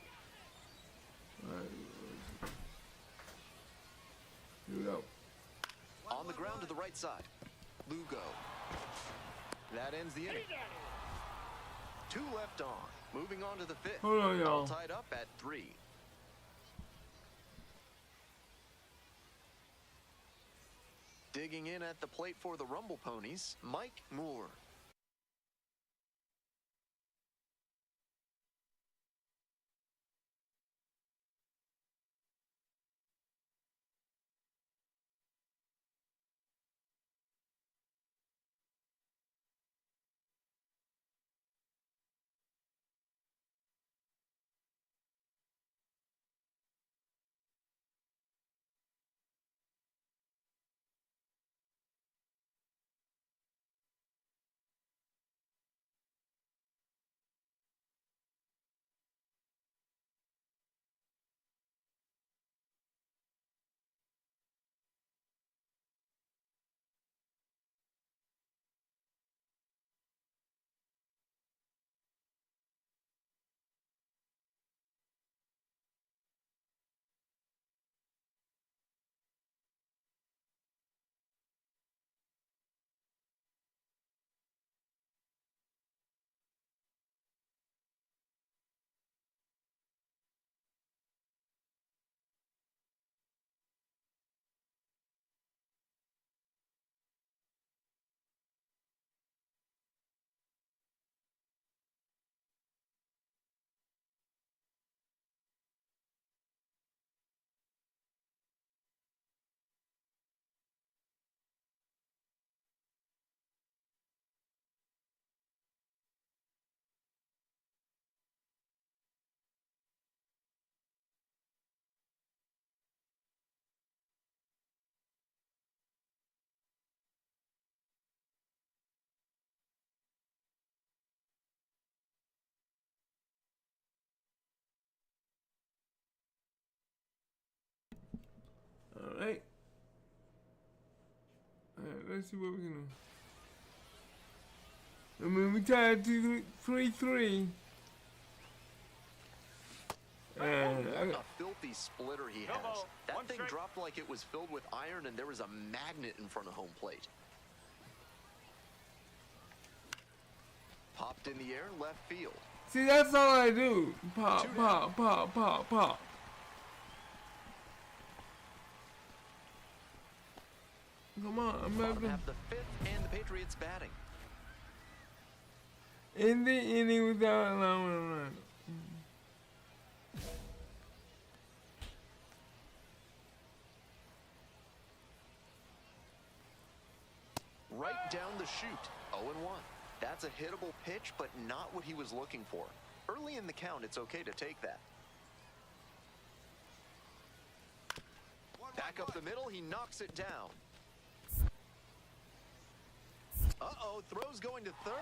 Here we go. On the ground to the right side, Lugo. That ends the inning. 2 left on. Moving on to the 5th. Hold on, y'all. All tied up at 3. Digging in at the plate for the Rumble Ponies, Mike Moore. Alright. Alright, let's see what we can do. I mean, we tied to 3-3. And I A got, filthy splitter he has. ball, That 1 thing strike. dropped like it was filled with iron and there was a magnet in front of home plate. Popped in the air, left field. see, that's all I do. Pop, pop, pop, pop, pop. Come on, I'm not Bottom gonna half the 5th, and the Patriots batting. end the inning without allowing a run. Right down the chute, 0-1. That's a hittable pitch, but not what he was looking for. Early in the count, it's okay to take that. Back up the middle, he knocks it down. Uh-oh, throws going to third.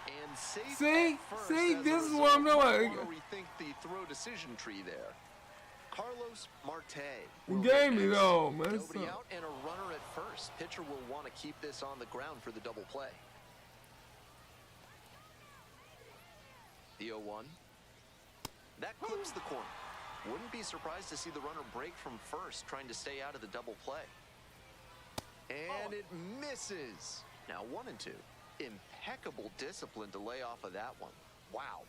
And safe See? at first See? as a This is result. what I'm talking Might about. wanna rethink the throw decision tree there. Carlos Marte. You will gave hit me next. though, man. Nobody out and a runner at first. Pitcher will want to keep this on the ground for the double play. The 0-1. That clips the corner. Wouldn't be surprised to see the runner break from first, trying to stay out of the double play. And it misses. Now 1-2. Impeccable discipline to lay off of that one. Wow.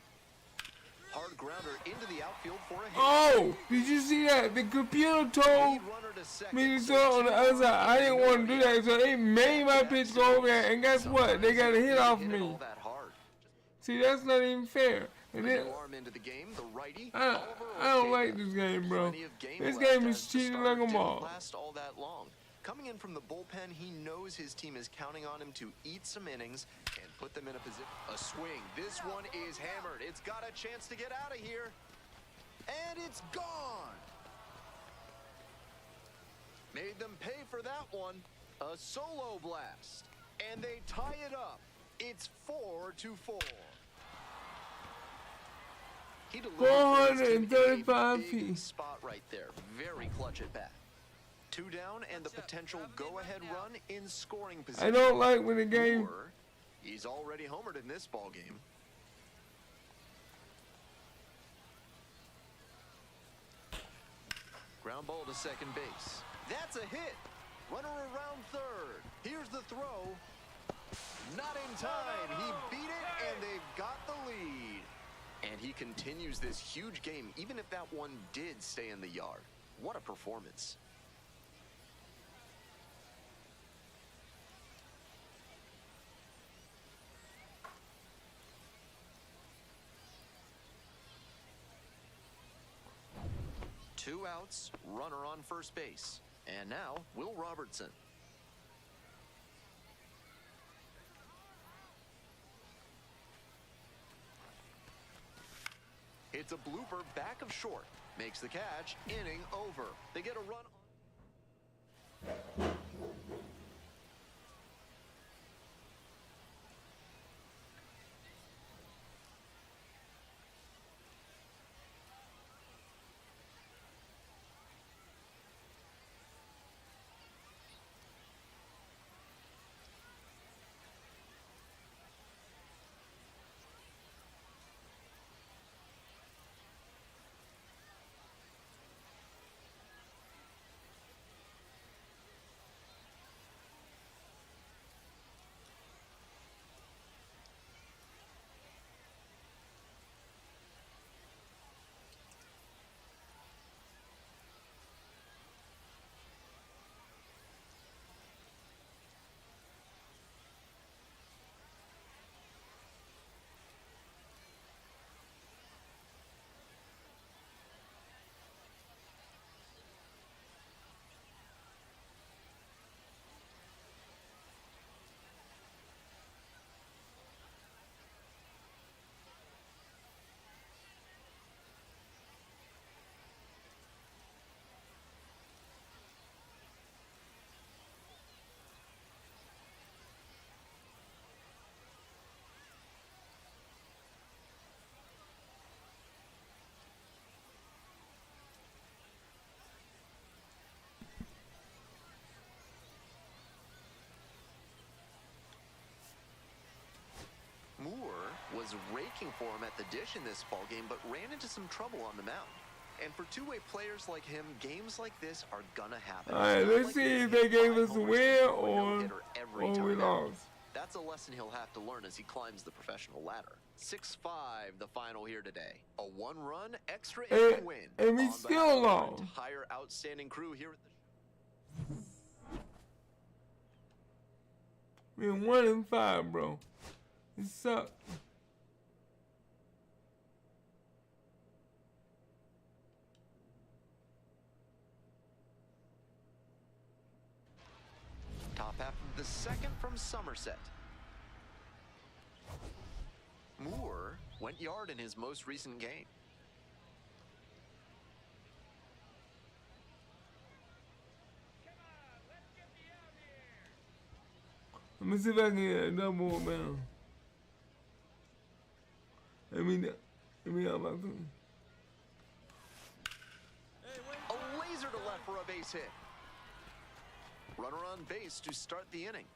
Hard grounder into the outfield for a hit. Oh, did you see that? The computer told Lead runner to second, me to so throw on the 2 other side. I didn't runs want to do that, so it made my pitch go over there. And guess what? They got a hit off Hit it me. all that hard. See, that's not even fair. And then, New arm into the game, the righty. I Oliver don't Ortega. like this game, bro. Plenty of game This left game as is the cheating starter like a didn't ball. last all that long. Coming in from the bullpen, he knows his team is counting on him to eat some innings and put them in a position. A swing. This one is hammered. It's got a chance to get out of here. And it's gone. Made them pay for that one. A solo blast. And they tie it up. It's 4-4. He delivered for his team in a 435 big feet. spot right there. Very clutch at bat. 2 down and the potential go-ahead run in scoring position. I don't like when the game. Moore, he's already homered in this ball game. Ground ball to second base. That's a hit. Runner around third. Here's the throw. Not in time. He beat it, and they've got the lead. And he continues this huge game, even if that one did stay in the yard. What a performance. Two outs, runner on first base. And now, Will Robertson. It's a blooper back of short. Makes the catch, inning over. They get a run. Moore was raking for him at the dish in this ballgame, but ran into some trouble on the mound. And for two-way players like him, games like this are gonna happen. All right, let's see if they gave us a win or we lost. That's a lesson he'll have to learn as he climbs the professional ladder. 6-5, the final here today. A one-run extra inning win. And we On still behalf of our lost. entire outstanding crew here at the We're 1-5, bro. It sucks. top half of the second from Somerset. Moore went yard in his most recent game. Let me see if I can get a double bounce. Let me out my thing. A laser to left for a base hit. Runner on base to start the inning.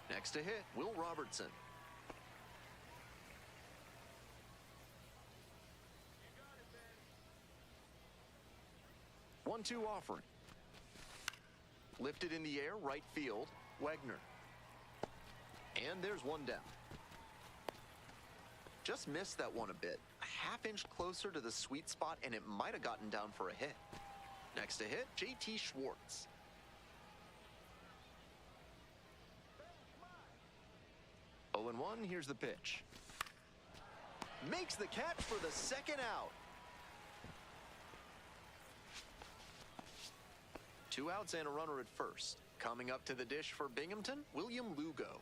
Next to hit, Will Robertson. One-two offering. Lifted in the air, right field, Wegner. And there's one down. Just missed that one a bit. A half-inch closer to the sweet spot, and it might have gotten down for a hit. Next to hit, J.T. Schwartz. Oh, and 1, here's the pitch. makes the catch for the second out. 2 outs and a runner at first. Coming up to the dish for Binghamton, William Lugo.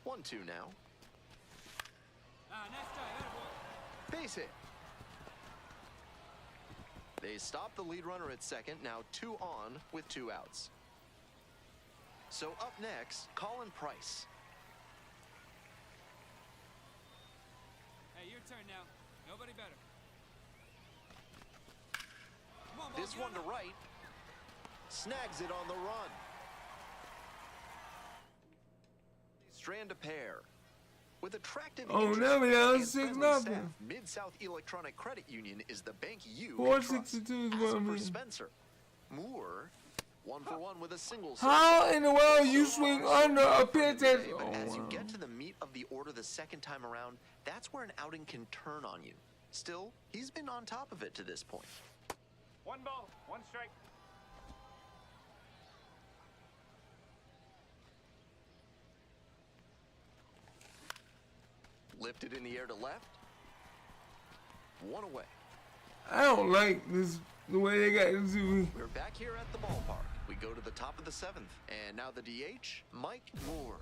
1-2 now. Nice try, attaboy. Base hit. They stop the lead runner at second, now 2 on with 2 outs. So up next, Colin Price. Hey, your turn now. Nobody better. Come on, ball, This get one to up. right. Snags it on the run. Strand a pair. With attractive Oh, interest now we down and 6-0. friendly staff, Mid-South Electronic Credit Union is the bank you can trust. 462 is As what I for mean. Spencer, Moore, 1 for 1 with a single. How in the world you swing under a pitch that's... But Oh, as you wow. get to the meat of the order the second time around, that's where an outing can turn on you. Still, he's been on top of it to this point. 1 ball, 1 strike. Lifted in the air to left. 1 away. I don't like this, the way they got this. We're back here at the ballpark. We go to the top of the 7th. And now the DH, Mike Moore.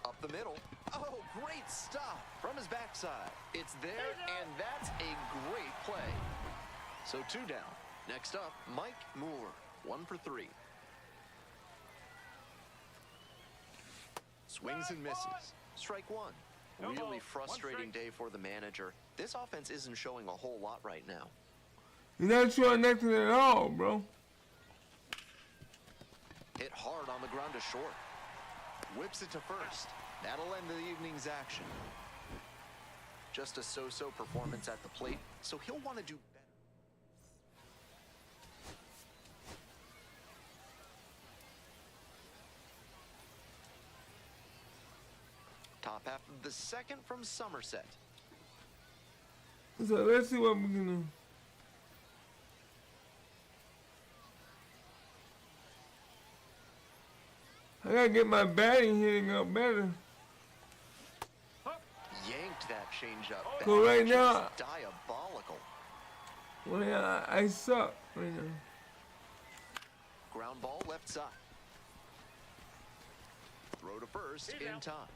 Up the middle. Oh, great stop from his backside. It's there, and that's a great play. So 2 down. Next up, Mike Moore. 1 for 3. Swings and misses. Strike 1. No ball, Really 1 frustrating strike. day for the manager. This offense isn't showing a whole lot right now. You're not showing nothing at all, bro. Hit hard on the ground to short. Whips it to first. That'll end the evening's action. Just a so-so performance at the plate, so he'll want to do better. Top half of the second from Somerset. So let's see what we can do. I gotta get my batting hitting up better. Yanked that changeup back. So right Just now- diabolical. Well, yeah, I suck right now. Ground ball left side. Throw to first in time.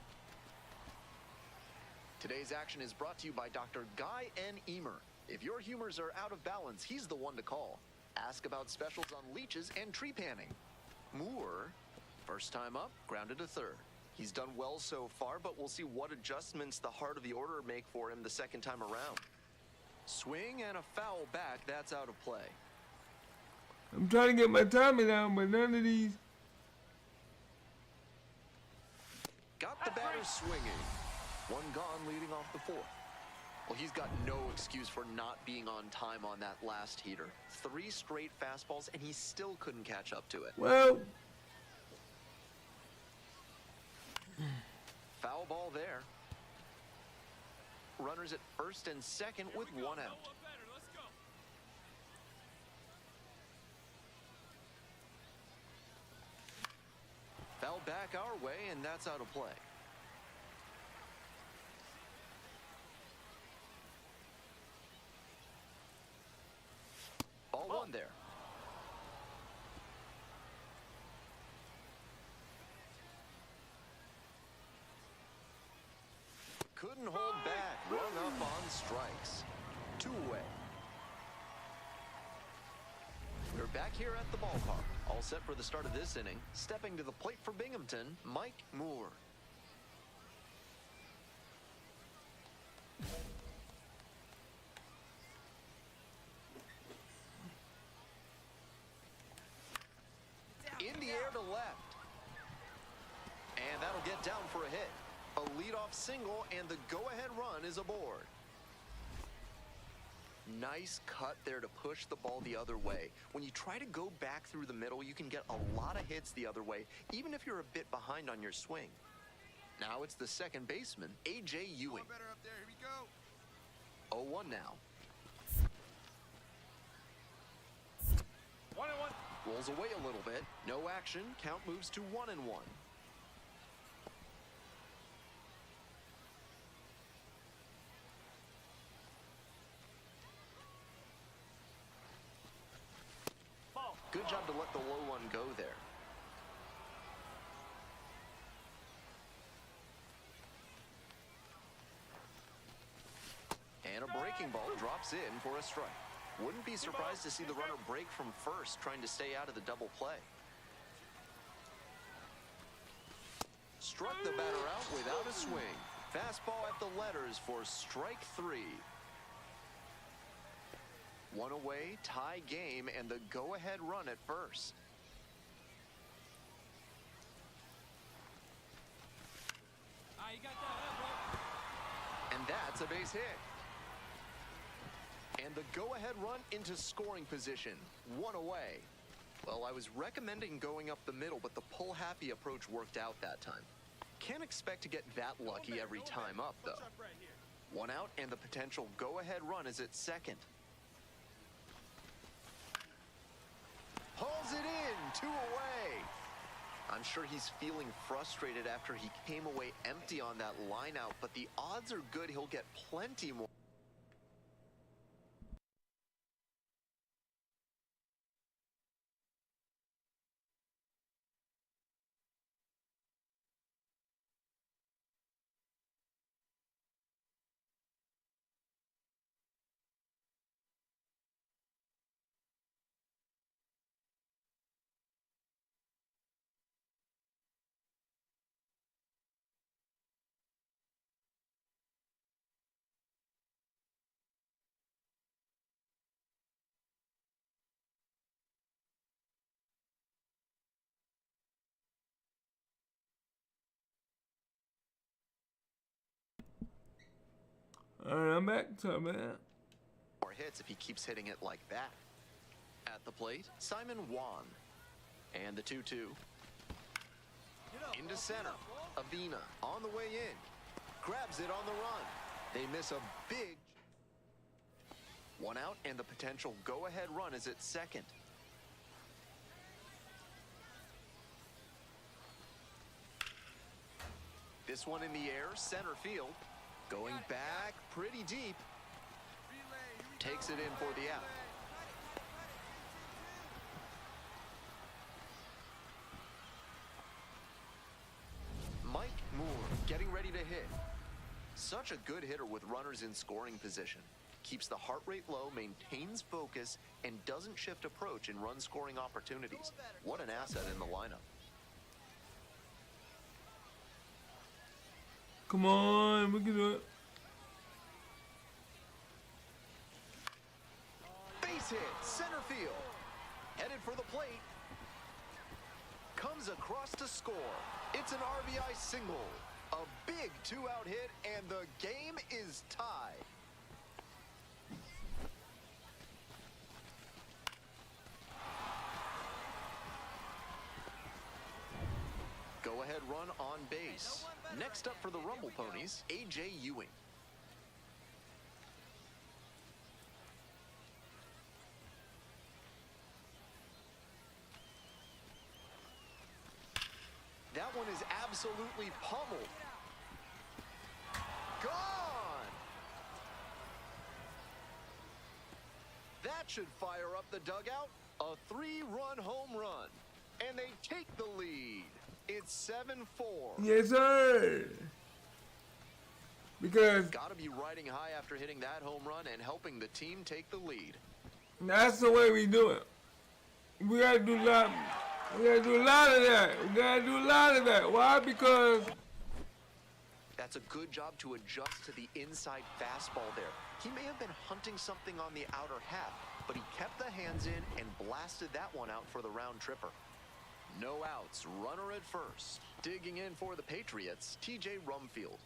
Today's action is brought to you by Dr. Guy N. Emer. If your humors are out of balance, he's the one to call. Ask about specials on leeches and tree panning. Moore, first time up, grounded to third. He's done well so far, but we'll see what adjustments the heart of the order make for him the second time around. Swing and a foul back, that's out of play. I'm trying to get my timing down, but none of these. Got the batter swinging. 1 gone leading off the 4th. Well, he's got no excuse for not being on time on that last heater. 3 straight fastballs, and he still couldn't catch up to it. Well, Foul ball there. Runners at first and second with 1 out. No one better. Let's go. Foul back our way, and that's out of play. Ball 1 there. Couldn't hold back. Run up on strikes. 2 away. We're back here at the ballpark. All set for the start of this inning. Stepping to the plate for Binghamton, Mike Moore. In the air to left. And that'll get down for a hit. A leadoff single, and the go-ahead run is aboard. Nice cut there to push the ball the other way. When you try to go back through the middle, you can get a lot of hits the other way, even if you're a bit behind on your swing. Now it's the second baseman, A.J. Ewing. Better up there. Here we go. 0-1 now. 1-1. Rolls away a little bit. No action. Count moves to 1-1. Ball. Good job to let the low one go there. And a breaking ball drops in for a strike. Wouldn't be surprised to see the runner break from first, trying to stay out of the double play. Struck the batter out without a swing. Fastball at the letters for strike 3. One away, tie game, and the go-ahead run at first. You got that, And that's a base hit. And the go-ahead run into scoring position. One away. Well, I was recommending going up the middle, but the pull-happy approach worked out that time. Can't expect to get that lucky every time up, though. right here. One out, and the potential go-ahead run is at second. Pulls it in, 2 away. I'm sure he's feeling frustrated after he came away empty on that line out, but the odds are good he'll get plenty more. Alright, I'm back to it, man. More hits if he keeps hitting it like that. At the plate, Simon Wan. And the 2-2. Into center. Avina on the way in. Grabs it on the run. They miss a big... One out, and the potential go-ahead run is at second. This one in the air, center field. Going back pretty deep. Takes it in for the out. Mike Moore getting ready to hit. Such a good hitter with runners in scoring position. Keeps the heart rate low, maintains focus, and doesn't shift approach in run scoring opportunities. What an asset in the lineup. Come on, we can do it. Base hit, center field. Headed for the plate. Comes across to score. It's an RBI single. A big 2-out hit, and the game is tied. Go-ahead run on base. Next up for the Rumble Ponies, A.J. Ewing. That one is absolutely pummeled. Gone! That should fire up the dugout. A 3-run home run. And they take the lead. It's 7-4. Yes, sir. Because Gotta be riding high after hitting that home run and helping the team take the lead. that's the way we do it. We gotta do a lot. We gotta do a lot of that. We gotta do a lot of that. Why? Because That's a good job to adjust to the inside fastball there. He may have been hunting something on the outer half, but he kept the hands in and blasted that one out for the round tripper. No outs, runner at first. Digging in for the Patriots, T.J. Rumfield.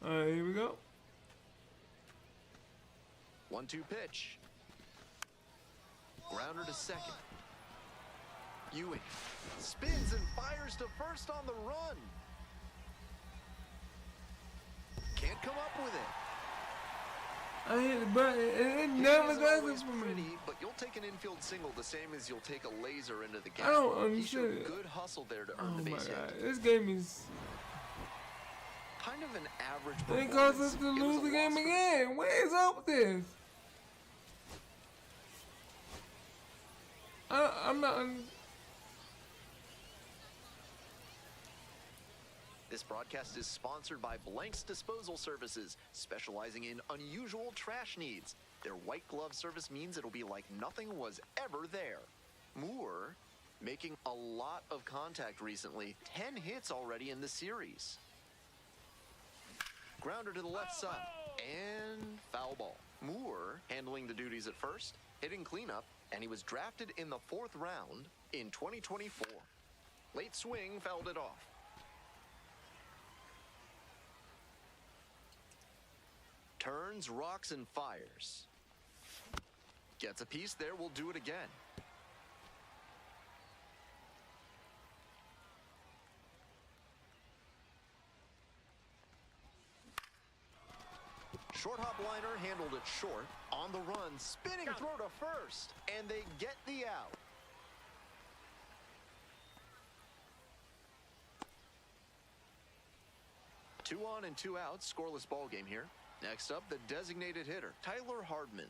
Alright, here we go. 1-2 pitch. Grounder to second. Ewing spins and fires to first on the run. Can't come up with it. I hit the button and it never Isn't does always it for pretty, me. but you'll take an infield single the same as you'll take a laser into the gap. I don't He understand showed it. good hustle there to Oh earn the my base god, hit. this game is. Kind of an average It performance. caused us to It was lose a the game loss for again. What is up with this? I'm not. This broadcast is sponsored by Blank's Disposal Services, specializing in unusual trash needs. Their white glove service means it'll be like nothing was ever there. Moore, making a lot of contact recently, 10 hits already in the series. Grounder to the left side, and foul ball. Moore handling the duties at first, hitting cleanup, and he was drafted in the 4th round in 2024. Late swing fouled it off. Turns, rocks, and fires. Gets a piece there, we'll do it again. Short hop liner handled it short. On the run, spinning throw to first. And they get the out. Two on and two out, scoreless ball game here. Next up, the designated hitter, Tyler Hardman.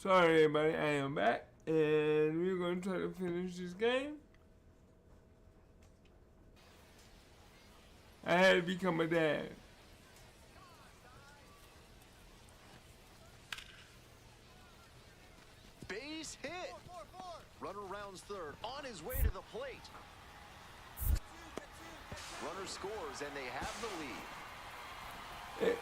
Sorry, everybody. I am back, and we're going to try to finish this game. I had to become a dad. Base hit. Runner rounds third, on his way to the plate. Runner scores, and they have the lead.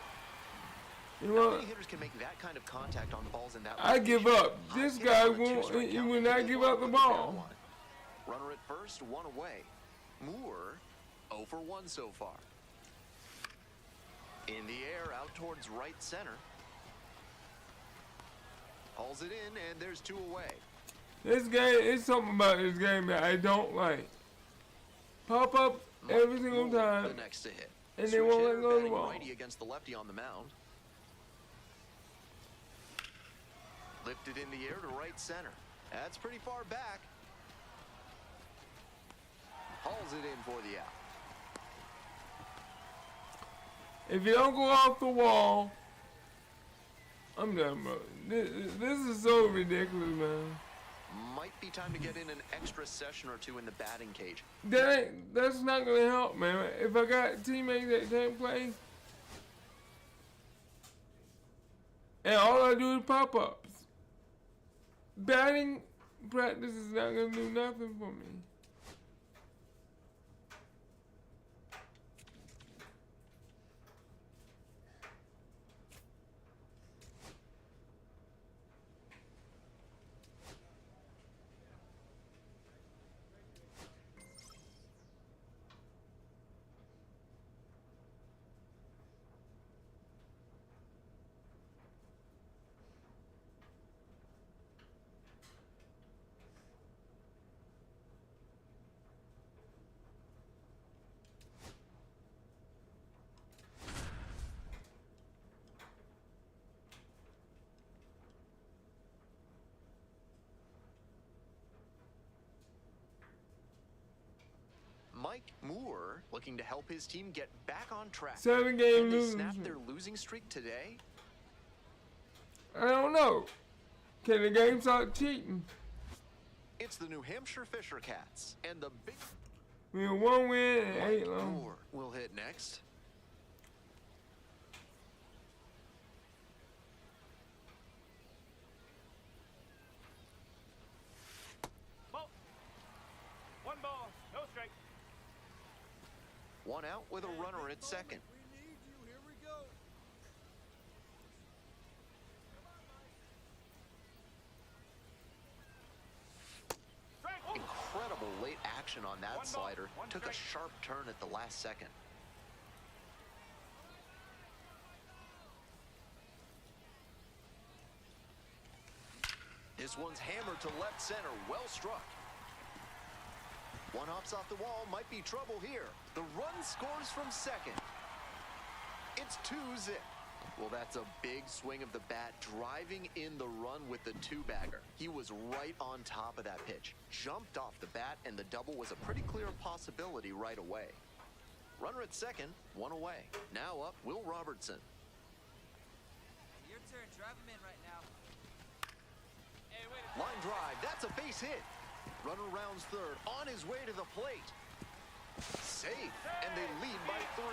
You How know, many hitters can make that kind of contact on balls in that I give location? up. This High guy hit on a won't. two-strike He count, will and not he give won't up the put down ball. one. Runner at first, one away. Moore, 0 for 1 so far. In the air, out towards right center. Hauls it in, and there's 2 away. This game, it's something about this game that I don't like. Pop up every single Moore, time, the next to hit. and they Switch won't hitter let go of the batting ball. righty against the lefty on the mound. Lifted in the air to right center. That's pretty far back. Hauls it in for the out. If you don't go off the wall, I'm done, bro. This is so ridiculous, man. Might be time to get in an extra session or 2 in the batting cage. That's not gonna help, man. If I got teammates that can't play, and all I do is pop ups, batting practice is not gonna do nothing for me. Mike Moore looking to help his team get back on track. 7 game Can they losing snap streak. their losing streak today? I don't know. Can the game start cheating? It's the New Hampshire Fisher Cats, and the big We have 1 win and 8 Mike losses. Moore will hit next. Ball. 1 ball, no strike. 1 out with a runner at second. We need you. Here we go. Strike. Incredible late action on that 1 ball, slider. 1 Took a strike. sharp turn at the last second. This one's hammered to left center. Well struck. One hops off the wall. Might be trouble here. The run scores from second. It's 2-zip. Well, that's a big swing of the bat, driving in the run with the 2-bagger. He was right on top of that pitch. Jumped off the bat, and the double was a pretty clear possibility right away. Runner at second, 1 away. Now up, Will Robertson. Your turn. Drive him in right now. Hey, wait a Line drive, that's a base hit. Runner rounds third, on his way to the plate. Safe, and they lead by 3.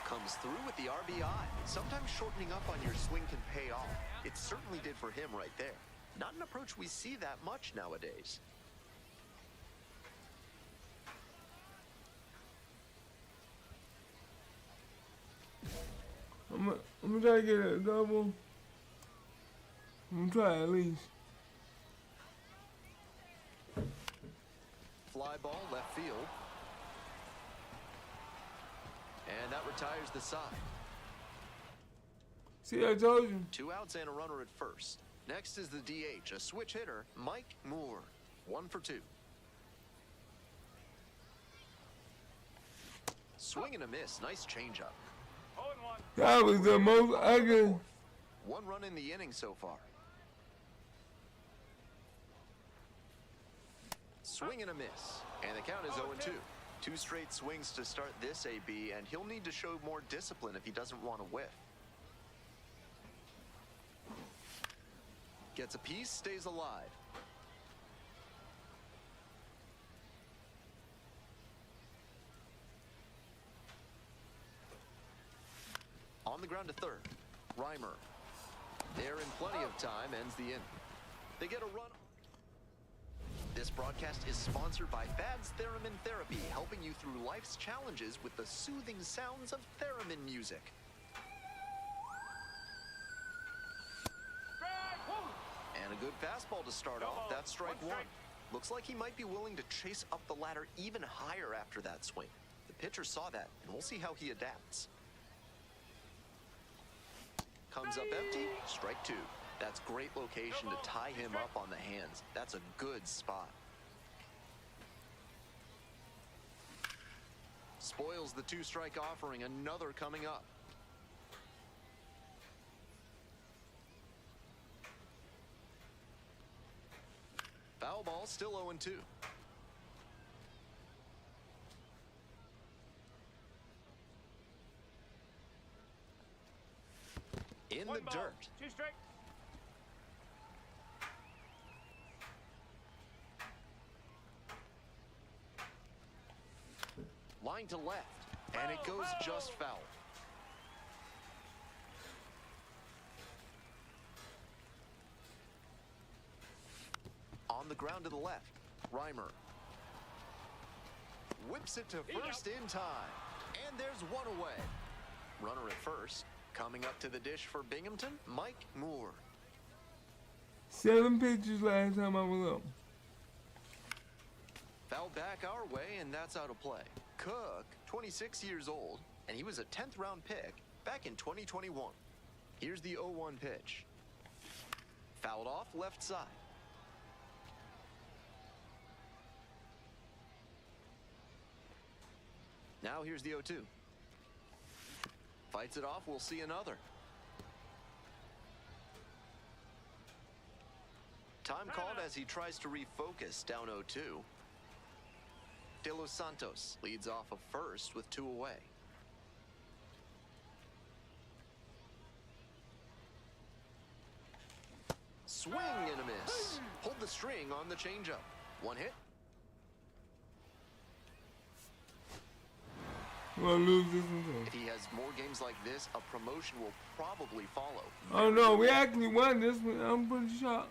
Comes through with the RBI. Sometimes shortening up on your swing can pay off. It certainly did for him right there. Not an approach we see that much nowadays. I'm gonna try to get a double. I'm gonna try at least. Fly ball left field. And that retires the side. See, I told you. 2 outs and a runner at first. Next is the DH, a switch hitter, Mike Moore. 1 for 2. Swing and a miss. Nice changeup. 0-1. That was the most ugly. 1 run in the inning so far. Swing and a miss. And the count is 0-2. 2 straight swings to start this AB, and he'll need to show more discipline if he doesn't want to whiff. Gets a piece, stays alive. On the ground to third. Reimer. There in plenty of time, ends the inning. They get a run. This broadcast is sponsored by Fad's Theremin Therapy, helping you through life's challenges with the soothing sounds of theremin music. Strike! Woo! And a good fastball to start No off. ball. That's strike One one. strike. Looks like he might be willing to chase up the ladder even higher after that swing. The pitcher saw that, and we'll see how he adapts. Comes up empty, strike two. That's great location to tie him up on the hands. That's a good spot. Spoils the two-strike offering, another coming up. Foul ball, still 0-2. In One the ball. dirt. 2 strike. Line to left, and it goes just foul. On the ground to the left, Reimer. Whips it to first in time, and there's one away. Runner at first, coming up to the dish for Binghamton, Mike Moore. 7 pitches last time I was up. Fouled back our way, and that's out of play. Cook, 26 years old, and he was a 10th round pick back in 2021. Here's the 0-1 pitch. Fouled off left side. Now here's the 0-2. Fights it off, we'll see another. Time called as he tries to refocus, down 0-2. De Los Santos leads off of first with 2 away. Swing and a miss. Pulled the string on the changeup. 1 hit. We'll lose this one too. If he has more games like this, a promotion will probably follow. Oh no, we actually won this one. I'm pretty shocked.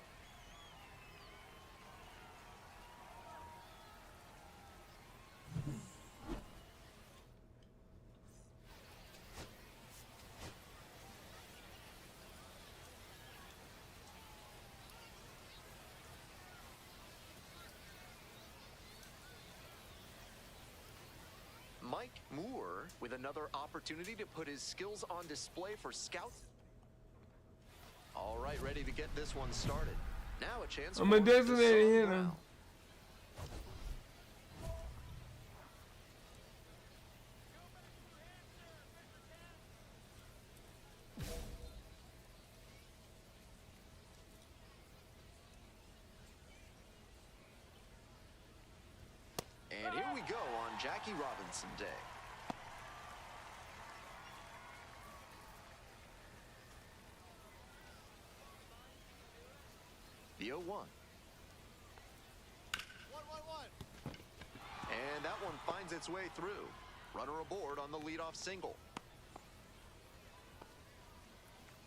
Mike Moore with another opportunity to put his skills on display for scouts. All right, ready to get this one started. Now a chance I'm for a the designated Sun hitter. Brown. And here we go on Jackie Robinson Day. The 0-1. 1-1-1. And that one finds its way through. Runner aboard on the leadoff single.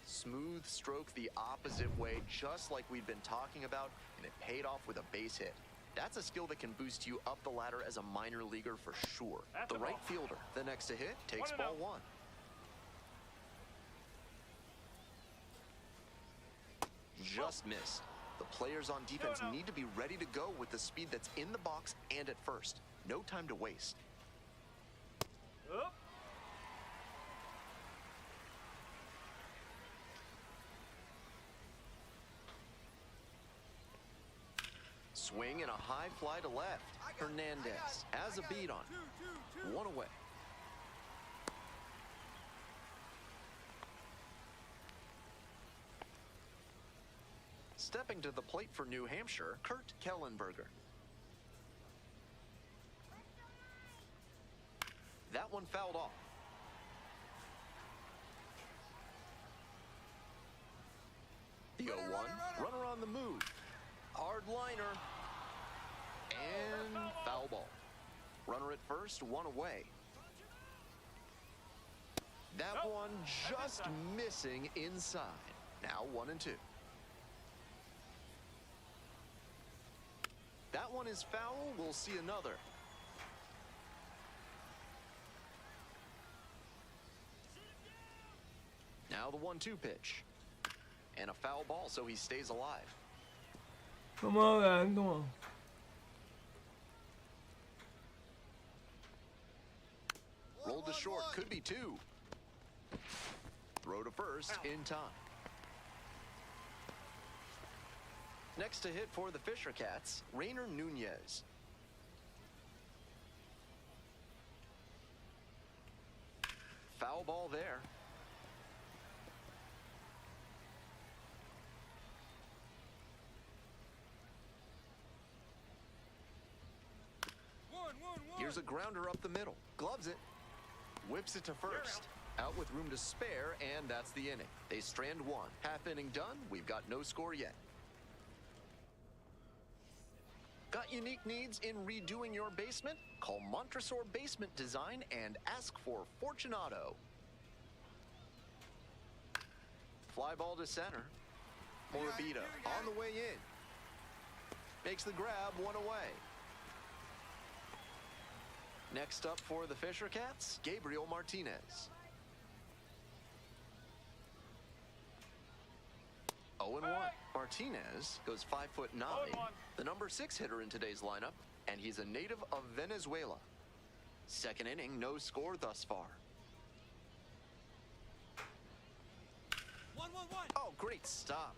Smooth stroke the opposite way, just like we've been talking about, and it paid off with a base hit. That's a skill that can boost you up the ladder as a minor leaguer for sure. That's The a right ball. fielder, the next to hit, takes 1-0. ball 1. Just missed. The players on defense 2-0. need to be ready to go with the speed that's in the box and at first. No time to waste. Up. Swing and a high fly to left. Hernandez has a beat on it. 1 away. Stepping to the plate for New Hampshire, Kurt Kellenberger. That one fouled off. The 0-1. Runner on on the move. Hard liner. And foul ball. Runner at first, one away. That one just missing inside. Now 1-2. That one is foul. We'll see another. Now the 1-2 pitch. And a foul ball, so he stays alive. Come on, guys, come on. Rolled to short, could be 2. Throw to first in time. Next to hit for the Fisher Cats, Rainer Nunez. Foul ball there. Here's a grounder up the middle. Gloves it. Whips it to first. Out with room to spare, and that's the inning. They strand 1. Half inning done. We've got no score yet. Got unique needs in redoing your basement? Call Montresor Basement Design and ask for Fortunato. Fly ball to center. Morabito on the way in. Makes the grab, 1 away. Next up for the Fisher Cats, Gabriel Martinez. 0-1. Martinez goes 5'9", the number 6 hitter in today's lineup, and he's a native of Venezuela. Second inning, no score thus far. 1-1-1. Oh, great stop.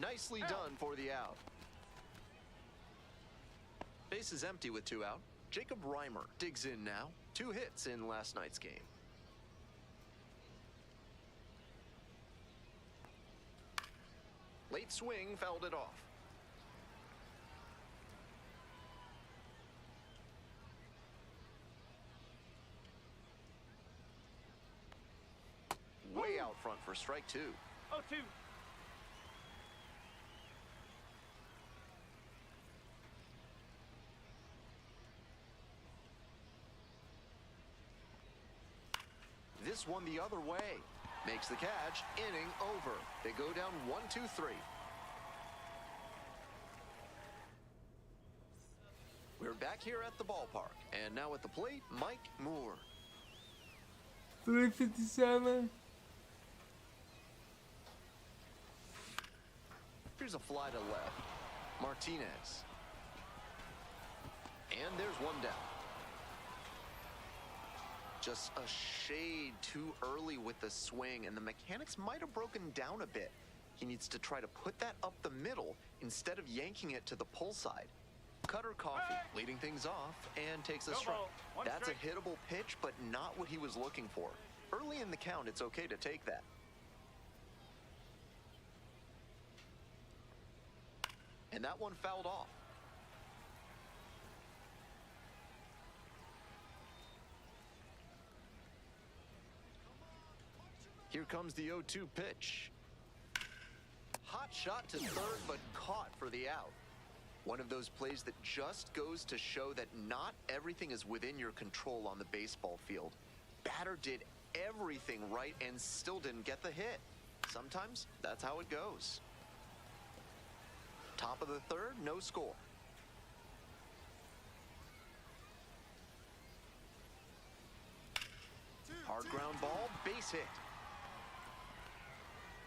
Nicely done for the out. Base is empty with 2 out. Jacob Reimer digs in now. 2 hits in last night's game. Late swing, fouled it off. Way out front for strike 2. 0-2. This one the other way. Makes the catch. Inning over. They go down 1-2-3. We're back here at the ballpark. And now at the plate, Mike Moore. 357. Here's a fly to left. Martinez. And there's one down. Just a shade too early with the swing, and the mechanics might have broken down a bit. He needs to try to put that up the middle instead of yanking it to the pull side. Cutter Coffee leading things off and takes a strike. That's a hittable pitch, but not what he was looking for. Early in the count, it's okay to take that. And that one fouled off. Here comes the 0-2 pitch. Hot shot to third, but caught for the out. One of those plays that just goes to show that not everything is within your control on the baseball field. Batter did everything right and still didn't get the hit. Sometimes that's how it goes. Top of the third, no score. Hard ground ball, base hit.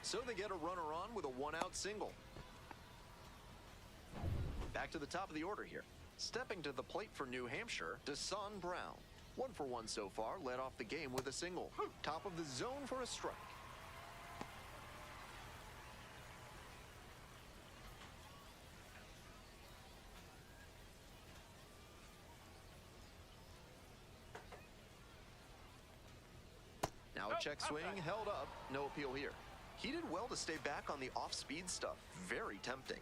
So they get a runner on with a 1-out single. Back to the top of the order here. Stepping to the plate for New Hampshire, Desan Brown. 1 for 1 so far, led off the game with a single. Top of the zone for a strike. Now a check swing, held up, no appeal here. He did well to stay back on the off-speed stuff. Very tempting.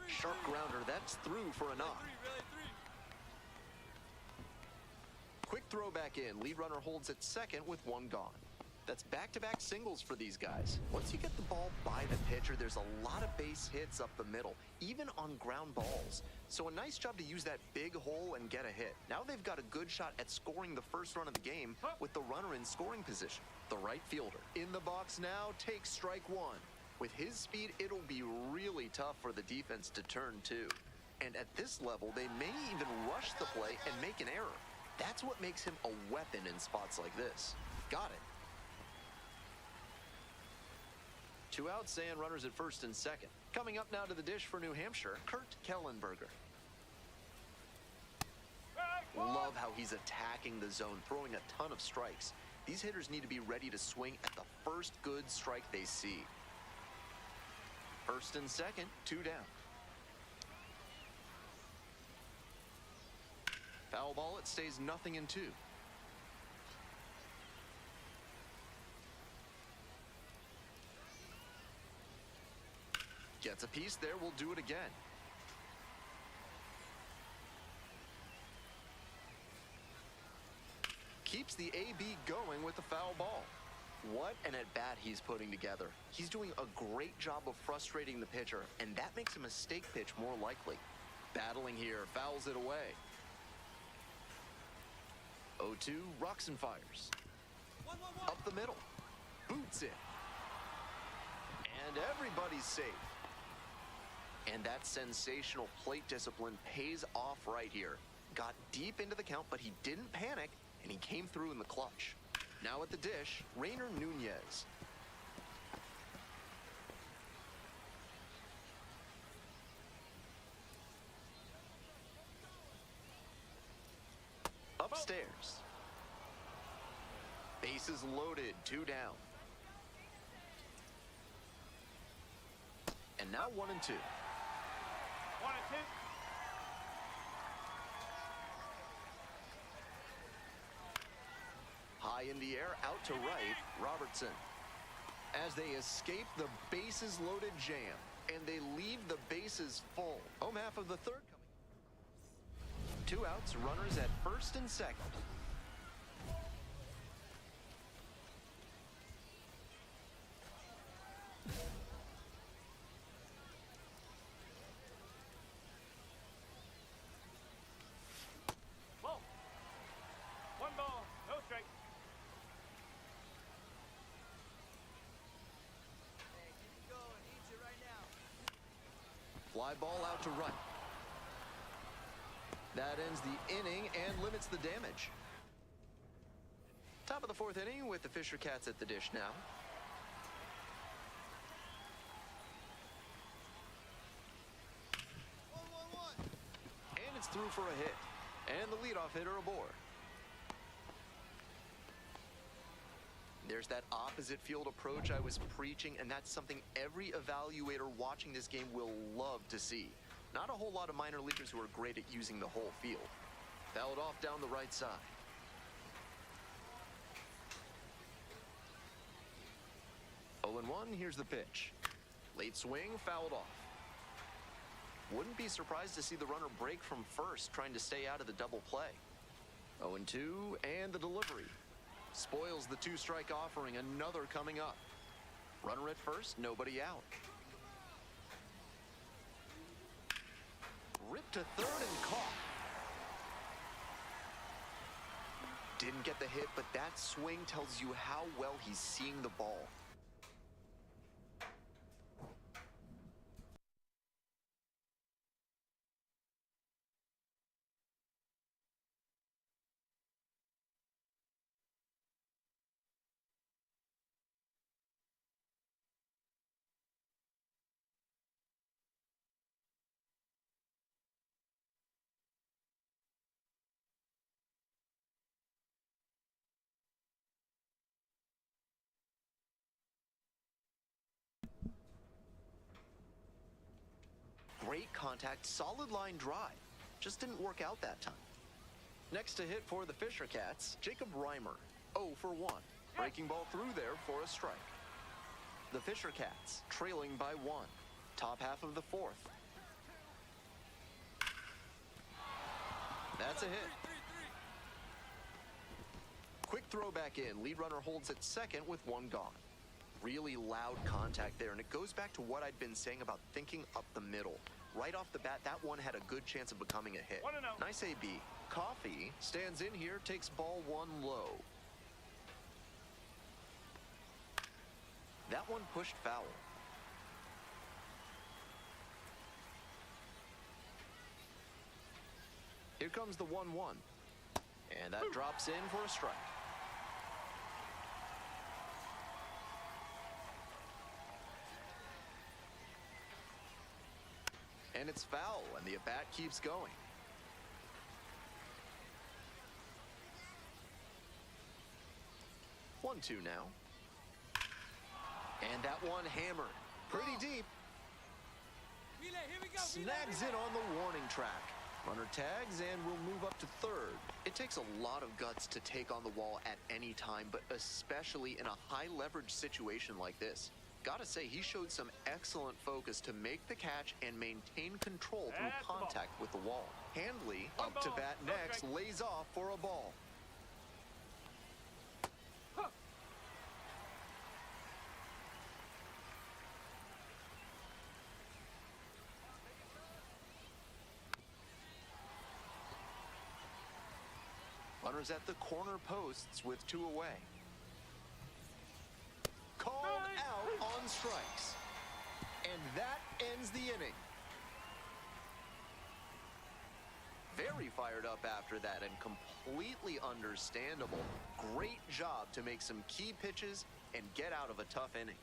Sharp grounder, that's through for a knock. Quick throw back in. Lead runner holds at second with 1 gone. That's back-to-back singles for these guys. Once you get the ball by the pitcher, there's a lot of base hits up the middle, even on ground balls. So a nice job to use that big hole and get a hit. Now they've got a good shot at scoring the first run of the game with the runner in scoring position. The right fielder in the box now takes strike one. With his speed, it'll be really tough for the defense to turn two. And at this level, they may even rush the play and make an error. That's what makes him a weapon in spots like this. Got it. 2 outs and runners at first and second. Coming up now to the dish for New Hampshire, Kurt Kellenberger. Love how he's attacking the zone, throwing a ton of strikes. These hitters need to be ready to swing at the first good strike they see. First and second, 2 down. Foul ball, it stays 0-2. Gets a piece there, we'll do it again. Keeps the AB going with the foul ball. What an at-bat he's putting together. He's doing a great job of frustrating the pitcher, and that makes a mistake pitch more likely. Battling here, fouls it away. 0-2, rocks and fires. Up the middle. Boots it. And everybody's safe. And that sensational plate discipline pays off right here. Got deep into the count, but he didn't panic, and he came through in the clutch. Now at the dish, Rainer Nunez. Upstairs. Bases loaded, 2 down. And now 1 and 2. 1 and 2. High in the air, out to right, Robertson. As they escape the bases loaded jam, and they leave the bases full. Home half of the third coming. 2 outs, runners at first and second. Ball. 1 ball, no strike. Hey, keep it going. Needs you right now. Fly ball out to right. That ends the inning and limits the damage. Top of the 4th inning with the Fisher Cats at the dish now. And it's through for a hit. And the leadoff hitter aboard. There's that opposite field approach I was preaching, and that's something every evaluator watching this game will love to see. Not a whole lot of minor leaguers who are great at using the whole field. Fouled off down the right side. Oh and 1, here's the pitch. Late swing, fouled off. Wouldn't be surprised to see the runner break from first, trying to stay out of the double play. 0 and 2, and the delivery. Spoils the 2-strike offering, another coming up. Runner at first, nobody out. Ripped to third and caught. Didn't get the hit, but that swing tells you how well he's seeing the ball. Great contact, solid line drive. Just didn't work out that time. Next to hit for the Fisher Cats, Jacob Reimer. 0 for 1. Breaking ball through there for a strike. The Fisher Cats trailing by 1. Top half of the 4th. That's a hit. Quick throw back in. Lead runner holds at second with one gone. Really loud contact there, and it goes back to what I'd been saying about thinking up the middle. Right off the bat, that one had a good chance of becoming a hit. 1-0. Nice AB. Coffee stands in here, takes ball one low. That one pushed foul. Here comes the 1-1. And that drops in for a strike. And it's foul, and the at-bat keeps going. One, two now. And that one hammered. Pretty deep. Relay, here we go. Snags it on the warning track. Runner tags and will move up to third. It takes a lot of guts to take on the wall at any time, but especially in a high leverage situation like this. Gotta say, he showed some excellent focus to make the catch and maintain control through That's the ball. contact with the wall. Handley, One up to ball, bat no next, strike. lays off for a ball. Huh. Runners at the corner posts with two away. Called out on strikes. And that ends the inning. Very fired up after that and completely understandable. Great job to make some key pitches and get out of a tough inning.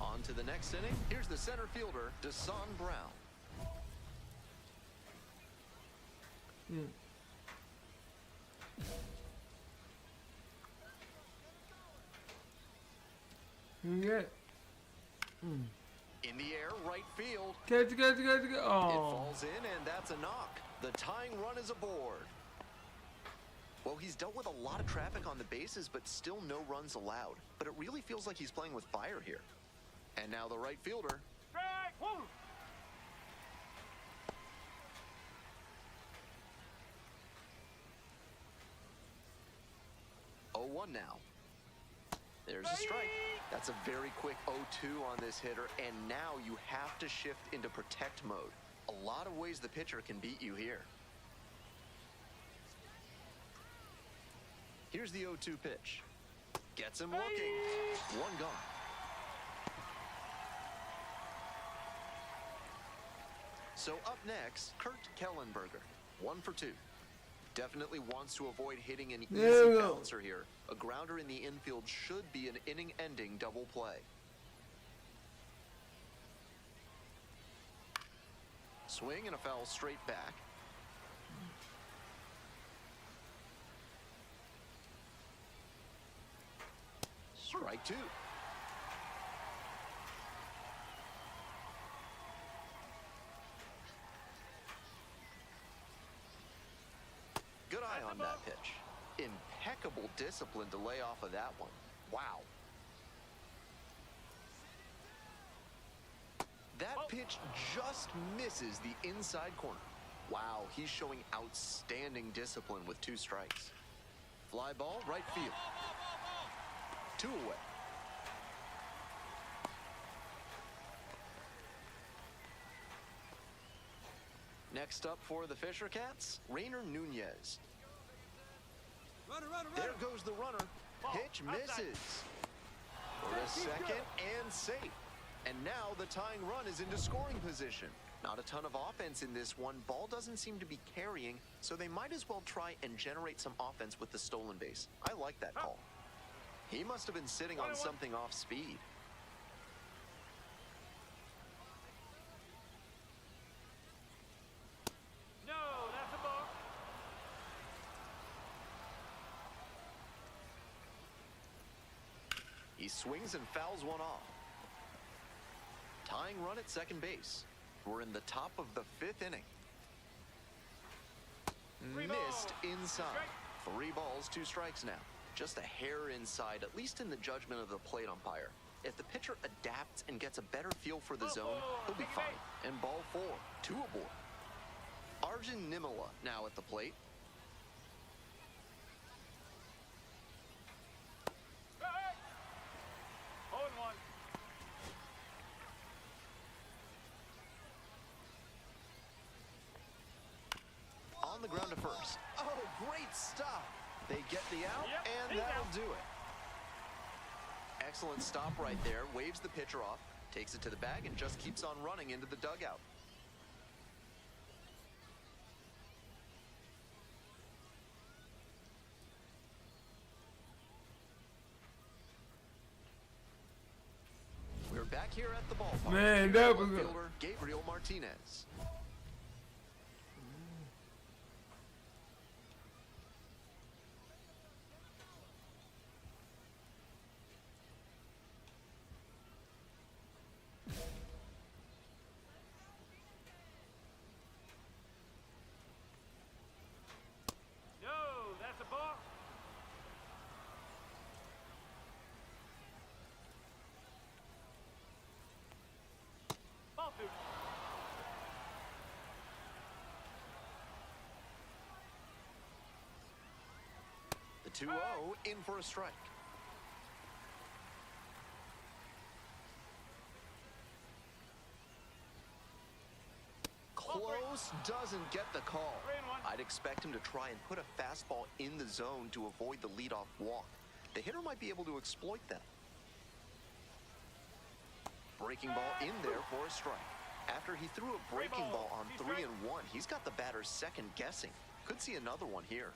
On to the next inning. Here's the center fielder, Deshaun Brown. Yeah. In the air, right field. Catch it. It Oh. falls in, and that's a knock. The tying run is aboard. Well, he's dealt with a lot of traffic on the bases, but still no runs allowed. But it really feels like he's playing with fire here. And now the right fielder. Strike. Woo. Oh, 1 now. There's a strike. That's a very quick 0-2 on this hitter, and now you have to shift into protect mode. A lot of ways the pitcher can beat you here. Here's the 0-2 pitch. Gets him looking. One gone. So up next, Kurt Kellenberger. 1 for 2. Definitely wants to avoid hitting an easy There we go. bouncer here. A grounder in the infield should be an inning-ending double play. Swing and a foul straight back. Strike 2. Good eye on that pitch. Impeccable discipline to lay off of that one. Wow. That pitch just misses the inside corner. Wow, he's showing outstanding discipline with 2 strikes. Fly ball, right field. 2 away. Next up for the Fisher Cats, Rainer Nunez. Runner. There goes the runner. Pitch misses. For a second and safe. And now the tying run is into scoring position. Not a ton of offense in this one. Ball doesn't seem to be carrying, so they might as well try and generate some offense with the stolen base. I like that call. He must have been sitting on something off speed. No, that's a ball. He swings and fouls one off. Tying run at second base. We're in the top of the 5th inning. Missed inside. 3 balls, 2 strikes now. Just a hair inside, at least in the judgment of the plate umpire. If the pitcher adapts and gets a better feel for the zone, he'll be fine. And ball 4, 2 aboard. Arjun Nimala now at the plate. Hey! 0-1. On the ground to first. Oh, great stop. They get the out, Yep, and he's that'll out. do it. Excellent stop right there. Waves the pitcher off, takes it to the bag, and just keeps on running into the dugout. We're back here at the ballpark. Man, Here's that the was a- fielder, Gabriel Martinez. No, that's a ball. Ball two. The 2-0 in for a strike. Close, doesn't get the call. 3-1. I'd expect him to try and put a fastball in the zone to avoid the leadoff walk. The hitter might be able to exploit that. Breaking ball in there for a strike. After he threw a breaking ball on 3-1, he's got the batter second guessing. Could see another one here.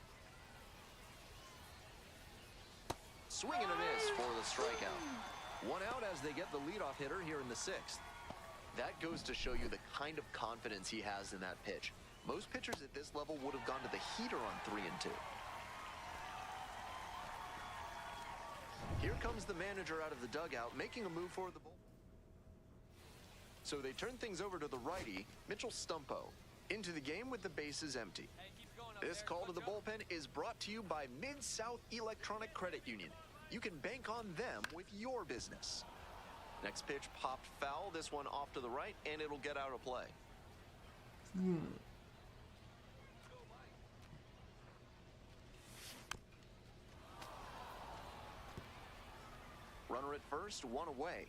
Swing and a miss for the strikeout. One out as they get the leadoff hitter here in the sixth. That goes to show you the kind of confidence he has in that pitch. Most pitchers at this level would have gone to the heater on 3-2. Here comes the manager out of the dugout, making a move for the bull. So they turn things over to the righty, Mitchell Stumpo, into the game with the bases empty. This call to the bullpen is brought to you by Mid-South Electronic Credit Union. You can bank on them with your business. Next pitch popped foul, this one off to the right, and it'll get out of play. Runner at first, one away.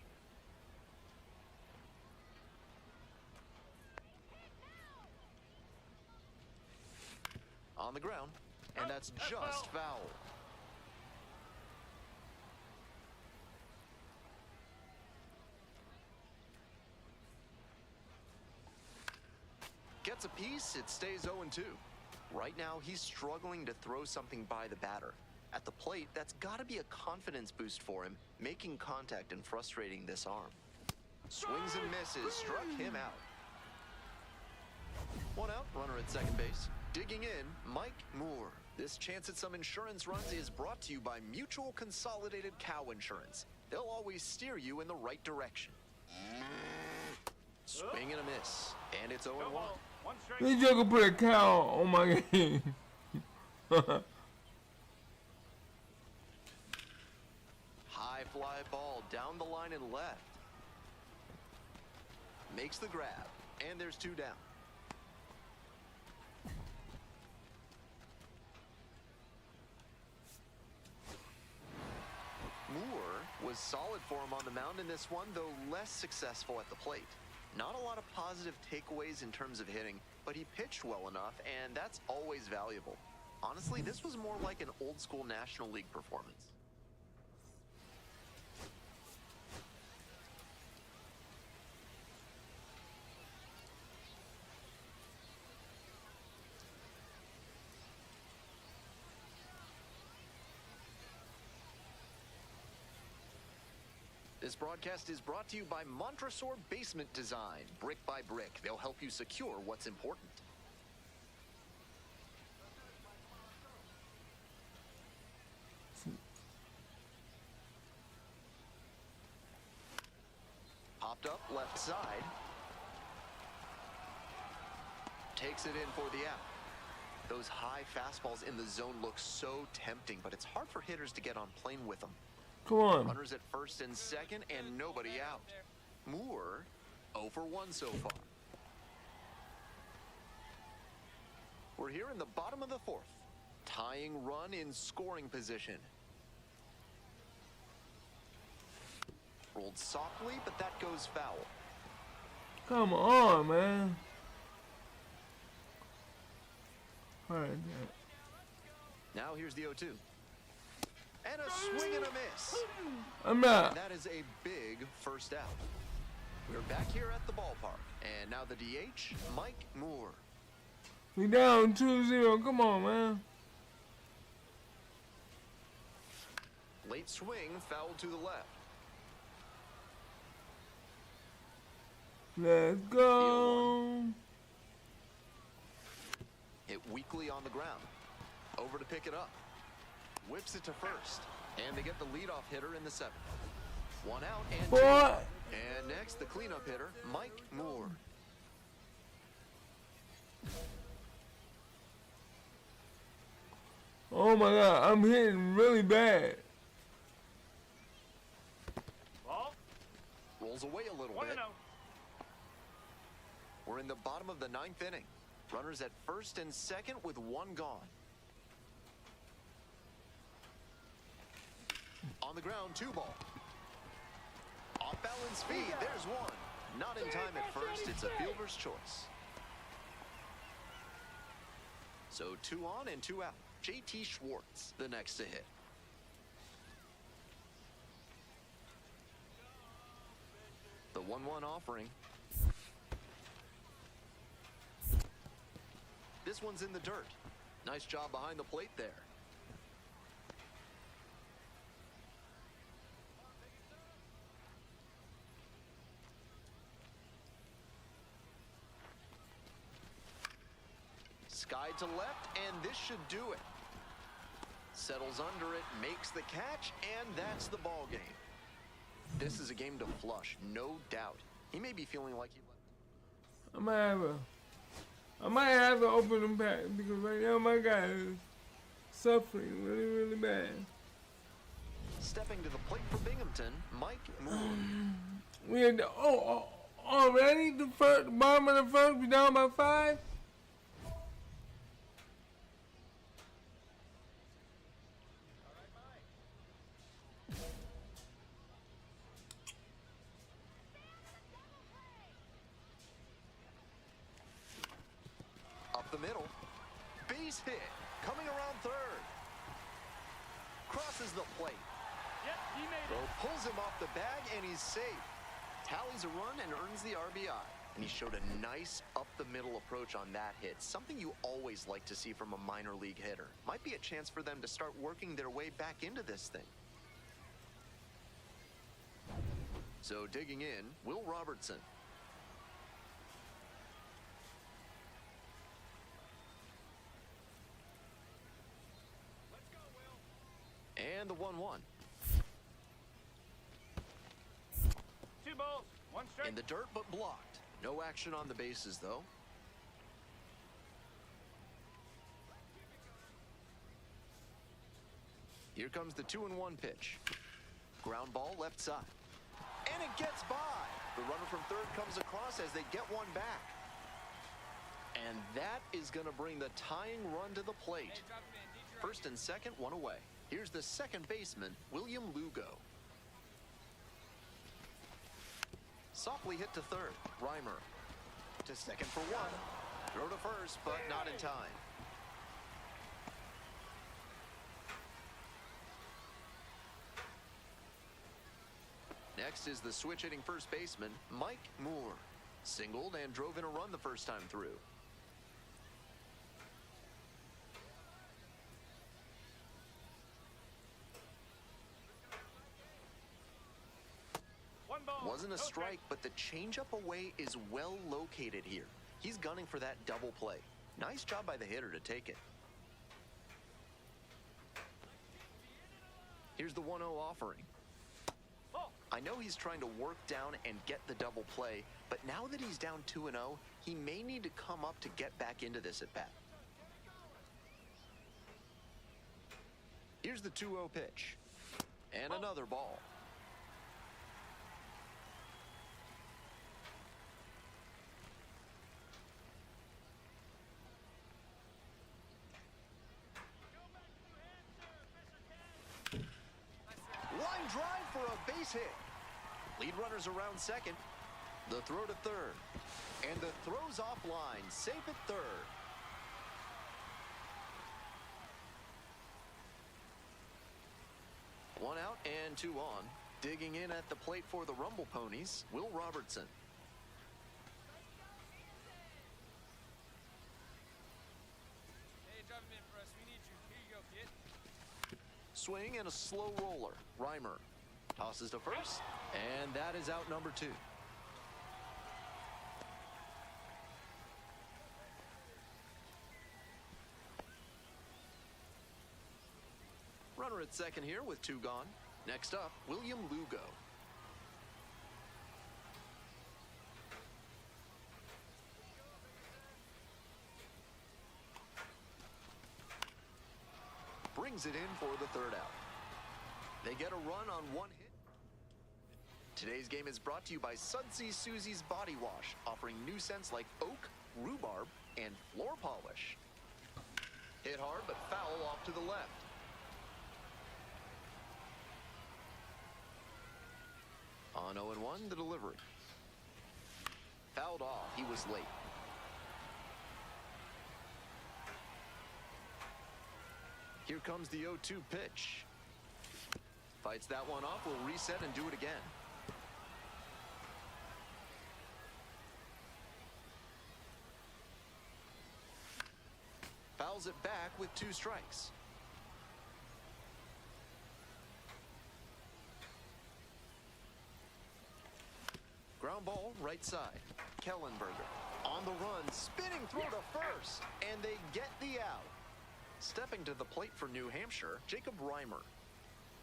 On the ground, and that's just foul. Gets a piece, it stays 0-2. Right now, he's struggling to throw something by the batter. At the plate, that's got to be a confidence boost for him, making contact and frustrating this arm. Swings and misses, struck him out. One out, runner at second base. Digging in, Mike Moore. This chance at some insurance runs is brought to you by Mutual Consolidated Cow Insurance. They'll always steer you in the right direction. Swing and a miss, and it's 0-1. No ball. One strike. This joker put a cow on my game. High fly ball down the line and left. Makes the grab, and there's two down. Moore was solid for him on the mound in this one, though less successful at the plate. Not a lot of positive takeaways in terms of hitting, but he pitched well enough, and that's always valuable. Honestly, this was more like an old-school National League performance. This broadcast is brought to you by Montresor Basement Design. Brick by brick, they'll help you secure what's important. Popped up left side. Takes it in for the out. Those high fastballs in the zone look so tempting, but it's hard for hitters to get on plane with them. Come on. Runners at first and second, and nobody out. Moore, 0 for 1 so far. We're here in the bottom of the fourth. Tying run in scoring position. Rolled softly, but that goes foul. Come on, man. All right, Now here's the 0-2. And a swing and a miss. I'm not. And that is a big first out. We're back here at the ballpark. And now the DH, Mike Moore. We down 2-0. Come on, man. Late swing, foul to the left. Let's go. Hit weakly on the ground. Over to pick it up. Whips it to first. And they get the leadoff hitter in the seventh. One out and two. Boy. And next, the cleanup hitter, Mike Moore. Oh my God, I'm hitting really bad. Ball. Rolls away a little 1-0. bit. We're in the bottom of the ninth inning. Runners at first and second with one gone. On the ground, 2 ball. Off balance speed, there's one. Not in time at first, it's a fielder's choice. So 2 on and 2 out. JT Schwartz, the next to hit. The 1-1 offering. This one's in the dirt. Nice job behind the plate there. Sky to left, and this should do it. Settles under it, makes the catch, and that's the ball game. This is a game to flush, no doubt. He may be feeling like he... I might have to open them back because right now my guy is suffering really, really bad. Stepping to the plate for Binghamton, Mike Moore. We had already the bottom of the first, we down by 5. Up the middle. Base hit. Coming around third. Crosses the plate. Yep, he made Throw it. pulls him off the bag, and he's safe. Tallies a run and earns the RBI. And he showed a nice up-the-middle approach on that hit. Something you always like to see from a minor league hitter. Might be a chance for them to start working their way back into this thing. So digging in, Will Robertson. And the 1-1. 2 balls, 1 strike. In the dirt, but blocked. No action on the bases, though. Here comes the 2-1 pitch. Ground ball left side. And it gets by. The runner from third comes across as they get one back. And that is going to bring the tying run to the plate. First and second, one away. Here's the second baseman, William Lugo. Softly hit to third, Reimer. To second for one. Throw to first, but not in time. Next is the switch hitting first baseman, Mike Moore. Singled and drove in a run the first time through. Wasn't a strike, but the changeup away is well located here. He's gunning for that double play. Nice job by the hitter to take it. Here's the 1-0 offering. I know he's trying to work down and get the double play, but now that he's down 2-0, he may need to come up to get back into this at bat. Here's the 2-0 pitch. And another ball. base hit. Lead runners around second. The throw to third. And the throw's offline. Safe at third. One out and two on. Digging in at the plate for the Rumble Ponies, Will Robertson. Hey, drive him in for us. We need you. Here you go, kid. Swing and a slow roller. Reimer tosses to first, and that is out number two. Runner at second here with two gone. Next up, William Lugo. Brings it in for the third out. They get a run on one hit. Today's game is brought to you by Sudsy Susie's Body Wash, offering new scents like oak, rhubarb, and floor polish. Hit hard, but foul off to the left. On 0-1, the delivery. Fouled off. He was late. Here comes the 0-2 pitch. Fights that one off. Will reset and do it again. Fouls it back with two strikes. Ground ball, right side. Kellenberger on the run, spinning throw to first, and they get the out. Stepping to the plate for New Hampshire, Jacob Reimer.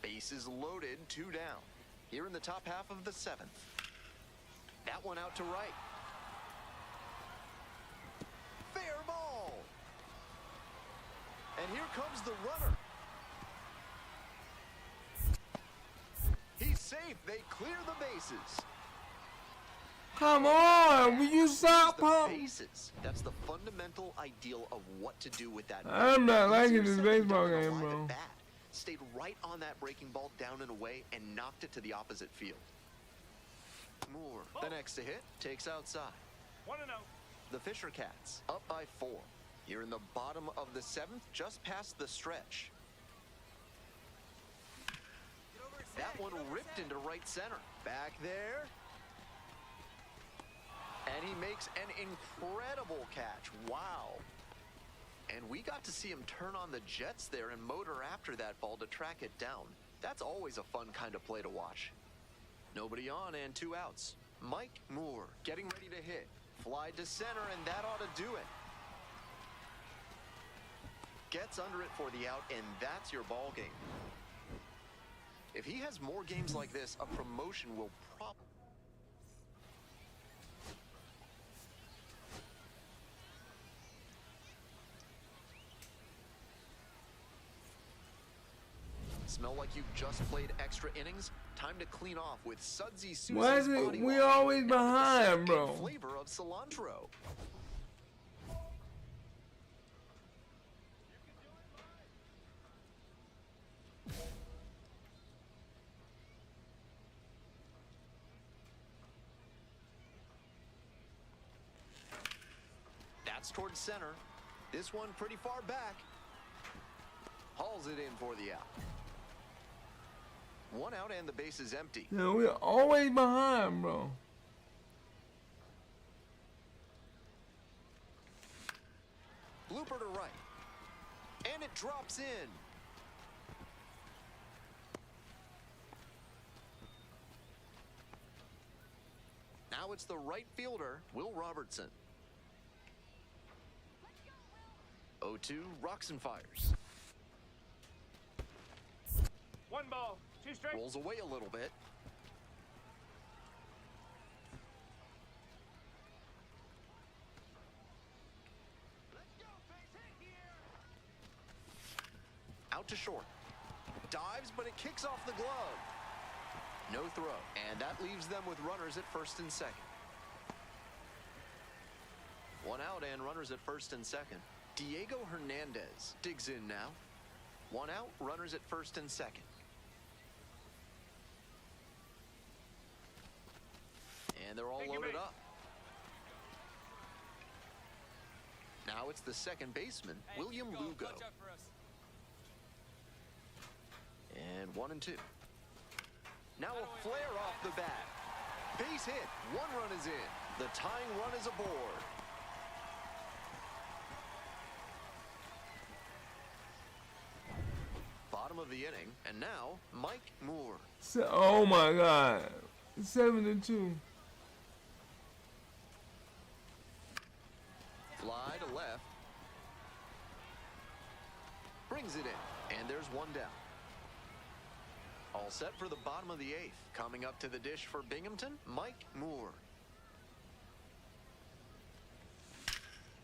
Bases loaded, two down. Here in the top half of the seventh. That one out to right. Fair ball. And here comes the runner. He's safe. They clear the bases. Come on, will you stop, The Pop? bases. That's the fundamental ideal of what to do with that. I'm not liking Easier this said than baseball done. game, Alive bro. at bat. Stayed right on that breaking ball down and away and knocked it to the opposite field. Moore, the next to hit, takes outside. 1-0. The Fisher Cats up by 4. Here in the bottom of the seventh, just past the stretch. That one ripped into right center. Back there. And he makes an incredible catch. Wow. And we got to see him turn on the jets there and motor after that ball to track it down. That's always a fun kind of play to watch. Nobody on and two outs. Mike Moore getting ready to hit. Fly to center, and that ought to do it. Gets under it for the out, and that's your ball game. If he has more games like this, a promotion will probably... Smell like you've just played extra innings? Time to clean off with Sudsy Susie's Why is Body it we Wash. always And with the behind, scent bro? and flavor of cilantro. That's towards center. This one pretty far back. Hauls it in for the out. One out and the base is empty. Yeah, we're always behind, bro. Blooper to right. And it drops in. Now it's the right fielder, Will Robertson. 0-2, rocks and fires. 1 ball, 2 strikes. Rolls away a little bit. Out to short. Dives, but it kicks off the glove. No throw. And that leaves them with runners at first and second. One out and runners at first and second. Diego Hernandez digs in now. One out, runners at first and second. And they're all Take your loaded base. up. Now it's the second baseman, Hey, William keep going. Lugo. Watch out for us. And 1-2. Now a flare off the bat. Base hit. One run is in. The tying run is aboard. Bottom of the inning, and now Mike Moore. Oh my God. 7-2. Fly to left. Brings it in, and there's one down. All set for the bottom of the eighth. Coming up to the dish for Binghamton, Mike Moore.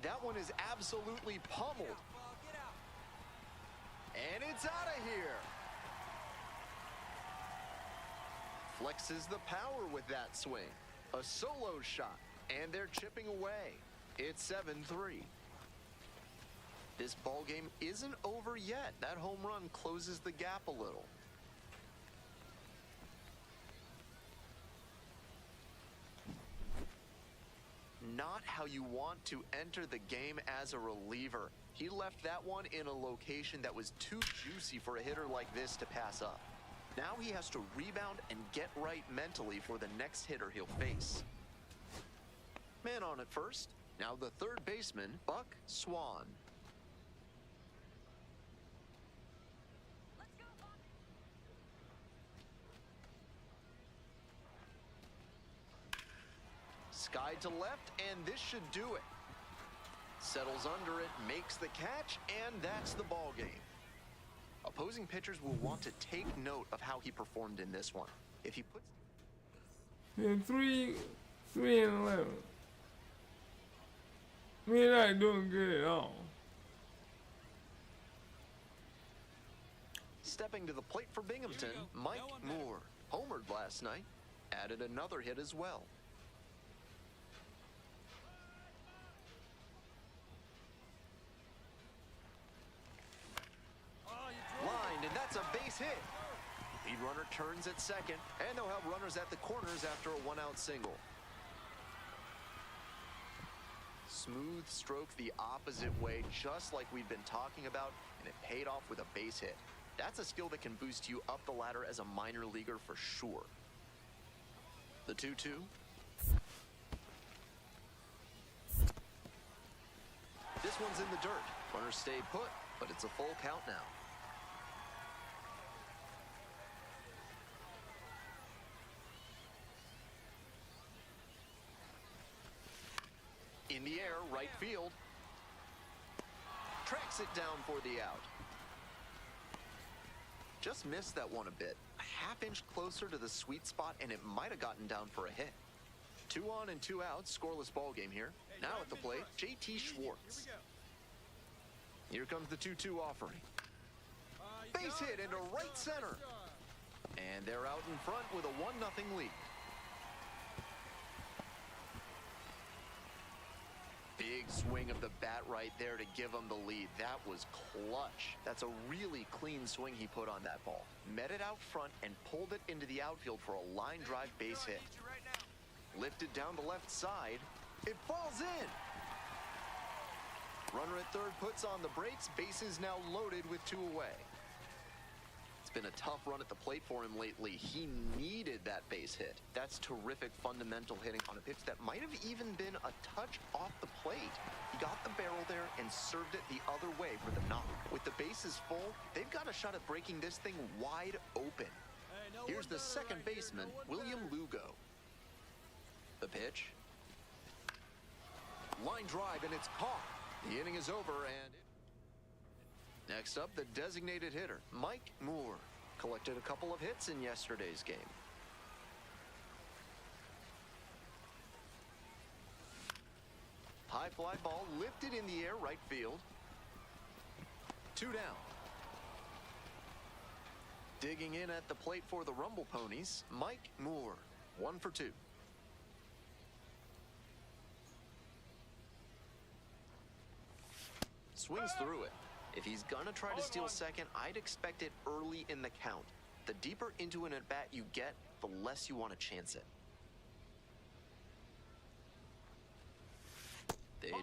That one is absolutely pummeled. Ball, get out. And it's out of here. Flexes the power with that swing. A solo shot, and they're chipping away. It's 7-3. This ball game isn't over yet. That home run closes the gap a little. Not how you want to enter the game as a reliever. He left that one in a location that was too juicy for a hitter like this to pass up. Now he has to rebound and get right mentally for the next hitter he'll face. Man on at first. Now the third baseman, Buck Swan. Let's go, Buck. Sky to left, and this should do it. Settles under it, makes the catch, and that's the ball game. Opposing pitchers will want to take note of how he performed in this one. If he puts... Yeah, 3 and 11. We're not doing good at all. Stepping to the plate for Binghamton, Here we go. Mike No one better. Moore. Homered last night. Added another hit as well. Oh, you drove it. Lined, and that's a base hit. Lead runner turns at second, and they'll have runners at the corners after a one-out single. Smooth stroke the opposite way, just like we've been talking about, and it paid off with a base hit. That's a skill that can boost you up the ladder as a minor leaguer for sure. The 2-2. This one's in the dirt. Runners stay put, but it's a full count now. In the air, right field. Tracks it down for the out. Just missed that one a bit. A half-inch closer to the sweet spot, and it might have gotten down for a hit. 2 on and 2 out, scoreless ball game here. Now at the plate, J.T. Schwartz. Here comes the 2-2 offering. Base hit into right center. And they're out in front with a 1-0 lead. Big swing of the bat right there to give him the lead. That was clutch. That's a really clean swing he put on that ball. Met it out front and pulled it into the outfield for a line drive base hit. Lifted down the left side. It falls in. Runner at third puts on the brakes. Bases now loaded with 2 away. It's been a tough run at the plate for him lately. He needed that base hit. That's terrific fundamental hitting on a pitch that might have even been a touch off the plate. He got the barrel there and served it the other way for the knock. With the bases full, they've got a shot at breaking this thing wide open. Hey, no Here's one the better second right here. baseman, No one William better. Lugo. The pitch. Line drive, and it's caught. The inning is over, and next up, the designated hitter, Mike Moore. Collected a couple of hits in yesterday's game. High fly ball lifted in the air, right field. 2 down. Digging in at the plate for the Rumble Ponies, Mike Moore. 1 for 2. Swings through it. If he's gonna try to steal second, I'd expect it early in the count. The deeper into an at-bat you get, the less you want to chance it.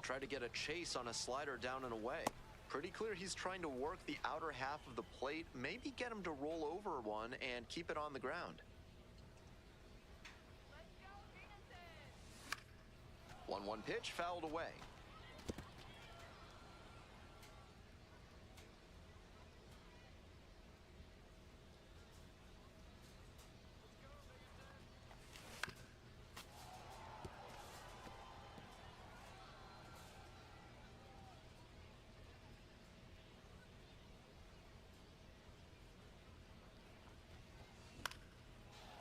try to get a chase on a slider down and away. Pretty clear he's trying to work the outer half of the plate, maybe get him to roll over one and keep it on the ground. Let's go, 1-1 pitch fouled away.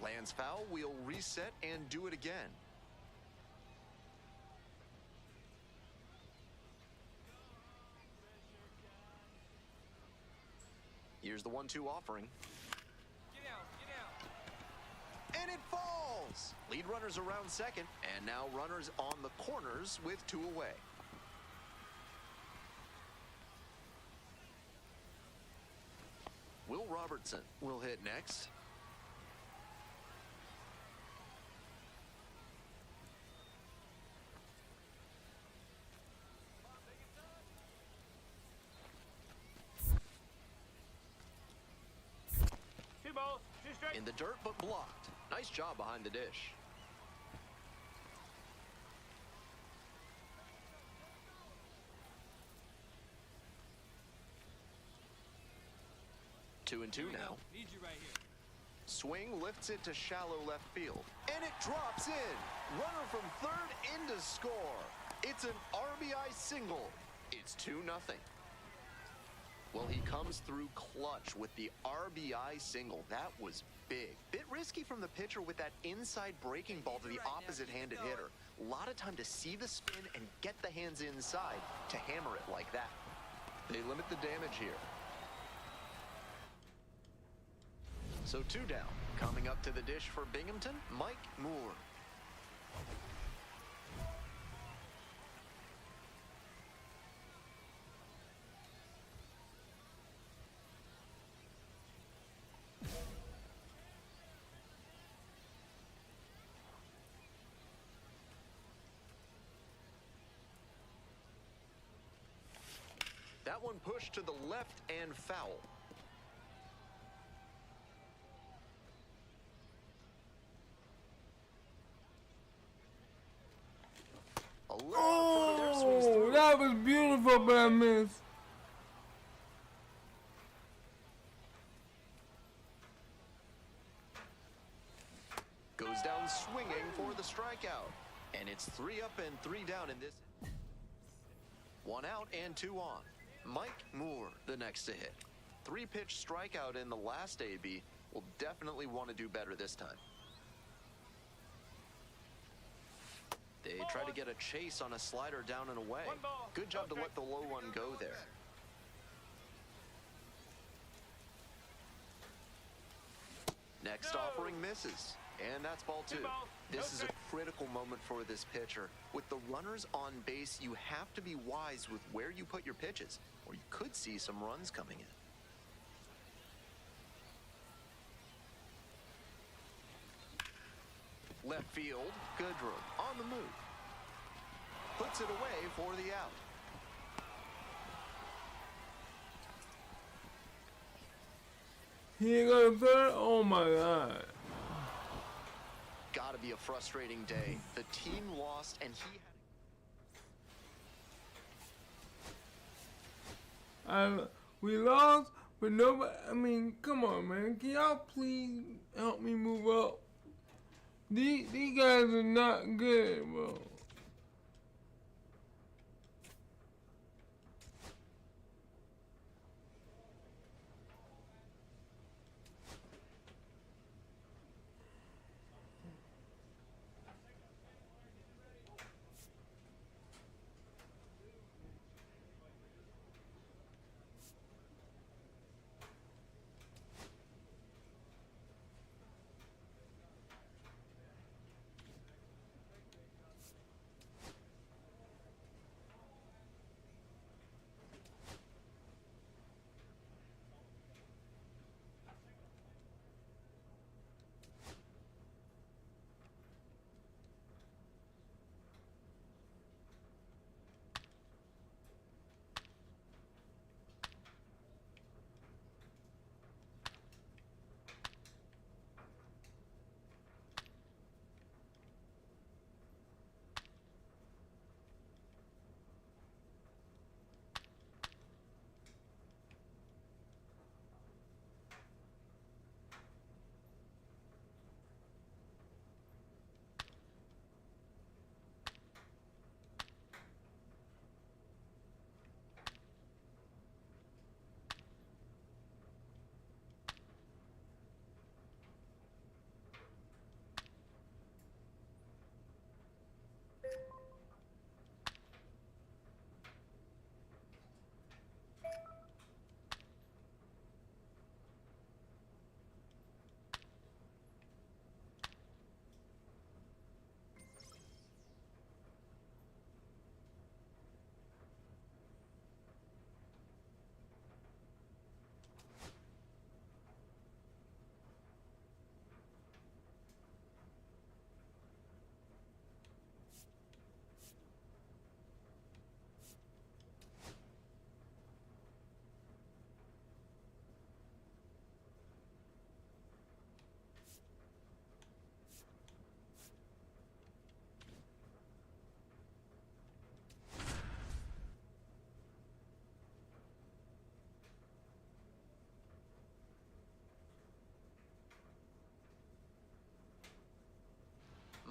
Lands foul, we'll reset and do it again. Here's the 1-2 offering. Get out, get out. And it falls! Lead runners around second, and now runners on the corners with 2 away. Will Robertson will hit next. Two balls, two strikes. In the dirt, but blocked. Nice job behind the dish. Two and two now. Need you right here. Swing lifts it to shallow left field. And it drops in. Runner from third in to score. It's an RBI single. It's 2-0. Well, he comes through clutch with the RBI single. That was big. Bit risky from the pitcher with that inside breaking ball to the opposite-handed hitter. A lot of time to see the spin and get the hands inside to hammer it like that. They limit the damage here. So 2 down. Coming up to the dish for Binghamton, Mike Moore. That one pushed to the left and foul. Oh, that was beautiful, but I missed. Goes down swinging for the strikeout. And it's 3 up and 3 down in this. 1 out and 2 on. Mike Moore, the next to hit. 3-pitch strikeout in the last AB. Will definitely want to do better this time. They try to get a chase on a slider down and away. Good job to let the low one go there. Next offering misses. And that's ball 2. This is a critical moment for this pitcher. With the runners on base, you have to be wise with where you put your pitches, or you could see some runs coming in. Left field, Goodrum on the move. Puts it away for the out. He ain't gonna third? Oh my God. Gotta be a frustrating day. The team lost and he had... We lost, but nobody, I mean, come on, man. Can y'all please help me move up? These guys are not good, bro.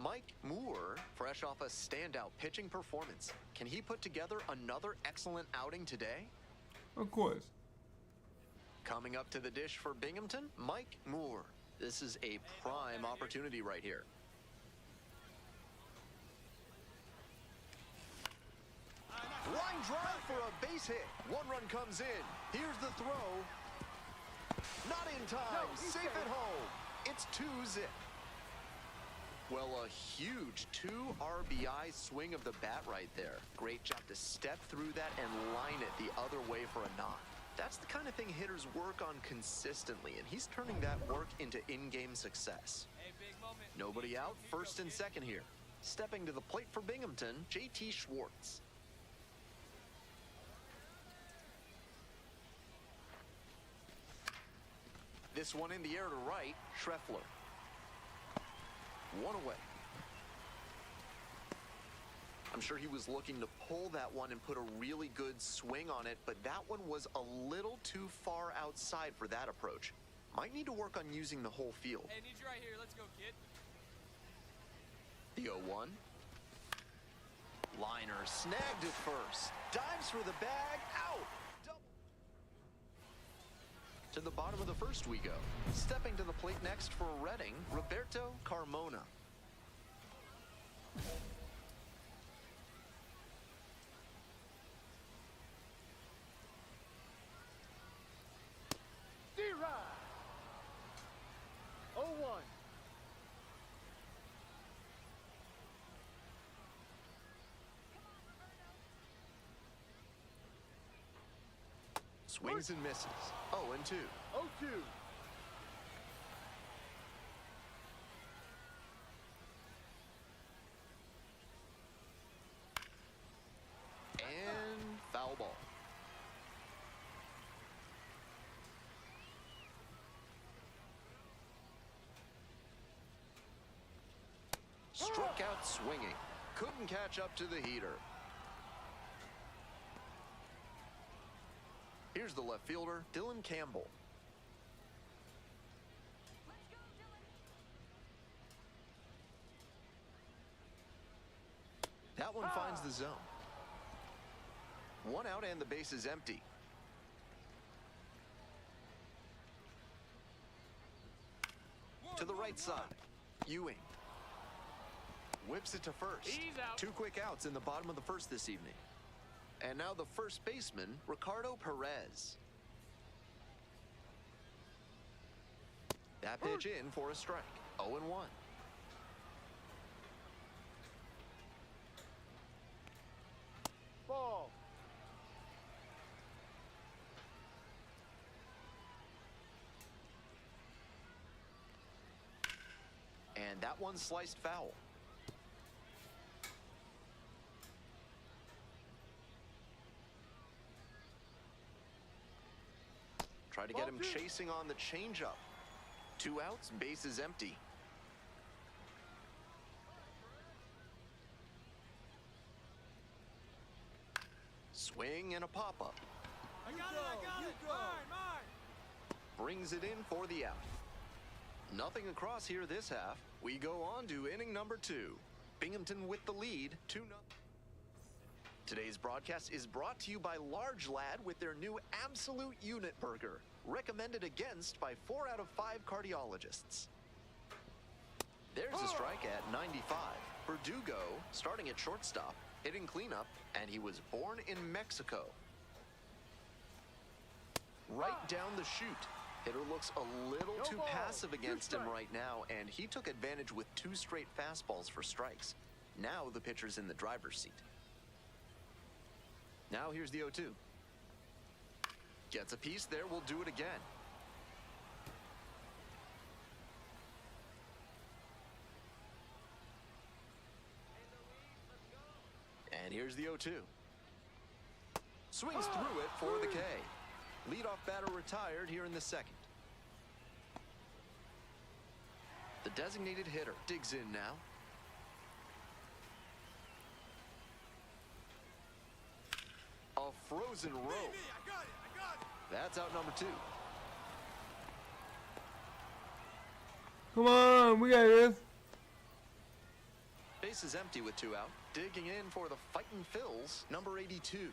Mike Moore, fresh off a standout pitching performance. Can he put together another excellent outing today? Of course. Coming up to the dish for Binghamton, Mike Moore. This is a prime opportunity right here. Line drive for a base hit. One run comes in. Here's the throw. Not in time. Safe at home. It's 2-zip. Well, a huge 2 RBI swing of the bat right there. Great job to step through that and line it the other way for a knock. That's the kind of thing hitters work on consistently, and he's turning that work into in-game success. Hey, big moment. Nobody out, first and second here. Stepping to the plate for Binghamton, JT Schwartz. This one in the air to right, Schreffler. One away. I'm sure he was looking to pull that one and put a really good swing on it, but that one was a little too far outside for that approach. Might need to work on using the whole field. Hey, need you right here. Let's go, kid. The 0-1. Liner snagged at first. Dives for the bag. Out. Double. To the bottom of the first we go. Stepping to the plate next for Reading, Roberto Carmona. D-Rod. 0-1. Swings and misses. 0-2. 0-2. And foul ball. Struck out swinging. Couldn't catch up to the heater. Here's the left fielder, Dylan Campbell. Let's go, Dylan. That one finds the zone. One out and the base is empty. To the right side, Ewing. Whips it to first. He's out. 2 quick outs in the bottom of the first this evening. And now the first baseman, Ricardo Perez. That pitch in for a strike. 0-1. Ball. And that one sliced foul. Try to get him chasing on the changeup. 2 outs, base is empty. Swing and a pop-up. I got it. Mine. Brings it in for the out. Nothing across here this half. We go on to inning number 2. Binghamton with the lead, 2-0. Today's broadcast is brought to you by Large Lad with their new Absolute Unit Burger, recommended against by 4 out of 5 cardiologists. There's a strike at 95. Verdugo, starting at shortstop, hitting cleanup, and he was born in Mexico. Right down the chute. Hitter looks a little too passive against him right now, and he took advantage with 2 straight fastballs for strikes. Now the pitcher's in the driver's seat. Now here's the 0-2. Gets a piece there, we'll do it again. And here's the 0-2. Swings through it for the K. Leadoff batter retired here in the second. The designated hitter digs in now. A frozen rope. I got it. That's out number 2. Come on, we got this. base is empty with 2 out. Digging in for the fighting Phils, number 82.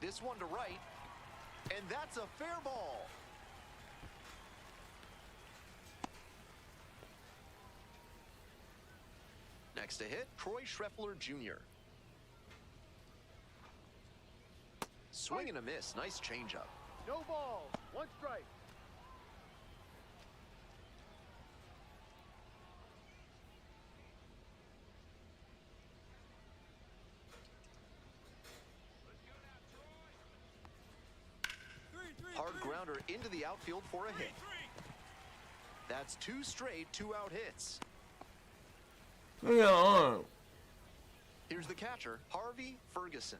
This one to right, and that's a fair ball. Next to hit, Troy Schreffler Jr. Swing and a miss. Nice changeup. No ball. 1 strike. Hard grounder into the outfield for a hit. That's 2 straight 2-out hits. Look at that arm. Here's the catcher, Harvey Ferguson.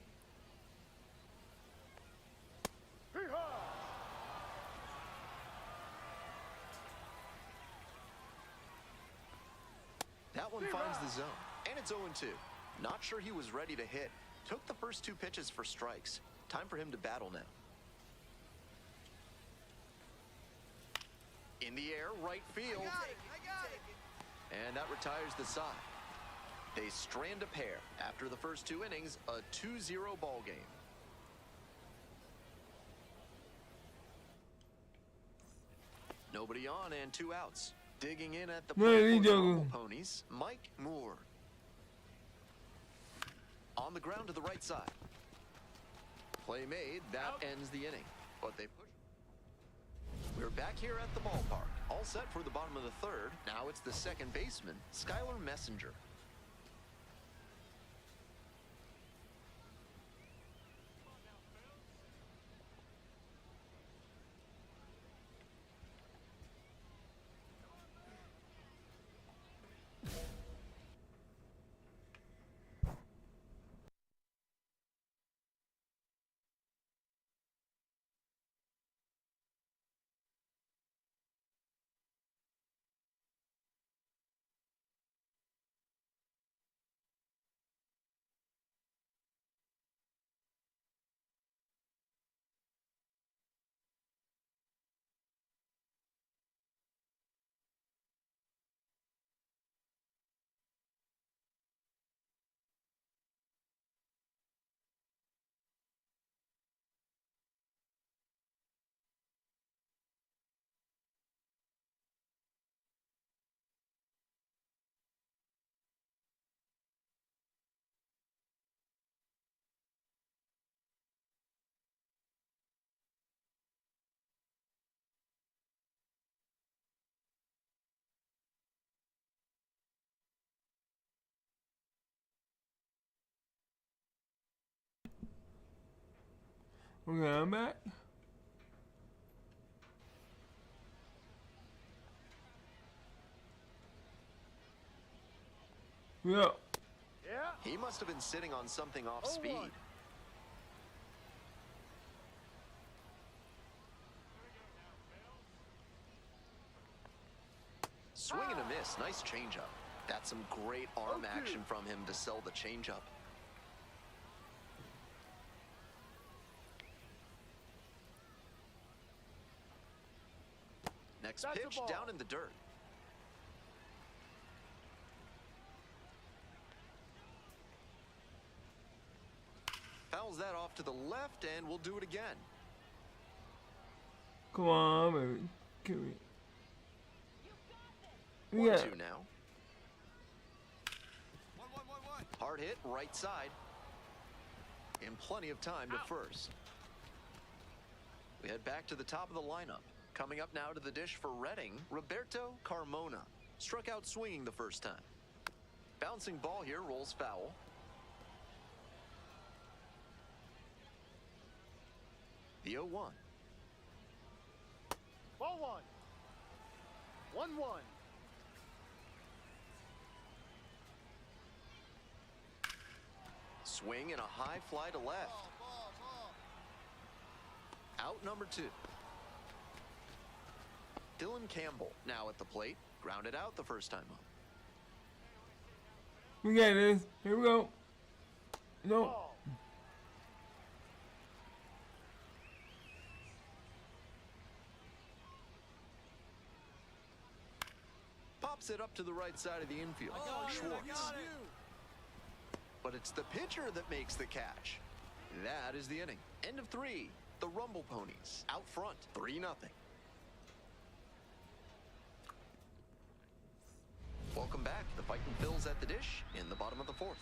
That one finds the zone, and it's 0-2. Not sure he was ready to hit. Took the first 2 pitches for strikes. Time for him to battle now. In the air, right field. I got it. And that retires the side. They strand a pair. After the first 2 innings, a 2-0 ball game. Nobody on and 2 outs. Digging in at the Man, plate he for the joking. Purple Ponies, Mike Moore. On the ground to the right side. Play made. That ends the inning. But they push. We're back here at the ballpark. All set for the bottom of the 3rd. Now it's the second baseman, Skylar Messenger. Okay, I'm back. Yeah. Yeah. He must have been sitting on something off 0-1. speed. Swing and a miss. Nice changeup. That's some great arm 0-2. action from him to sell the changeup. Next That's a pitch ball. down in the dirt. Fouls that off to the left, and we'll do it again. Come on, baby. Give me. Yeah. 1-2 now. 1-1-1-1. Hard hit, right side. And plenty of time to first. We head back to the top of the lineup. Coming up now to the dish for Reading, Roberto Carmona. Struck out swinging the first time. Bouncing ball here, rolls foul. The 0-1. Ball 1. 1-1. Swing and a high fly to left. Ball. Out number 2. Dylan Campbell now at the plate. Grounded out the first time up. We got this. Here we go. No. Ball. Pops it up to the right side of the infield. Schwartz. But it's the pitcher that makes the catch. That is the inning. End of 3. The Rumble Ponies out front, 3-0. Welcome back. The Fighting Phils at the dish in the bottom of the 4th.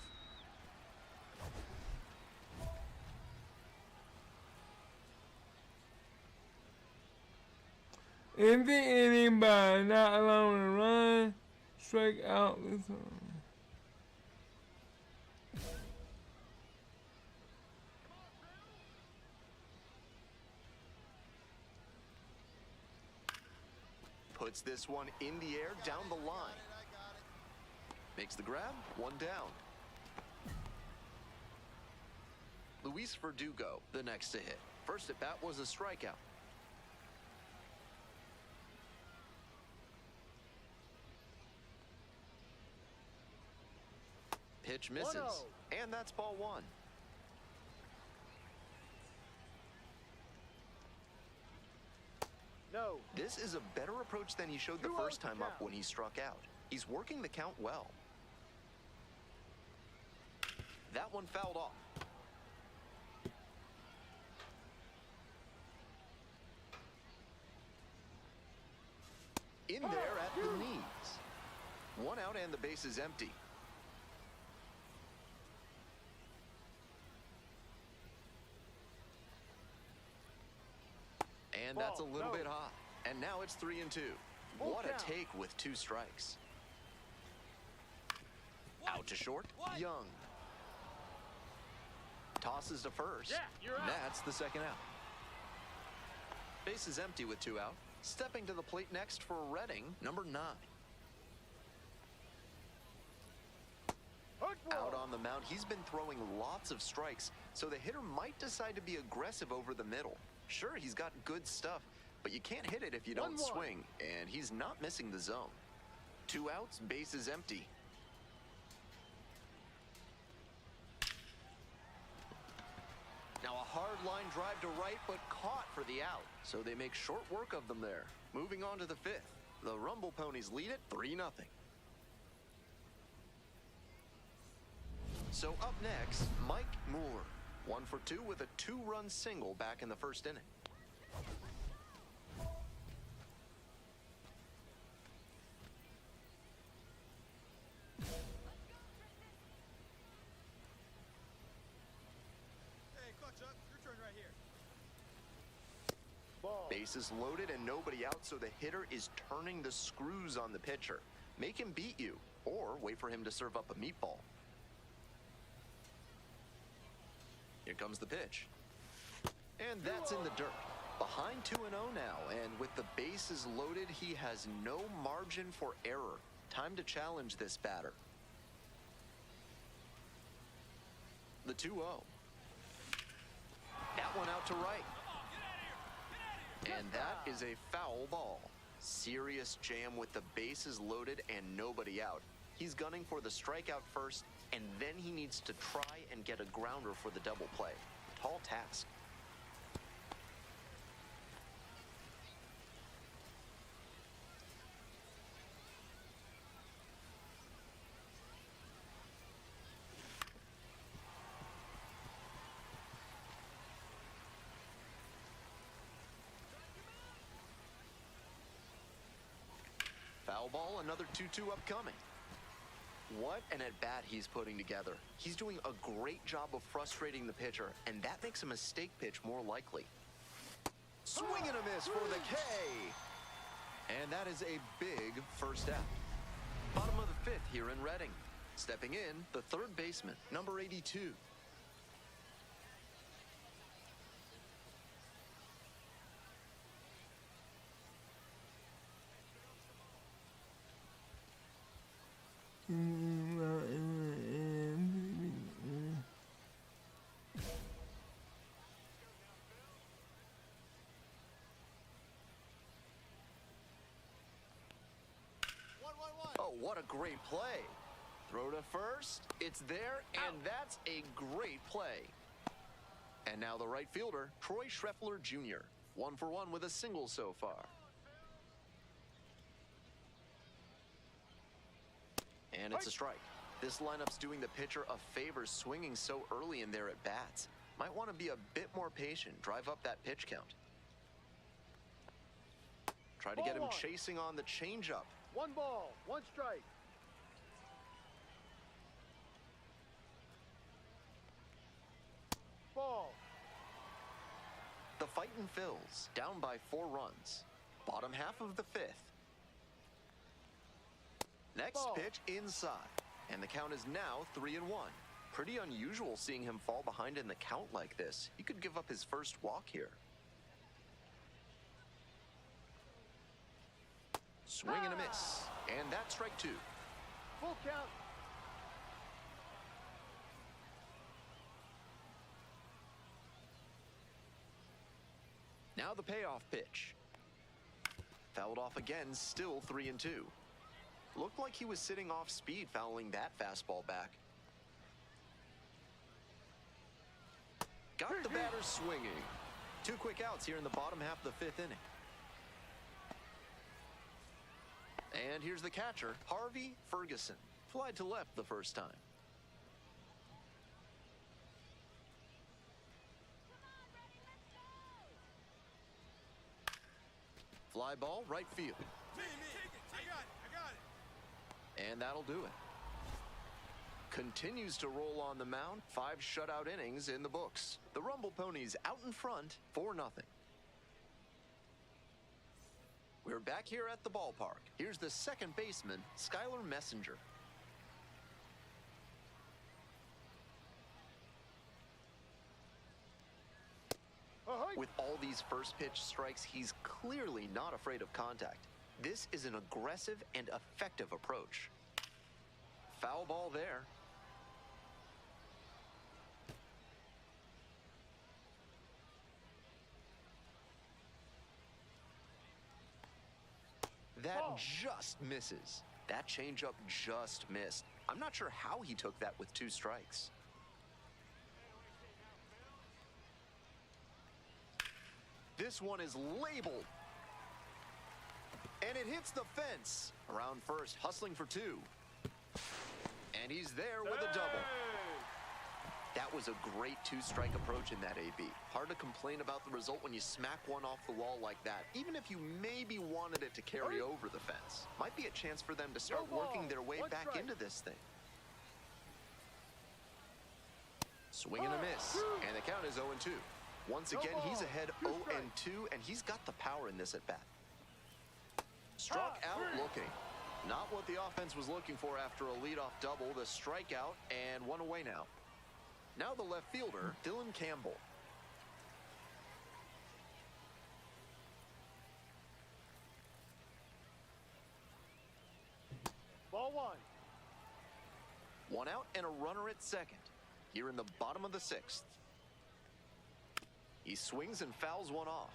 In the inning by not allowing a run, strike out this time. Puts this one in the air down the line. Makes the grab, 1 down. Luis Verdugo, the next to hit. First at bat was a strikeout. Pitch misses, 1-0. and that's ball 1. No. This is a better approach than he showed the 2-0 first time up count. when he struck out. He's working the count well. That one fouled off. In there at the knees. 1 out and the base is empty. And that's a little bit hot. And now it's 3-2. What a take with 2 strikes. Out to short, Young. Tosses to first. Yeah, you're out. That's the 2nd out. Base is empty with 2 out. Stepping to the plate next for Redding, number 9. Out on the mound, he's been throwing lots of strikes, so the hitter might decide to be aggressive over the middle. Sure, he's got good stuff, but you can't hit it if you don't 1-1. swing, and he's not missing the zone. 2 outs, base is empty. Now a hard line drive to right, but caught for the out, so they make short work of them there. Moving on to the 5th. The Rumble Ponies lead it 3-0. So up next, Mike Moore. 1 for 2 with a 2-run single back in the 1st inning. Hey, Clutch Up, your turn right here. Bases loaded and nobody out, so the hitter is turning the screws on the pitcher. Make him beat you, or wait for him to serve up a meatball. Here comes the pitch. And that's in the dirt. Behind 2-0 now, and with the bases loaded, he has no margin for error. Time to challenge this batter. The 2-0. That one out to right. And that is a foul ball. Serious jam with the bases loaded and nobody out. He's gunning for the strikeout first, and then he needs to try and get a grounder for the double play. Tall task. Foul ball, another 2-2 upcoming. What an at-bat he's putting together. He's doing a great job of frustrating the pitcher, and that makes a mistake pitch more likely. Swing and a miss for the K. And that is a big first out. Bottom of the 5th here in Reading. Stepping in, the 3rd baseman, number 82. Oh, what a great play. Throw to first. It's there, and that's a great play. And now the right fielder, Troy Schreffler Jr. 1 for 1 with a single so far. And it's a strike. This lineup's doing the pitcher a favor swinging so early in there at bats. Might want to be a bit more patient, drive up that pitch count. Try to get him chasing on the changeup. 1 ball, 1 strike. Ball. The fightin' Phils, down by 4 runs. Bottom half of the 5th. Next Ball. pitch inside. And the count is now 3-1. Pretty unusual seeing him fall behind in the count like this. He could give up his first walk here. Swing and a miss. And that's strike 2. Full count. Now the payoff pitch. Fouled off again, still 3-2. Looked like he was sitting off speed fouling that fastball back. Got the batter swinging. 2 quick outs here in the bottom half of the 5th inning. And here's the catcher, Harvey Ferguson. Flied to left the first time. Fly ball, right field. Take it. I got it. And that'll do it. Continues to roll on the mound. 5 shutout innings in the books. The Rumble Ponies out in front, 4-0. We're back here at the ballpark. Here's the second baseman, Skylar Messenger. With all these first pitch strikes, he's clearly not afraid of contact. This is an aggressive and effective approach. Foul ball there. That just misses. That changeup just missed. I'm not sure how he took that with 2 strikes. This one is labeled. And it hits the fence. Around first, hustling for 2. And he's there with a double. That was a great 2-strike approach in that AB. Hard to complain about the result when you smack one off the wall like that, even if you maybe wanted it to carry over the fence. Might be a chance for them to start working their way back into this thing. Swing and a miss. And the count is 0-2. Once again, he's ahead 0-2, and he's got the power in this at-bat. Struck out looking. Not what the offense was looking for after a leadoff double. The strikeout, and 1 away now. Now the left fielder, Dylan Campbell. Ball 1. 1 out and a runner at second. Here in the bottom of the 6th. He swings and fouls one off.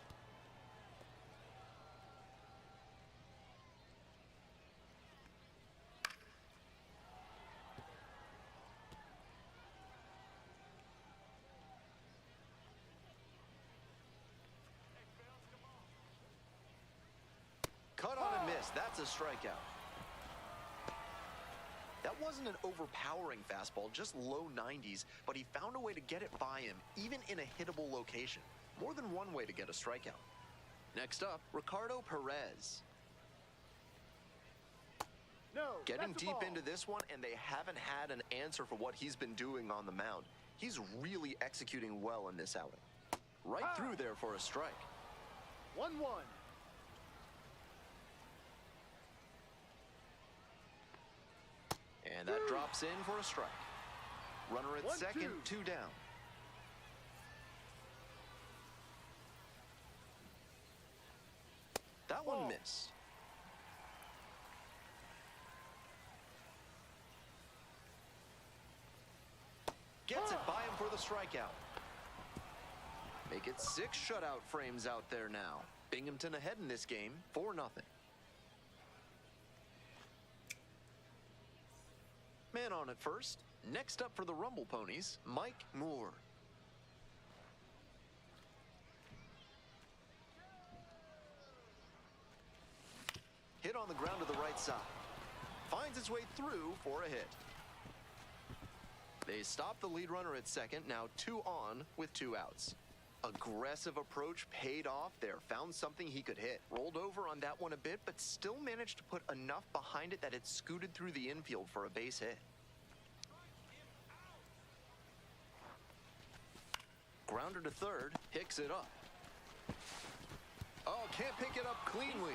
Cut on and miss. That's a strikeout. That wasn't an overpowering fastball, just low 90s, but he found a way to get it by him, even in a hittable location. More than one way to get a strikeout. Next up, Ricardo Perez. No. Getting that's a deep ball. into this one, and they haven't had an answer for what he's been doing on the mound. He's really executing well in this outing. Right through there for a strike. 1-1. And that drops in for a strike. Runner at 1-2. second, 2 down. That one missed. Gets it by him for the strikeout. Make it 6 shutout frames out there now. Binghamton ahead in this game, 4-0. Man on at first. Next up for the Rumble Ponies, Mike Moore. Hit on the ground to the right side. finds its way through for a hit. They stop the lead runner at second, now 2 on with 2 outs. Aggressive approach paid off there, found something he could hit. Rolled over on that one a bit, but still managed to put enough behind it that it scooted through the infield for a base hit. Grounder to third, picks it up. Oh, can't pick it up cleanly.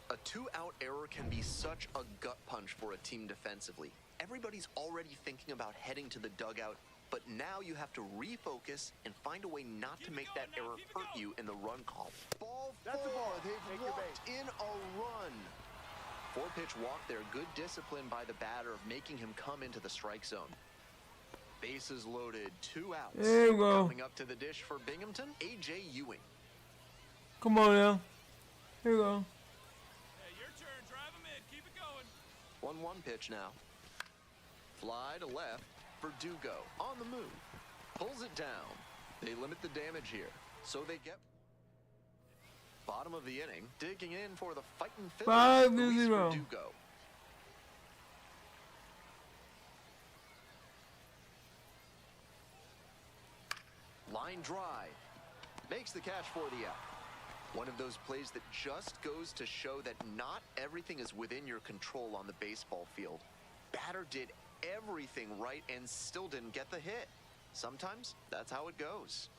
A 2-out error can be such a gut punch for a team defensively. Everybody's already thinking about heading to the dugout, but now you have to refocus and find a way not to make that error hurt you in the run column. Ball 4, they've walked in a run. 4-pitch walk there, good discipline by the batter of making him come into the strike zone. Bases loaded, 2 outs. There you go. Coming up to the dish for Binghamton, A.J. Ewing. Come on now. Here you go. Hey, your turn. Drive him in. Keep it going. 1-1 pitch now. Fly to left, Verdugo on the move. Pulls it down. They limit the damage here, so they get bottom of the inning. Digging in for the fighting Phillies, Luis 5-0. Verdugo. Line drive. Makes the catch for the out. One of those plays that just goes to show that not everything is within your control on the baseball field. Batter did everything right and still didn't get the hit. Sometimes that's how it goes.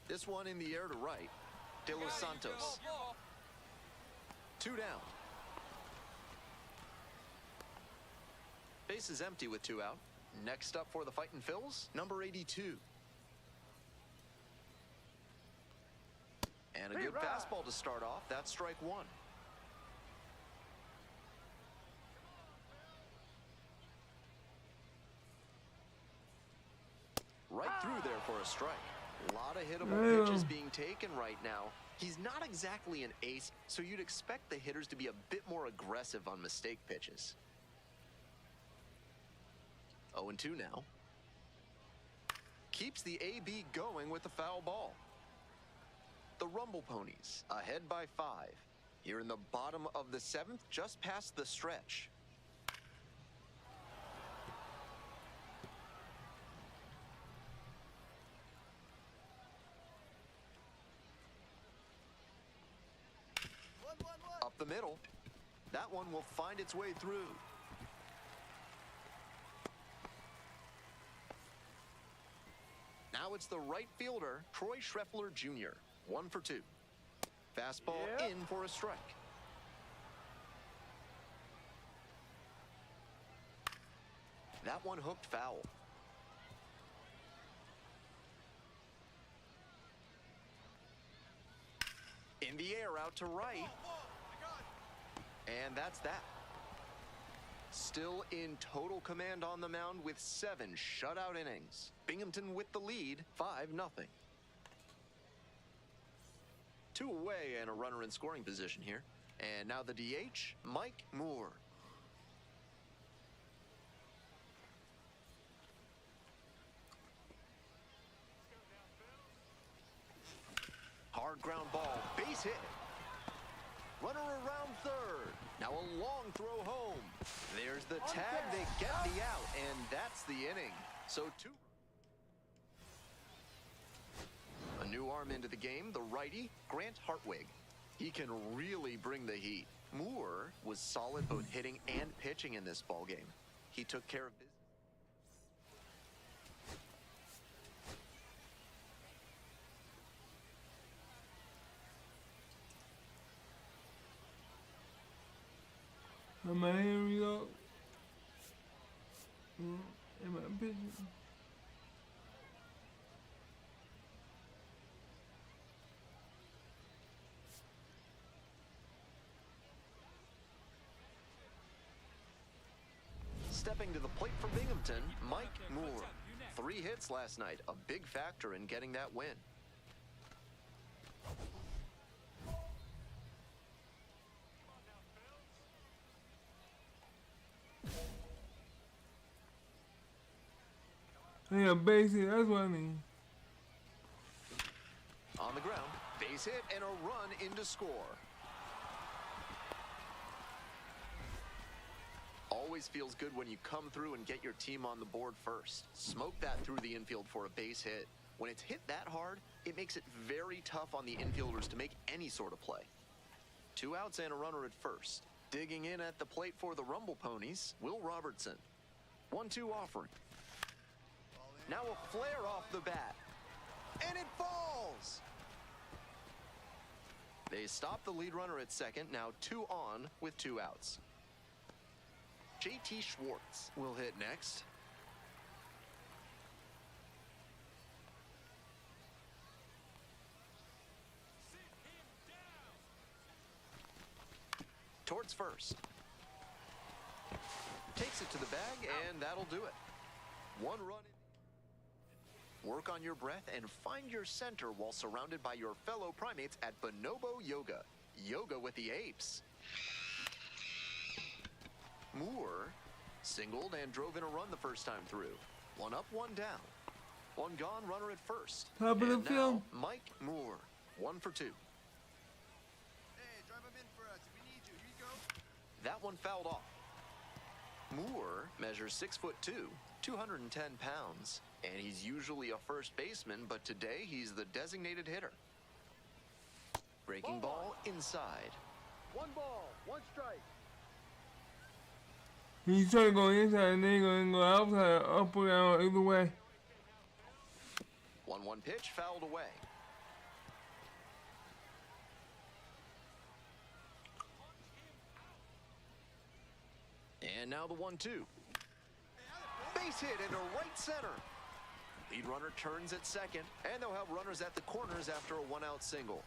This one in the air to right. De Los Santos. 2 down. Base is empty with 2 out. Next up for the fightin' Phils, number 82. And a good fastball to start off. That's strike 1. Right through there for a strike. A lot of hittable pitches being taken right now. He's not exactly an ace, so you'd expect the hitters to be a bit more aggressive on mistake pitches. 0-2 now. Keeps the AB going with the foul ball. The Rumble Ponies ahead by 5. Here in the bottom of the 7th, just past the stretch. Up the middle. That one will find its way through. Now it's the right fielder, Troy Schreffler Jr. 1 for 2. Fastball in for a strike. That one hooked foul. In the air out to right. And that's that. Still in total command on the mound with 7 shutout innings. Binghamton with the lead, 5-0. 2 away and a runner in scoring position here. And now the DH, Mike Moore. Hard ground ball, base hit. Runner around third. Now a long throw home. There's the tag, they get the out, and that's the inning. So 2. A new arm into the game, the righty, Grant Hartwig. He can really bring the heat. Moore was solid both hitting and pitching in this ballgame. He took care of business. Man, here we go. Am I pitching? Stepping to the plate for Binghamton, Mike Moore. 3 hits last night, a big factor in getting that win. Yeah, base hit, that's what I mean. On the ground, Base hit and a run in to score. Always feels good when you come through and get your team on the board first. Smoke that through the infield for a base hit. When it's hit that hard, it makes it very tough on the infielders to make any sort of play. 2 outs and a runner at first. Digging in at the plate for the Rumble Ponies, Will Robertson. 1-2 offering. Now a flare off the bat. And it falls! They stop the lead runner at second, now 2 on with 2 outs. JT Schwartz will hit next. Towards first. Takes it to the bag, and that'll do it. 1 run in. Work on your breath and find your center while surrounded by your fellow primates at Bonobo Yoga. Yoga with the apes. Moore singled and drove in a run the first time through. 1 up, 1 down. 1 gone, runner at first. Top of the And field. now, Mike Moore, 1 for 2. Hey, drive him in for us. If we need you, here you go. That one fouled off. Moore measures 6'2", 210 pounds, and he's usually a first baseman, but today he's the designated hitter. Breaking ball inside. 1 ball, 1 strike. He's trying to go inside and then going to go outside, up or down, either way. 1-1 pitch fouled away. And now the 1-2. Base hit into right center. Lead runner turns at second, and they'll have runners at the corners after a 1-out single.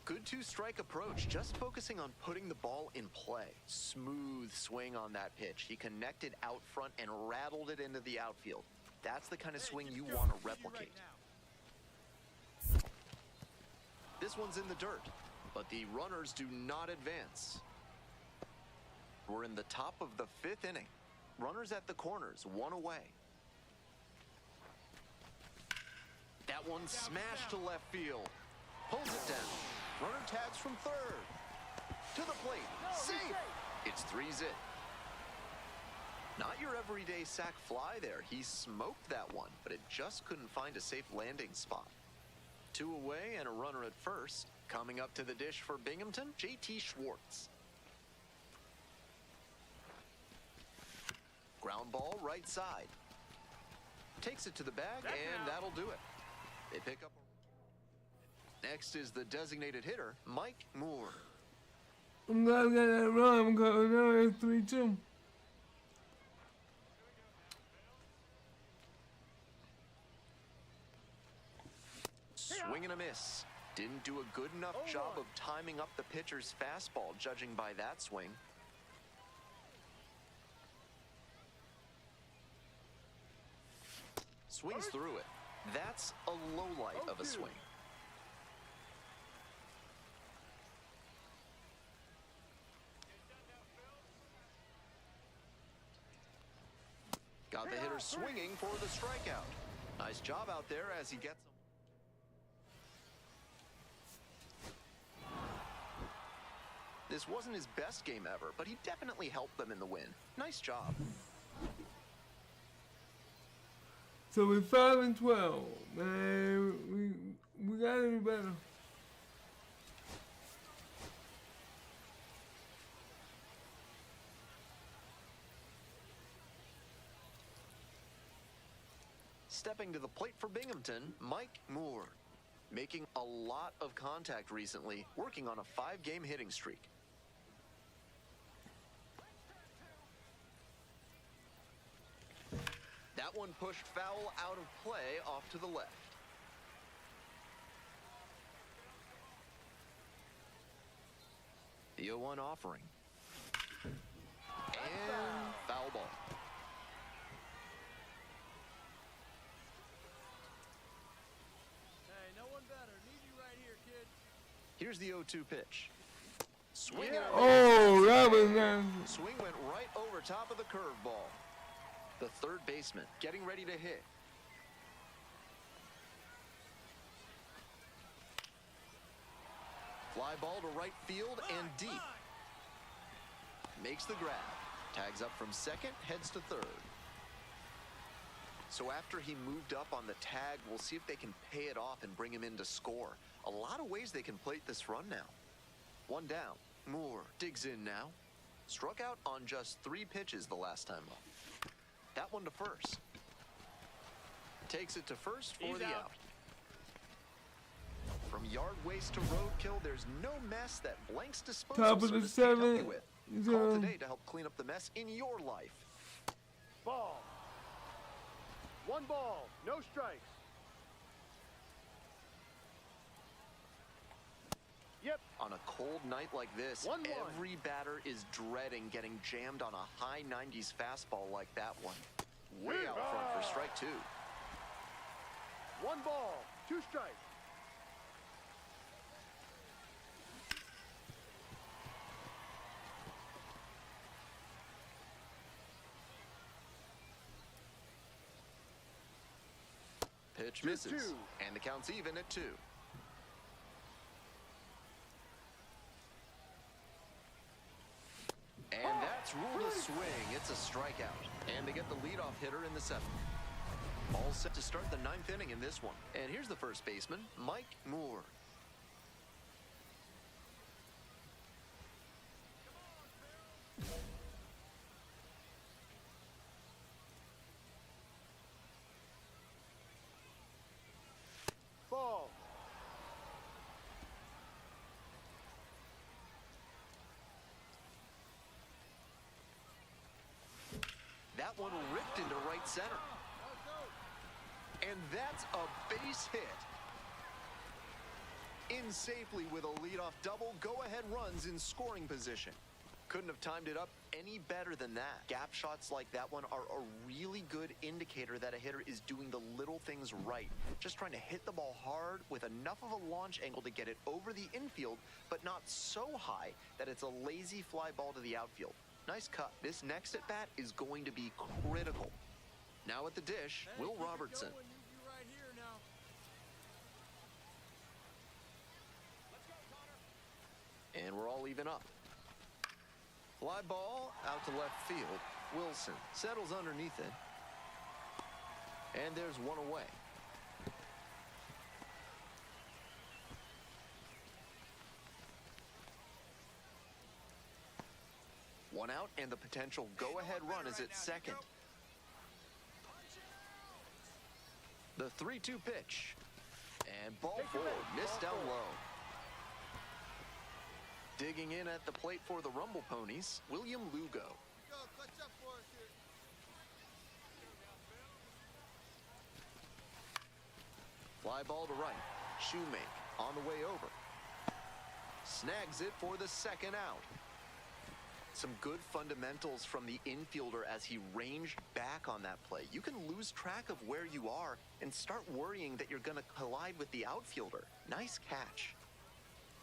Good 2-strike approach, just focusing on putting the ball in play. Smooth swing on that pitch. He connected out front and rattled it into the outfield. That's the kind of swing you want to replicate. This one's in the dirt, but the runners do not advance. We're in the top of the 5th inning. Runners at the corners, 1 away. That one smashed to left field. Pulls it down. Runner tags from third. To the plate. Safe. It's 3-zip. Not your everyday sac fly there. He smoked that one, but it just couldn't find a safe landing spot. 2 away and a runner at first. Coming up to the dish for Binghamton, JT Schwartz. Ground ball right side. Takes it to the bag, and that'll do it. They pick up. Next is the designated hitter, Mike Moore. I'm glad I got that run because now it's 3-2. Swing and a miss. Didn't do a good enough job of timing up the pitcher's fastball, judging by that swing. Swings through it. That's a low light of a swing. Got the hitter swinging for the strikeout. Nice job out there as he gets him. This wasn't his best game ever, but he definitely helped them in the win. Nice job. So we're 5-12, man. We gotta be better. Stepping to the plate for Binghamton, Mike Moore. Making a lot of contact recently, working on a 5-game hitting streak. That one pushed foul out of play off to the left. The 0-1 offering. And foul ball. Hey, no one better. Need you right here, kid. Here's the 0-2 pitch. Swing and a Oh, that was nice. swing went right over top of the curveball. The third baseman getting ready to hit. Fly ball to right field and deep. Makes the grab. Tags up from second, heads to third. So after he moved up on the tag, we'll see if they can pay it off and bring him in to score. A lot of ways they can plate this run now. One down. Moore digs in now. Struck out on just 3 pitches the last time up. That one to first. Takes it to first for He's the out. out. From yard waste to roadkill, there's no mess that Blank's disposal Top of the service can help you 7th. with. Call today to help clean up the mess in your life. Ball. 1 ball, no strikes. Yep. On a cold night like this, 1-1. every batter is dreading getting jammed on a high 90s fastball like that one. Way out front for strike 2. 1 ball, 2 strikes. Pitch 2-2. misses, and the count's even at 2. And that's ruled a swing. It's a strikeout. And they get the leadoff hitter in the 7th. All set to start the 9th inning in this one. And here's the first baseman, Mike Moore. Ball. That one ripped into right center. And that's a base hit. In safely with a leadoff double, go-ahead runs in scoring position. Couldn't have timed it up any better than that. Gap shots like that one are a really good indicator that a hitter is doing the little things right. Just trying to hit the ball hard with enough of a launch angle to get it over the infield, but not so high that it's a lazy fly ball to the outfield. Nice cut. This next at-bat is going to be critical. Now at the dish, Hey, Will keep it Robertson. going. You right here now. And we're all even up. Fly ball out to left field. Wilson settles underneath it. And there's one away. One out, and the potential go-ahead run is at second. The 3-2 pitch. And ball forward, missed down low. Digging in at the plate for the Rumble Ponies, William Lugo. Go, clutch up for us here. Fly ball to right. Shoemake on the way over. Snags it for the second out. Some good fundamentals from the infielder as he ranged back on that play. You can lose track of where you are and start worrying that you're going to collide with the outfielder. Nice catch.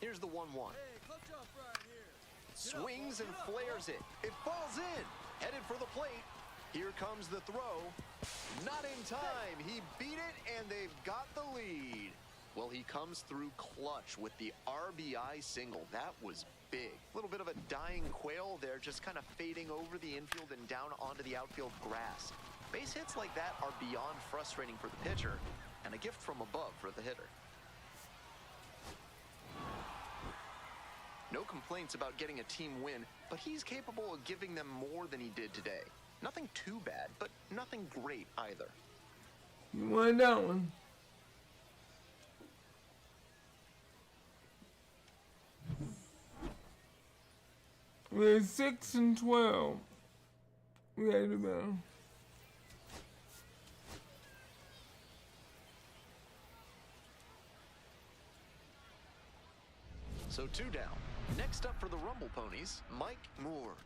Here's the 1-1. Hey, clutch up right here. Swings and flares it. It falls in. Headed for the plate. Here comes the throw. Not in time. He beat it, and they've got the lead. Well, he comes through clutch with the RBI single. That was big. A little bit of a dying quail there, just kind of fading over the infield and down onto the outfield grass. Base hits like that are beyond frustrating for the pitcher, and a gift from above for the hitter. No complaints about getting a team win, but he's capable of giving them more than he did today. Nothing too bad, but nothing great either. You won that one. We're 6-12. We gotta do better. So 2 down. Next up for the Rumble Ponies, Mike Moore.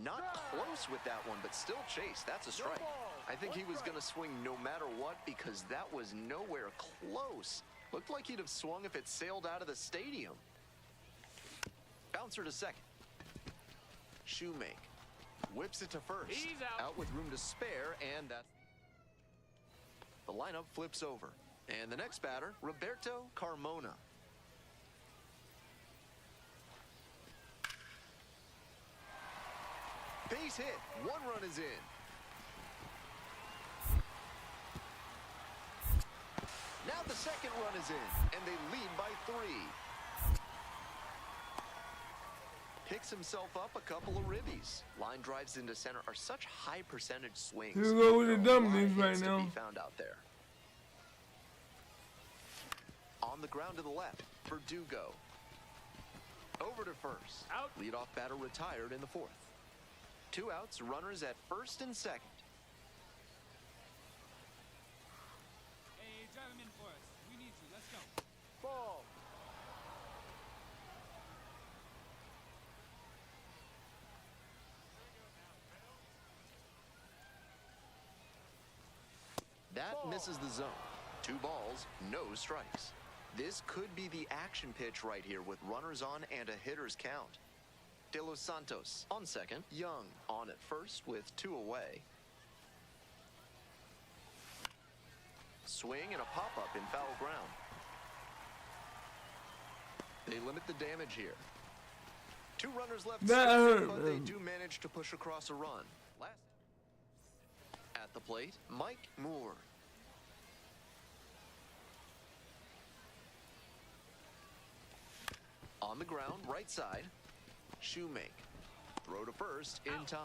Not close with that one, but still chase. That's a strike. I think he was going to swing no matter what because that was nowhere close Looked like he'd have swung if it sailed out of the stadium. Bouncer to second. Shoemake whips it to first. He's out. With room to spare, and that's... The lineup flips over. And the next batter, Roberto Carmona. Base hit. One run is in. Now the second run is in, and they lead by 3. Picks himself up a couple of ribbies. Line drives into center are such high percentage swings. Here we go with the There are a lot of dummies right hits to now. be found out there. On the ground to the left, Verdugo. Over to first. Out. Leadoff batter retired in the 4th. 2 outs, runners at first and second. Hey, drive him in for us. We need you. Let's go. Ball. That misses the zone. 2 balls, no strikes. This could be the action pitch right here with runners on and a hitter's count. De Los Santos on second. Young on at first with 2 away. Swing and a pop-up in foul ground. They limit the damage here. 2 runners left, That hurt, but they man. do manage to push across a run. Last at the plate, Mike Moore. On the ground, right side, Shoemake. Throw to first in time.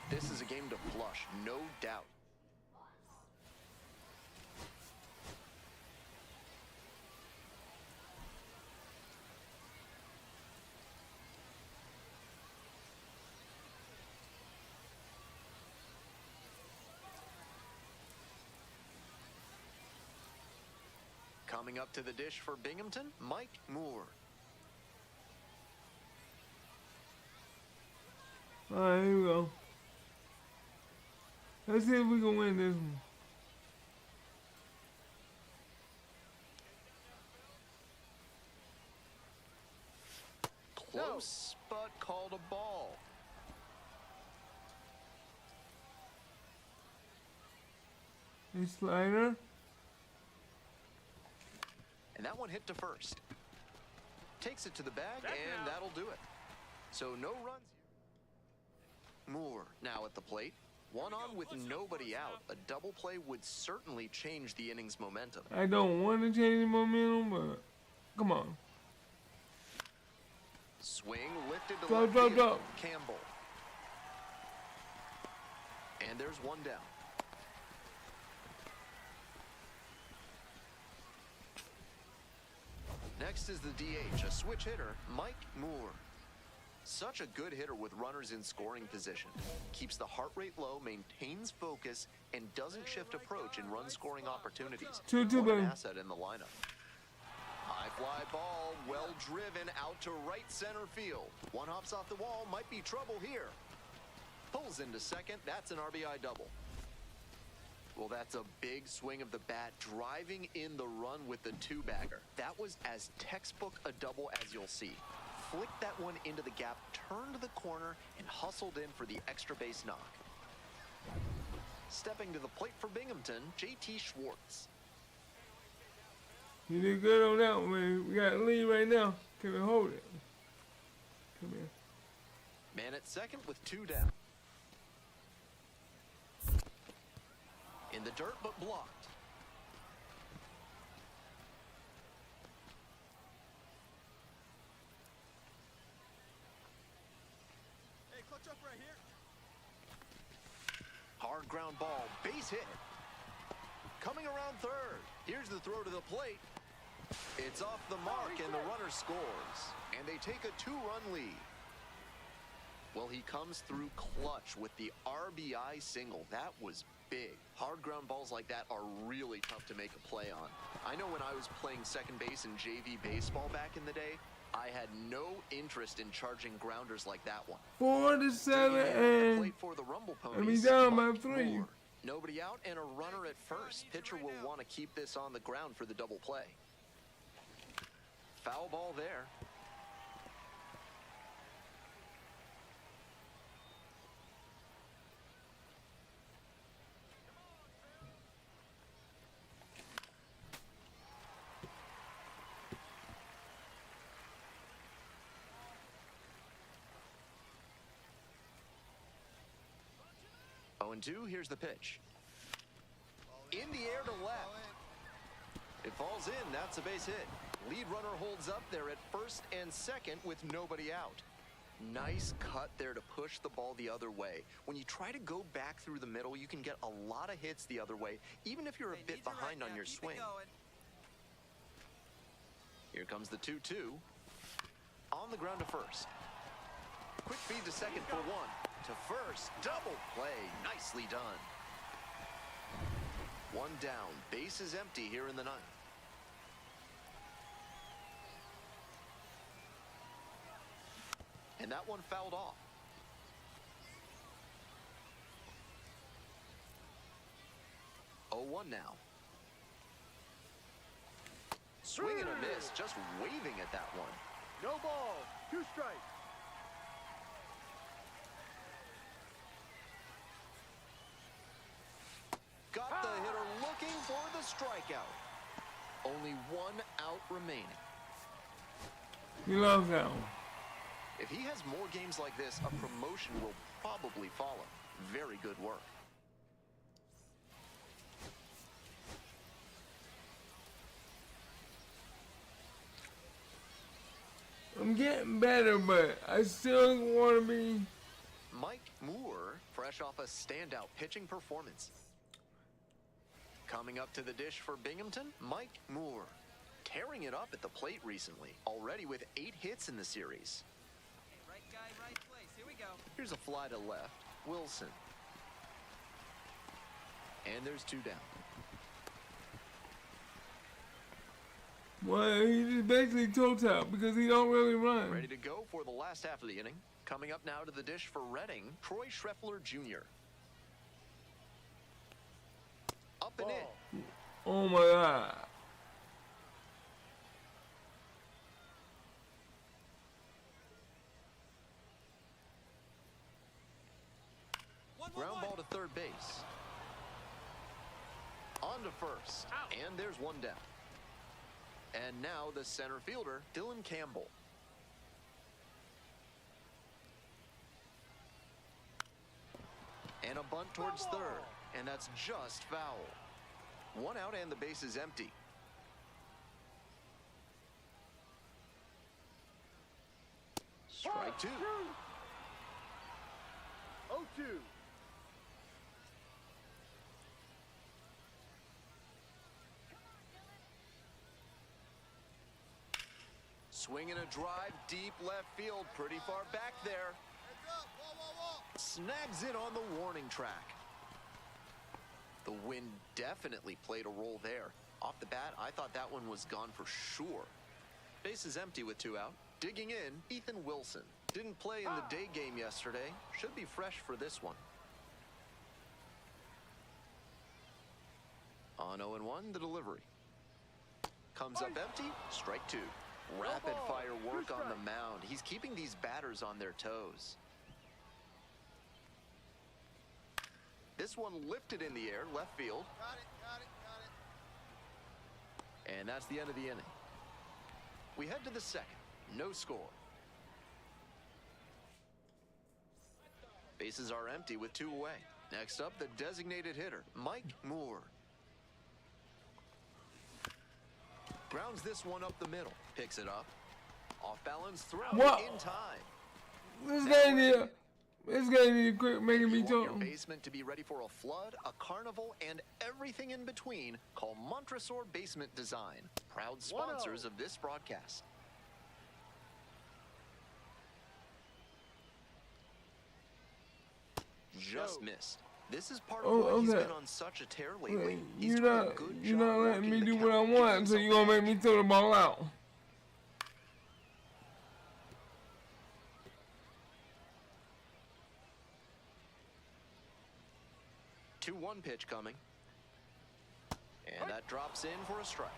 This is a game to flush, no doubt. Coming up to the dish for Binghamton, Mike Moore. Alright, here we go. Let's see if we can win this one. Close, but called a ball. A slider. And that one hit to first. Takes it to the bag, That's and out. that'll do it. So no runs here. Moore now at the plate. One on with nobody out. A double play would certainly change the inning's momentum. I don't want to change the momentum, but come on. Swing lifted to Drop, left drop, field. drop. Campbell. And there's one down. Next is the DH, a switch hitter, Mike Moore. Such a good hitter with runners in scoring position. Keeps the heart rate low, maintains focus, and doesn't shift approach in run-scoring opportunities. 2-2, What an baby. asset in the lineup. High fly ball, well driven out to right center field. One hops off the wall, might be trouble here. Pulls into second, that's an RBI double. Well, that's a big swing of the bat, driving in the run with the 2-bagger. That was as textbook a double as you'll see. Flicked that one into the gap, turned to the corner, and hustled in for the extra base knock. Stepping to the plate for Binghamton, JT Schwartz. You did good on that one, man. We got a lead right now. Can we hold it? Come here. Man at second with 2 down. In the dirt, but blocked. Hey, clutch up right here. Hard ground ball, base hit. Coming around third. Here's the throw to the plate. It's off the mark, and the runner scores. And they take a 2-run lead. Well, he comes through clutch with the RBI single. That was big. Hard ground balls like that are really tough to make a play on. I know when I was playing second base in JV baseball back in the day, I had no interest in charging grounders like that one. 4-7, and Plate for the Rumble be Ponies. down by Mike 3. Moore. Nobody out and a runner at first. Pitcher will want to keep this on the ground for the double play. Foul ball there. Oh, and 2, here's the pitch. In the air to left. It falls in, that's a base hit. Lead runner holds up there at first and second with nobody out. Nice cut there to push the ball the other way. When you try to go back through the middle, you can get a lot of hits the other way, even if you're a bit behind on your swing. Here comes the 2-2. On the ground to first. Quick feed to second for 1. To first, double play, nicely done. 1 down, base is empty here in the 9th. And that one fouled off. Oh, 1 now. Swing and a miss, just waving at that one. No ball. 2 strikes. Got the hitter looking for the strikeout. Only 1 out remaining. You love that one. If he has more games like this, a promotion will probably follow. Very good work. I'm getting better, but I still want to be. Mike Moore, fresh off a standout pitching performance. Coming up to the dish for Binghamton, Mike Moore. Tearing it up at the plate recently, already with 8 hits in the series. Okay, right guy, right place. Here we go. Here's a fly to left, Wilson. And there's 2 down. Well, he just basically toe-tap because he don't really run. Ready to go for the last half of the inning. Coming up now to the dish for Reading, Troy Schreffler Jr. Up and in. Oh my God. Ground ball to third base. On to first. And there's 1 down. And now the center fielder, Dylan Campbell. And a bunt towards third. And that's just foul. 1 out and the base is empty. Strike 2. 0-2. Swinging a drive deep left field, pretty far back there. Heads up. Wall, wall, wall. Snags it on the warning track. The wind definitely played a role there. Off the bat, I thought that one was gone for sure. Base is empty with 2 out. Digging in, Ethan Wilson. Didn't play in the day game yesterday. Should be fresh for this one. On 0-1, the delivery. Comes up empty, strike 2. Rapid fire work on the mound. He's keeping these batters on their toes. This one lifted in the air, left field. Got it, got it, got it. And that's the end of the inning. We head to the 2nd. No score. Bases are empty with 2 away. Next up, the designated hitter, Mike Moore. Grounds this one up the middle. Picks it up. Off balance throw in time. This game need to quit making me You want your talk. basement to be ready for a flood, a carnival, and everything in between. Call Montresor Basement Design. Proud sponsors of this broadcast. Just missed. This is part of why he's been on such a tear lately. He's doing a good You're job not letting working me the do what I count, want, giving so you're gonna make me throw the ball out. 2-1 pitch coming. And that drops in for a strike.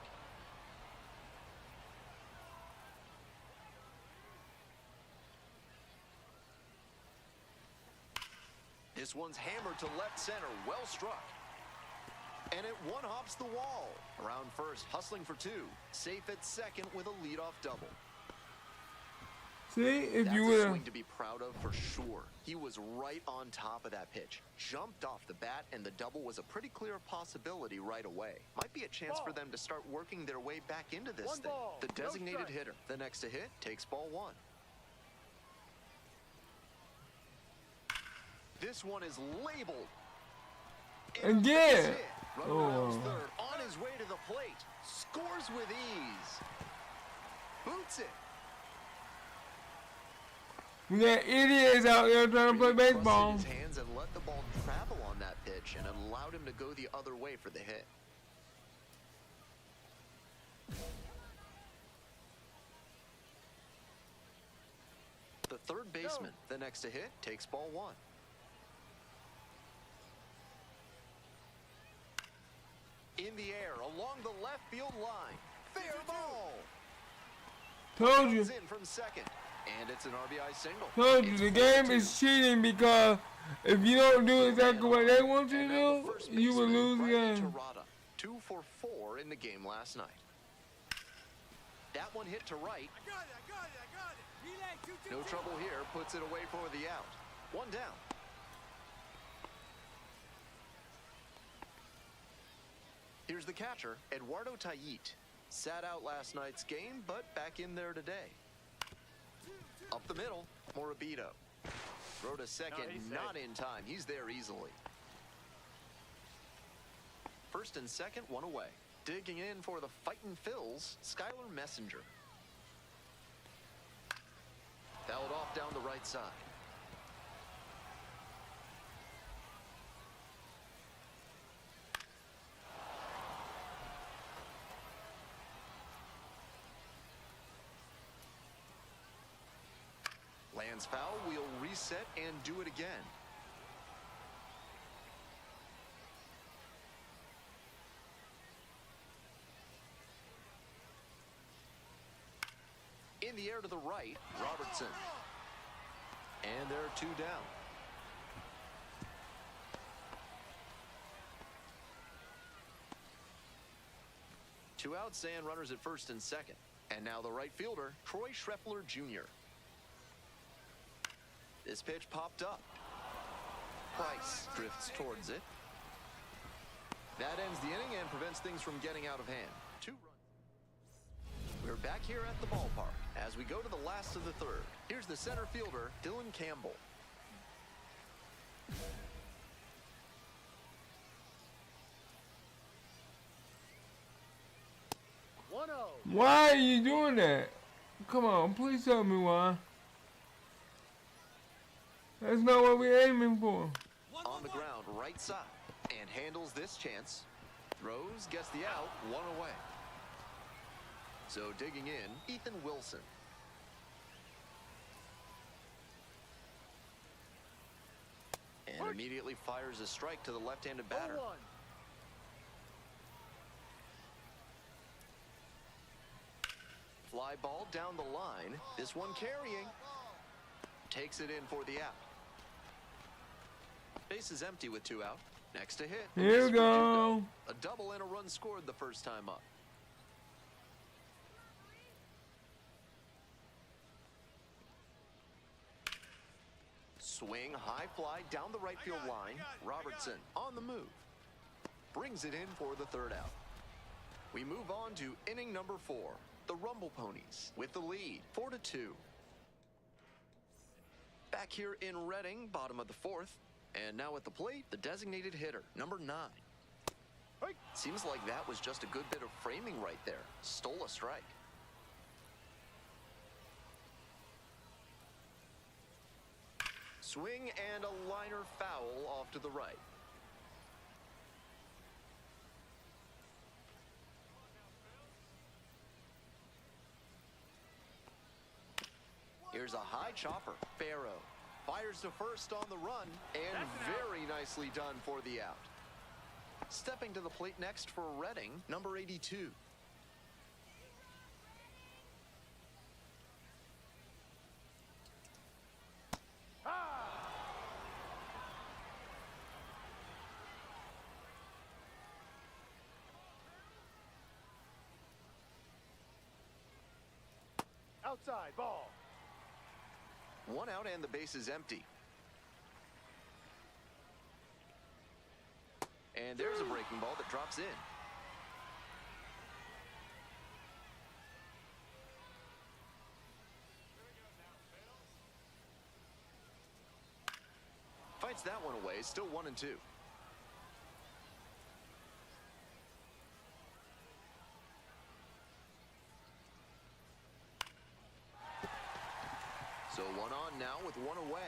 This one's hammered to left center, well struck. And it one-hops the wall. Around first, hustling for 2. Safe at second with a leadoff double. See, if That's you a would swing to be proud of for sure. He was right on top of that pitch. Jumped off the bat, and the double was a pretty clear possibility right away. Might be a chance for them to start working their way back into this One thing. ball, The no designated strike. hitter. The next to hit takes ball 1. This one is labeled. And a Again. base hit. Runner rounds Oh. third, on his way to the plate. Scores with ease. Boots it. we got idiots out there trying to play Really baseball. trusted his hands and let the ball travel on that pitch, and it allowed him to go the other way for the hit. The third baseman, the next to hit, takes ball 1. In the air, along the left field line. Fair ball. Told you. Comes in from second, and it's an RBI single. Told you, It's the game 4-2. is cheating because if you don't do exactly what they want you to And now the do, first you will baseman, lose the Brian game. Terada, 2 for 4 in the game last night. That one hit to right. I got it, I got it, I got it. Relay, 2-2-2. No trouble here. Puts it away for the out. 1 down. Here's the catcher, Eduardo Tayit. Sat out last night's game, but back in there today. Up the middle, Morabito. Throw to second, he's safe. not in time. He's there easily. First and second, 1 away. Digging in for the Fightin' Phils, Skylar Messenger. Fouled off down the right side. Lands foul, we'll reset and do it again. In the air to the right, Robertson. And there are 2 down. Two outs and runners at first and second. And now the right fielder, Troy Schreffler Jr. This pitch popped up. Price drifts towards it. That ends the inning and prevents things from getting out of hand. 2 runs. We're back here at the ballpark as we go to the last of the third. Here's the center fielder, Dylan Campbell. Why are you doing that? Come on, please tell me why. That's not what we're aiming for. On the ground, right side, and handles this chance. Throws, gets the out, 1 away. So digging in, Ethan Wilson. And immediately fires a strike to the left-handed batter. 0-1. Fly ball down the line. This one carrying. Takes it in for the out. Base is empty with 2 out. Next to hit. Here we go. A double and a run scored the first time up. Swing, high fly down the right field line. Robertson on the move. Brings it in for the 3rd out. We move on to inning number 4. The Rumble Ponies with the lead, 4-2. Back here in Reading, bottom of the 4th. And now at the plate, the designated hitter, number 9. Seems like that was just a good bit of framing right there. Stole a strike. Swing and a liner foul off to the right. Here's a high chopper. Barrow fires to first on the run, and very nicely done for the out. Stepping to the plate next for Reading, number 82. Outside, ball. One out and the base is empty. And there's a breaking ball that drops in. Fights that one away, still 1-2. So one on now with one away.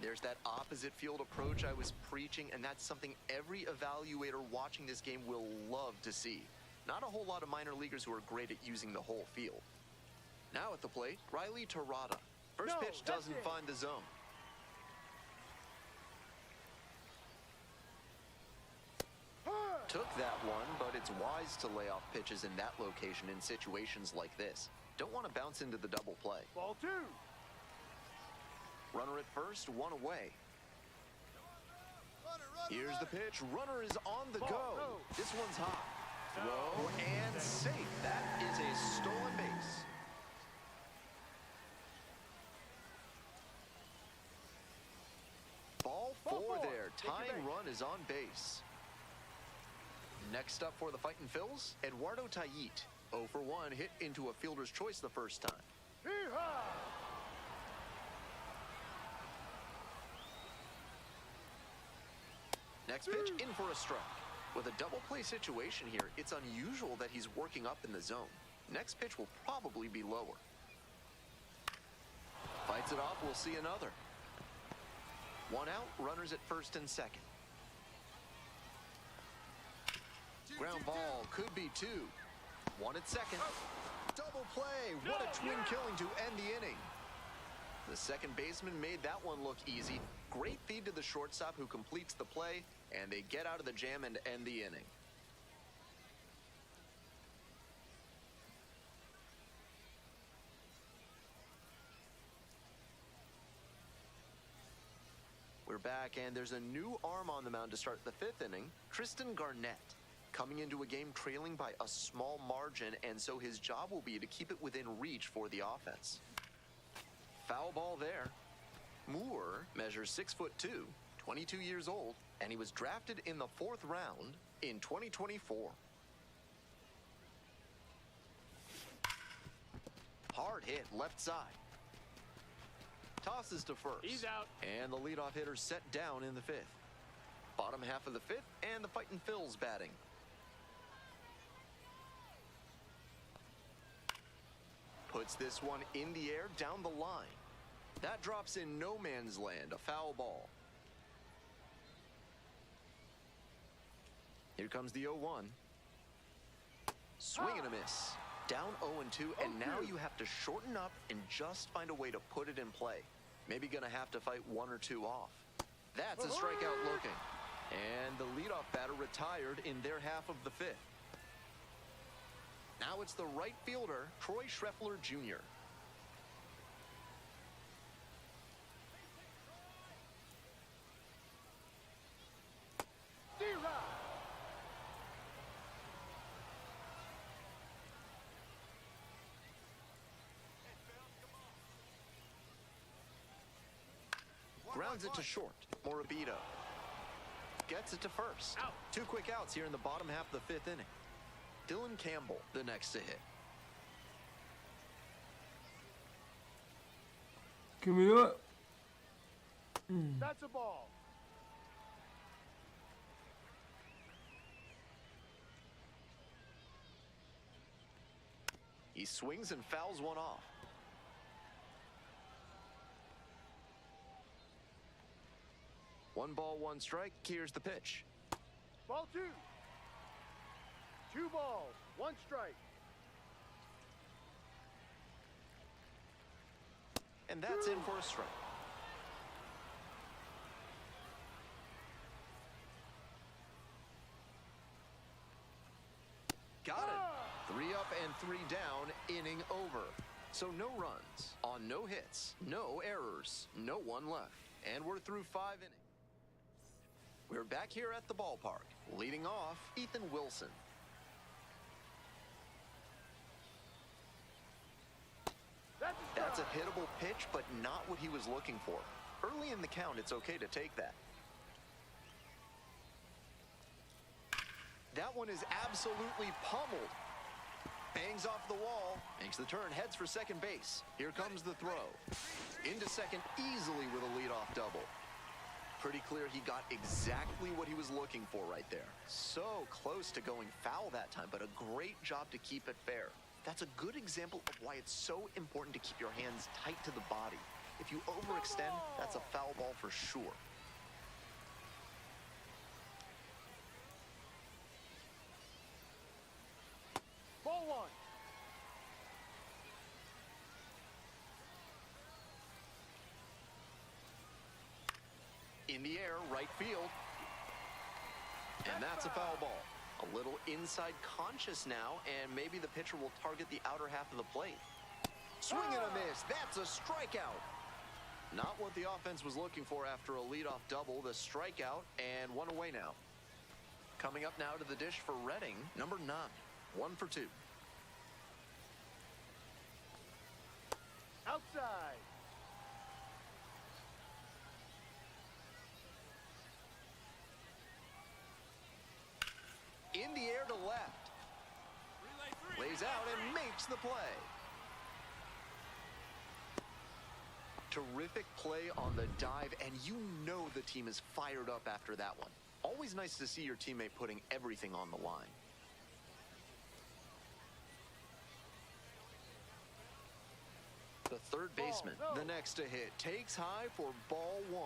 There's that opposite field approach I was preaching, and that's something every evaluator watching this game will love to see. Not a whole lot of minor leaguers who are great at using the whole field. Now at the plate, Riley Terada. First No, pitch that's doesn't it. find the zone. Took that one, but it's wise to lay off pitches in that location in situations like this. Don't want to bounce into the double play. Ball 2. Runner at first, one away. Runner, runner, Here's runner. the pitch. Runner is on the Ball, go. no. This one's hot. Throw and safe. That is a stolen base. Ball Ball four four. there. Take your Tying base. run is on base. Next up for the Fightin' Phils, Eduardo Tayit. 0 for 1, hit into a fielder's choice the first time. Hee-haw! Next pitch, in for a strike. With a double play situation here, it's unusual that he's working up in the zone. Next pitch will probably be lower. Fights it off, we'll see another. One out, runners at first and second. Ground ball, could be two. One at second. Double play, what a twin killing to end the inning. The second baseman made that one look easy. Great feed to the shortstop who completes the play, and they get out of the jam and end the inning. We're back, and there's a new arm on the mound to start the fifth inning, Tristan Garnett. Coming into a game trailing by a small margin, and so his job will be to keep it within reach for the offense. Foul ball there. Moore measures 6'2", 22 years old, and he was drafted in the 4th round in 2024. Hard hit left side. Tosses to first. He's out. And the leadoff hitter set down in the 5th. Bottom half of the 5th, and the Fightin' Phils batting. Puts this one in the air down the line. That drops in no man's land, a foul ball. Here comes the 0-1. Swing and a miss. Down 0-2, and now you have to shorten up and just find a way to put it in play. Maybe gonna have to fight 1 or 2 off. That's a strikeout looking. And the leadoff batter retired in their half of the 5th. Now it's the right fielder, Troy Schreffler Jr. D-Rod. Grounds it to short. Morabito gets it to first. Out. 2 quick outs here in the bottom half of the 5th inning. Dylan Campbell, the next to hit. Can we do it? That's a ball. He swings and fouls one off. One ball, one strike. Here's the pitch. Ball 2. 2 balls, 1 strike. And that's in for a strike. and 3 down, inning over. So no runs on no hits, no errors, no one left. And we're through 5 innings. We're back here at the ballpark. Leading off, Ethan Wilson. That's a hittable pitch, but not what he was looking for. Early in the count, it's okay to take that. That one is absolutely pummeled. Bangs off the wall, makes the turn, heads for second base. Here comes the throw. Into second easily with a leadoff double. Pretty clear he got exactly what he was looking for right there. So close to going foul that time, but a great job to keep it fair. That's a good example of why it's so important to keep your hands tight to the body. If you overextend, that's a foul ball for sure. Ball 1. In the air, right field. And that's a foul ball. A little inside conscious now, and maybe the pitcher will target the outer half of the plate. Swing and a miss. That's a strikeout. Not what the offense was looking for after a leadoff double. The strikeout, and 1 away now. Coming up now to the dish for Redding, number 9. 1 for 2. Outside. In the air to left. Lays out and makes the play. Terrific play on the dive, and you know the team is fired up after that one. Always nice to see your teammate putting everything on the line. The third baseman, the next to hit, takes high for ball 1.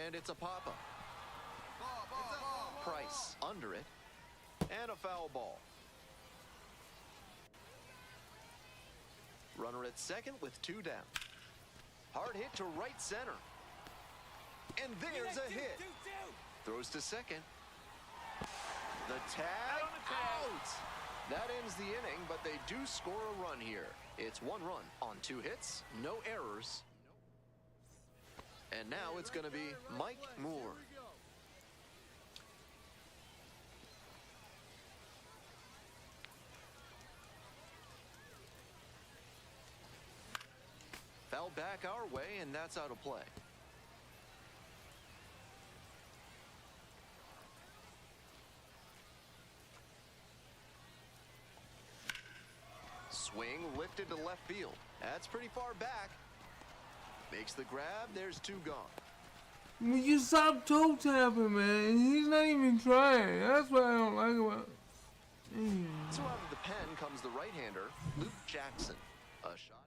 And it's a pop-up. Price under it. And a foul ball. Runner at second with 2 down. Hard hit to right center. And there's a hit. Throws to second. The tag out. That ends the inning, but they do score a run here. It's 1 run on 2 hits, no errors. And now it's going to be Mike Moore. Foul back our way, and that's out of play. Swing lifted to left field. That's pretty far back. Makes the grab. There's 2 gone. Will you stop toe tapping, man? He's not even trying. That's what I don't like about him. So out of the pen comes the right-hander, Luke Jackson. A shot.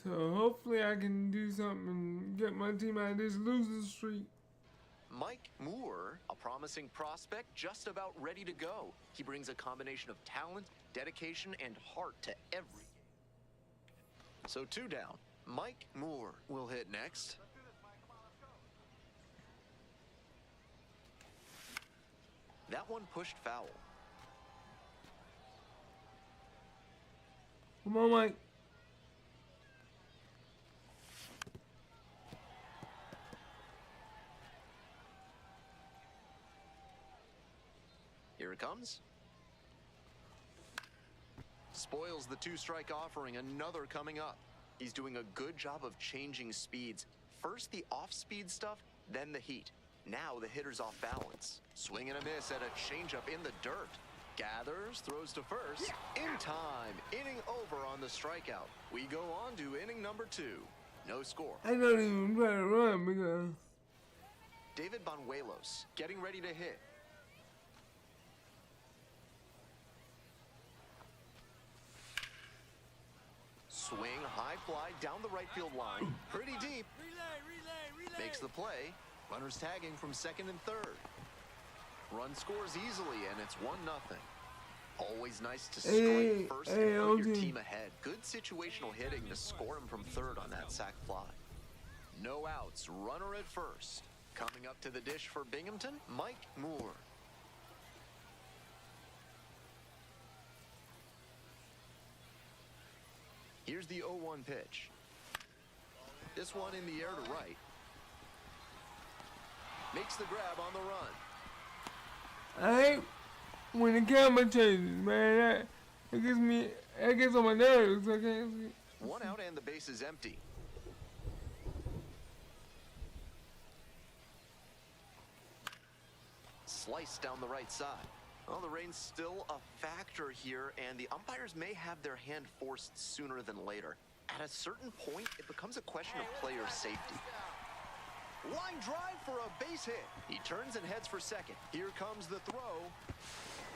So hopefully I can do something and get my team out of this losing streak. Mike Moore, a promising prospect, just about ready to go. He brings a combination of talent, dedication, and heart to every game. So 2 down. Mike Moore will hit next. That one pushed foul. Come on, Mike. Here it comes. Spoils the 2-strike offering, another coming up. He's doing a good job of changing speeds. First the off-speed stuff, then the heat. Now the hitter's off balance. Swing and a miss at a changeup in the dirt. Gathers, throws to first. In time, inning over on the strikeout. We go on to inning number 2. No score. I don't even try to run because David Banuelos getting ready to hit. Swing, high fly down the right field line. Pretty deep. Relay. Makes the play. Runners tagging from second and third. Run scores easily, and it's 1-0. Always nice to strike first and put your team ahead. Good situational hitting to score him from third on that sac fly. No outs, runner at first. Coming up to the dish for Binghamton, Mike Moore. Here's the 0-1 pitch. This one in the air to right. Makes the grab on the run. I hate when the camera changes, man. That gets on my nerves. I can't see. 1 out and the base is empty. Slice down the right side. Well, the rain's still a factor here, and the umpires may have their hand forced sooner than later. At a certain point, it becomes a question of player safety. Line drive for a base hit. He turns and heads for second. Here comes the throw,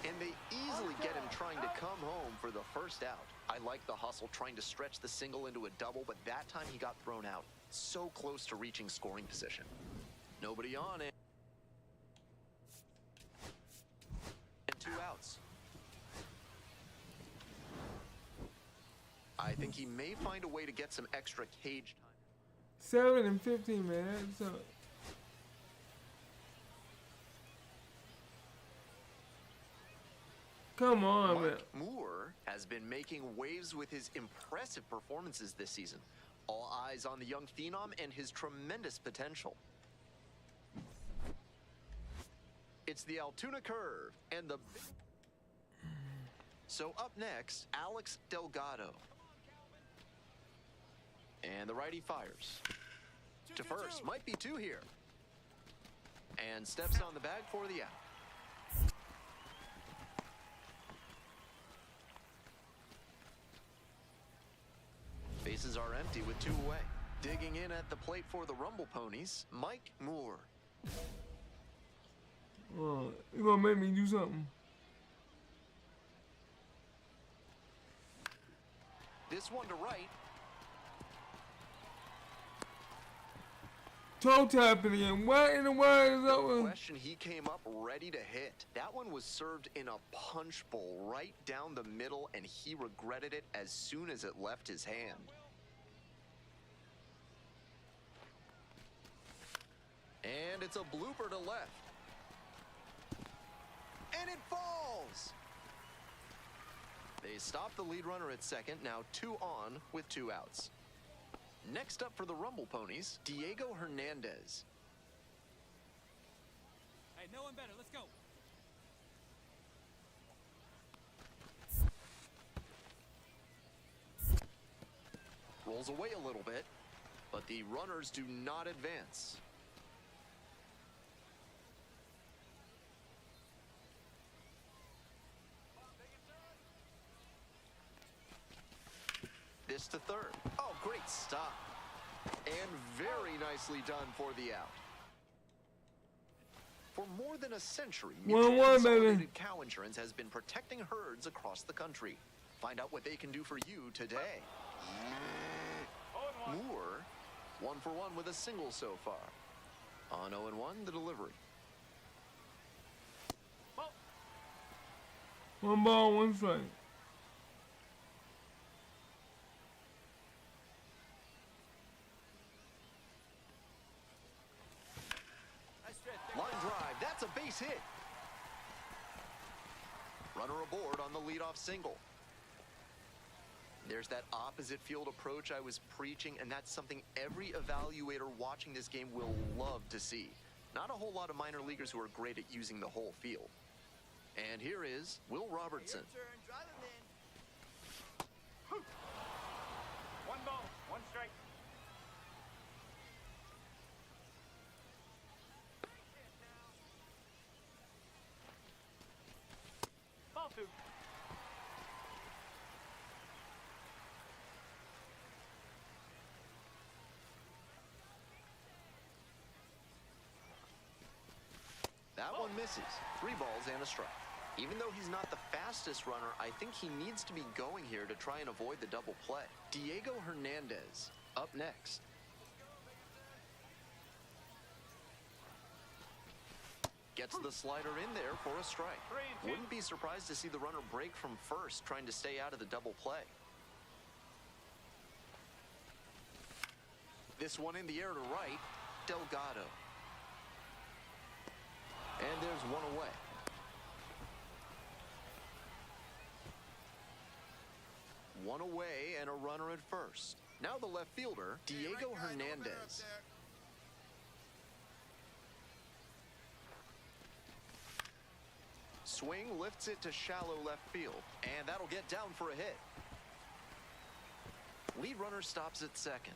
and they easily get him trying to come home for the first out. I like the hustle, trying to stretch the single into a double, but that time he got thrown out. So close to reaching scoring position. Nobody on it. And 2 outs. I think he may find a way to get some extra cage time. 7 and 15, man. So come on, man. Mike Moore has been making waves with his impressive performances this season. All eyes on the young phenom and his tremendous potential. It's the Altoona curve and the... So up next, Alex Delgado. And the righty fires. To first, might be 2 here. And steps on the bag for the out. Bases are empty with 2 away. Digging in at the plate for the Rumble Ponies, Mike Moore. Oh, you gonna make me do something. This one to right. Toe tapping again. What in the world is that one? Question, he came up ready to hit. That one was served in a punch bowl right down the middle, and he regretted it as soon as it left his hand. And it's a blooper to left. And it falls! They stop the lead runner at second, now 2 on with 2 outs. Next up for the Rumble Ponies, Diego Hernandez. Hey, no one better. Let's go. Rolls away a little bit, but the runners do not advance. This to third. Oh, great stop. And very nicely done for the out. For more than a century, Mutual Consolidated Cow Insurance has been protecting herds across the country. Find out what they can do for you today. Oh, Moore, 1 for 1 with a single so far. On 0-1, the delivery. Ball. 1 ball, 1 strike. Nice stretch. Line drive, that's a base hit. Runner aboard on the leadoff single. There's that opposite field approach I was preaching, and that's something every evaluator watching this game will love to see. Not a whole lot of minor leaguers who are great at using the whole field. And here is Will Robertson. Your turn. Drive him in. 1 ball, 1 strike. Ball 2. That one misses. 3 balls and a strike. Even though he's not the fastest runner, I think he needs to be going here to try and avoid the double play. Diego Hernandez up next. Gets the slider in there for a strike. 3-2. Wouldn't be surprised to see the runner break from first, trying to stay out of the double play. This one in the air to right, Delgado. And there's 1 away. One away and a runner at first. Now the left fielder, Hey, Diego right guy, no better up Hernandez. there. Swing lifts it to shallow left field, and that'll get down for a hit. Lead runner stops at second.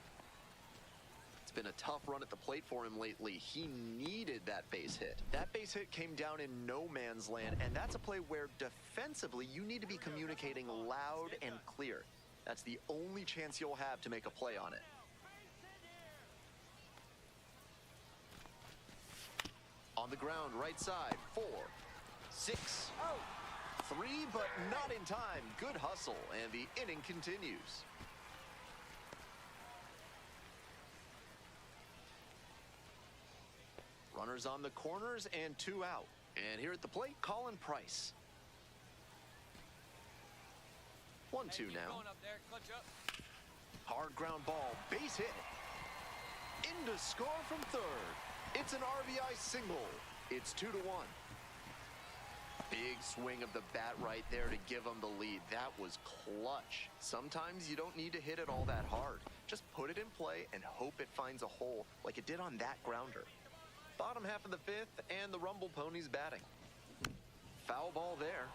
It's been a tough run at the plate for him lately. He needed that base hit. That base hit came down in no man's land, and that's a play where defensively you need to be communicating loud and clear. That's the only chance you'll have to make a play on it. On the ground, right side, 4, 6, 3, but not in time. Good hustle, and the inning continues. Runners on the corners and 2 out. And here at the plate, Colin Price. 1-2 Keep now. going up there. Clutch up. Hard ground ball, base hit. In to score from third. It's an RBI single. It's 2-1. Big swing of the bat right there to give him the lead. That was clutch. Sometimes you don't need to hit it all that hard. Just put it in play and hope it finds a hole like it did on that grounder. Bottom half of the 5th, and the Rumble Ponies batting. Foul ball there.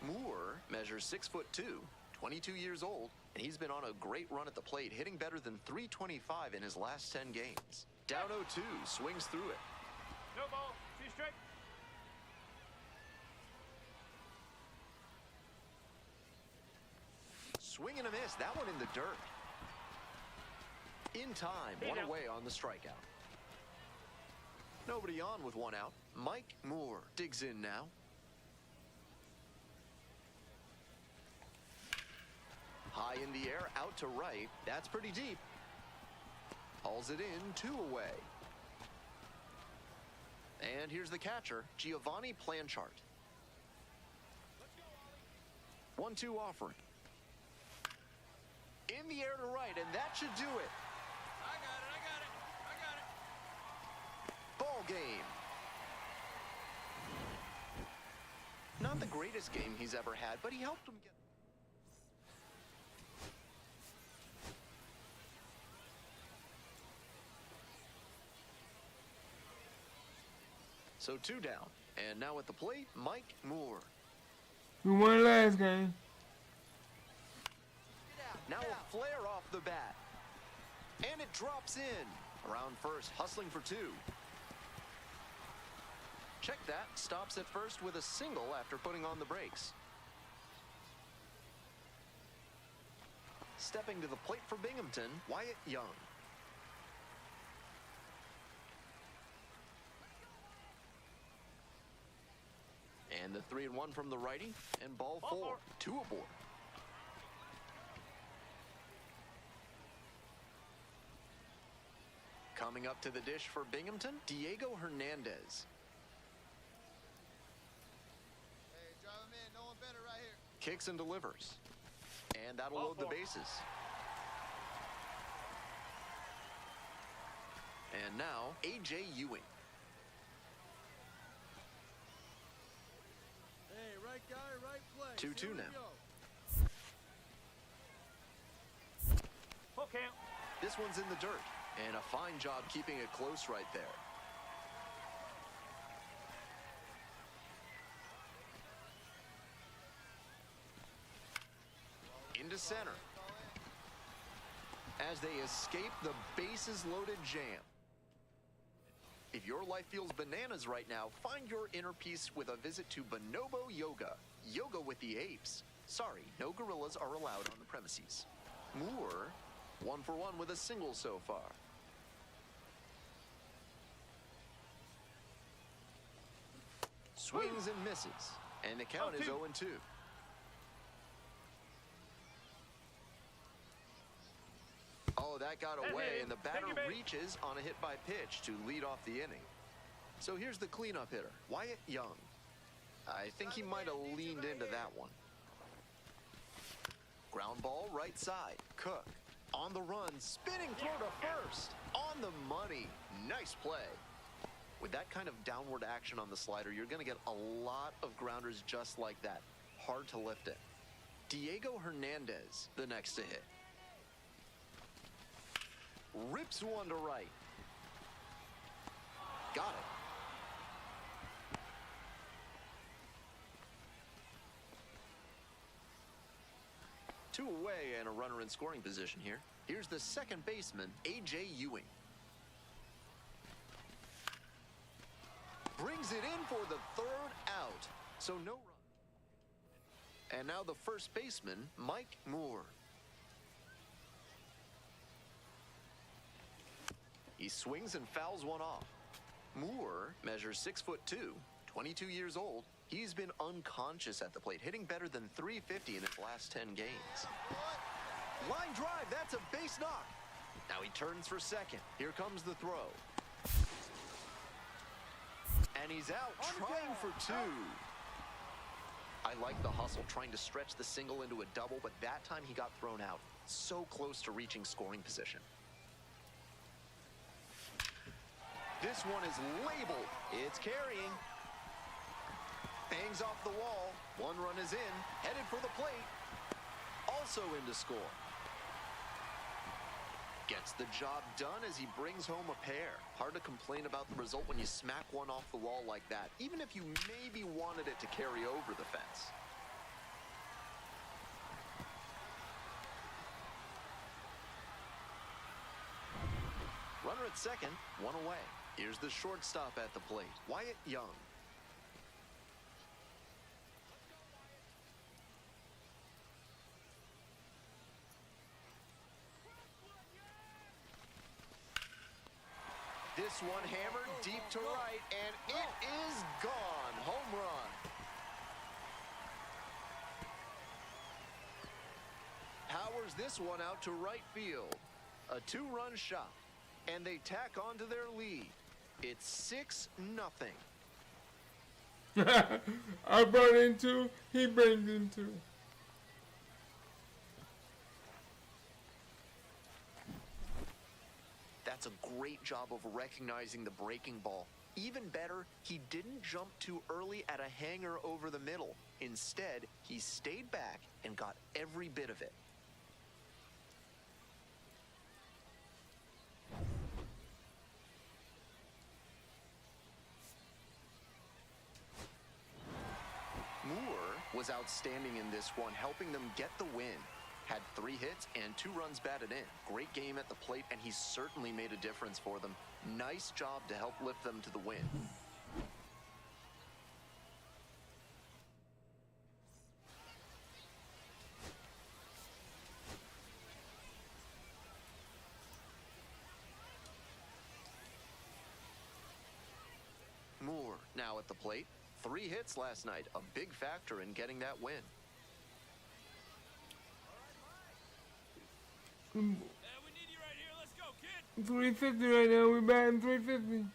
Moore measures 6'2", 22 years old, and he's been on a great run at the plate, hitting better than .325 in his last 10 games. Down 0-2, swings through it. No ball, 2 strike. Swing and a miss, that one in the dirt. In time, 1 out. away on the strikeout. Nobody on with 1 out. Mike Moore digs in now. High in the air, out to right. That's pretty deep. Hauls it in, 2 away. And here's the catcher, Giovanni Planchart. 1-2 offering. In the air to right, and that should do it. I got it. Ball game. Not the greatest game he's ever had, but he helped him get... So 2 down. And now at the plate, Mike Moore. We won last game. Now a flare off the bat. And it drops in. Around first, hustling for 2. Check that. Stops at first with a single after putting on the brakes. Stepping to the plate for Binghamton, Wyatt Young. And the 3-1 from the righty, and ball 4. 2 aboard. Coming up to the dish for Binghamton, Diego Hernandez. Hey, drive him in. No one better right here. Kicks and delivers. And that'll Ball load the four. bases. And now, A.J. Ewing. Hey, right guy, right place. 2-2 Here we now. go. Full count. This one's in the dirt. And a fine job keeping it close right there. Into center. As they escape the bases-loaded jam. If your life feels bananas right now, find your inner peace with a visit to Bonobo Yoga. Yoga with the apes. Sorry, no gorillas are allowed on the premises. Moore, 1 for 1 with a single so far. Swings and misses. And the count is 0-2. Oh, that got away, and the batter reaches on a hit by pitch to lead off the inning. So here's the cleanup hitter, Wyatt Young. I think he might have leaned into that one. Ground ball right side, Cook. On the run, spinning throw to first. On the money, nice play. With that kind of downward action on the slider, you're going to get a lot of grounders just like that. Hard to lift it. Diego Hernandez, the next to hit. Rips one to right. Got it. Two away and a runner in scoring position here. Here's the second baseman, A.J. Ewing. Brings it in for the third out. So no run. And now the first baseman, Mike Moore. He swings and fouls one off. Moore measures 6'2", 22 years old. He's been unconscious at the plate, hitting better than .350 in his last 10 games. Line drive, that's a base knock. Now he turns for second. Here comes the throw. And he's out, trying for two. I like the hustle, trying to stretch the single into a double, but that time he got thrown out. So close to reaching scoring position. This one is labeled. It's carrying. Bangs off the wall. One run is in. Headed for the plate. Also in to score. Gets the job done as he brings home a pair. Hard to complain about the result when you smack one off the wall like that, even if you maybe wanted it to carry over the fence. Runner at second, one away. Here's the shortstop at the plate, Wyatt Young. This one hammered deep to right, and it is gone. Home run. Powers this one out to right field. A two-run shot, and they tack onto their lead. It's 6-0. I brought in two, he brings in two. That's a great job of recognizing the breaking ball. Even better, he didn't jump too early at a hanger over the middle. Instead, he stayed back and got every bit of it. Moore was outstanding in this one, helping them get the win. Had 3 hits and 2 runs batted in. Great game at the plate, and he certainly made a difference for them. Nice job to help lift them to the win. Moore now at the plate. 3 hits last night, a big factor in getting that win. We need you right here. Let's go, kid. 350 right now. We're batting 350.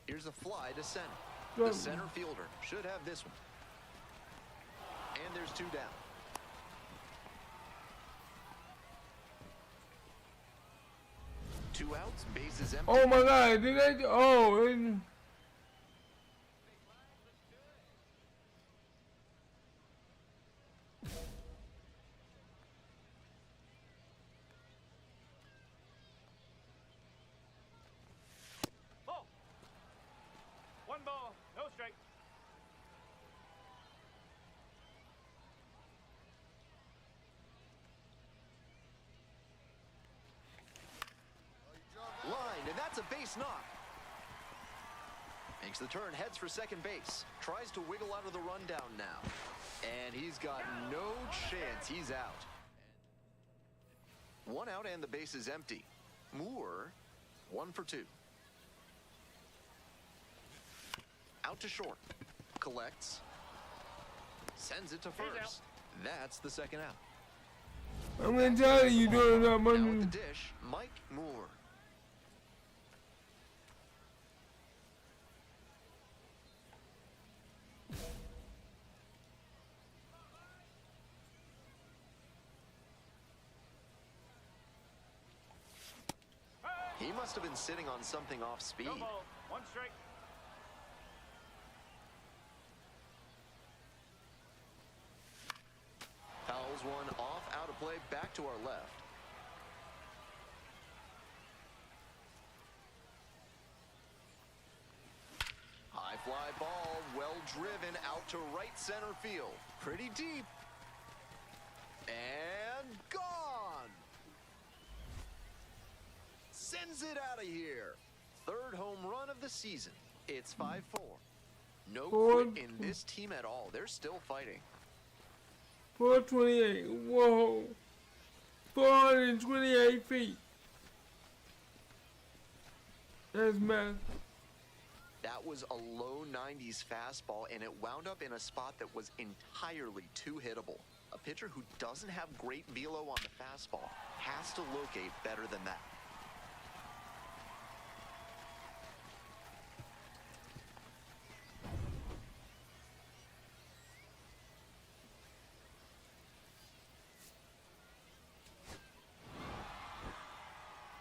Here's a fly to center. Go. The center fielder should have this one. And there's two down. Two outs, bases empty. Oh my God! Did they? Oh. Ball. One ball, no strike. Line, and that's a base knock. Makes the turn, heads for second base. Tries to wiggle out of the rundown now. And he's got no chance. He's out. One out and the base is empty. Moore, 1 for 2. Out to short. Collects. Sends it to first. That's the second out. I'm gonna tell you, doing that Now money. at the dish, Mike Moore. He must have been sitting on something off speed. No ball, one strike. Fouls one off, out of play, back to our left. High fly ball, well driven out to right center field. Pretty deep. And gone. Sends it out of here. Third home run of the season. It's 5-4. No quit in this team at all. They're still fighting. 428. Whoa. 428 feet. That's math. That was a low 90s fastball, and it wound up in a spot that was entirely too hittable. A pitcher who doesn't have great velo on the fastball has to locate better than that.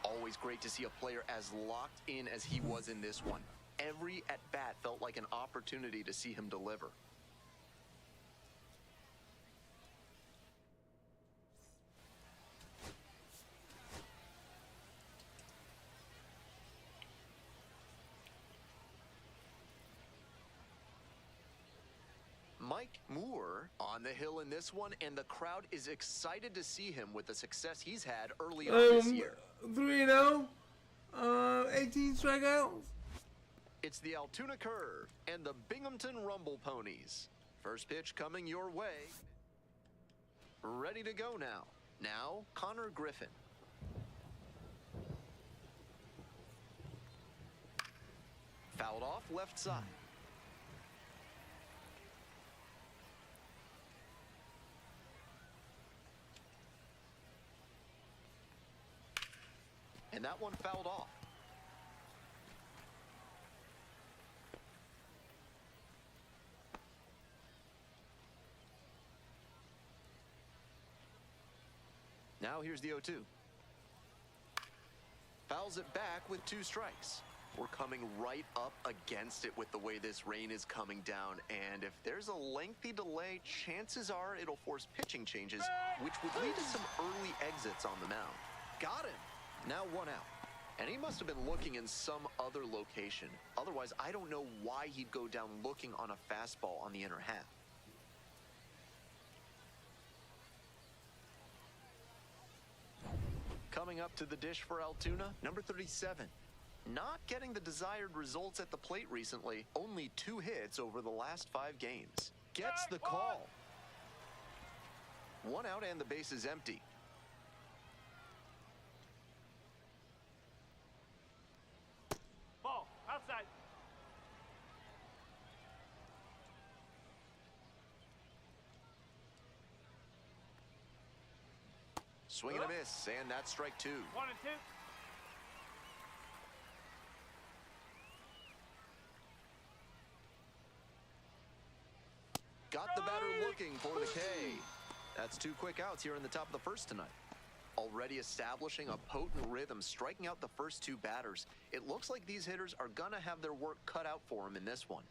Always great to see a player as locked in as he was in this one. Every at-bat felt like an opportunity to see him deliver. Mike Moore on the hill in this one, and the crowd is excited to see him with the success he's had early on this year. 3-0. 18 strikeouts. It's the Altoona Curve and the Binghamton Rumble Ponies. First pitch coming your way. Ready to go now. Now, Connor Griffin. Fouled off left side. And that one fouled off. Now here's the 0-2. Fouls it back with 2 strikes. We're coming right up against it with the way this rain is coming down, and if there's a lengthy delay, chances are it'll force pitching changes, which would lead to some early exits on the mound. Got him. Now 1 out. And he must have been looking in some other location. Otherwise, I don't know why he'd go down looking on a fastball on the inner half. Coming up to the dish for Altoona, number 37. Not getting the desired results at the plate recently. Only 2 hits over the last 5 games. Gets the call. 1 out and the base is empty. Ball, outside. Swing and a miss, and that's strike two. 1 and 2. Got the batter looking for the K. That's 2 quick outs here in the top of the first tonight. Already establishing a potent rhythm, striking out the first 2 batters. It looks like these hitters are gonna have their work cut out for them in this one.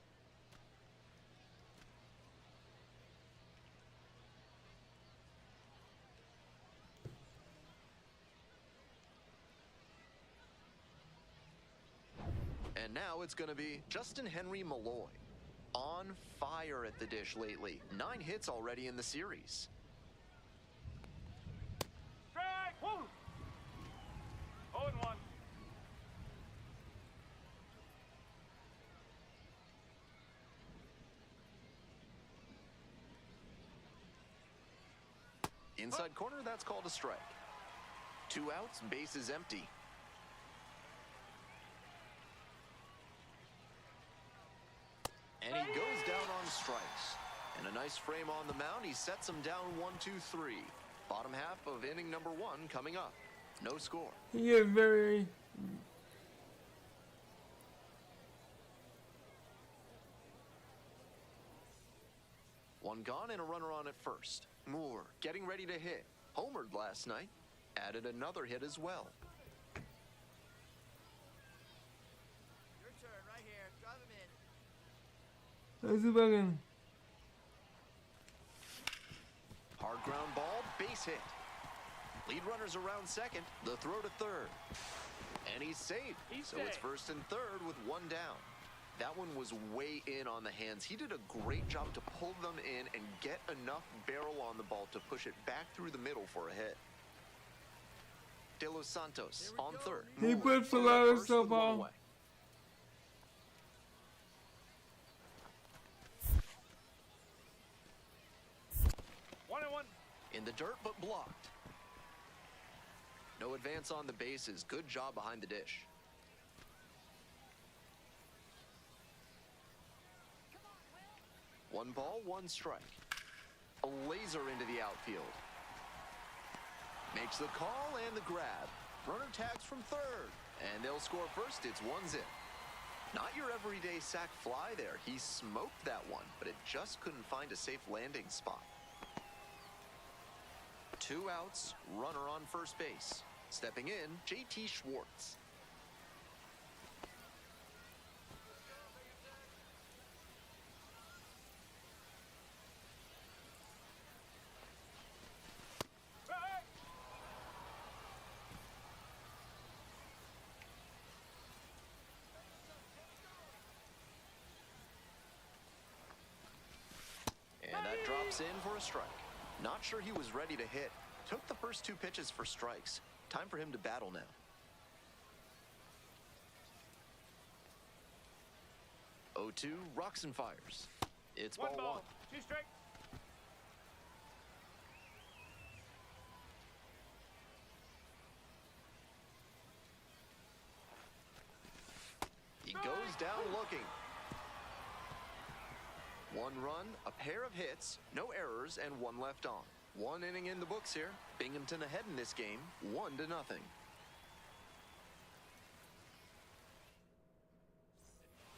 And now it's gonna be Justin Henry Malloy. On fire at the dish lately. 9 hits already in the series. Strike! Woo! 0 and 1. Inside corner, that's called a strike. 2 outs, base is empty. And he goes down on strikes. And a nice frame on the mound. He sets him down 1-2-3. Bottom half of inning number 1 coming up. No score. He is very... One gone and a runner on at first. Moore getting ready to hit. Homered last night. Added another hit as well. Your turn right here. Drive him in. Let's see if I can... Hard ground ball, base hit. Lead runners around second, the throw to third. And he's safe. He's So it's safe. first and third with 1 down. That one was way in on the hands. He did a great job to pull them in and get enough barrel on the ball to push it back through the middle for a hit. De Los Santos Here we on go. third. He Moore puts a to lot of first stuff with 1 on. away. One and 1. In the dirt, but blocked. No advance on the bases. Good job behind the dish. One ball, 1 strike. A laser into the outfield. Makes the call and the grab. Runner tags from third. And they'll score first. It's 1-0. Not your everyday sac fly there. He smoked that one, but it just couldn't find a safe landing spot. 2 outs, runner on first base. Stepping in, JT Schwartz. Strike! And that drops in for a strike. Not sure he was ready to hit. Took the first 2 pitches for strikes. Time for him to battle now. 0-2, rocks and fires. It's 1 ball ball, 1. 2 strikes. He goes down looking. 1 run, a pair of hits, no errors, and 1 left on. 1 inning in the books here. Binghamton ahead in this game, 1-0.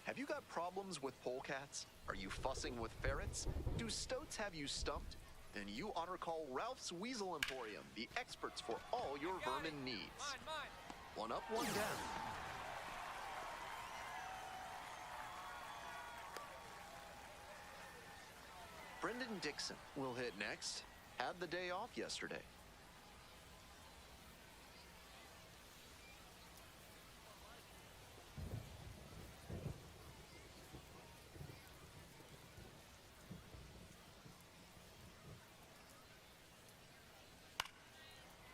Have you got problems with polecats? Are you fussing with ferrets? Do stoats have you stumped? Then you ought to call Ralph's Weasel Emporium, the experts for all your vermin needs. Mine. 1 up, 1 down. Brendan Dixon will hit next. Had the day off yesterday.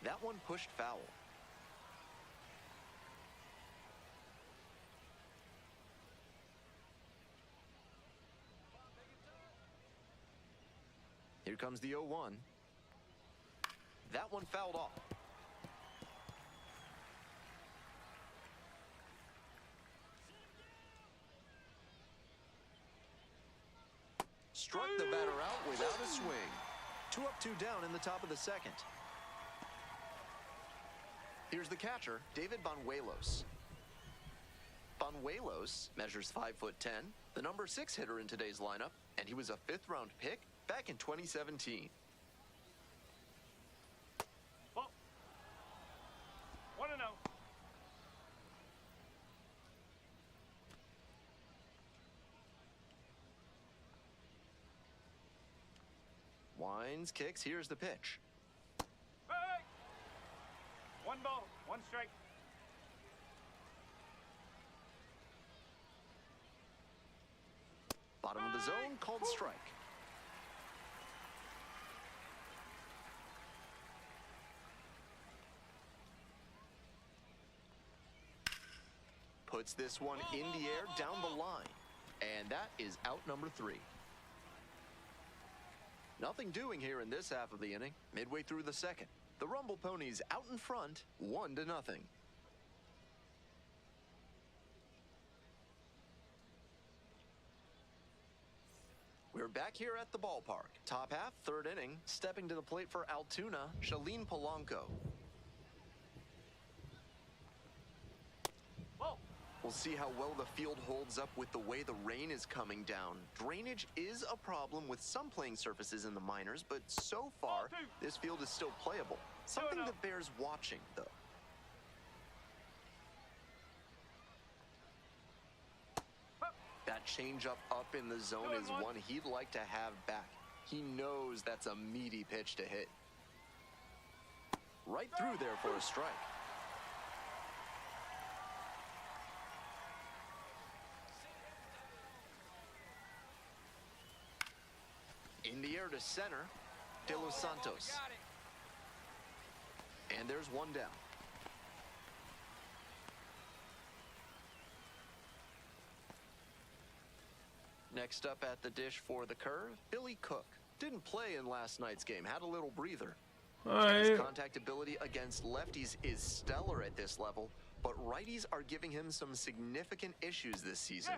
That one pushed foul. Here comes the 0-1. That one fouled off. Struck the batter out without a swing. 2 up, 2 down in the top of the second. Here's the catcher, David Banuelos. Banuelos measures 5'10", the number 6 hitter in today's lineup, and he was a 5th-round pick back in 2017. Ball. 1-0. Winds, kicks, here's the pitch. Hey! 1 ball, 1 strike. Bottom of the zone, called strike. Puts this one in the air down the line. And that is out number 3. Nothing doing here in this half of the inning. Midway through the second, the Rumble Ponies out in front, 1-0. We're back here at the ballpark. Top half, 3rd inning. Stepping to the plate for Altoona, Shalin Polanco. Ball. We'll see how well the field holds up with the way the rain is coming down. Drainage is a problem with some playing surfaces in the minors, but so far, this field is still playable. Something that bears watching, though. That changeup up in the zone is one he'd like to have back. He knows that's a meaty pitch to hit. Right through there for a strike. In the air to center, De Los Santos. And there's one down. Next up at the dish for the curve, Billy Cook. Didn't play in last night's game, had a little breather. His contact ability against lefties is stellar at this level, but righties are giving him some significant issues this season.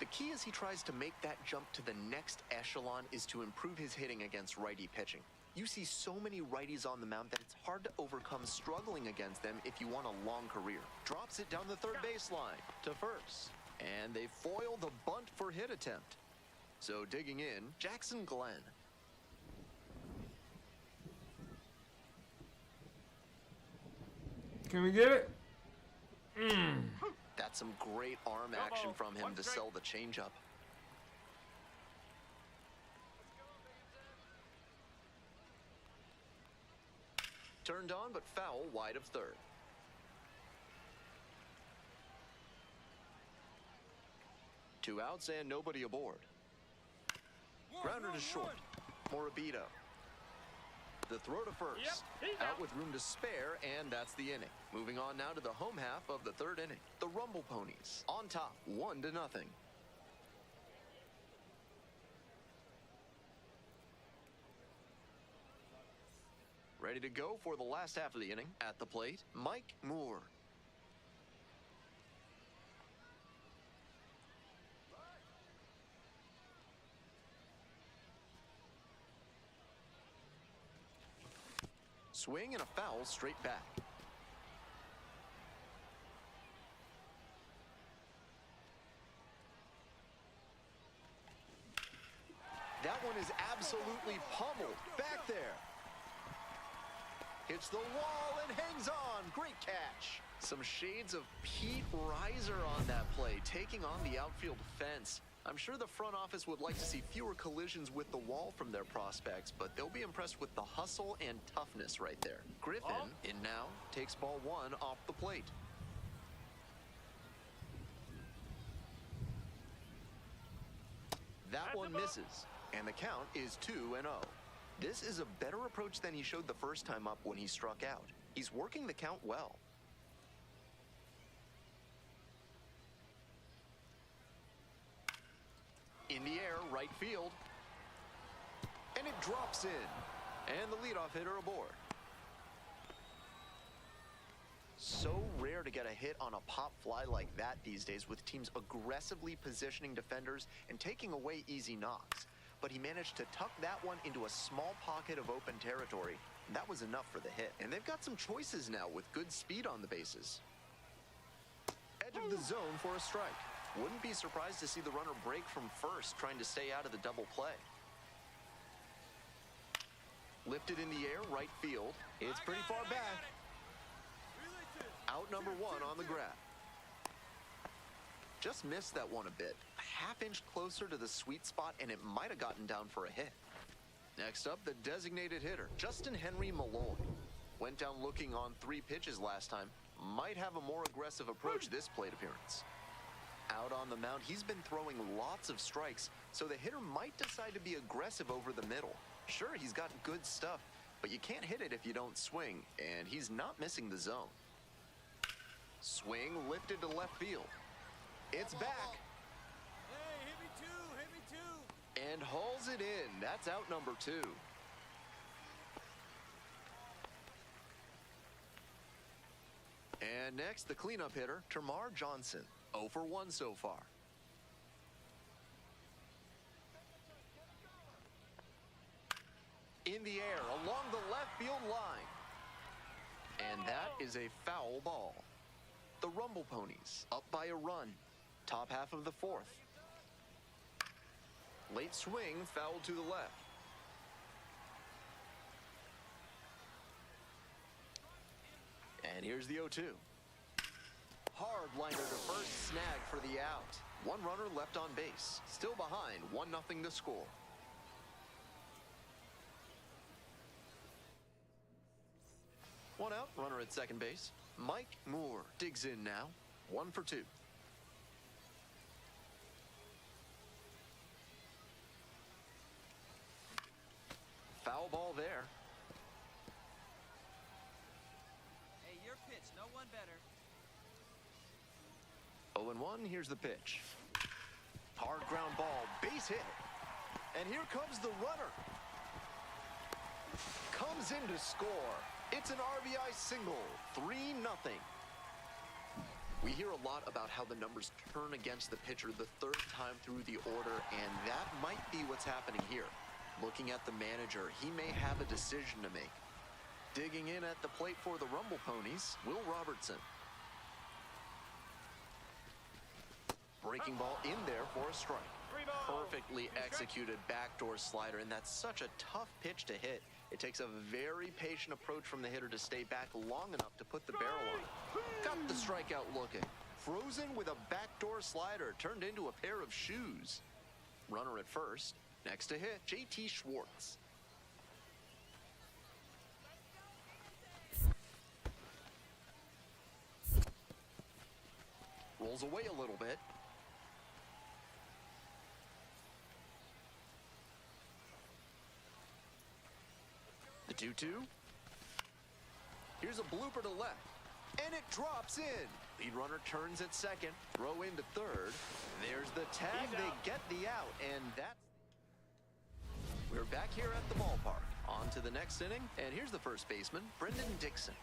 The key as he tries to make that jump to the next echelon is to improve his hitting against righty pitching. You see so many righties on the mound that it's hard to overcome struggling against them if you want a long career. Drops it down the 3rd baseline to first. And they foil the bunt for hit attempt. So digging in, Jackson Glenn. Can we get it? That's some great arm action from him to sell the changeup. Turned on, but foul wide of 3rd. Two outs and nobody aboard. Grounder to short. Morabito. The throw to first. Out with room to spare, and that's the inning. Moving on now to the home half of the 3rd inning. The Rumble Ponies on top, 1-0. Ready to go for the last half of the inning. At the plate, Mike Moore. Swing and a foul straight back. That one is absolutely pummeled. Back there. Hits the wall and hangs on. Great catch. Some shades of Pete Reiser on that play, taking on the outfield fence. I'm sure the front office would like to see fewer collisions with the wall from their prospects, but they'll be impressed with the hustle and toughness right there. Griffin, in now, takes ball 1 off the plate. That one misses, and the count is 2-0. This is a better approach than he showed the first time up when he struck out. He's working the count well. In the air, right field. And it drops in. And the leadoff hitter aboard. So rare to get a hit on a pop fly like that these days, with teams aggressively positioning defenders and taking away easy knocks. But he managed to tuck that one into a small pocket of open territory That was enough for the hit. And they've got some choices now with good speed on the bases. Edge of the zone for a strike. Wouldn't be surprised to see the runner break from first, trying to stay out of the double play. Lifted in the air, right field. It's pretty far back. Out number one on the grab. Just missed that one a bit. A half inch closer to the sweet spot, and it might have gotten down for a hit. Next up, the designated hitter, Justin Henry Malloy. Went down looking on 3 pitches last time. Might have a more aggressive approach this plate appearance. Out on the mound, he's been throwing lots of strikes, so the hitter might decide to be aggressive over the middle. Sure, he's got good stuff, but you can't hit it if you don't swing, and he's not missing the zone. Swing lifted to left field. It's back. Hey, hit me too. And hauls it in. That's out number 2. And next, the cleanup hitter, Termar Johnson. 0 for 1 so far. In the air, along the left field line. And that is a foul ball. The Rumble Ponies up by a run. Top half of the 4th. Late swing, foul to the left. And here's the 0-2. Hard liner to first, snag for the out. One runner left on base. Still behind, 1-0 to score. One out, runner at second base. Mike Moore digs in now. 1 for 2. Foul ball there. Hey, your pitch. No one better. 0-1, here's the pitch. Hard ground ball, base hit. And here comes the runner. Comes in to score. It's an RBI single, 3-0. We hear a lot about how the numbers turn against the pitcher the 3rd time through the order, and that might be what's happening here. Looking at the manager, he may have a decision to make. Digging in at the plate for the Rumble Ponies, Will Robertson. Breaking ball in there for a strike. Perfectly executed backdoor slider, and that's such a tough pitch to hit. It takes a very patient approach from the hitter to stay back long enough to put the barrel on. Got the strikeout looking. Frozen with a backdoor slider, turned into a pair of shoes. Runner at first. Next to hit, JT Schwartz. Rolls away a little bit. The 2-2. Here's a blooper to left. And it drops in. Lead runner turns at second. Throw into third. There's the tag. They get the out. And that's... We're back here at the ballpark. On to the next inning. And here's the first baseman, Brendan Dixon.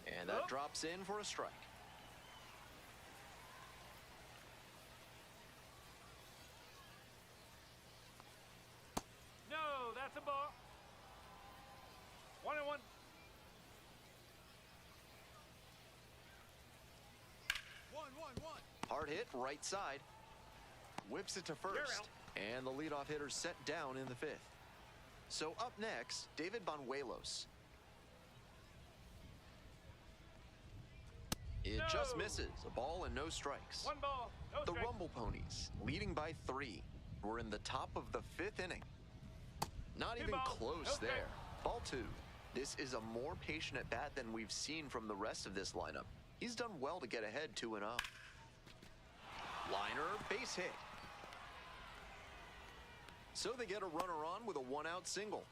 And that drops in for a strike. No, that's a ball. 1-1. Hard hit, right side. Whips it to first. And the leadoff hitter set down in the 5th. So up next, David Banuelos. It just misses. A ball and no strikes. 1 ball. No The strike. Rumble Ponies, leading by 3. We're in the top of the 5th inning. Not even balls, close no strike. there. Ball 2. This is a more patient at bat than we've seen from the rest of this lineup. He's done well to get ahead 2-0. Liner, base hit. So they get a runner on with a 1-out single.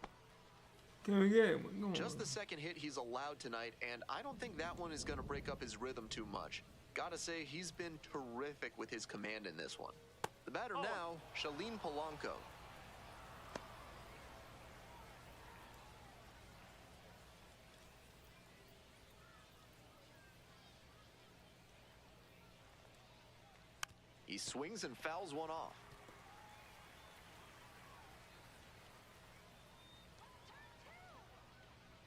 Can we get it? Come on. Just the second hit he's allowed tonight, and I don't think that one is going to break up his rhythm too much. Gotta say, he's been terrific with his command in this one. The batter now, Shalin Polanco. He swings and fouls one off.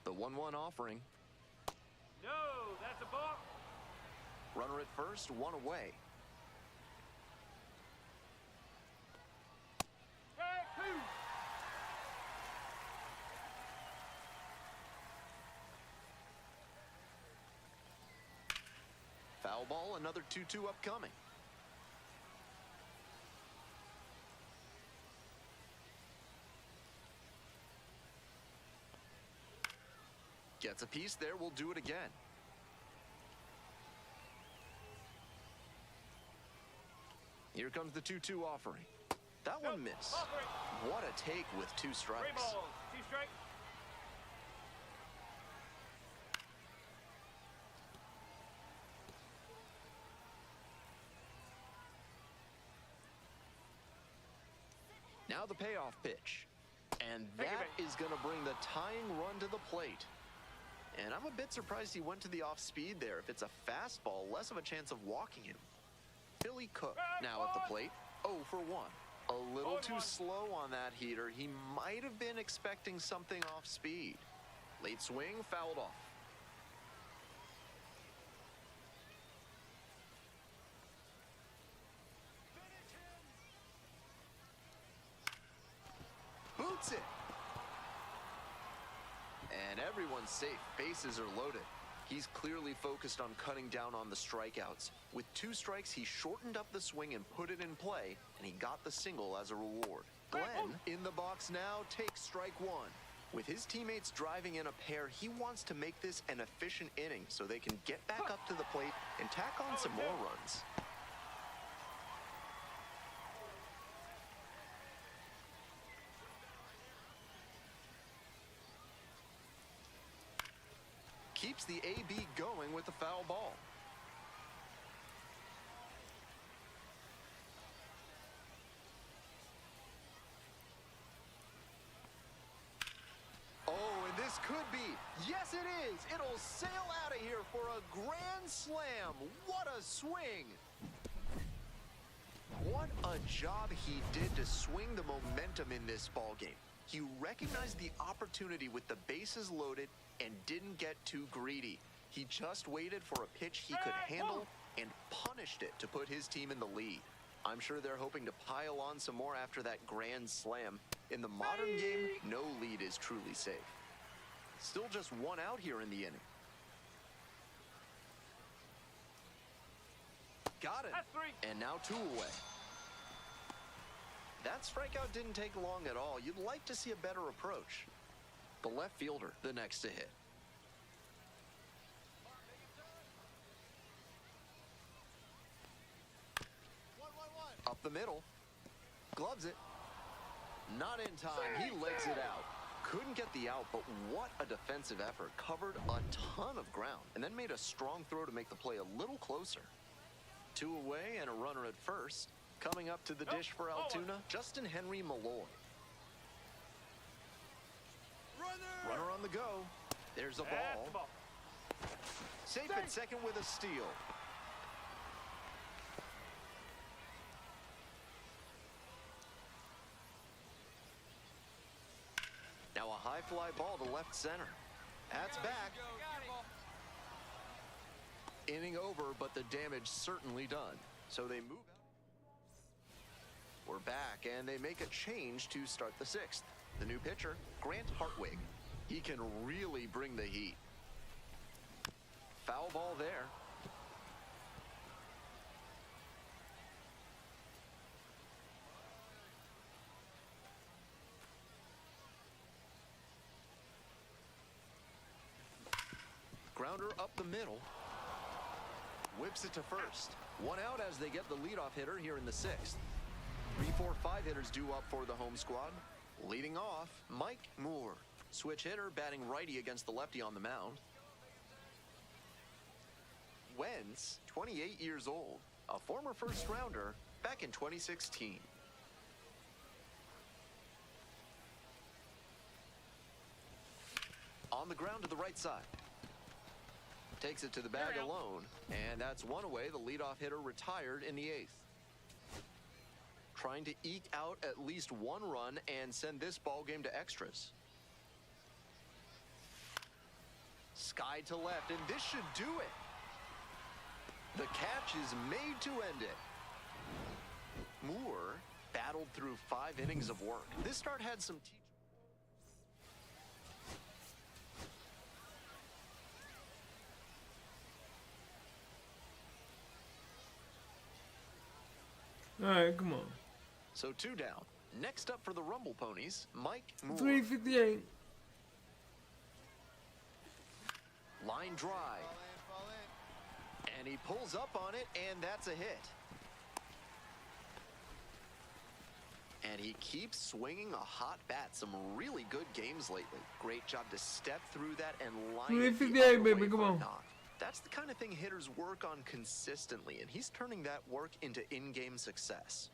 The 1-1 offering. No, that's a ball. Runner at first, one away. Strike two. Foul ball, another 2-2 upcoming. Gets a piece there, we'll do it again. Here comes the 2-2 offering. That one missed. Offering. What a take with 2 Three strikes. balls. 2 strikes. Now the payoff pitch. And Take it that back. is going to bring the tying run to the plate. And I'm a bit surprised he went to the off speed there. If it's a fastball, less of a chance of walking him. Billy Cook now at the plate, 0 for 1. A little too 0-1. slow on that heater. He might have been expecting something off speed. Late swing, fouled off. Boots it. And everyone's safe. Bases are loaded. He's clearly focused on cutting down on the strikeouts. With 2 strikes, he shortened up the swing and put it in play, and he got the single as a reward. Glenn, in the box now, takes strike 1. With his teammates driving in a pair, he wants to make this an efficient inning so they can get back up to the plate and tack on some more runs. Keeps the AB going with the foul ball. Oh, and this could be. Yes, it is. It'll sail out of here for a grand slam. What a swing. What a job he did to swing the momentum in this ball game. He recognized the opportunity with the bases loaded and didn't get too greedy. He just waited for a pitch he could handle and punished it to put his team in the lead. I'm sure they're hoping to pile on some more after that grand slam. In the modern game, no lead is truly safe. Still just 1 out here in the inning. Got it. That's 3. And now 2 away. That strikeout didn't take long at all. You'd like to see a better approach. The left fielder, the next to hit. Up the middle. Gloves it. Not in time. He legs it out. Couldn't get the out, but what a defensive effort. Covered a ton of ground and then made a strong throw to make the play a little closer. 2 away and a runner at first. Coming up to the dish for Altoona, Justin Henry Malloy. Runner on the go. There's a That's ball. the ball. Safe at second with a steal. Now a high fly ball to left center. That's back. Inning over, but the damage certainly done. So they move out. We're back, and they make a change to start the 6th. The new pitcher, Grant Hartwig. He can really bring the heat. Foul ball there. Grounder up the middle. Whips it to first. 1 out as they get the leadoff hitter here in the 6th. 3, 4, 5 hitters due up for the home squad. Leading off, Mike Moore. Switch hitter, batting righty against the lefty on the mound. Wentz, 28 years old, a former first rounder back in 2016. On the ground to the right side. Takes it to the bag alone, and that's 1 away. The leadoff hitter retired in the 8th. trying to eke out at least one run and send this ball game to extras. Sky to left, and this should do it. The catch is made to end it. Moore battled through 5 innings of work. This start had some All right, come on. So 2 down. Next up for the Rumble Ponies, Mike Moore. 358. Line drive. Fall in. And he pulls up on it, and that's a hit. And he keeps swinging a hot bat. Some really good games lately. Great job to step through that and line it the 358, other baby, way come for a on. knock. That's the kind of thing hitters work on consistently, and he's turning that work into in-game success.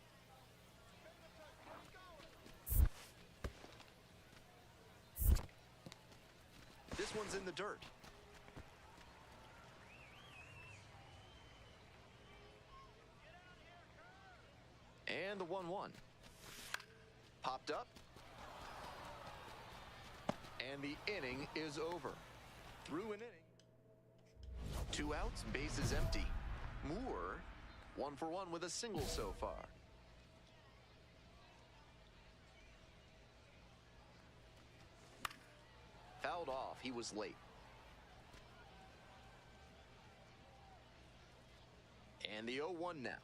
This one's in the dirt. And the 1-1. Popped up. And the inning is over. Through an inning. 2 outs, bases empty. Moore, 1 for 1 with a single so far. Fouled off, he was late. And the 0-1 now.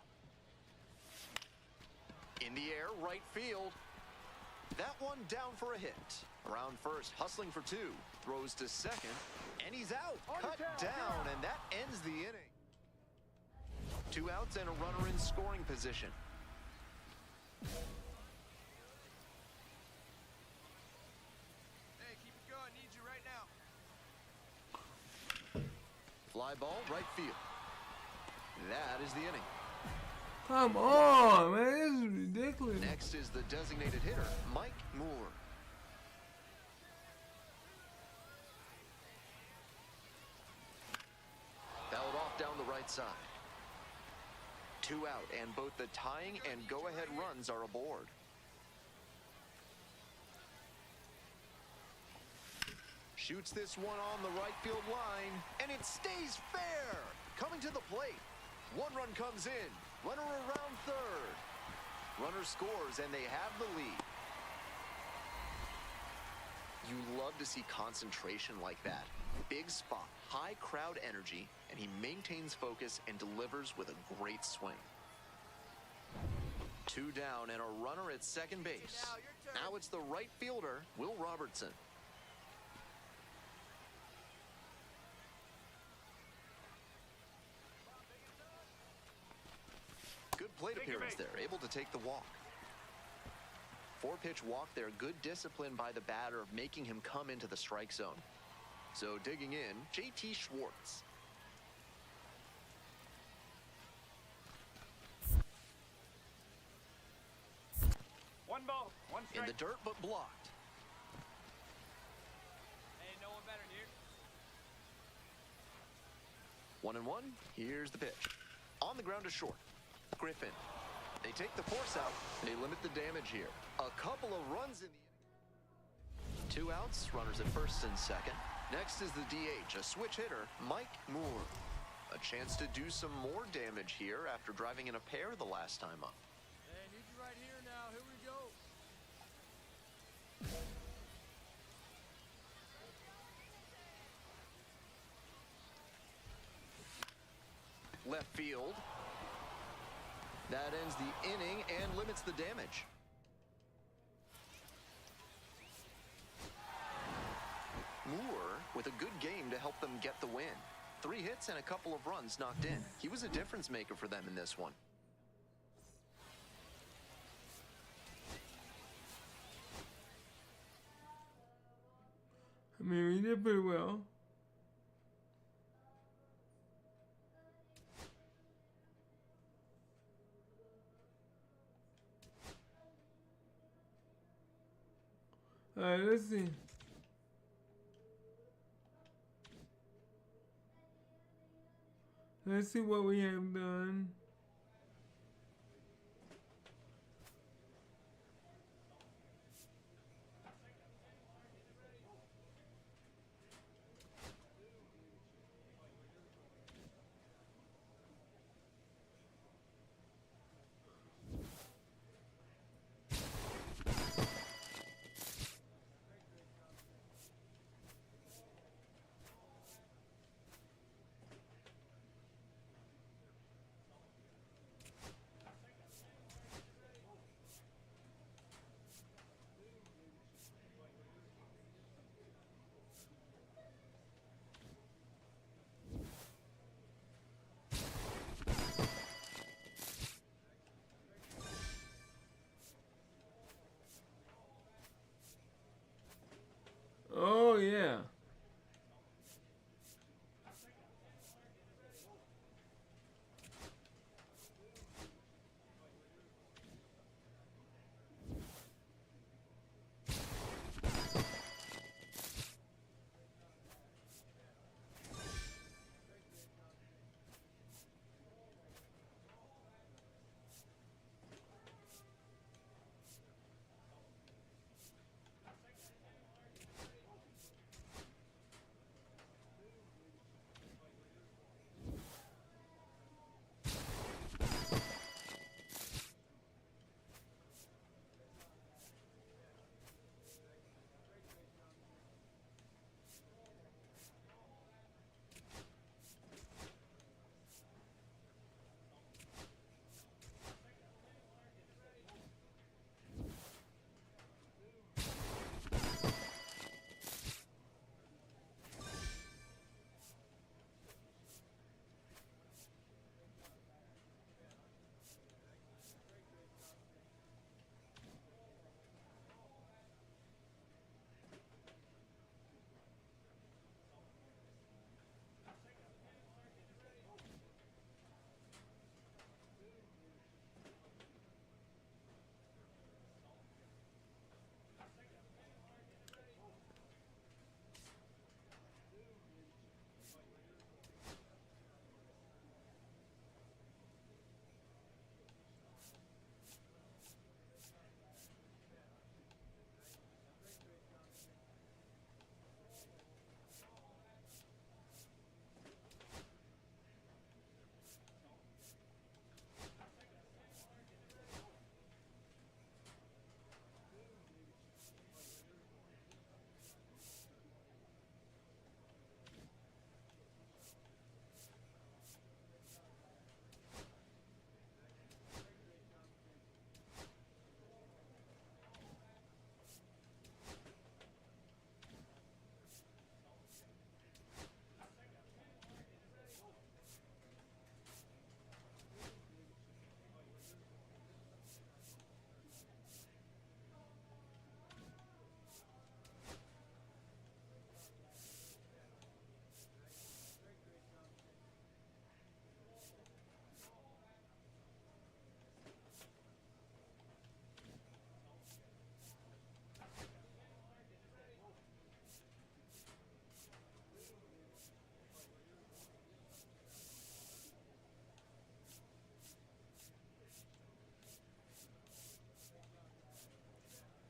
In the air, right field. That one down for a hit. Around first, hustling for 2. Throws to second, and he's out. Cut down, and that ends the inning. 2 outs and a runner in scoring position. Hey, keep it going. Need you right now. Fly ball, right field. That is the inning. Come on, man. This is ridiculous. Next is the designated hitter, Mike Moore. Fouled off down the right side. 2 out, and both the tying and go-ahead runs are aboard. Shoots this one on the right field line, and it stays fair. Coming to the plate. 1 run comes in. Runner around third. Runner scores, and they have the lead. You love to see concentration like that. Big spot, high crowd energy, and he maintains focus and delivers with a great swing. 2 down and a runner at second base. Now it's the right fielder, Will Robertson. Good plate appearance there, able to take the walk. 4-pitch walk there, good discipline by the batter of making him come into the strike zone. So digging in, JT Schwartz. One ball, one In strike. the dirt, but blocked. Hey, no one better here. 1-1, here's the pitch. On the ground to short. Griffin. They take the force out. They limit the damage here. A couple of runs in the inning. 2 outs, runners at first and second. Next is the DH, a switch hitter, Mike Moore. A chance to do some more damage here after driving in a pair the last time up. Hey, need you right here now. Here we go. Left field. That ends the inning and limits the damage. Moore with a good game to help them get the win. 3 hits and a couple of runs knocked in. He was a difference maker for them in this one. I mean, we did pretty well. All right, let's see. Let's see what we have done.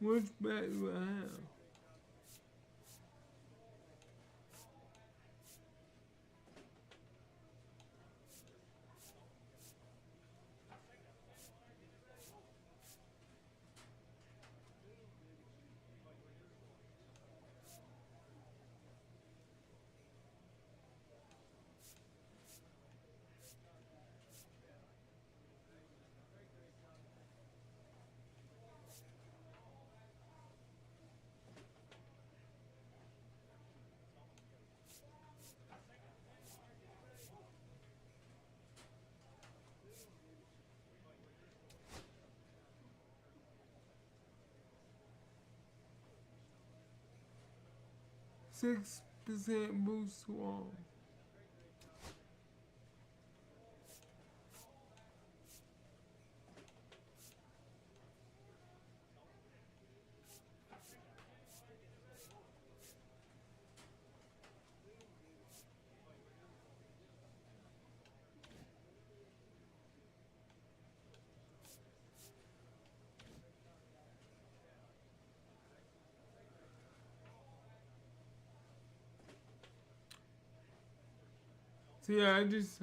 Which bat do I have? Six percent boost to all. So yeah, I just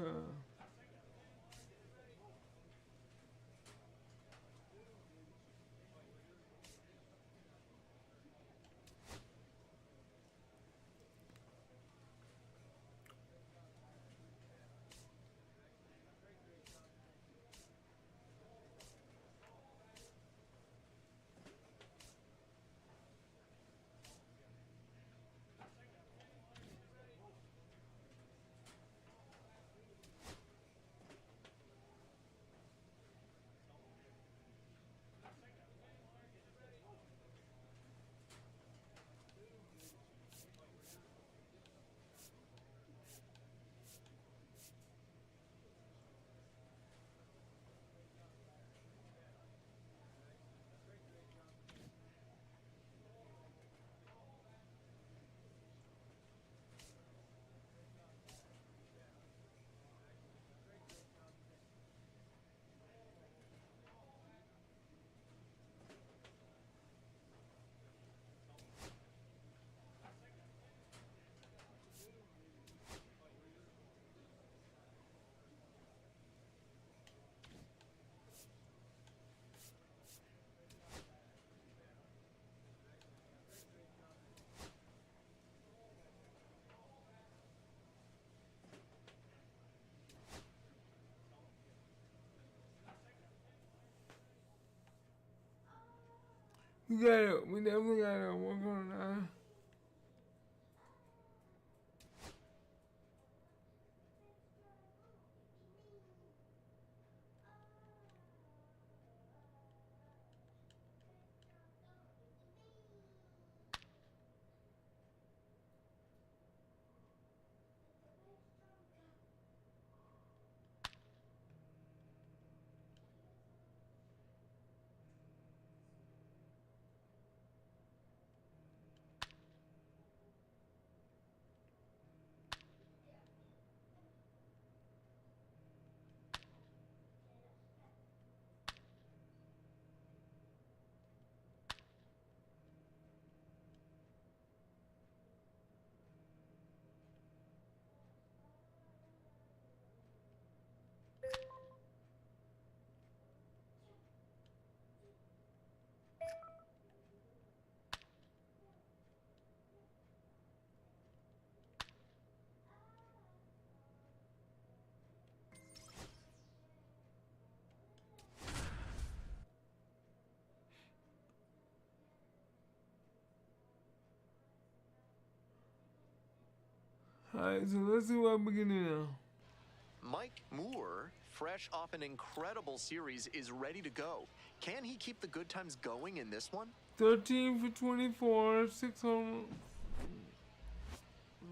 we definitely gotta work on that. Alright, so let's see what we're getting now. Mike Moore, fresh off an incredible series, is ready to go. Can he keep the good times going in this one? 13 for 24, 6 home.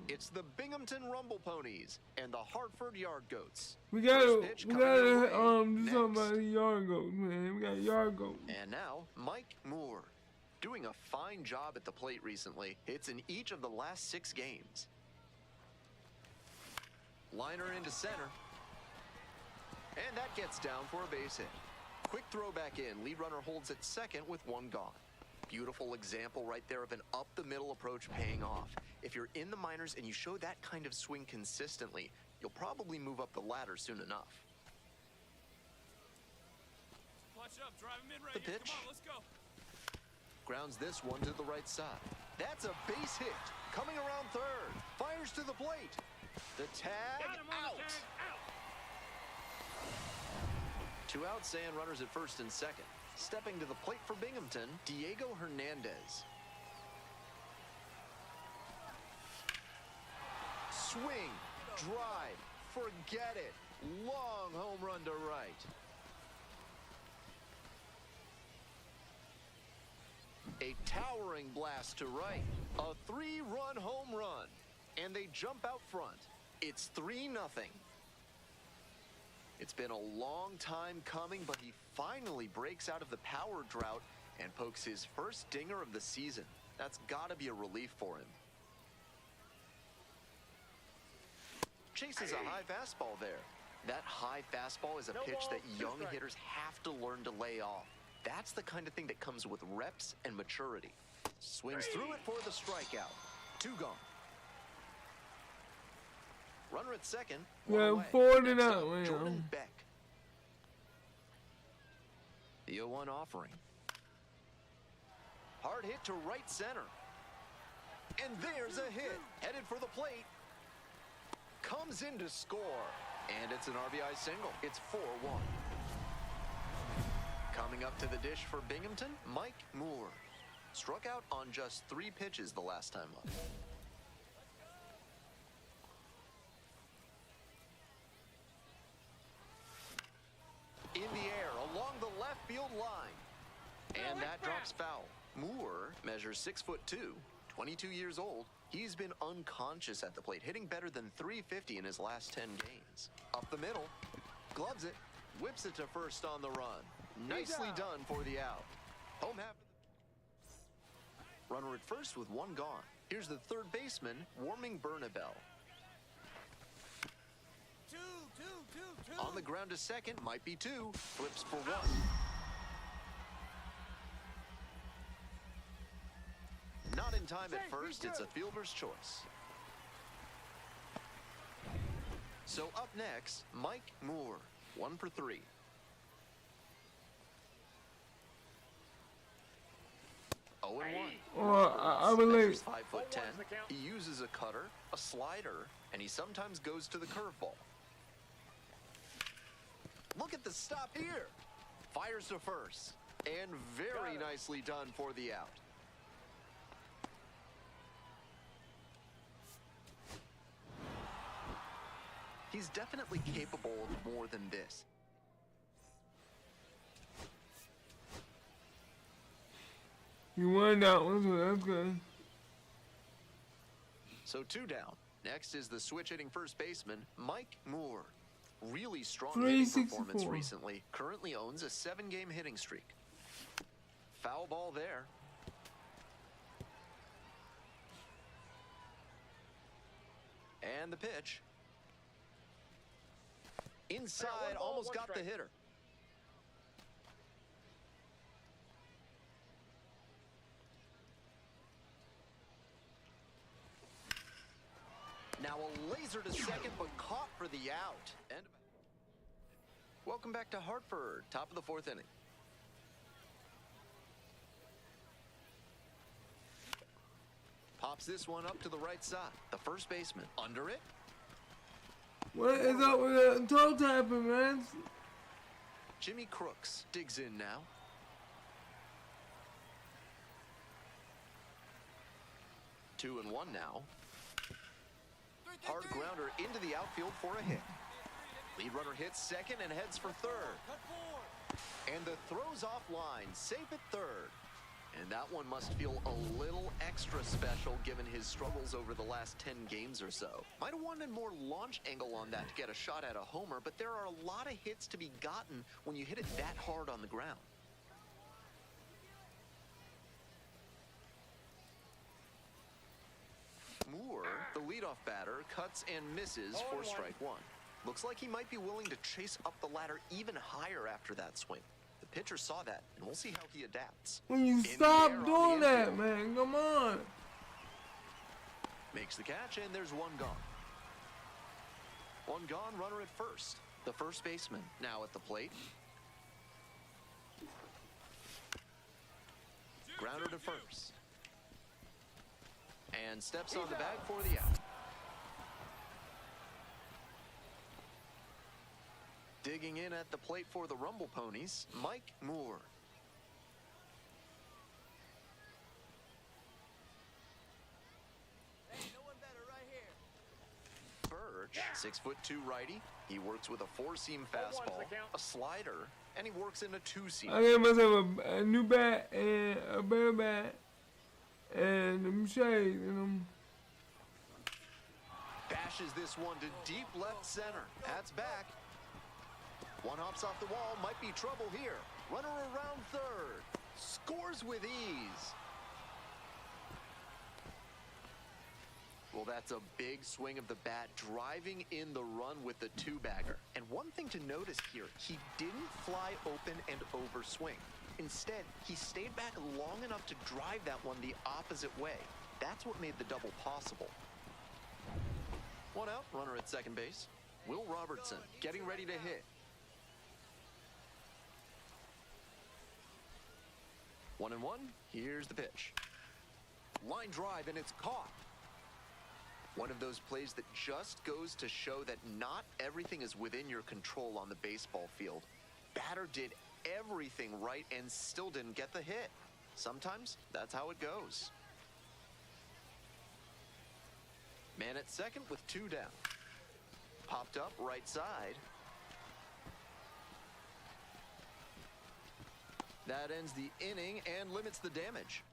It's the Binghamton Rumble Ponies and the Hartford Yard Goats. We First pitch coming your gotta way do something next. about the yard goats, man. We got yard goats. And now, Mike Moore, doing a fine job at the plate recently. Hits in each of the last 6 games. Liner into center. And that gets down for a base hit. Quick throw back in. Lead runner holds at second with 1 gone. Beautiful example right there of an up-the-middle approach paying off. If you're in the minors and you show that kind of swing consistently, you'll probably move up the ladder soon enough. Clutch up, drive him in right The here. pitch. Come on, let's go. Grounds this one to the right side. That's a base hit. Coming around third. Fires to the plate. The tag Got him on out. the tag. Out. 2 outs and runners at first and second. Stepping to the plate for Binghamton, Diego Hernandez. Swing, drive, forget it. Long home run to right. A towering blast to right. A 3-run home run. And they jump out front. It's 3-0. It's been a long time coming, but he finally breaks out of the power drought and pokes his first dinger of the season. That's got to be a relief for him. Chases a high fastball there. That high fastball is a pitch that young hitters have to learn to lay off. That's the kind of thing that comes with reps and maturity. Swings through it for the strikeout. 2 gone. Runner at second. Yeah, One away. 40 Next now, up, man. Jordan Beck. The 0-1 offering. Hard hit to right center. And there's a hit. Headed for the plate. Comes in to score. And it's an RBI single. It's 4-1. Coming up to the dish for Binghamton, Mike Moore. Struck out on just 3 pitches the last time up. In the air, along the left field line. And that drops foul. Moore measures 6'2", 22 years old. He's been unconscious at the plate, hitting better than .350 in his last 10 games. Up the middle, gloves it, whips it to first on the run. Nicely done for the out. Home half. Runner at first with 1 gone. Here's the third baseman, warming Bernabel. Two. On the ground to second, might be 2. Flips for 1. Not in time at first, it's a fielder's choice. So up next, Mike Moore, 1 for 3. Oh, and 1. Oh, I believe. He's 5'10". He uses a cutter, a slider, and he sometimes goes to the curveball. Look at the stop here. Fires to first. And very nicely done for the out. He's definitely capable of more than this. You won that one, so that's good. So 2 down. Next is the switch-hitting first baseman, Mike Moore. Really strong hitting performance 364. recently. Currently owns a 7-game hitting streak. Foul ball there. And the pitch. Inside, almost got the hitter. Now a laser to second, but caught for the out. And welcome back to Hartford, top of the 4th inning. Pops this one up to the right side. The first baseman under it. What is up with the toe tapping, man? Jimmy Crooks digs in now. Two and one now. Hard grounder into the outfield for a hit. Lead runner hits second and heads for third. And the throw's offline, safe at third. And that one must feel a little extra special given his struggles over the last 10 games or so. Might have wanted more launch angle on that to get a shot at a homer, but there are a lot of hits to be gotten when you hit it that hard on the ground. Moore, the leadoff batter, cuts and misses for strike 1. Looks like he might be willing to chase up the ladder even higher after that swing. The Pitcher saw that, and we'll see how he adapts. When you In the stop air on doing the that, infield. man, come on. Makes the catch, and there's one gone. One gone, runner at first. The first baseman now at the plate. Grounder to first. And steps on the bag for the out. Digging in at the plate for the Rumble Ponies, Mike Moore. Hey, no one better right here. Birch, 6'2" righty. He works with a four-seam fastball, a slider, and he works in a two-seam. I gave myself a new bat and a better bat and them shades and them. Bashes this one to deep left center. That's back. One hops off the wall, might be trouble here. Runner around third. Scores with ease. Well, that's a big swing of the bat, driving in the run with the two-bagger. And one thing to notice here, he didn't fly open and overswing. Instead, he stayed back long enough to drive that one the opposite way. That's what made the double possible. One out, runner at second base. Will Robertson getting ready to hit. 1-1, here's the pitch. Line drive, and it's caught. One of those plays that just goes to show that not everything is within your control on the baseball field. Batter did everything right and still didn't get the hit. Sometimes that's how it goes. Man at second with two down. Popped up right side. That ends the inning and limits the damage.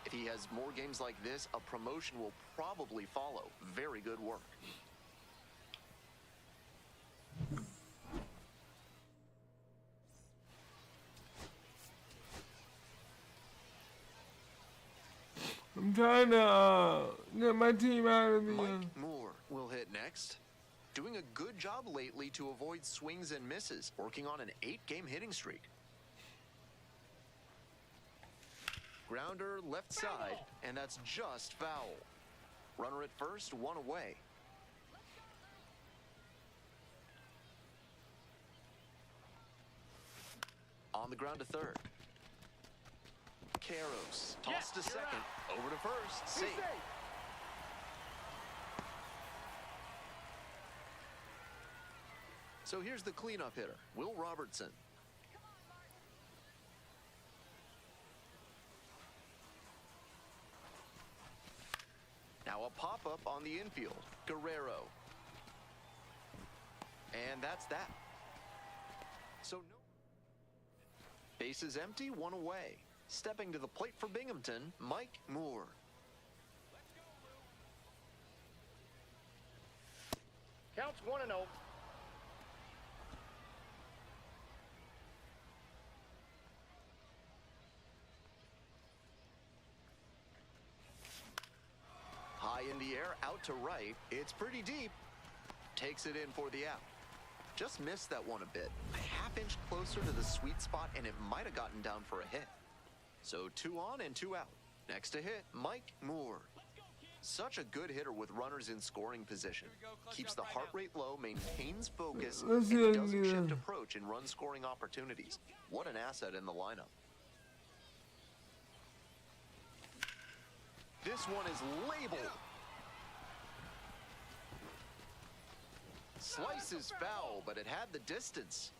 If he has more games like this, a promotion will probably follow. Very good work. I'm trying to get my team out of the. Mike Moore will hit next. Doing a good job lately to avoid swings and misses, working on an 8-game hitting streak. Grounder left side, and that's just foul. Runner at first, one away. On the ground to third. Caros, toss to second, over to first, safe. So here's the cleanup hitter, Will Robertson. Now a pop-up on the infield, Guerrero. And that's that. So no. Bases empty, one away. Stepping to the plate for Binghamton, Mike Moore. Counts 1-0. High in the air, out to right. It's pretty deep. Takes it in for the out. Just missed that one a bit. A half-inch closer to the sweet spot, and it might have gotten down for a hit. So 2 on and 2 out. Next to hit, Mike Moore. Such a good hitter with runners in scoring position. Keeps the heart rate low, maintains focus, and doesn't shift approach in run-scoring opportunities. What an asset in the lineup. This one is labeled. Slice is foul, but it had the distance.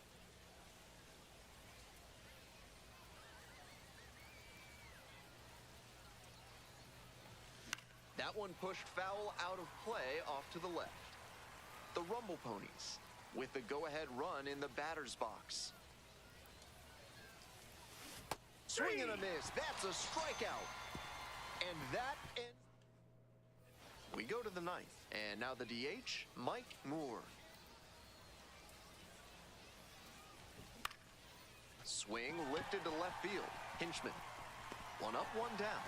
That one pushed foul out of play off to the left. The Rumble Ponies with the go-ahead run in the batter's box. Swing and a miss. That's a strikeout. And that ends. We go to the ninth. And now the DH, Mike Moore. Swing lifted to left field. Hinchman. One up, one down.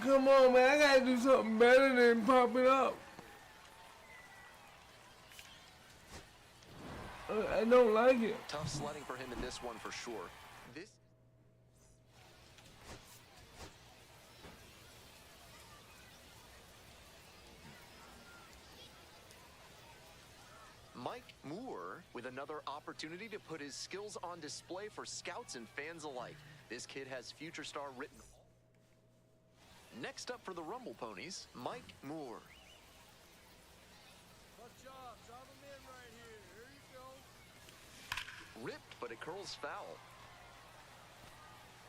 Come on, man. I gotta do something better than pop it up. I don't like it. Tough sledding for him in this one for sure. This Mike Moore with another opportunity to put his skills on display for scouts and fans alike. This kid has future star written. Next up for the Rumble Ponies, Mike Moore. Tough job. Drive him in right here. Here you go. Ripped, but it curls foul.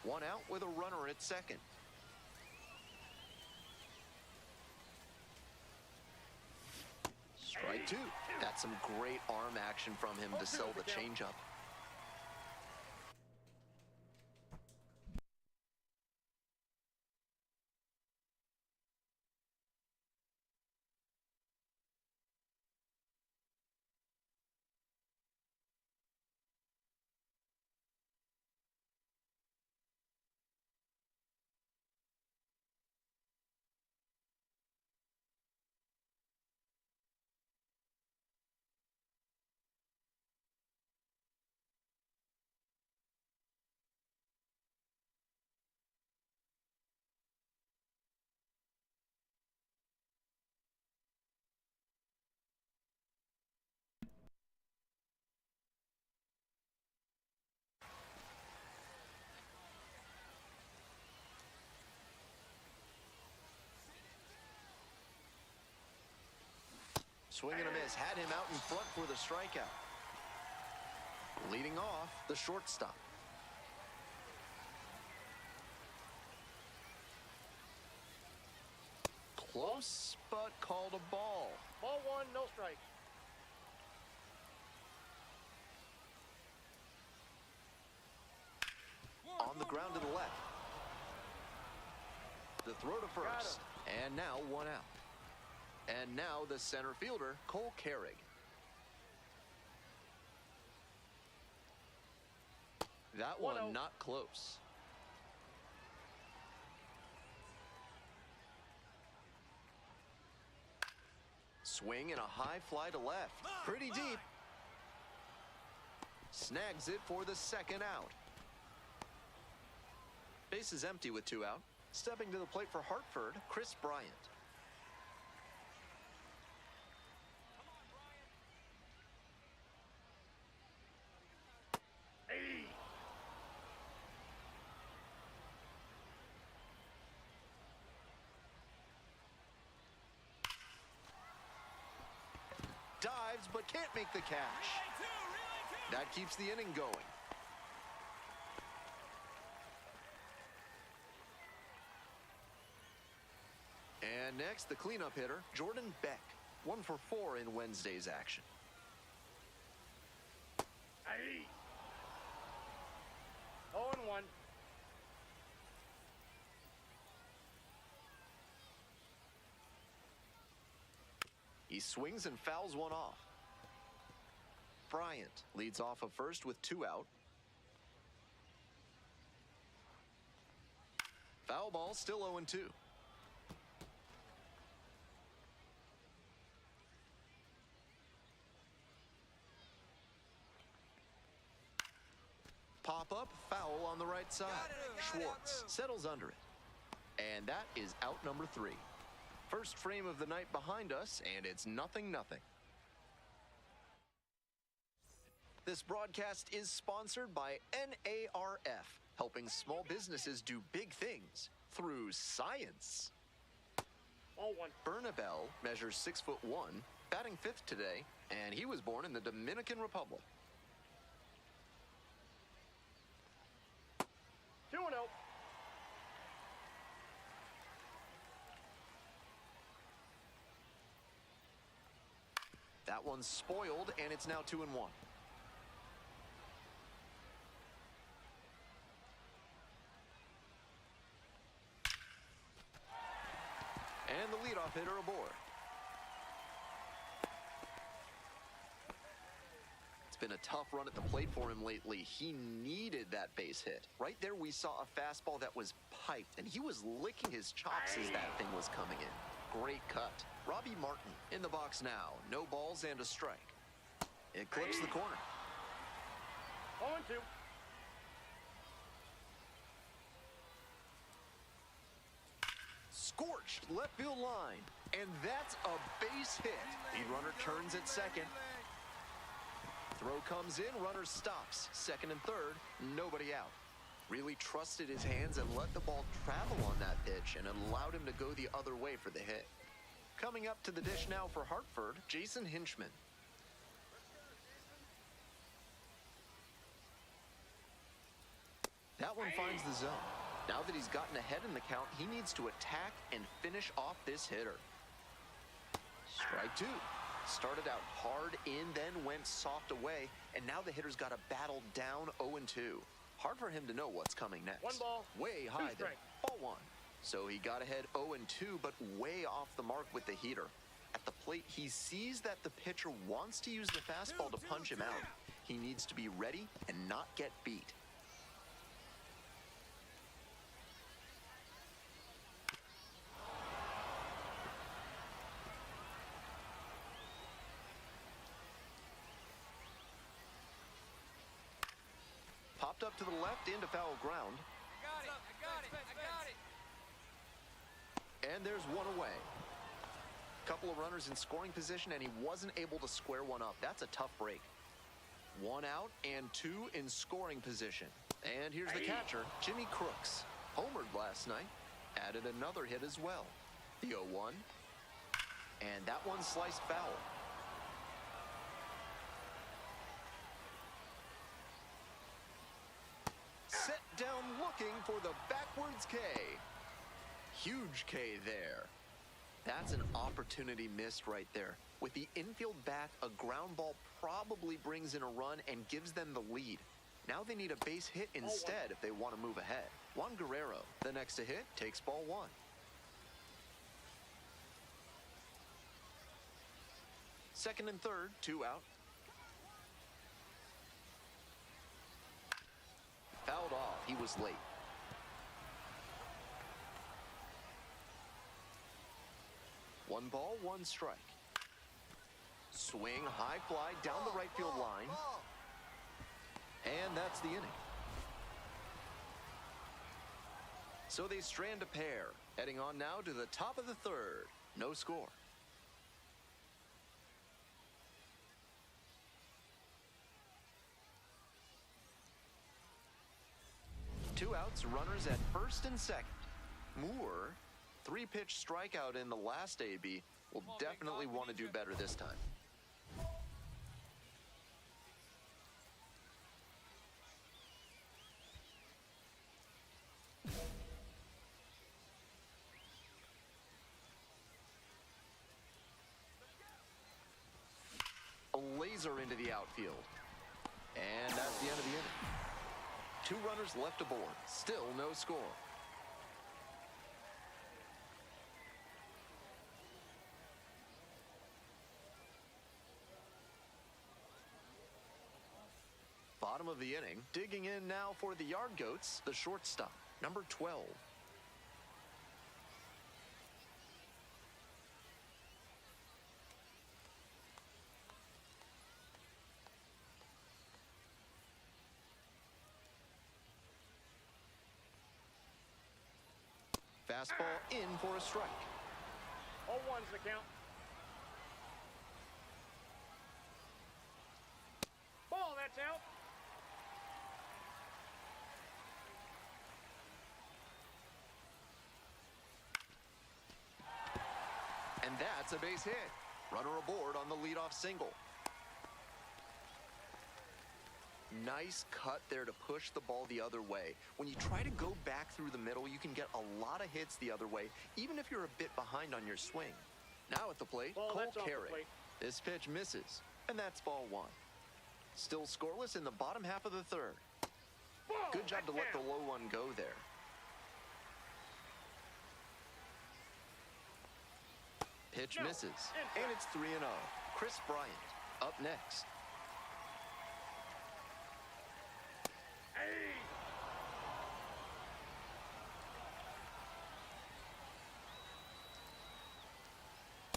One out with a runner at second. Strike two. That's some great arm action from him to sell the changeup. Swing and a miss, had him out in front for the strikeout. Leading off, the shortstop. Close, but called a ball. Ball one, no strike. On the ground to the left. The throw to first. And now one out. And now the center fielder, Cole Carrig. That one not close. Swing and a high fly to left. Pretty deep. Snags it for the second out. Base is empty with two out. Stepping to the plate for Hartford, Chris Bryant. Dives, but can't make the catch. That keeps the inning going. And next, the cleanup hitter, Jordan Beck. 1 for 4 in Wednesday's action. 0-1. He swings and fouls one off. Bryant leads off of first with two out. Foul ball, still 0-2. Pop up, foul on the right side. Schwartz settles under it. And that is out number 3. First frame of the night behind us, and it's 0-0. This broadcast is sponsored by NARF, helping small businesses do big things through science. 0-1. Bernabel measures 6'1", batting 5th today, and he was born in the Dominican Republic. 2-0. That one's spoiled, and it's now 2-1. And the leadoff hitter aboard. It's been a tough run at the plate for him lately. He needed that base hit. Right there, we saw a fastball that was piped, and he was licking his chops as that thing was coming in. Great cut. Robbie Martin in the box now. No balls and a strike. It clips the corner. 0-2. Scorched left field line. And that's a base hit. Lead runner turns at second. Throw comes in, runner stops. Second and third, nobody out. Really trusted his hands and let the ball travel on that pitch and allowed him to go the other way for the hit. Coming up to the dish now for Hartford, Jason Hinchman. That one finds the zone. Now that he's gotten ahead in the count, he needs to attack and finish off this hitter. Strike two. Started out hard in, then went soft away, and now the hitter's got to battle down 0-2. Hard for him to know what's coming next. 1 ball, Way 2 high there. strike. Ball one. So he got ahead 0-2, but way off the mark with the heater. At the plate, he sees that the pitcher wants to use the fastball to punch him out. He needs to be ready and not get beat. Popped up to the left into foul ground. I got it. And there's one away. Couple of runners in scoring position, and he wasn't able to square one up. That's a tough break. 1 out and 2 in scoring position. And here's the catcher, Jimmy Crooks. Homered last night. Added another hit as well. The 0-1. And that one sliced foul. Set down looking for the backwards K. Huge K there. That's an opportunity missed right there. With the infield back, a ground ball probably brings in a run and gives them the lead. Now they need a base hit instead if they want to move ahead. Juan Guerrero, the next to hit, takes ball one. Second and third, 2 out. Fouled off, he was late. One ball, one strike. Swing, high fly down the right field line. And that's the inning. So they strand a pair, heading on now to the top of the third. No score. Two outs, runners at first and second. Moore, 3-pitch strikeout in the last AB, will definitely want to do better this time. A laser into the outfield. And that's the end of the inning. 2 runners left aboard. Still no score. Bottom of the inning. Digging in now for the Yard Goats, the shortstop, number 12. Fastball in for a strike. 0-1's the count. Ball, that's out. And that's a base hit. Runner aboard on the leadoff single. Nice cut there to push the ball the other way. When you try to go back through the middle, you can get a lot of hits the other way, even if you're a bit behind on your swing. Now at the plate, Ball, Cole that's off the Carey. plate. This pitch misses, and that's ball one. Still scoreless in the bottom half of the third. Ball, Good job to that's let the down. low one go there. Pitch No, misses, inside. and it's 3-0. Chris Bryant up next. Hey!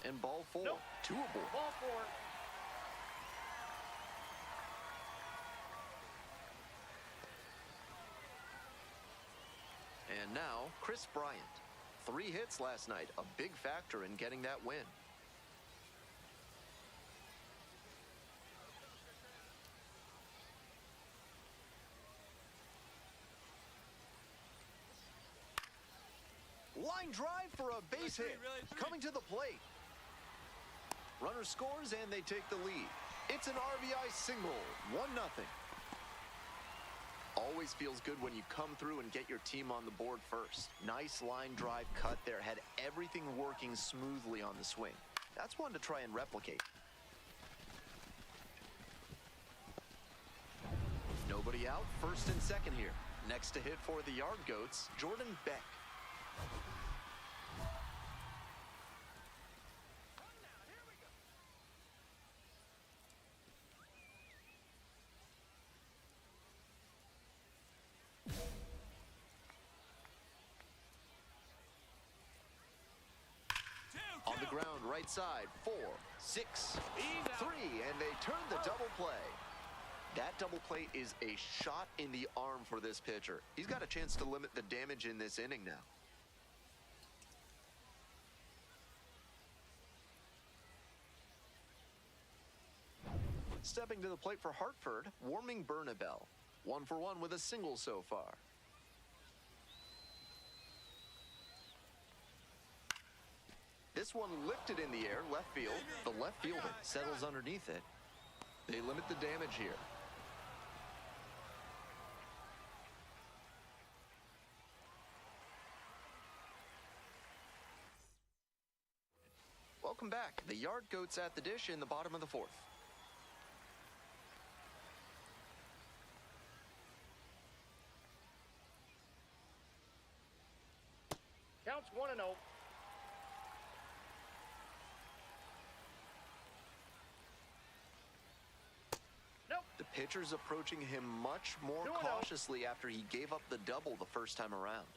And ball four. Nope. 2 aboard. Ball 4. And now, Chris Bryant. 3 hits last night, a big factor in getting that win. Line drive for a base hit. Coming to the plate. Runner scores and they take the lead. It's an RBI single, 1-0. Always feels good when you come through and get your team on the board first. Nice line drive cut there. Had everything working smoothly on the swing. That's one to try and replicate. Nobody out, first and second here. Next to hit for the Yard Goats, Jordan Beck. On the ground, right side, 4, 6, 3, and they turn the double play. That double play is a shot in the arm for this pitcher. He's got a chance to limit the damage in this inning now. Stepping to the plate for Hartford, Warming Bernabel. 1 for 1 with a single so far. This one lifted in the air, left field. The left fielder settles underneath it. They limit the damage here. Welcome back. The Yard Goats at the dish in the bottom of the 4th. Counts 1-0. The pitcher's approaching him much more cautiously after he gave up the double the first time around.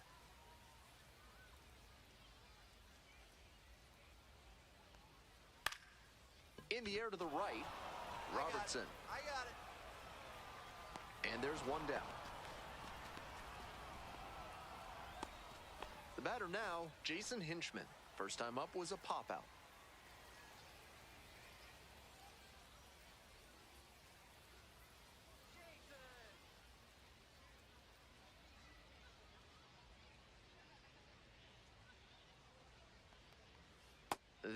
In the air to the right, Robertson. I got it. And there's one down. The batter now, Jason Hinchman. First time up was a pop-out.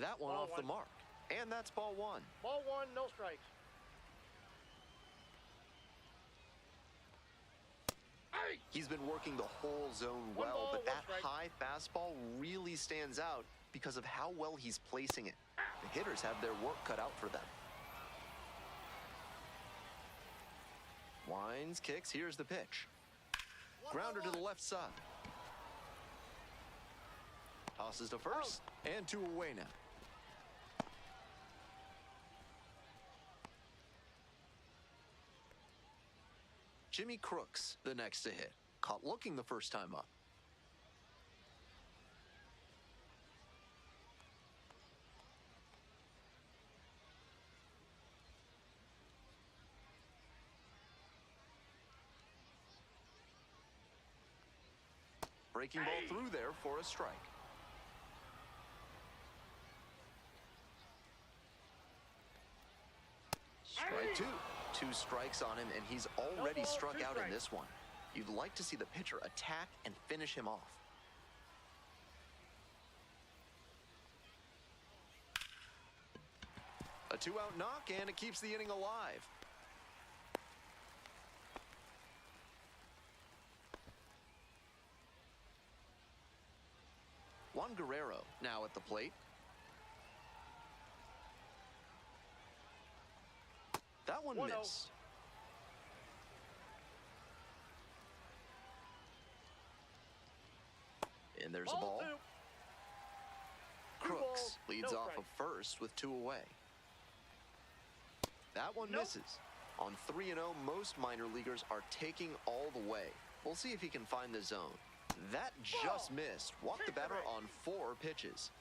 That one off the mark. And that's ball 1. Ball 1, no strikes. He's been working the whole zone well, but that high fastball really stands out because of how well he's placing it. The hitters have their work cut out for them. Winds, kicks, here's the pitch. Grounder to the left side. Tosses to first, and 2 away now. Jimmy Crooks, the next to hit. Caught looking the first time up. Breaking ball through there for a strike. Strike 2. 2 strikes on him, and he's already struck out in this one. You'd like to see the pitcher attack and finish him off. A 2-out knock, and it keeps the inning alive. Juan Guerrero now at the plate. That one missed. And there's a ball. 2. Crooks leads off of first with 2 away. That one misses. On 3-0, most minor leaguers are taking all the way. We'll see if he can find the zone. That just missed. Walked the batter on 4 pitches.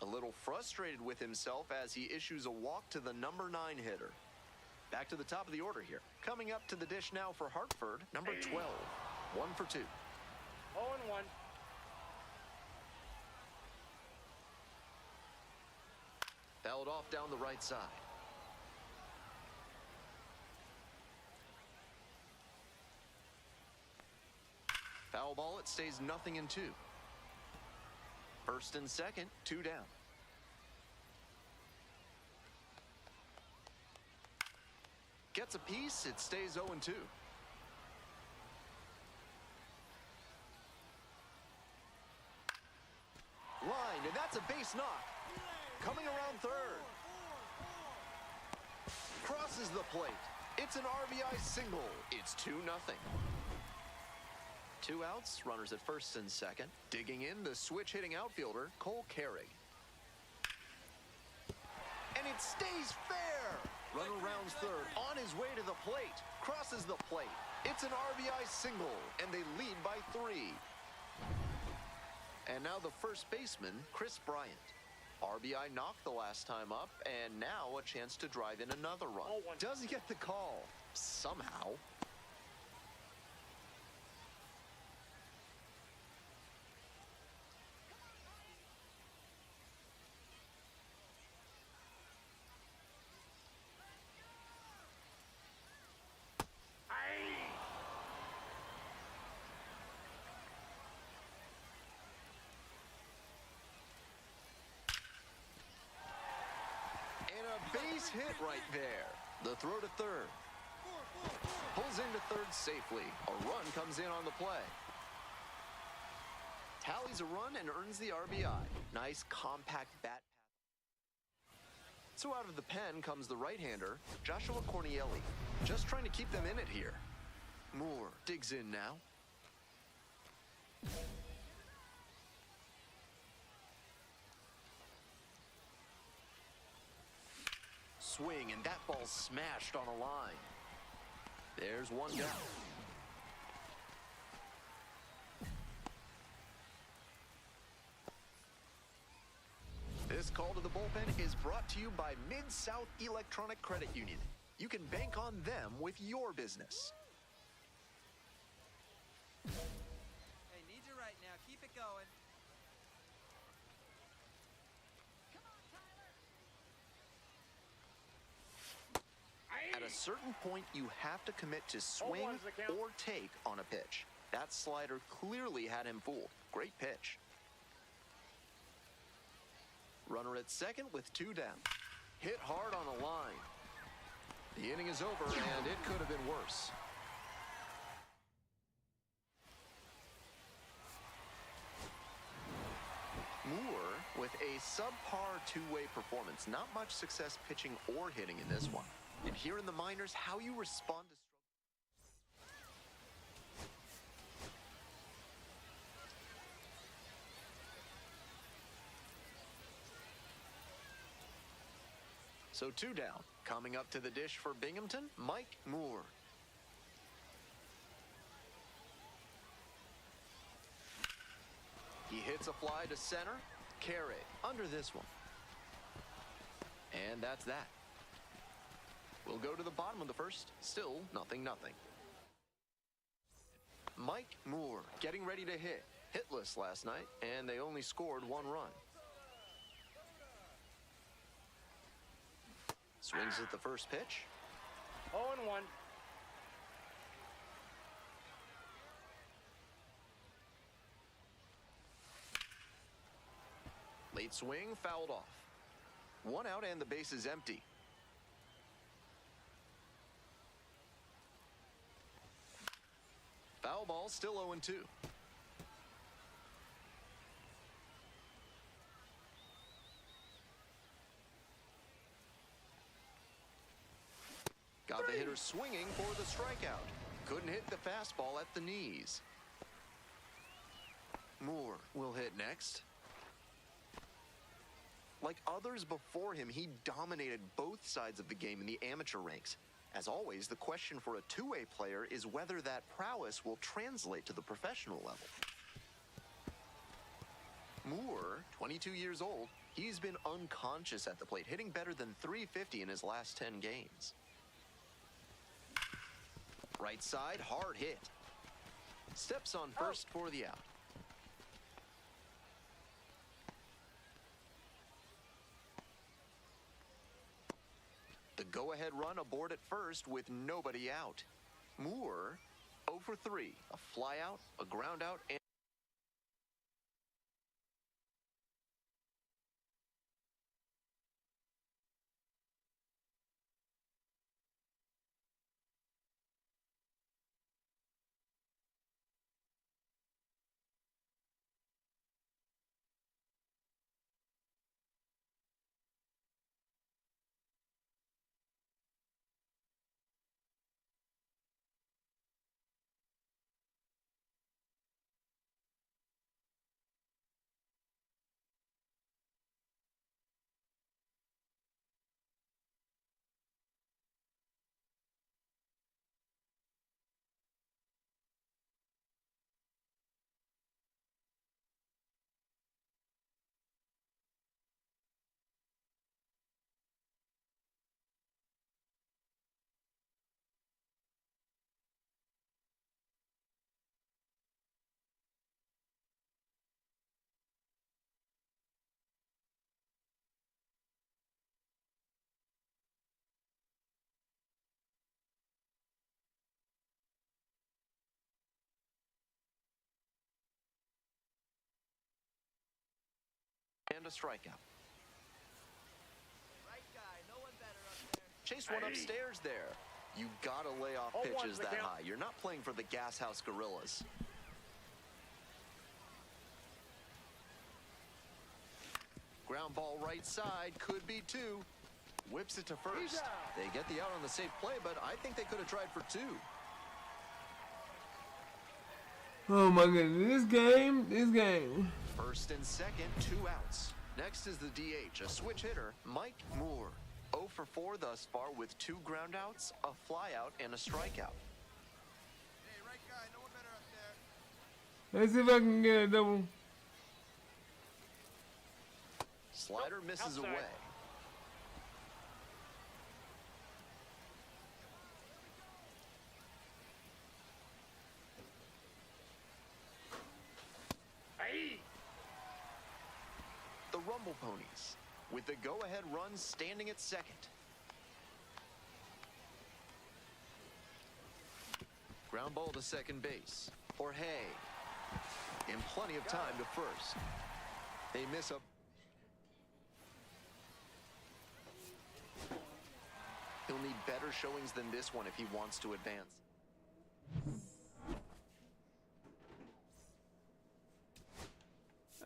A little frustrated with himself as he issues a walk to the number 9 hitter. Back to the top of the order here. Coming up to the dish now for Hartford, number 12. 1 for 2. 0-1. Fouled off down the right side. Foul ball, it stays 0-2. First and second, 2 down. Gets a piece, it stays 0-2. Line, and that's a base knock. Coming around third. Crosses the plate. It's an RBI single. It's 2-0. 2 outs, runners at first and second. Digging in, the switch-hitting outfielder, Cole Carrig. And it stays fair. Runner rounds third, on his way to the plate. Crosses the plate. It's an RBI single, and they lead by 3. And now the first baseman, Chris Bryant. RBI knocked the last time up, and now a chance to drive in another run. Does he get the call? Somehow. Base hit right there. The throw to third. Pulls into third safely. A run comes in on the play. Tallies a run and earns the RBI. Nice compact bat. So out of the pen comes the right-hander, Joshua Cornielli. Just trying to keep them in it here. Moore digs in now. Swing, and that ball's smashed on a line. There's 1 down. This call to the bullpen is brought to you by Mid-South Electronic Credit Union. You can bank on them with your business. Hey, need you right now. Keep it going. At a certain point, you have to commit to swing or take on a pitch. That slider clearly had him fooled. Great pitch. Runner at second with 2 down. Hit hard on a line. The inning is over, and it could have been worse. Moore with a subpar two-way performance. Not much success pitching or hitting in this one. And here in the minors, how you respond to So 2 down. Coming up to the dish for Binghamton, Mike Moore. He hits a fly to center. Carey under this one. And that's that. We'll go to the bottom of the first. Still 0-0. Mike Moore getting ready to hit. Hitless last night, and they only scored 1 run. Swings at the first pitch. 0-1. Late swing, fouled off. 1 out and the base is empty. Foul ball, still 0-2. Got the hitter swinging for the strikeout. Couldn't hit the fastball at the knees. Moore will hit next. Like others before him, he dominated both sides of the game in the amateur ranks. As always, the question for a two-way player is whether that prowess will translate to the professional level. Moore, 22 years old, he's been unconscious at the plate, hitting better than .350 in his last 10 games. Right side, hard hit. Steps on first for the out. The go-ahead run aboard at first with nobody out. Moore, 0 for 3. A fly out, a ground out, and a strikeout. Right guy, no one better up there. Chase one upstairs there. You gotta lay off pitches that high. You're not playing for the Gas House Gorillas. Ground ball right side, could be 2. Whips it to first. They get the out on the safe play, but I think they could have tried for 2. Oh my goodness, this game. First and second, 2 outs. Next is the DH, a switch hitter, Mike Moore. 0 for 4 thus far with 2 groundouts, a flyout, and a strikeout. Hey, right guy, no one better up there. Let's see if I can get a double. Slider misses outside. away. The Rumble Ponies, with the go-ahead run standing at second. Ground ball to second base. Jorge, in plenty of time to first. They miss a... He'll need better showings than this one if he wants to advance.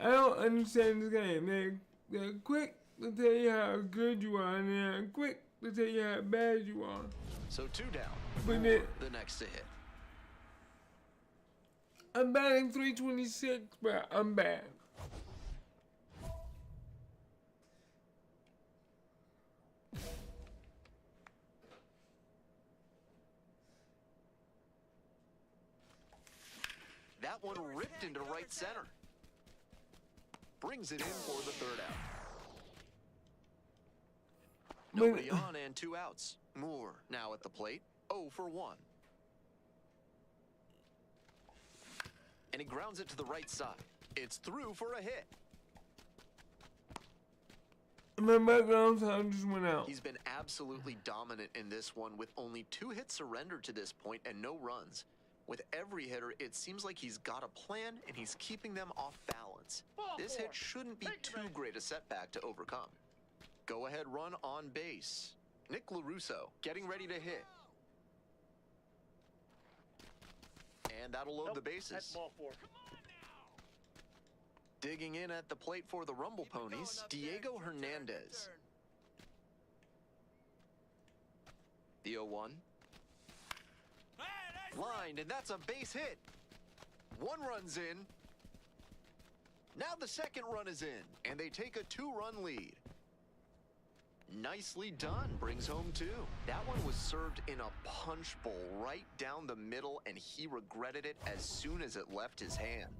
I don't understand this game. They're quick to tell you how good you are, and they're quick to tell you how bad you are. So 2 down. But Moore, the next to hit. I'm batting 326, but I'm bad. That one ripped into right center. Brings it in for the 3rd out. Nobody on and 2 outs. Moore now at the plate, 0 for 1. And he grounds it to the right side. It's through for a hit. My background sound just went out. He's been absolutely dominant in this one with only 2 hits surrendered to this point and no runs. With every hitter, it seems like he's got a plan and he's keeping them off balance. This hit shouldn't be too great a setback to overcome. Go-ahead run on base. Nick LaRusso getting ready to hit. And that'll load the bases. That's ball 4. Digging in at the plate for the Rumble Ponies, Diego Hernandez. The 0-1. Lined, and that's a base hit. 1 run's in. Now the 2nd run is in, and they take a 2-run lead. Nicely done, brings home 2. That one was served in a punch bowl right down the middle, and he regretted it as soon as it left his hand.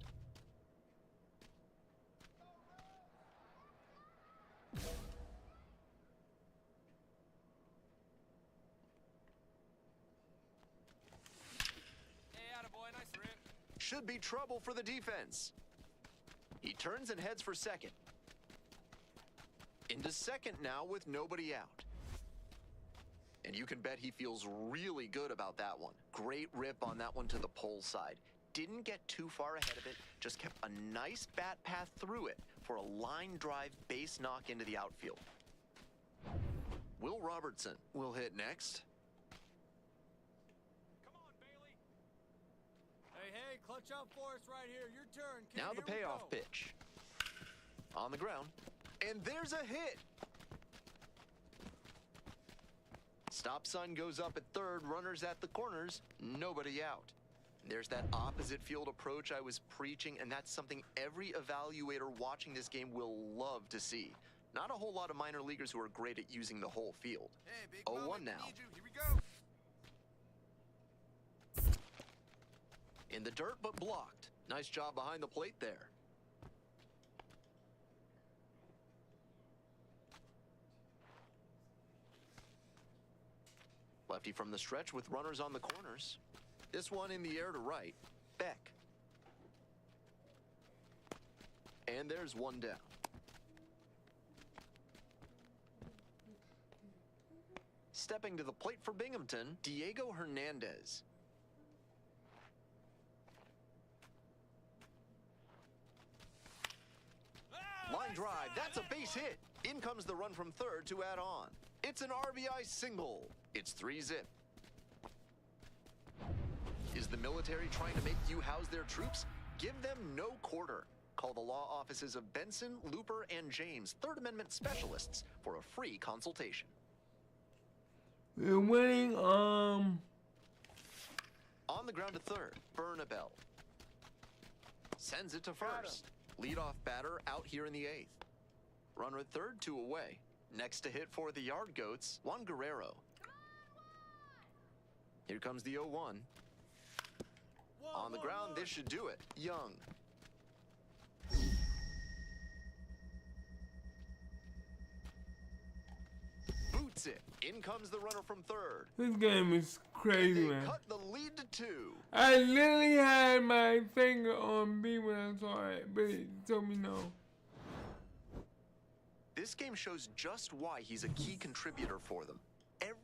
should be trouble for the defense. He turns and heads for second. Into second now with nobody out. And you can bet he feels really good about that one. Great rip on that one to the pole side. Didn't get too far ahead of it, just kept a nice bat path through it for a line drive base knock into the outfield. Will Robertson will hit next. Come on, Bailey. Hey, clutch up for us right here. Your turn, kid. Now the Here we payoff go. pitch. On the ground. And there's a hit. Stop sign goes up at third, runners at the corners, nobody out. There's that opposite field approach I was preaching, and that's something every evaluator watching this game will love to see. Not a whole lot of minor leaguers who are great at using the whole field. Hey, big 0-1 moment. now. Need you. Here we go. In the dirt, but blocked. Nice job behind the plate there. Lefty from the stretch with runners on the corners. This one in the air to right. Beck. And there's one down. Stepping to the plate for Binghamton, Diego Hernandez. Line drive, that's a base hit. In comes the run from third to add on. It's an RBI single. It's 3-zip. Is the military trying to make you house their troops? Give them no quarter. Call the law offices of Benson, Looper, and James, Third Amendment specialists, for a free consultation. They're winning, On the ground to third, Bernabel. Sends it to first. Leadoff batter out here in the eighth. Runner at third, 2 away. Next to hit for the Yard Goats, Juan Guerrero. Here comes the 0-1. On the ground, this should do it. Young. Boots it. In comes the runner from third. this game is crazy, They man. cut the lead to 2. I literally had my finger on B when I saw it, but it told me no. This game shows just why he's a key contributor for them. Every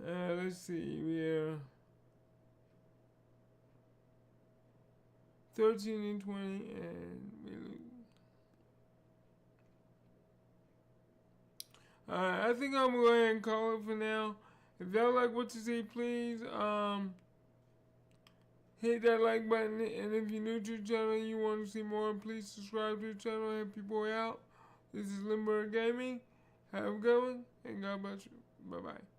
Let's see, we're 13 and 20, and we lose. I think I'm gonna go ahead and call it for now. If y'all like what you see, please hit that like button, and if you're new to the channel and you want to see more, please subscribe to the channel and help your boy out. This is Mlb Gaming. Have a good one, and God bless you. Bye bye.